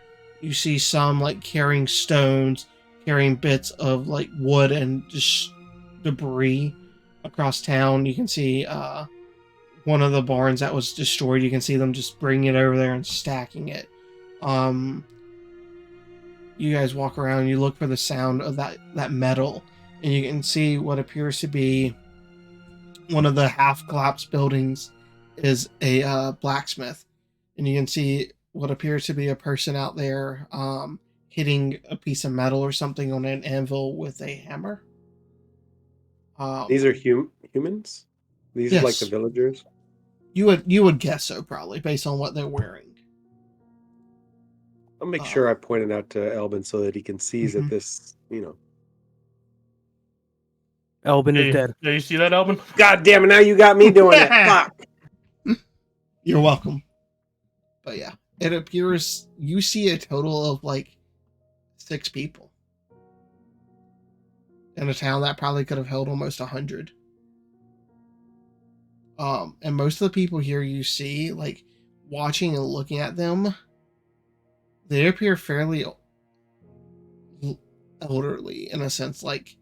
You see some like carrying stones, carrying bits of like wood and just debris across town. You can see one of the barns that was destroyed. You can see them just bringing it over there and stacking it. You guys walk around, you look for the sound of that metal, and you can see what appears to be one of the half-collapsed buildings is a blacksmith, and you can see what appears to be a person out there hitting a piece of metal or something on an anvil with a hammer. These are humans? These are like the Yes. villagers? You would guess so, probably, based on what they're wearing. I'll make sure I point it out to Elbin so that he can seize at this, Elbin Hey, is dead. Yeah, you see that, Albin? God damn it, now you got me doing it. Fuck. You're welcome. But yeah, it appears you see a total of like 6 people in a town that probably could have held almost 100. And most of the people here you see, like watching and looking at them, they appear fairly elderly in a sense, like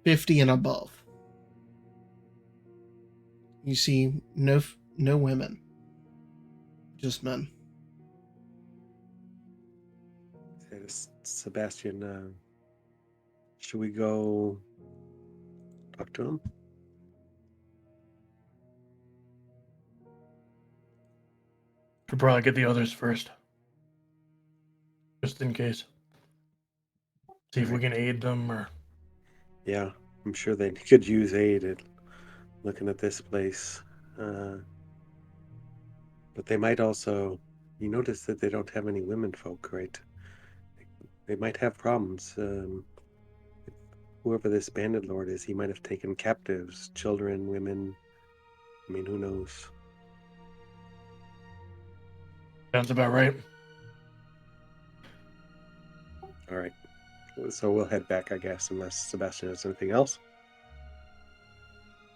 50 and above. You see no women, just men. Sebastian, should we go talk to him? Should probably get the others first, just in case. See if we can aid them, or Yeah, I'm sure they could use aid at looking at this place. But they might also, you notice that they don't have any women folk, right? They might have problems. Whoever this bandit lord is, he might have taken captives, children, women. I mean, who knows? sounds about right. All right. So we'll head back, I guess, unless Sebastian has anything else.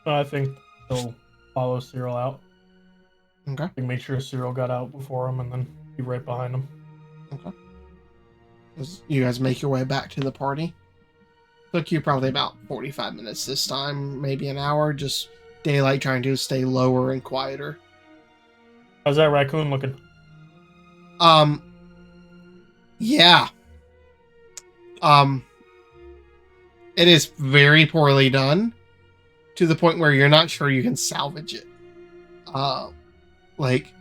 I think they'll follow Cyril out. Okay. And make sure Cyril got out before him, and then be right behind him. Okay. You guys make your way back to the party. Took you probably about 45 minutes this time, maybe an hour, just daylight trying to stay lower and quieter. How's that raccoon looking? Yeah. It is very poorly done to the point where you're not sure you can salvage it. Like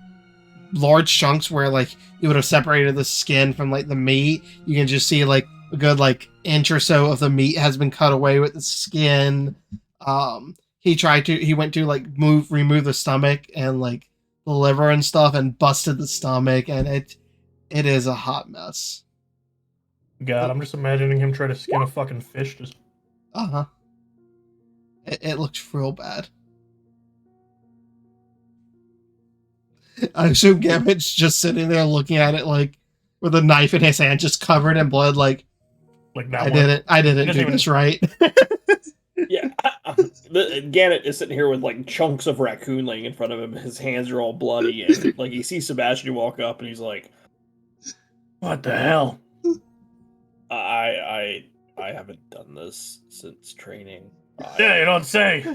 large chunks where like you would have separated the skin from like the meat, you can just see like a good like inch or so of the meat has been cut away with the skin. He went to like remove the stomach and like the liver and stuff and busted the stomach, and it is a hot mess. God, I'm just imagining him try to skin a fucking fish. Just It looks real bad. I assume Gammit's just sitting there looking at it like with a knife in his hand, just covered in blood. Like now I didn't do this right. Yeah, Gannett is sitting here with like chunks of raccoon laying in front of him. His hands are all bloody, and like he sees Sebastian walk up, and he's like, What the hell? I haven't done this since training. Yeah, you don't say.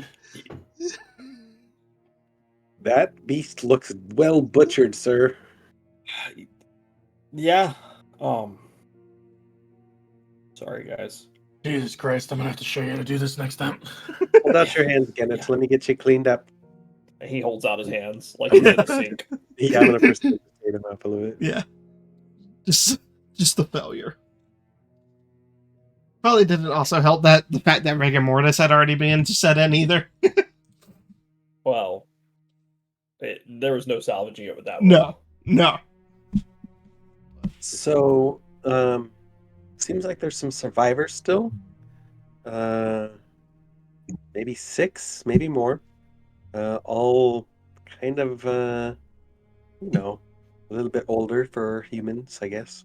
That beast looks well butchered, sir. Yeah. Sorry, guys. Jesus Christ, I'm gonna have to show you how to do this next time. Hold out your hands, Gannett. Yeah. Let me get you cleaned up. He holds out his hands like he's in the sink. Yeah, I'm gonna proceed him up a little bit. Yeah. Just the failure. Probably didn't also help that the fact that rigor mortis had already been set in either. Well, there was no salvaging it with that. No. So, seems like there's some survivors still. Maybe 6, maybe more. All kind of, a little bit older for humans, I guess.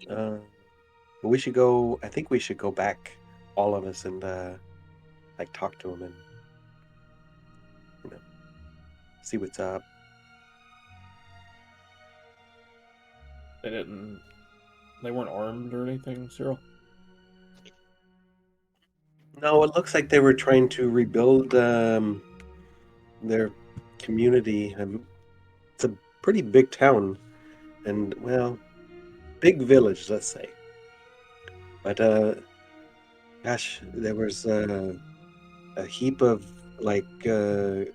But we should go. I think we should go back, all of us, and like talk to them and see what's up. They weren't armed or anything, Cyril? No, it looks like they were trying to rebuild their community. It's a pretty big town, and well, big village, let's say. But gosh, there was a heap of like I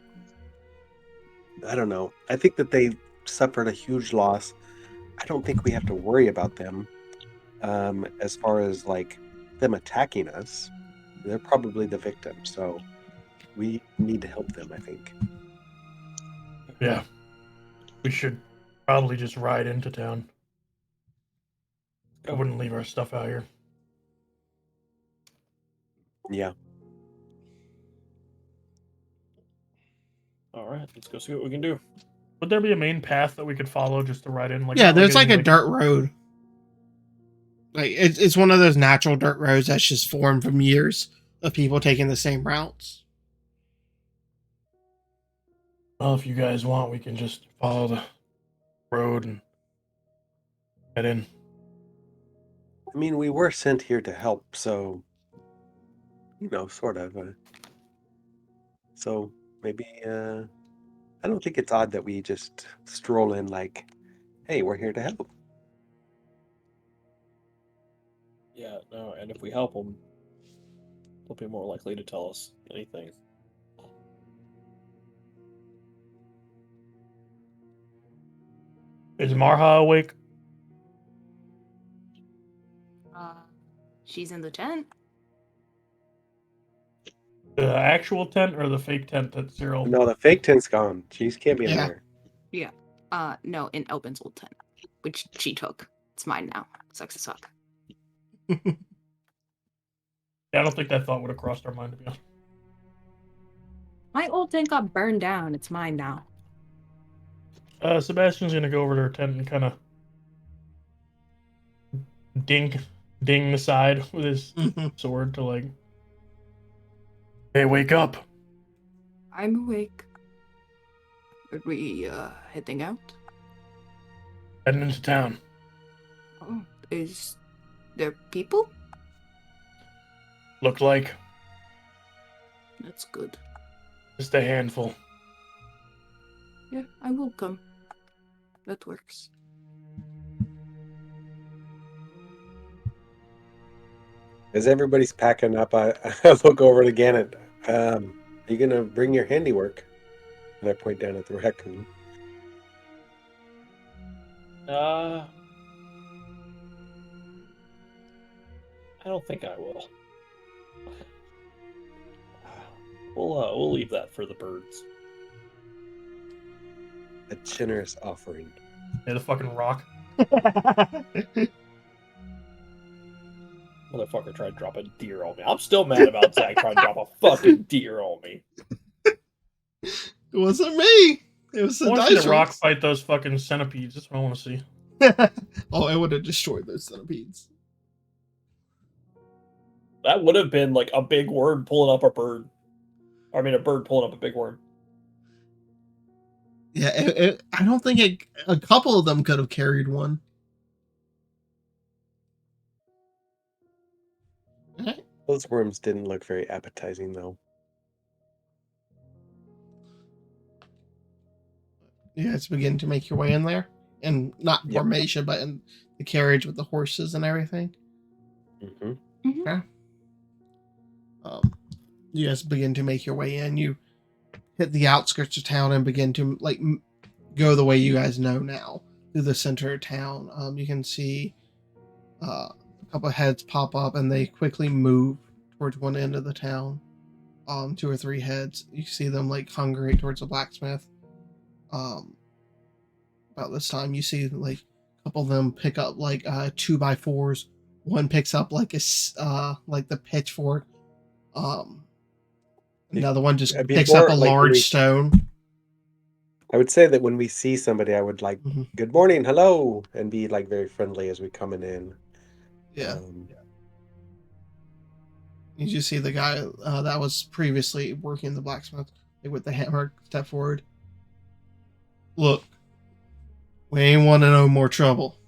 don't know. I think that they suffered a huge loss. I don't think we have to worry about them as far as like them attacking us. They're probably the victim, so we need to help them, I think. Yeah. We should probably just ride into town. I wouldn't leave our stuff out here. Yeah. All right, let's go see what we can do. Would there be a main path that we could follow just to ride in? Like, Yeah, not there's like any, a dirt road. Like it's one of those natural dirt roads that's just formed from years of people taking the same routes. Well, if you guys want, we can just follow the road and head in. I mean, we were sent here to help, so sort of. So maybe I don't think it's odd that we just stroll in like, hey, we're here to help. Yeah, no, and if we help them, they'll be more likely to tell us anything. Is Marha awake? She's in the tent. The actual tent or the fake tent that Cyril? No, the fake tent's gone. She can't be in Yeah. there. Yeah. No, in Elben's old tent, which she took. It's mine now. Sucks to suck. Yeah, I don't think that thought would have crossed our mind, to be honest. My old tent got burned down. It's mine now. Sebastian's gonna go over to her tent and kind of ding the side with his sword to like, hey, wake up. I'm awake. Are we heading out? Heading into town. Oh, is there people? Look like That's good. just a handful. Yeah, I will come. That works. As everybody's packing up, I look over to Gannett. Are you gonna bring your handiwork? And I point down at the raccoon. I don't think I will. We'll leave that for the birds. A generous offering. Yeah, the fucking rock. Motherfucker tried to drop a deer on me. I'm still mad about Zach trying to drop a fucking deer on me. It wasn't me. It was I the want to see dice the rock rolls. fight those fucking centipedes. That's what I want to see. Oh, I would have destroyed those centipedes. That would have been like a big word pulling up a bird. I mean, a bird pulling up a big worm. Yeah, I don't think a couple of them could have carried one. Alright. Those worms didn't look very appetizing, though. You guys begin to make your way in there, and not Yep. formation, but in the carriage with the horses and everything. Mm-hmm. Okay. You guys begin to make your way in. You hit the outskirts of town and begin to go the way you guys know now, through the center of town. You can see a couple of heads pop up, and they quickly move towards one end of the town. 2 or 3 heads. You see them congregate towards the blacksmith. About this time, you see a couple of them pick up 2x4s. One picks up the pitchfork. Another one just picks up a large stone. I would say that when we see somebody, I would Mhm. good morning, hello, and be very friendly as we coming in. Yeah. You just see the guy that was previously working the blacksmith with the hammer step forward. Look, we ain't want to know more trouble.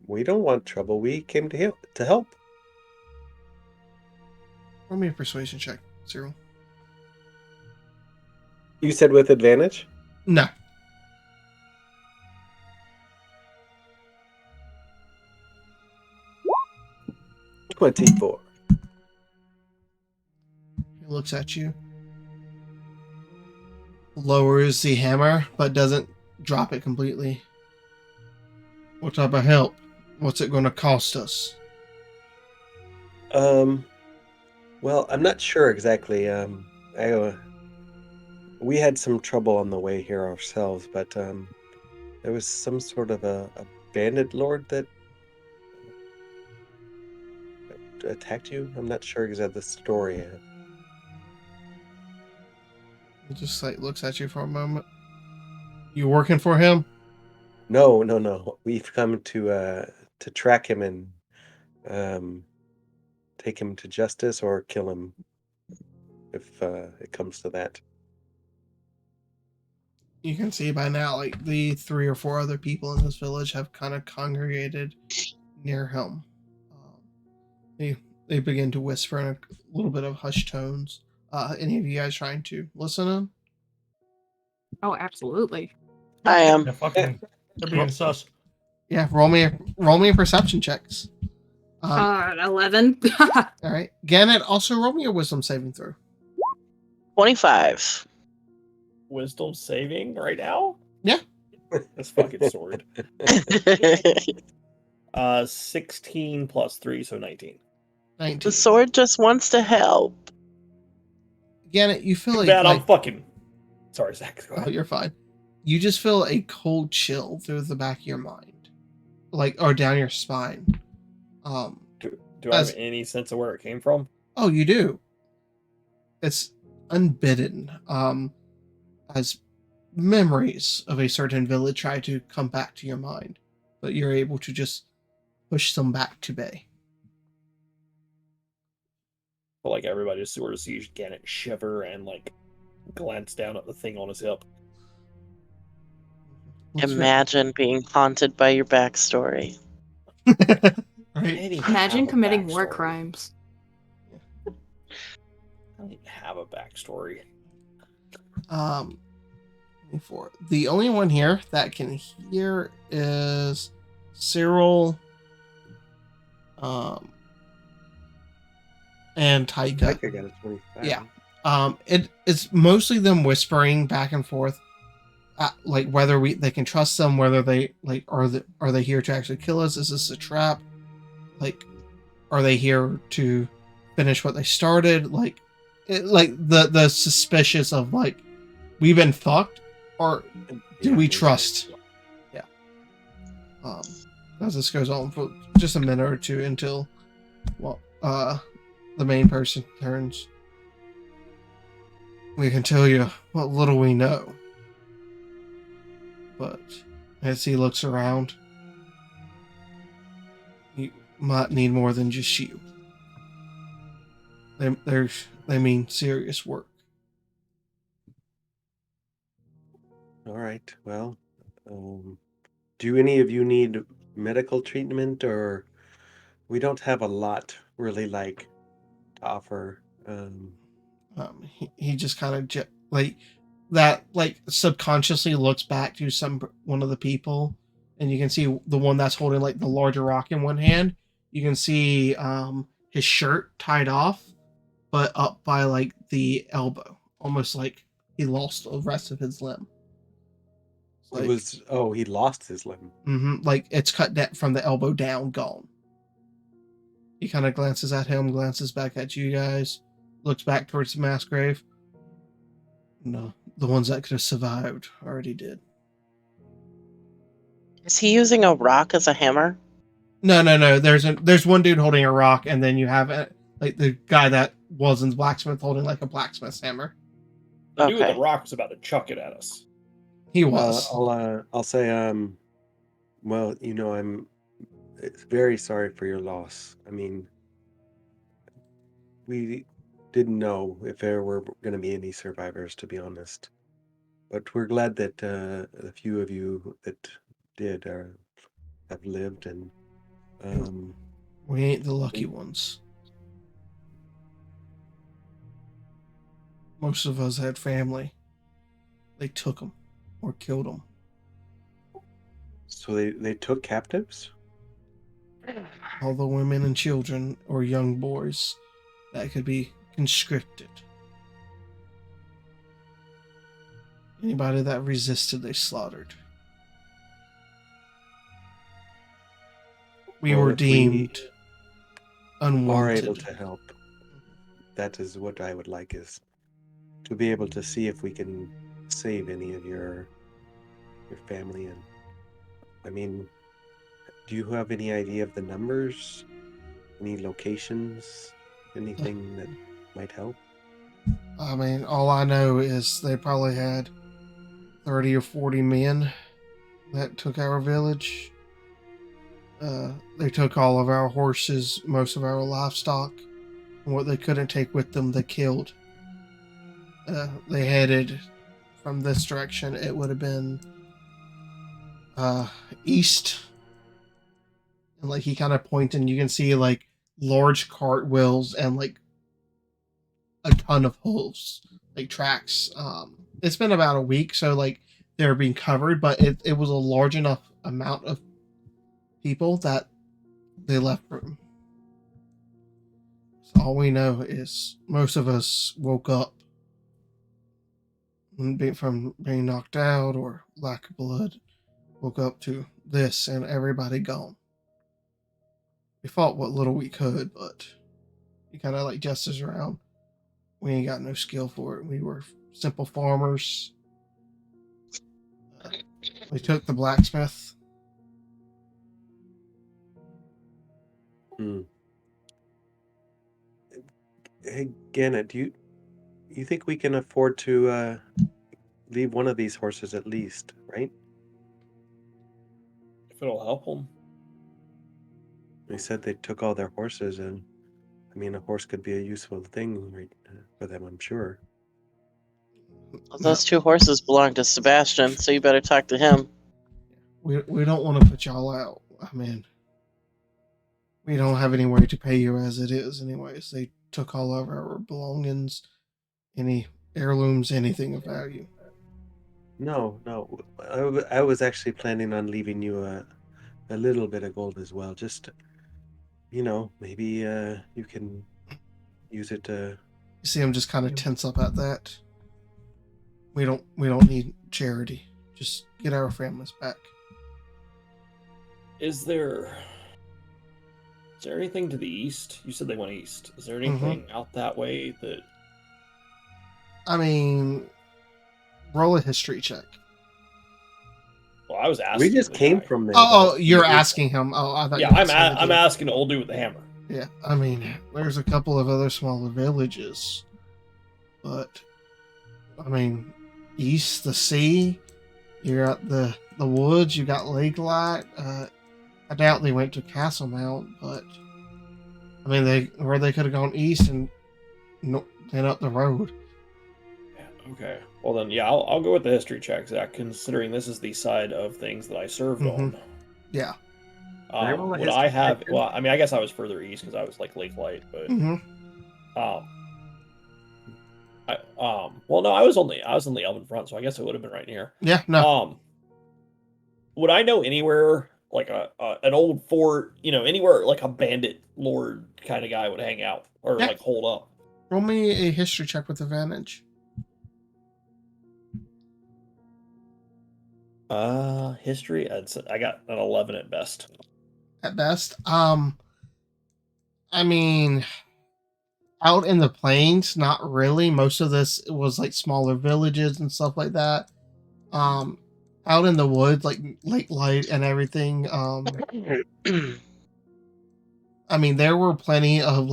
We don't want trouble. We came to help. Roll me a persuasion check, Cyril. You said with advantage? No. 24. He looks at you, lowers the hammer, but doesn't drop it completely. What type of help? What's it going to cost us? Well, I'm not sure exactly. We had some trouble on the way here ourselves, but there was some sort of a bandit lord that attacked you. I'm not sure exactly the story. He just looks at you for a moment. You working for him? No. We've come to track him and take him to justice or kill him if it comes to that. You can see by now, the 3 or 4 other people in this village have kind of congregated near him. They begin to whisper in a little bit of hushed tones. Any of you guys trying to listen in? Oh, absolutely. I am. Yeah, fucking, they're being sus. Yeah, roll me a perception checks. 11. All right, Gannett, also roll me a wisdom saving throw. 25. Wisdom saving right now? Yeah. This fucking sword. 16 plus 3, so 19. 19. The sword just wants to help. Gannett, you feel Bad, I'm fucking. Sorry, Zach. Go Oh, ahead. you're fine. You just feel a cold chill through the back of your mind, or down your spine. Do I have any sense of where it came from? Oh, you do. It's unbidden. As memories of a certain village try to come back to your mind, but you're able to just push them back to bay. But everybody just sort of sees Gannett shiver and glance down at the thing on his hip. Imagine being haunted by your backstory. Right? Imagine committing war crimes. I don't even have a backstory. 24. The only one here that can hear is Cyril, and Taika. Taika got a 25. Yeah. It's mostly them whispering back and forth, whether they can trust them, whether they are they here to actually kill us? Is this a trap? Are they here to finish what they started? The suspicious of we've been fucked, or do we trust? Yeah. As this goes on for just a minute or two until, the main person turns. We can tell you what little we know, but as he looks around, you might need more than just you. They mean serious work. All right. Well, do any of you need medical treatment, or we don't have a lot really like to offer? He just kind of like that, like subconsciously looks back to one of the people, and you can see the one that's holding like the larger rock in one hand. You can see his shirt tied off, but up by like the elbow, almost like he lost the rest of his limb. It was he lost his limb. Like it's cut from the elbow down, gone. He kind of glances at him, glances back at you guys, looks back towards the mass grave. No, the ones that could have survived already did. Is he using a rock as a hammer? No. There's one dude holding a rock, and then you have like the guy that was in the blacksmith holding like a blacksmith's hammer. The dude with the rock was about to chuck it at us. He was. I'll say well, I'm very sorry for your loss. I mean, we didn't know if there were going to be any survivors, to be honest. But we're glad that the few of you that did have lived, and we ain't the lucky ones. Most of us had family. They took them or killed them. So they took captives? All the women and children or young boys that could be conscripted. Anybody that resisted, they slaughtered. We were deemed unwanted. Are able to help. That is what I would like, is to be able to see if we can save any of your family. And I mean, do you have any idea of the numbers? Any locations? Anything that might help? I mean, all I know is they probably had 30 or 40 men that took our village. They took all of our horses, most of our livestock, and what they couldn't take with them, they killed. They headed from this direction. It would have been east. And like he kind of pointed, and you can see like large cartwheels and like a ton of hooves, like tracks. It's been about a week, so like they're being covered, but it was a large enough amount of people that they left room. So all we know is most of us woke up from being knocked out or lack of blood, woke up to this, and everybody gone. We fought what little we could, but he kind of like gestures around. We ain't got no skill for it. We were simple farmers. We took the blacksmith. Hey, Gannett, do you think we can afford to leave one of these horses at least, right? If it'll help them. They said they took all their horses, and I mean, a horse could be a useful thing for them, I'm sure. Well, those two horses belong to Sebastian, so you better talk to him. We don't want to put y'all out. I mean, we don't have any way to pay you as it is anyways. They took all of our belongings, any heirlooms, anything of value. No. I was actually planning on leaving you a little bit of gold as well. Just, maybe you can use it to... You see him just kind of tense up at that. We don't need charity. Just get our families back. Is there anything to the east? You said they went east. Is there anything out that way that... I mean, roll a history check. Well, I was asking. We just came from there. Oh, you're asking him. Oh, I thought. Yeah, I'm asking the old dude with the hammer. Yeah, I mean, there's a couple of other smaller villages, but I mean, east the sea. You got the woods. You got Lake Light. I doubt they went to Castle Mount, but I mean, they could have gone east and no, then up the road. Yeah, okay. Well then, yeah, I'll go with the history check, Zach, considering this is the side of things that I served on. Yeah. Can I roll a Would I history have? check, too? Well, I mean, I guess I was further east because I was like Lake Light, but well, no, I was on the Elven front, so I guess it would have been right here. Yeah. No. Would I know anywhere like an old fort, anywhere like a bandit lord kind of guy would hang out or Yeah. like hold up? Roll me a history check with advantage. History. I got an 11 at best. At best. I mean, out in the plains, not really. Most of this was like smaller villages and stuff like that. Out in the woods, like Lake Light and everything. I mean, there were plenty of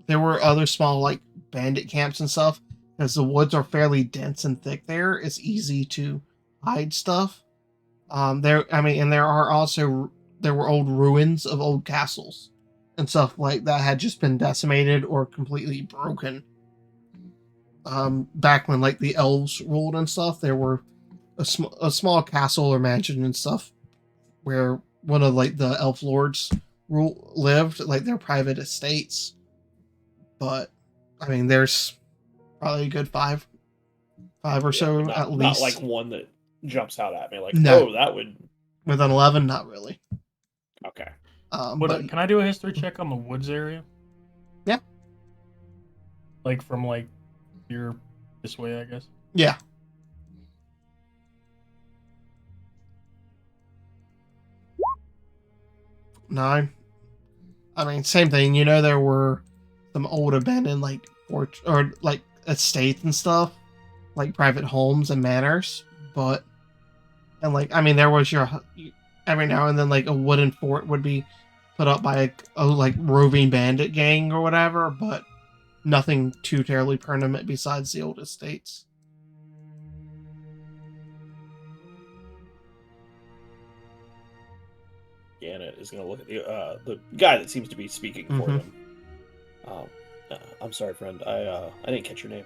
there were other small like bandit camps and stuff because the woods are fairly dense and thick. There, it's easy to hide stuff. And there were old ruins of old castles and stuff like that had just been decimated or completely broken. Back when like the elves ruled and stuff, there were a small castle or mansion and stuff where one of like the elf lords lived, like their private estates. But I mean, there's probably a good five or so not, at least. Not like one that jumps out at me like, No. oh, that would. With an 11, not really. Okay. But can I do a history check on the woods area? Yeah. Like from like here this way, I guess. Yeah. Nine. I mean, same thing. There were some old abandoned like fort or like estates and stuff, like private homes and manors. But and like I mean, there was every now and then like a wooden fort would be put up by a like roving bandit gang or whatever, but nothing too terribly permanent besides the old estates. Janet is going to look at the guy that seems to be speaking for them. I'm sorry, friend. I didn't catch your name.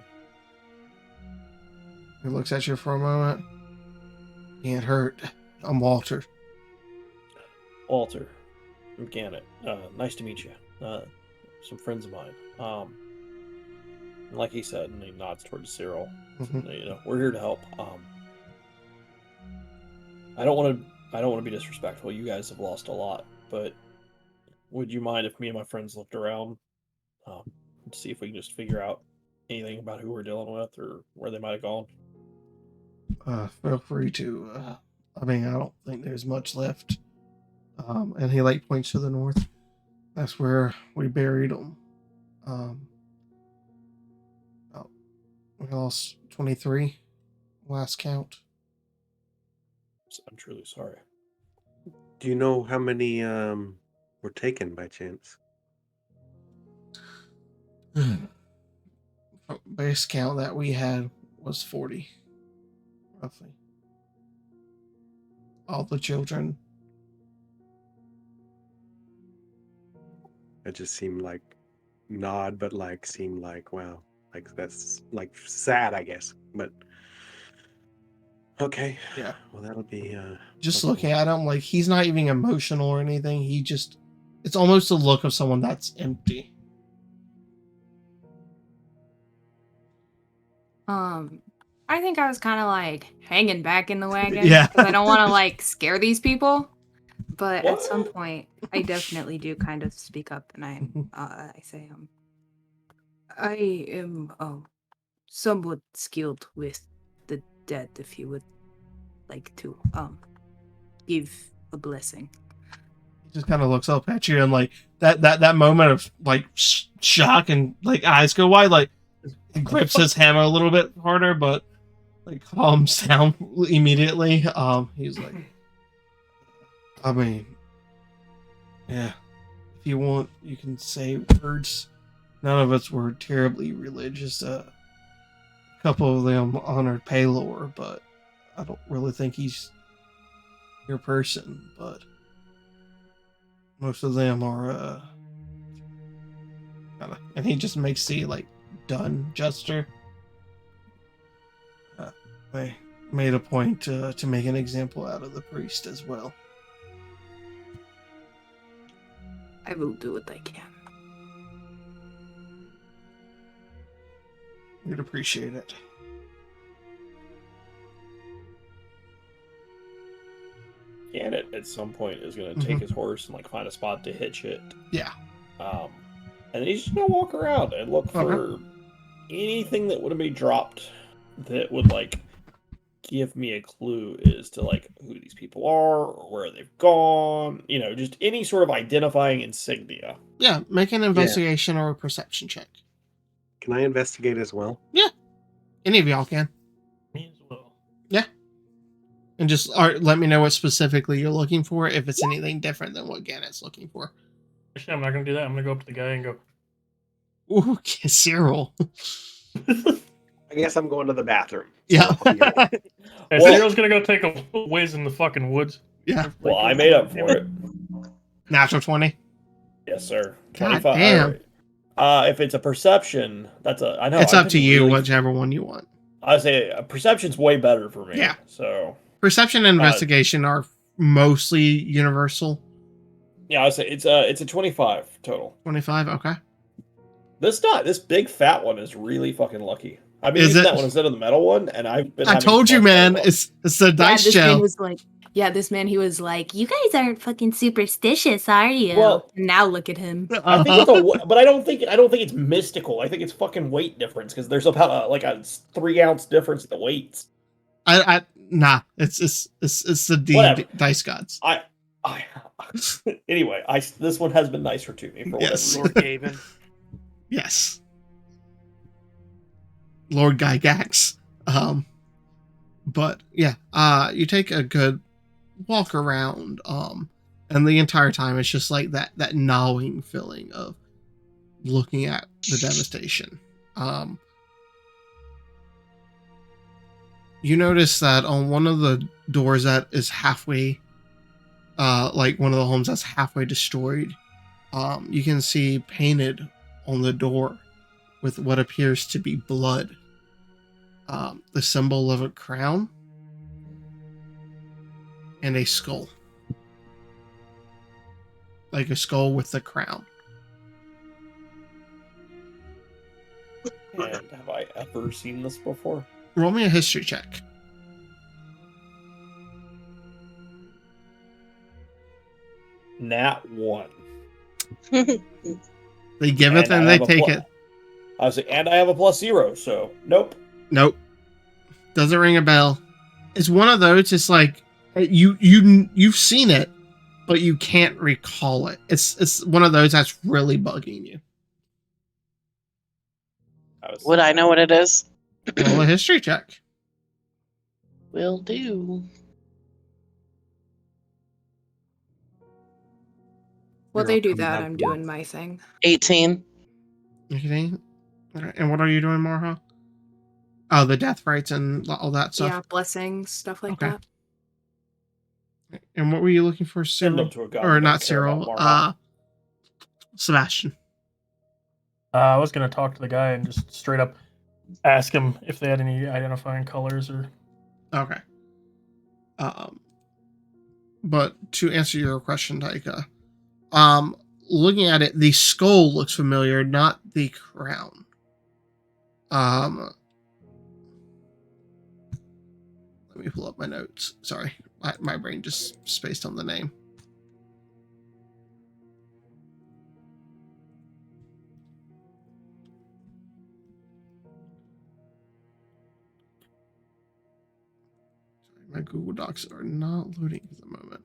He looks at you for a moment. Can't hurt. I'm Walter. Walter. I'm Gannett. Nice to meet you. Some friends of mine. Like he said, and he nods towards Cyril. We're here to help. I don't want to be disrespectful. You guys have lost a lot, but would you mind if me and my friends looked around, to see if we can just figure out anything about who we're dealing with or where they might have gone? Feel free to. I mean, I don't think there's much left. And he like points to the north. That's where we buried them. We lost 23 last count. I'm truly sorry. Do you know how many were taken by chance? Base count that we had was 40, roughly. All the children. It just seemed like nod, but like seemed like wow, like that's like sad, I guess. But okay, Yeah. Well, that'll be just looking at him, like he's not even emotional or anything. It's almost a look of someone that's empty. I think I was kind of like hanging back in the wagon. Yeah. Because I don't want to like scare these people. But at some point, I definitely do kind of speak up, and I say, I am somewhat skilled with the dead. If you would like to give a blessing. He just kind of looks up at you, and like that moment of like shock and like eyes go wide, like he grips his hammer a little bit harder, but like calms down immediately. He's like, I mean, yeah, if you want, you can say words. None of us were terribly religious. A couple of them honored Paylor, but I don't really think he's your person. But most of them are kind of, and he just makes the like done, Jester. I made a point to make an example out of the priest as well. I will do what I can. We'd appreciate it. Janet at some point is going to take his horse and like find a spot to hitch it. Yeah. And then he's just going to walk around and look for anything that would be dropped that would like give me a clue as to like who these people are or where they've gone. You know, just any sort of identifying insignia. Yeah, make an investigation or a perception check. Can I investigate as well? Yeah. Any of y'all can. Me as well. Yeah. And just let me know what specifically you're looking for, if it's anything different than what Gannett's looking for. Actually, I'm not going to do that. I'm going to go up to the guy and go, Ooh, Cyril. I guess I'm going to the bathroom. Yeah. hey, Cyril's going to go take a whiz in the fucking woods. Yeah. Well, I made up for it. Natural 20. Yes, sir. God 25. damn. If it's a perception, that's a. I know. It's I up to didn't you, really- whichever one you want. I would say a perception's way better for me. Yeah. So. Perception and investigation are mostly universal. Yeah, I would say it's a 25 total. 25, okay. This big fat one is really fucking lucky. I've been Is using it? that one instead of the metal one, and I've been. I having told you, fun man. with it. It's the dice this man gel. was like, this man, he was like, you guys aren't fucking superstitious, are you? Well- And now look at him. I think it's but I don't think it's mystical. I think it's fucking weight difference because there's about a 3-ounce difference in the weights. Nah. It's the Whatever. dice gods. Anyway, this one has been nicer to me for whatever Yes. reason. Lord Gaben. Yes. Lord Gygax. But yeah, you take a good walk around, and the entire time it's just like that gnawing feeling of looking at the devastation. You notice that on one of the doors that is halfway, like one of the homes that's halfway destroyed, you can see painted on the door with what appears to be blood, the symbol of a crown and a skull. Like a skull with the crown. And have I ever seen this before? Roll me a history check. Nat 1. They give it, then they take it. I was like, and I have a +0, so nope. Nope. Doesn't ring a bell. It's one of those. It's like you've seen it, but you can't recall it. It's one of those that's really bugging you. Would I know what it is? Roll a history check. Will do. While they do that, I'm doing my thing. 18. Okay. Alright, and what are you doing, Marha? Oh, the death rites and all that Yeah, stuff. blessings, stuff like Okay. that. And what were you looking for, Send Cyril? them to a guy Or who not don't care about Cyril? Marha. Sebastian. I was going to talk to the guy and just straight up ask him if they had any identifying colors or. Okay. But to answer your question, Taika, looking at it, the skull looks familiar, not the crown. Let me pull up my notes. Sorry, my brain just spaced on the name. My Google Docs are not loading at the moment.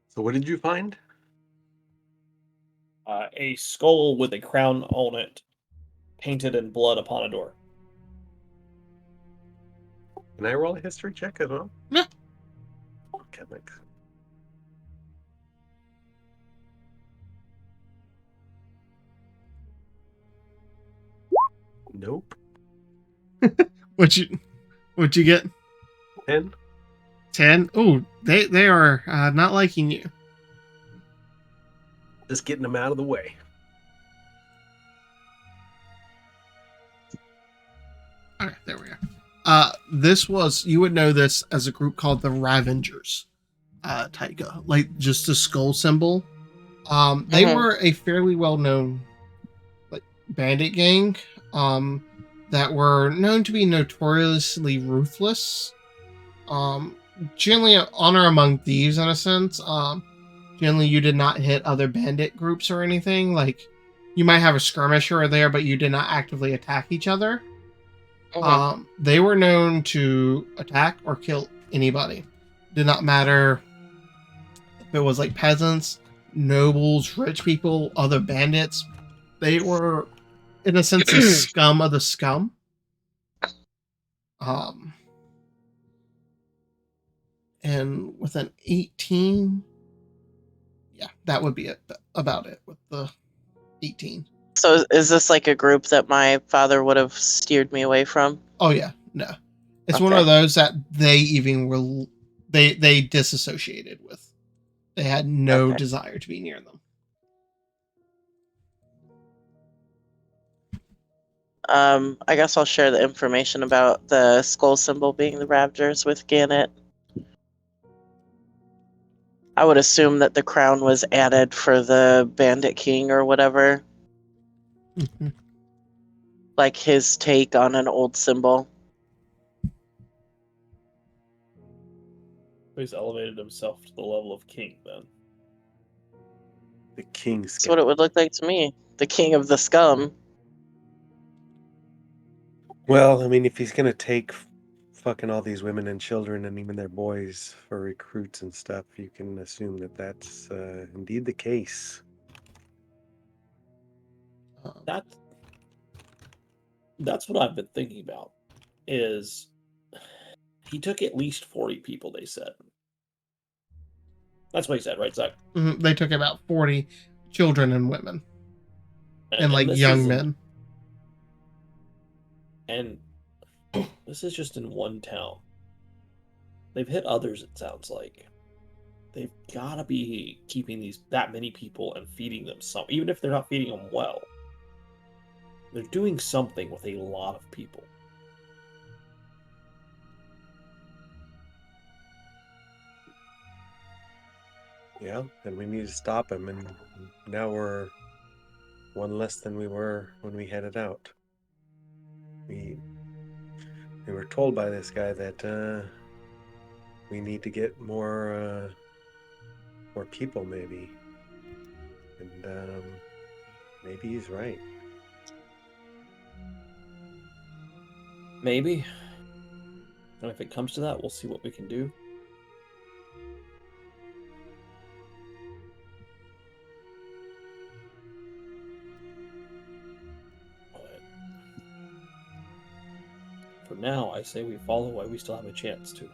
So what did you find? A skull with a crown on it, painted in blood upon a door. Can I roll a history check as well? Yeah. Okay, thanks. Nope. What'd you get? 10. 10? Oh, they are not liking you. Just getting them out of the way. Okay, there we are. This was, you would know this as a group called the Ravengers, Taika, like just the skull symbol. They were a fairly well-known like bandit gang that were known to be notoriously ruthless. Generally an honor among thieves in a sense. Generally you did not hit other bandit groups or anything. Like you might have a skirmish here or there, but you did not actively attack each other. They were known to attack or kill anybody. Did not matter if it was like peasants, nobles, rich people, other bandits. They were, in a sense, the scum of the scum. And with an 18, yeah, that would be it, about it with the 18. So is this like a group that my father would have steered me away from? Oh yeah, no. It's one of those that they even were, they disassociated with. They had no desire to be near them. I guess I'll share the information about the skull symbol being the Ravagers with Gannett. I would assume that the crown was added for the Bandit King or whatever. Mm-hmm. Like his take on an old symbol. He's elevated himself to the level of king, then. The king's. That's what it would look like to me. The king of the scum. Well, I mean, if he's gonna take fucking all these women and children and even their boys for recruits and stuff, you can assume that that's indeed the case. That's what I've been thinking about. Is he took at least 40 people? They said. That's what he said, right, Zach? Mm-hmm. They took about 40 children and women, and like young men. And this is just in one town. They've hit others, it sounds like. They've got to be keeping that many people and feeding them some, even if they're not feeding them well. They're doing something with a lot of people. Yeah, and we need to stop him, and now we're one less than we were when we headed out. We were told by this guy that we need to get more people, maybe, and maybe he's right. Maybe. And if it comes to that, we'll see what we can do. For now, I say we follow while we still have a chance to.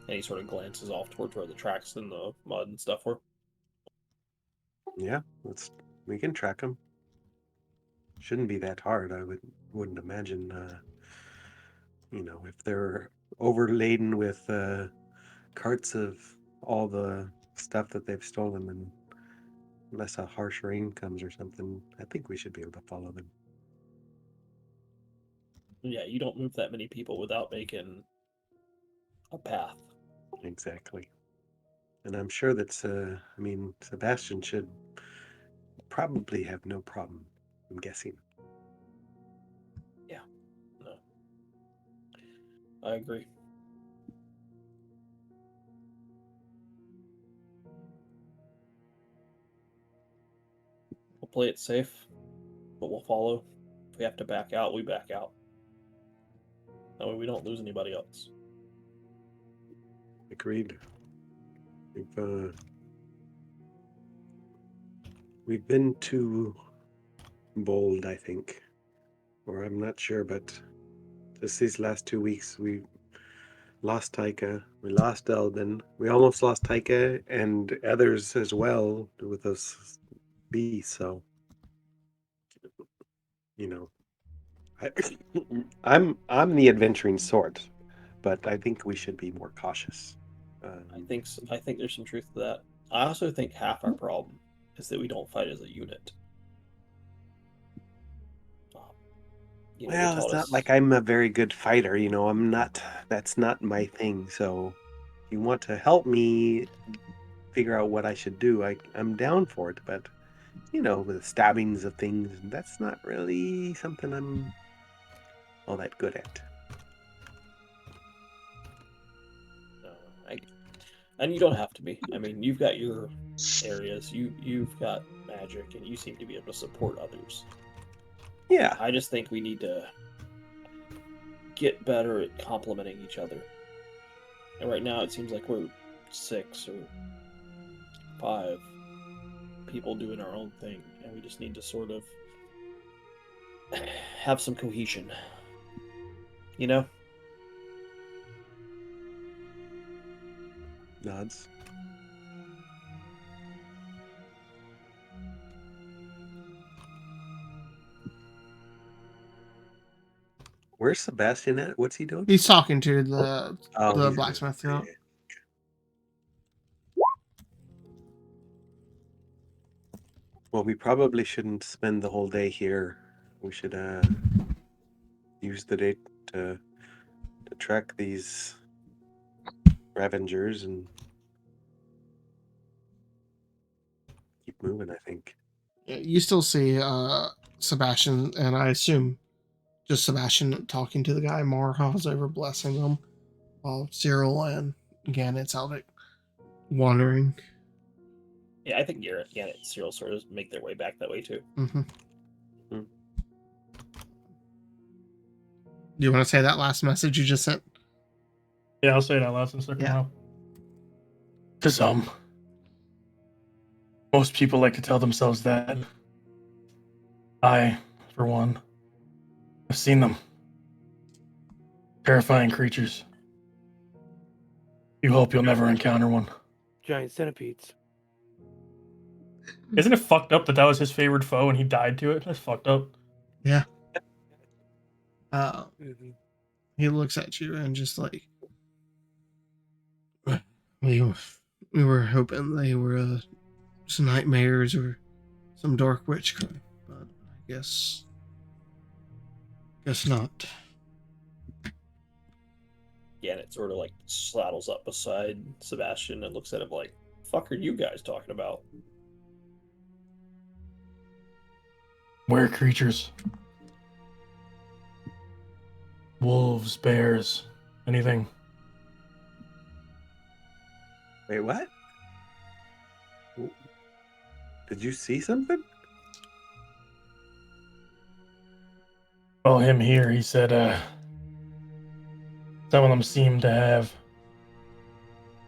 And he sort of glances off towards where the tracks in the mud and stuff were. Yeah, we can track them. Shouldn't be that hard. I wouldn't imagine. If they're overladen with carts of all the stuff that they've stolen, and unless a harsh rain comes or something, I think we should be able to follow them. Yeah, you don't move that many people without making a path. Exactly. And I'm sure that, Sebastian should probably have no problem, I'm guessing. Yeah. No. I agree. We'll play it safe, but we'll follow. If we have to back out, we back out. That way we don't lose anybody else. Agreed. We've been too bold, I think. Or I'm not sure, but just these last 2 weeks, we lost Taika, we lost Eldon, we almost lost Taika and others as well with those beasts, so I'm the adventuring sort, but I think we should be more cautious. I think there's some truth to that. I also think half our problem is that we don't fight as a unit. They Well, taught it's not us- like I'm a very good fighter, I'm not, that's not my thing. So if you want to help me figure out what I should do, I'm down for it. But, with the stabbings of things, that's not really something I'm all that good at. And you don't have to be. I mean, you've got your areas. You've got magic, and you seem to be able to support others. Yeah. I just think we need to get better at complementing each other. And right now, it seems like we're 6 or 5 people doing our own thing, and we just need to sort of have some cohesion. Nods. Where's Sebastian at? What's he doing? He's talking to the he's blacksmith. good. Yeah. Well, we probably shouldn't spend the whole day here. We should use the day to track these Ravengers and keep moving, I think. You still see Sebastian, and I assume just Sebastian talking to the guy. Marha's over blessing them, while Cyril and Gannett's out like wandering. Yeah, I think Garrett and Cyril sort of make their way back that way too. Mm-hmm. Hmm. Do you want to say that last message you just sent? Yeah, I'll say that last in a second. Yeah. Because most people like to tell themselves that. I, for one, have seen them. Terrifying creatures. You hope you'll never encounter one. Giant centipedes. Isn't it fucked up that was his favorite foe and he died to it? That's fucked up. Yeah. Mm-hmm. He looks at you and just like, we were hoping they were some nightmares or some dark witchcraft, but I guess not. Gannett sort of like sladdles up beside Sebastian and looks at him like, "Fuck are you guys talking about?" Were creatures. Wolves, bears, anything. Wait, what? Did you see something? Well, him here, he said, some of them seem to have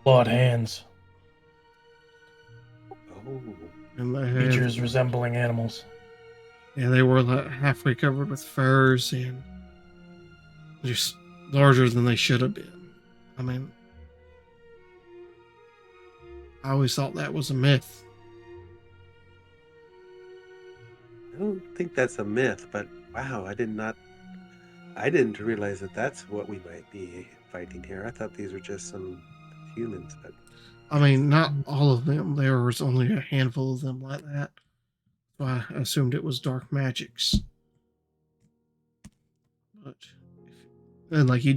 clawed hands. Oh. And they had, Creatures resembling animals. yeah, they were like halfway covered with furs and just larger than they should have been. I mean, I always thought that was a myth. I don't think that's a myth, but wow, I didn't realize that that's what we might be fighting here. I thought these were just some humans, but I mean, not all of them. There was only a handful of them like that. So I assumed it was dark magics. But and like he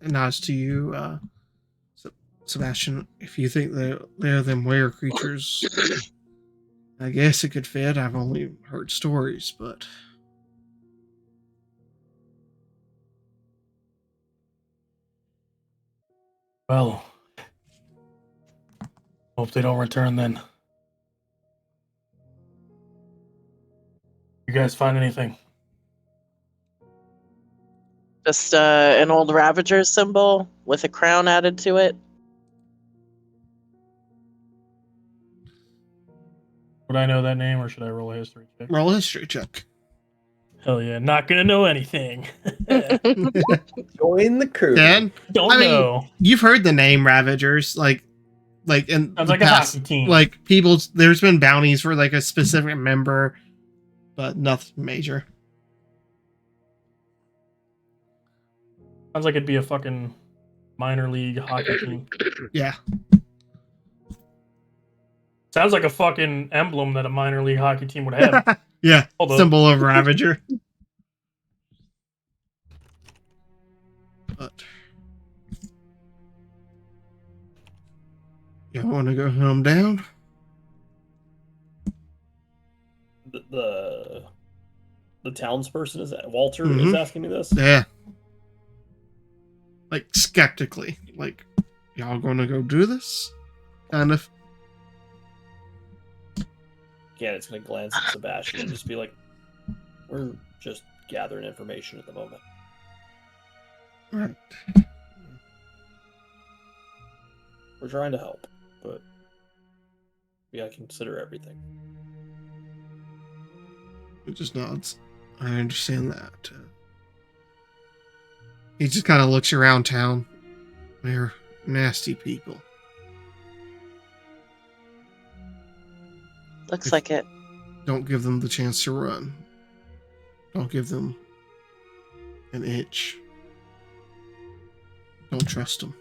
nods to you, Sebastian. If you think they're them were creatures, I guess it could fit. I've only heard stories, but Well, hope they don't return then. You guys find anything? Just an old Ravager symbol with a crown added to it. Would I know that name, or should I roll a history check? roll a history check. Hell yeah, not gonna know anything. join the crew. Dan, Don't I mean, know. you've heard the name Ravagers, like in Sounds the like a past, hockey team. like people. There's been bounties for like a specific member, but nothing major. Sounds like it'd be a fucking minor league hockey team. Yeah. Sounds like a fucking emblem that a minor league hockey team would have. Yeah, Hold up. symbol of Ravager. But you want to go home down? The townsperson is that Walter is Mhm. asking me this. Yeah. Like skeptically, like y'all gonna go do this? Kind of. Gannett's gonna glance at Sebastian and just be like, "We're just gathering information at the moment." Right. We're trying to help, but we gotta consider everything. It just nods. I understand that. He just kind of looks around town. They're nasty people. Looks like it. Don't give them the chance to run. Don't give them an itch. Don't trust them.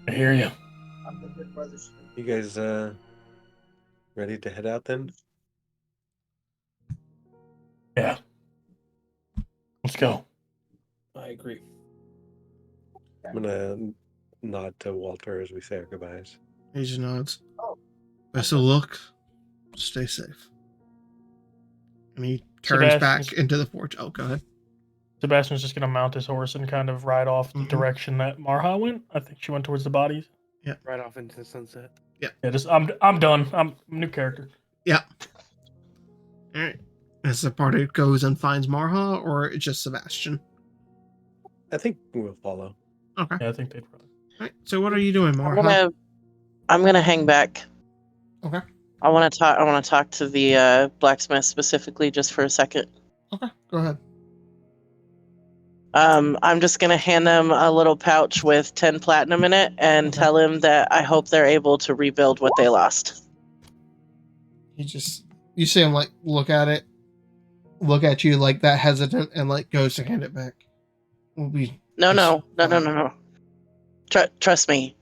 I hear you. You guys ready to head out then? Yeah. Let's go. I agree. I'm gonna nod to Walter as we say our goodbyes. He just nods. Best of luck. Stay safe. And he turns back Sebastian's- into the forge. Oh, go ahead. Sebastian's just gonna mount his horse and kind of ride off the Mhm. direction that Marha went. I think she went towards the bodies. Right off into the sunset. Yeah, just I'm done. I'm a new character. Yeah. All right. As the party goes and finds Marha, or just Sebastian? I think we'll follow. Okay. Yeah, I think they'd probably. All right. So what are you doing, Marha? I'm gonna hang back. Okay. I want to talk to the blacksmith specifically just for a second. Okay. Go ahead. I'm just gonna hand him a little pouch with 10 platinum in it and Okay. tell him that I hope they're able to rebuild what they lost. You see him like look at it, look at you like that hesitant, and like goes to hand it back. We'll be No. Trust me.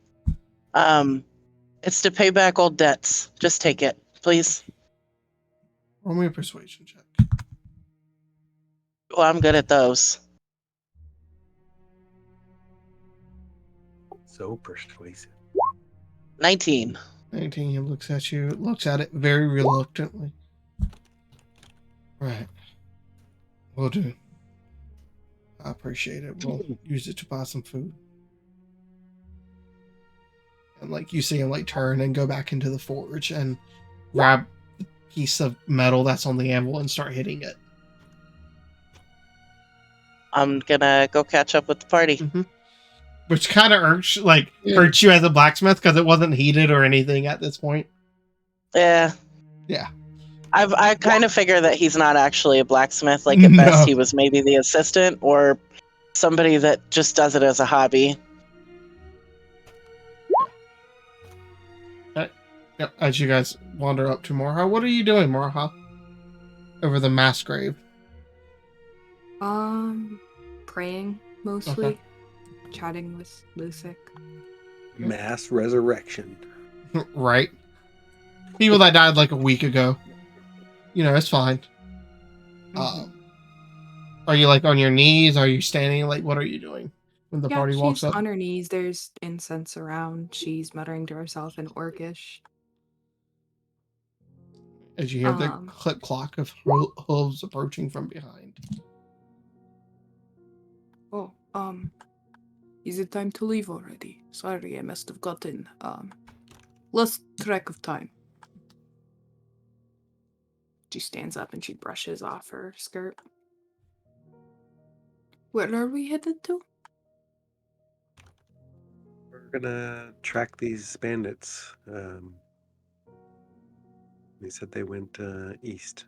It's to pay back old debts. Just take it, please. Roll me a persuasion check. Well, I'm good at those. So persuasive. 19. 19. He looks at you, looks at it very reluctantly. Right. Will do. I appreciate it. We'll use it to buy some food. And like you see him like turn and go back into the forge and grab the piece of metal that's on the anvil and start hitting it. I'm gonna go catch up with the party. Which kind of hurts you as a blacksmith because it wasn't heated or anything at this point. Yeah. Yeah. I kind of figure that he's not actually a blacksmith. Like, at best, he was maybe the assistant or somebody that just does it as a hobby. Yep. As you guys wander up to Marha, what are you doing, Marha? Over the mass grave. Praying mostly. Okay. Chatting with Lucic. Mass resurrection. Right. People that died like a week ago. You know, it's fine. Are you like on your knees? Are you standing? Like, what are you doing when the party walks she's up? on her knees. There's incense around. She's muttering to herself in Orcish. As you hear the clip clock of hooves approaching from behind. Oh, is it time to leave already? Sorry, I must have gotten, lost track of time. She stands up and she brushes off her skirt. Where are we headed to? We're gonna track these bandits. They said they went east.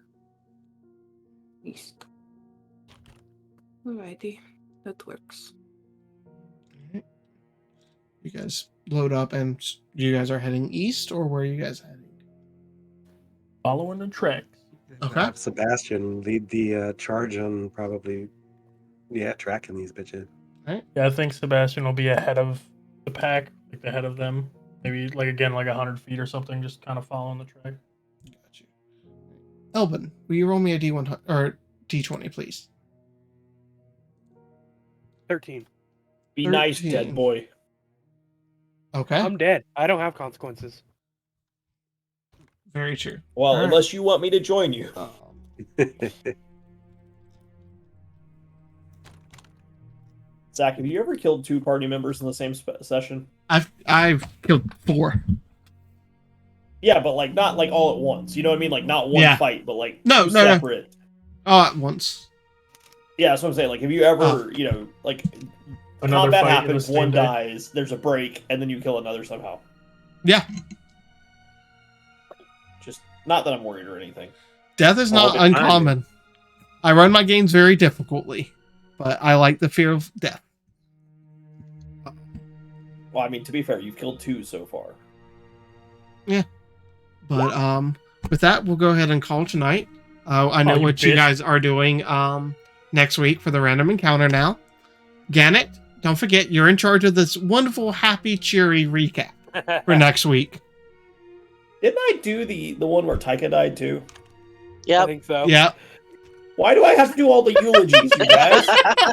East. Alrighty, that works. You guys load up and you guys are heading east, or where are you guys heading? Following the tracks. Okay. Have Sebastian lead the charge on probably Yeah, tracking these bitches. Yeah, I think Sebastian will be ahead of the pack, like ahead of them. Maybe like again, like 100 feet or something, just kind of following the track. Got you. Elvin, will you roll me a D1 or D20, please? 13. Be nice, 13. dead boy. Okay. I'm dead. I don't have consequences. Very true. Well, All right. unless you want me to join you. Zach, have you ever killed 2 party members in the same session? I've killed 4. Yeah, but like not like all at once. You know what I mean? Like not one Yeah. fight, but like No, two no, no. separate. All at once. Yeah, that's what I'm saying. Like, have you ever, like Another combat fight in the happens, same one day. dies, there's a break, and then you kill another somehow. Yeah. Just not that I'm worried or anything. Death is All not the time, uncommon. I run my games very difficultly, but I like the fear of death. Well, I mean, to be fair, you've killed 2 so far. But with that, we'll go ahead and call tonight. I know you what you bitch. guys are doing next week for the random encounter now. Gannett, don't forget you're in charge of this wonderful, happy, cheery recap for next week. Didn't I do the one where Taika died too? I Yep. think so. Yeah. Why do I have to do all the eulogies, you guys?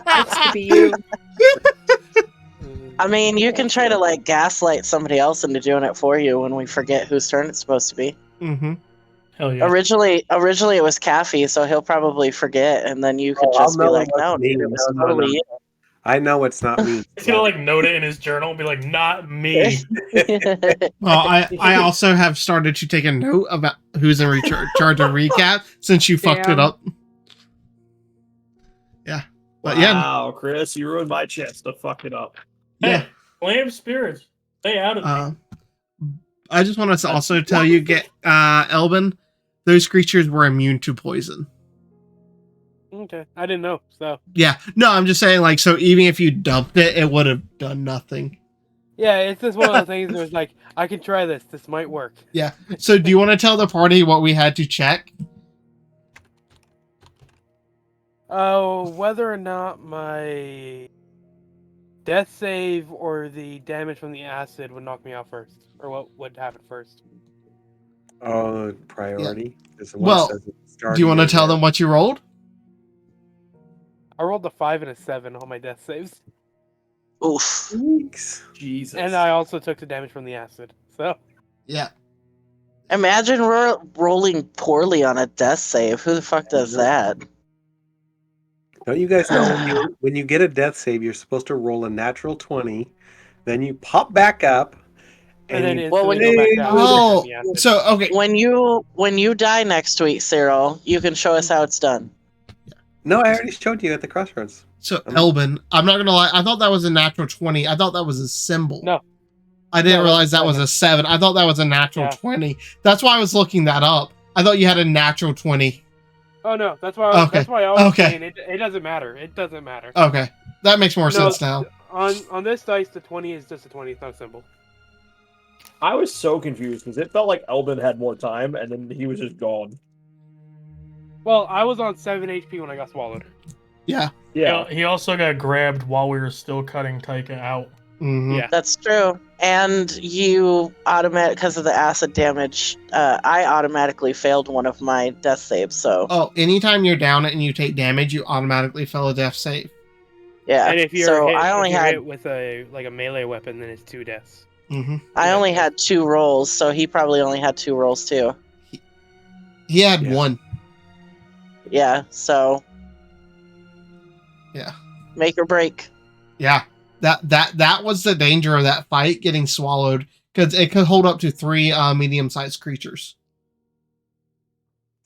Has to be you. I mean, you can try to like gaslight somebody else into doing it for you when we forget whose turn it's supposed to be. Mm-hmm. Hell yeah. Originally it was Caffey, so he'll probably forget, and then you could Oh, I'll just be know like, what's "No, me. dude, it was No, totally no. you." I know it's not me. He's gonna like note it in his journal and be like, not me. Well, I also have started to take a note about who's in charge of recap since you fucked it Damn. up. Yeah. But yeah. Wow, Chris, you ruined my chance to fuck it up. Yeah. Hey, flame spirits, stay out of me. I just want to also tell you, Elvin, those creatures were immune to poison. Okay, I didn't know. So Yeah, no, I'm just saying, like, so even if you dumped it, it would have done nothing. yeah, it's just one of those things where it's like, I can try this. This might work. Yeah. So, do you want to tell the party what we had to check? Oh, whether or not my death save or the damage from the acid would knock me out first, or what would happen first. Oh, priority. Well, do you want to tell them what you rolled? I rolled a 5 and a 7 on my death saves, Oof. Jesus. and I also took the damage from the acid. So Yeah. Imagine rolling poorly on a death save. Who the fuck does that? Don't you guys know when you get a death save, you're supposed to roll a natural 20, then you pop back up, and then you, instantly when go back you- down. Oh, and the acid. so, okay. When you die next week, Cyril, you can show us how it's done. no, I already showed you at the crossroads. So, Elvin, I'm not going to lie. I thought that was a natural 20. I thought that was a symbol. No. I didn't No, realize that that's was a 7. I thought that was a natural Yeah. 20. That's why I was looking that up. I thought you had a natural 20. Oh no, that's why. Okay. That's why I was Okay. saying it doesn't matter. It doesn't matter. Okay. That makes more No, sense now. On this dice, the 20 is just a 20. It's not a symbol. I was so confused because it felt like Elvin had more time, and then he was just gone. Well, I was on 7 HP when I got swallowed. Yeah. Yeah. He also got grabbed while we were still cutting Taika out. Mhm. Yeah. That's true. And you because of the acid damage, I automatically failed one of my death saves. So Oh, anytime you're down and you take damage, you automatically fail a death save. yeah. And if you're so hit, I only if you're had hit with a melee weapon, then it's 2 deaths. Mm-hmm. I only had 2 rolls, so he probably only had 2 rolls too. He had Yeah. 1. Yeah. So Yeah. make or break. Yeah. That was the danger of that fight, getting swallowed, because it could hold up to 3 medium-sized creatures.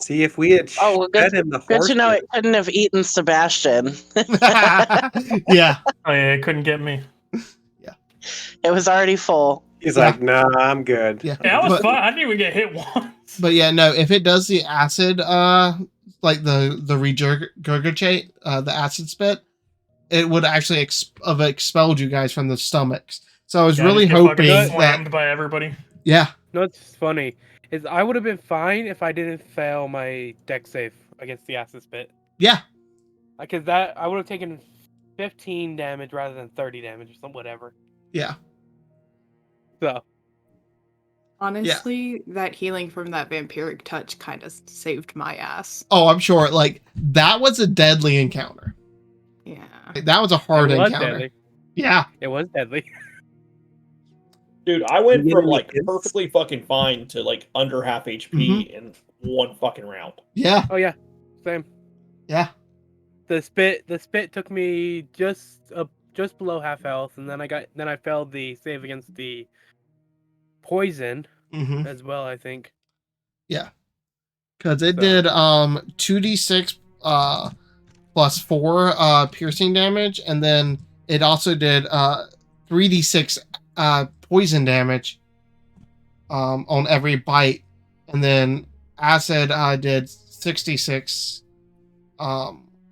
See, if we had Oh, well, fed him the Good horse, to know it couldn't have eaten Sebastian. Yeah. Oh yeah, it couldn't get me. It was already full. he's Yeah. like, nah, I'm good. Yeah. Yeah, I was But- fine. I didn't even get hit once. But yeah, no, if it does the acid, like the regurgitate, the acid spit, it would actually have expelled you guys from the stomachs. So I was Yeah, really just get fucking hoping that, slammed by everybody. yeah, No, what's funny is I would have been fine if I didn't fail my deck save against the acid spit. yeah, Because that I would have taken 15 damage rather than 30 damage or some whatever. Yeah. So Honestly, that healing from that vampiric touch kind of saved my ass. Oh, I'm sure. Like, that was a deadly encounter. Yeah. Like, that was a hard it was encounter. deadly. Yeah. It was deadly. Dude, I went You from getting like any hits? perfectly fucking fine to like under half HP in one fucking round. Yeah. Oh yeah, same. Yeah. The spit took me just below half health, and then I failed the save against the poison Mm-hmm. as well, I think. Yeah. Because it So- did 2d6 plus 4 piercing damage, and then it also did 3d6 poison damage on every bite, and then acid did 66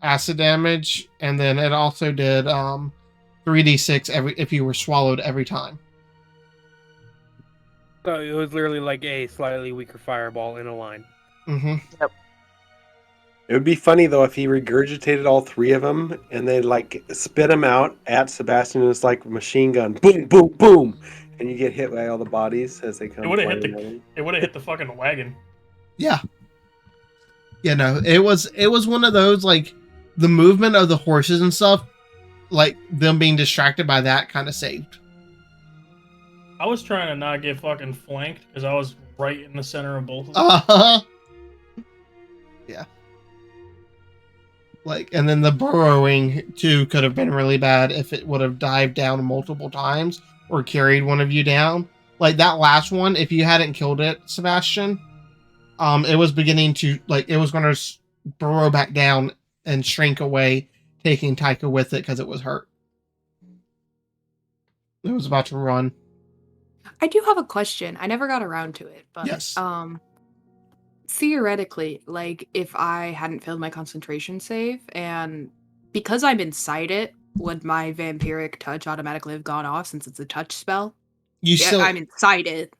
acid damage, and then it also did 3d6 if you were swallowed every time. So it was literally like a slightly weaker fireball in a line. Mm-hmm. It would be funny though if he regurgitated all 3 of them and they like spit them out at Sebastian and it's like a machine gun, boom, boom, boom, and you get hit by all the bodies as they come. It would have hit flying at him. It would have hit the fucking wagon. Yeah. Yeah, no, it was one of those, like, the movement of the horses and stuff, like, them being distracted by that kind of saved. I was trying to not get fucking flanked because I was right in the center of both of them. Uh-huh. Yeah. Like, and then the burrowing, too, could have been really bad if it would have dived down multiple times or carried one of you down. Like, that last one, if you hadn't killed it, Sebastian, it was beginning to, like, it was going to burrow back down and shrink away, taking Taika with it because it was hurt. It was about to run. I do have a question. I never got around to it, but Yes. theoretically, like if I hadn't failed my concentration save and because I'm inside it, would my vampiric touch automatically have gone off since it's a touch spell? I'm inside it.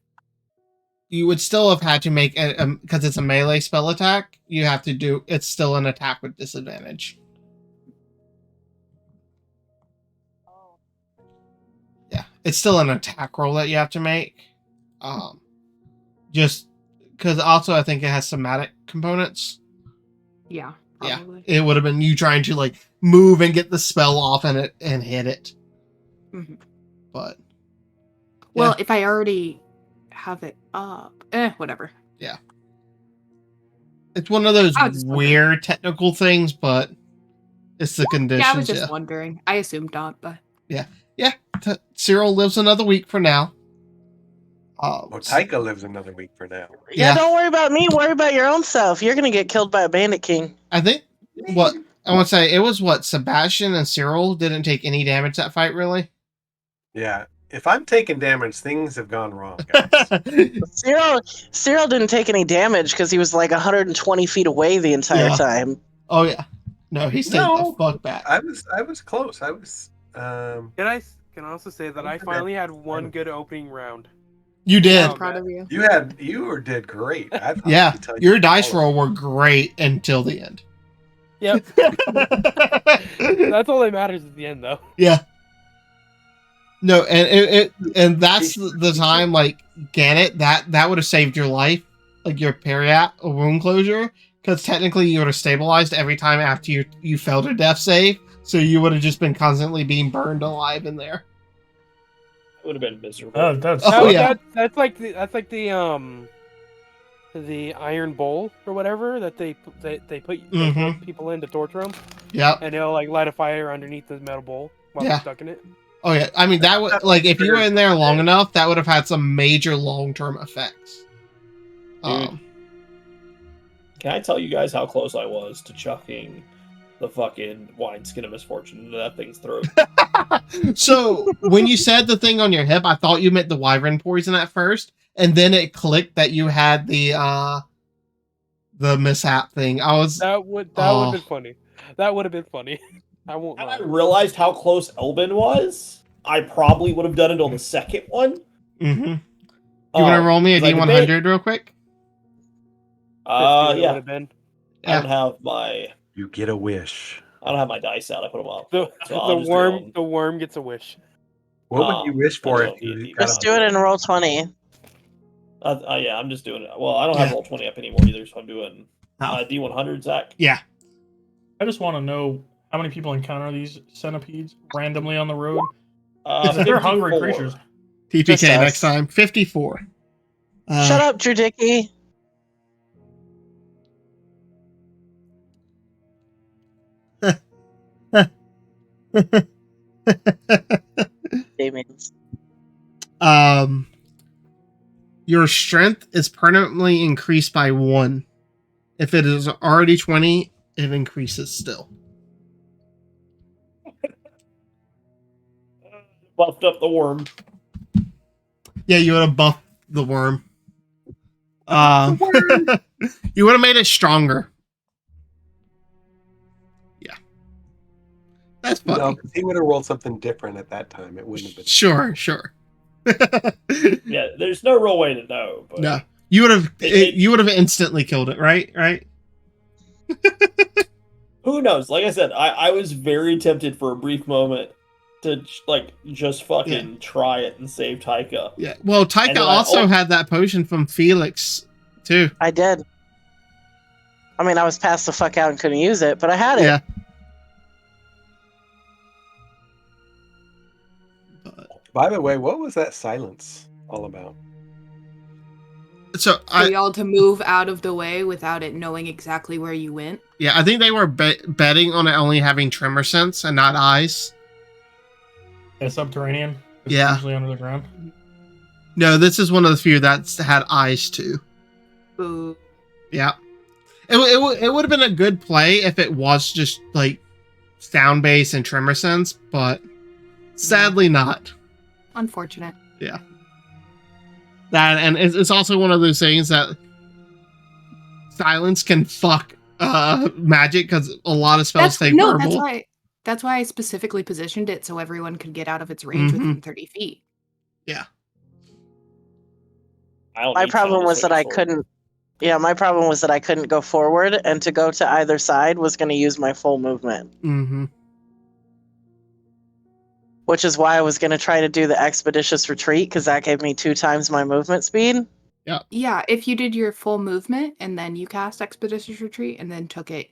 You would still have had to make it because it's a melee spell attack. You have to do it's still an attack with disadvantage. Yeah, it's still an attack roll that you have to make. Just because also I think it has somatic components. Yeah, probably. Yeah, it would have been you trying to like move and get the spell off and hit it. Mm-hmm. But well, if I already have it up, whatever. Yeah, it's one of those weird technical things, but it's the conditions. Yeah, I was just wondering. I assumed not, but yeah. Cyril lives another week for now. Taika lives another week for now. Yeah, don't worry about me. Worry about your own self. You're gonna get killed by a bandit king. I think what I want to say it was Sebastian and Cyril didn't take any damage that fight, really. Yeah, if I'm taking damage, things have gone wrong, guys. Cyril didn't take any damage because he was like 120 feet away the entire time. Oh yeah, no, he stayed the fuck back. I was close. I was. Can I also say that I finally had one good opening round. You did. I'm proud of you. You did great. Your dice roll were great until the end. Yep. That's all that matters at the end, though. Yeah. No, and that's the time, like, Gannett, that would have saved your life, like your periat or wound closure, because technically you would have stabilized every time after you failed a death save, so you would have just been constantly being burned alive in there. It would have been miserable. That's like the iron bowl or whatever that they put people in to torture them. Yeah. And they'll like light a fire underneath the metal bowl while they're stuck in it. Oh yeah, I mean that would like if you were in there long enough, that would have had some major long-term effects. Dude, can I tell you guys how close I was to chucking the fucking wineskin of misfortune into that thing's throat? So when you said the thing on your hip, I thought you meant the wyvern poison at first, and then it clicked that you had the mishap thing. That would have been funny. That would have been funny. I won't. Had I realized how close Elbin was, I probably would have done it on the second one. Mm-hmm. You want to roll me a D100 real quick? Yeah. Been. I don't have my. You get a wish. I don't have my dice out. I put them up. The, So I'll the just do worm them. the worm gets a wish. What would you wish for I if you don't- got Just do it in roll 20. Yeah, I'm just doing it. Well, I don't have Yeah. roll 20 up anymore either, so I'm doing D100, Zach. Yeah. I just want to know how many people encounter these centipedes randomly on the road. If they're 54. hungry creatures. TPK Just us. next time. 54. Shut up, Drew Dickey. Damien. Your strength is permanently increased by 1. If it is already 20, it increases still. Buffed up the worm. Yeah, you would have buffed the worm. You would have made it stronger. Yeah. That's funny. No, because he would have rolled something different at that time. It wouldn't have been. Sure. Yeah, there's no real way to know. But No. You would have instantly killed it, right? Right? who knows? Like I said, I was very tempted for a brief moment to just fucking try it and save Taika. Yeah. Well, Taika also had that potion from Felix too. I did. I mean, I was passed the fuck out and couldn't use it, but I had it. Yeah. By the way, what was that silence all about? So For y'all to move out of the way without it knowing exactly where you went. I think they were betting on it only having tremor sense and not eyes. Yeah, subterranean. It's Yeah. usually under the ground. No, this is one of the few that's had eyes too. Boo. Yeah. It would have been a good play if it was just like sound base and tremor sense, but sadly not. Unfortunate. Yeah. That, and it's also one of those things that silence can fuck magic because a lot of spells take verbal. That's why I specifically positioned it so everyone could get out of its range within 30 feet. Yeah. My problem was that I couldn't. Yeah, my problem was that I couldn't go forward, and to go to either side was going to use my full movement. Mm-hmm. Which is why I was going to try to do the expeditious retreat, because that gave me 2 times my movement speed. Yeah, if you did your full movement and then you cast Expeditious Retreat and then took it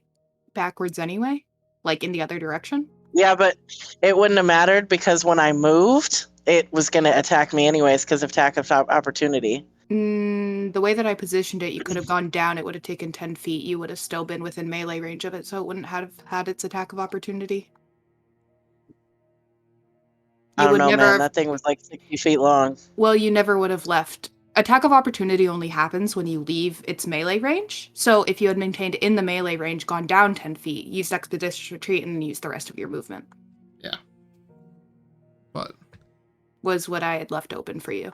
backwards anyway, like in the other direction. Yeah, but it wouldn't have mattered because when I moved, it was going to attack me anyways because of attack of opportunity. The way that I positioned it, you could have gone down. It would have taken 10 feet. You would have still been within melee range of it, so it wouldn't have had its attack of opportunity. I don't know, man. That thing was like 60 feet long. Well, you never would have left. Attack of opportunity only happens when you leave its melee range. So if you had maintained in the melee range, gone down 10 feet, used Expeditious Retreat, and then used the rest of your movement. Yeah. But was what I had left open for you.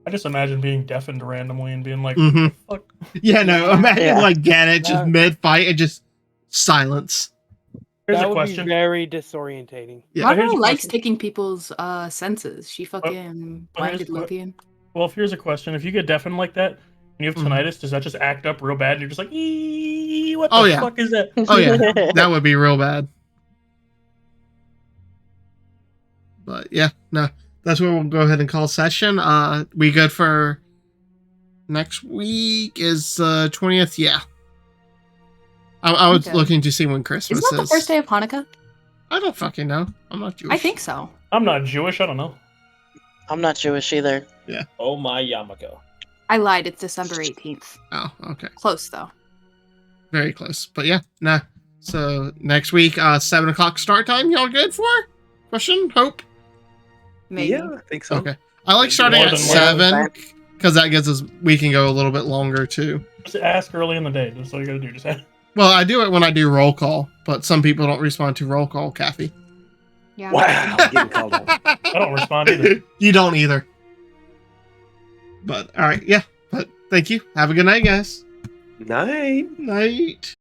I just imagine being deafened randomly and being like, Mhm. what the fuck? yeah, no, imagine Yeah. like Ganet just mid-fight and just silence. Here's That a would question. be very disorientating. Yeah. Margot here's a likes question. taking people's senses. She fucking well, here's blinded a que- Lothian. Well, here's a question. If you get deafened like that and you have Mhm. tinnitus, does that just act up real bad and you're just like, "Ee, what Oh, the yeah. fuck is that? Oh yeah, that would be real bad. But yeah, no, that's where we'll go ahead and call session. We good for next week? Is 20th? Yeah. I was Okay. looking to see when Christmas Isn't that is. the first day of Hanukkah? I don't fucking know. I'm not Jewish. I think so. I'm not Jewish. I don't know. I'm not Jewish either. Oh my Yamako. I lied. It's December 18th. Oh, okay. Close though. Very close. But yeah, nah. So next week, 7 o'clock start time. Y'all good for? Question? Hope? Maybe. Yeah, I think so. Okay. I like starting More at than 7 because that gives us, we can go a little bit longer too. Just ask early in the day. That's all you gotta do. Just ask. Well, I do it when I do roll call, but some people don't respond to roll call, Kathy. Yeah. Wow, getting called on. I don't respond either. You don't either. But all right, yeah. But thank you. Have a good night, guys. Night. Night.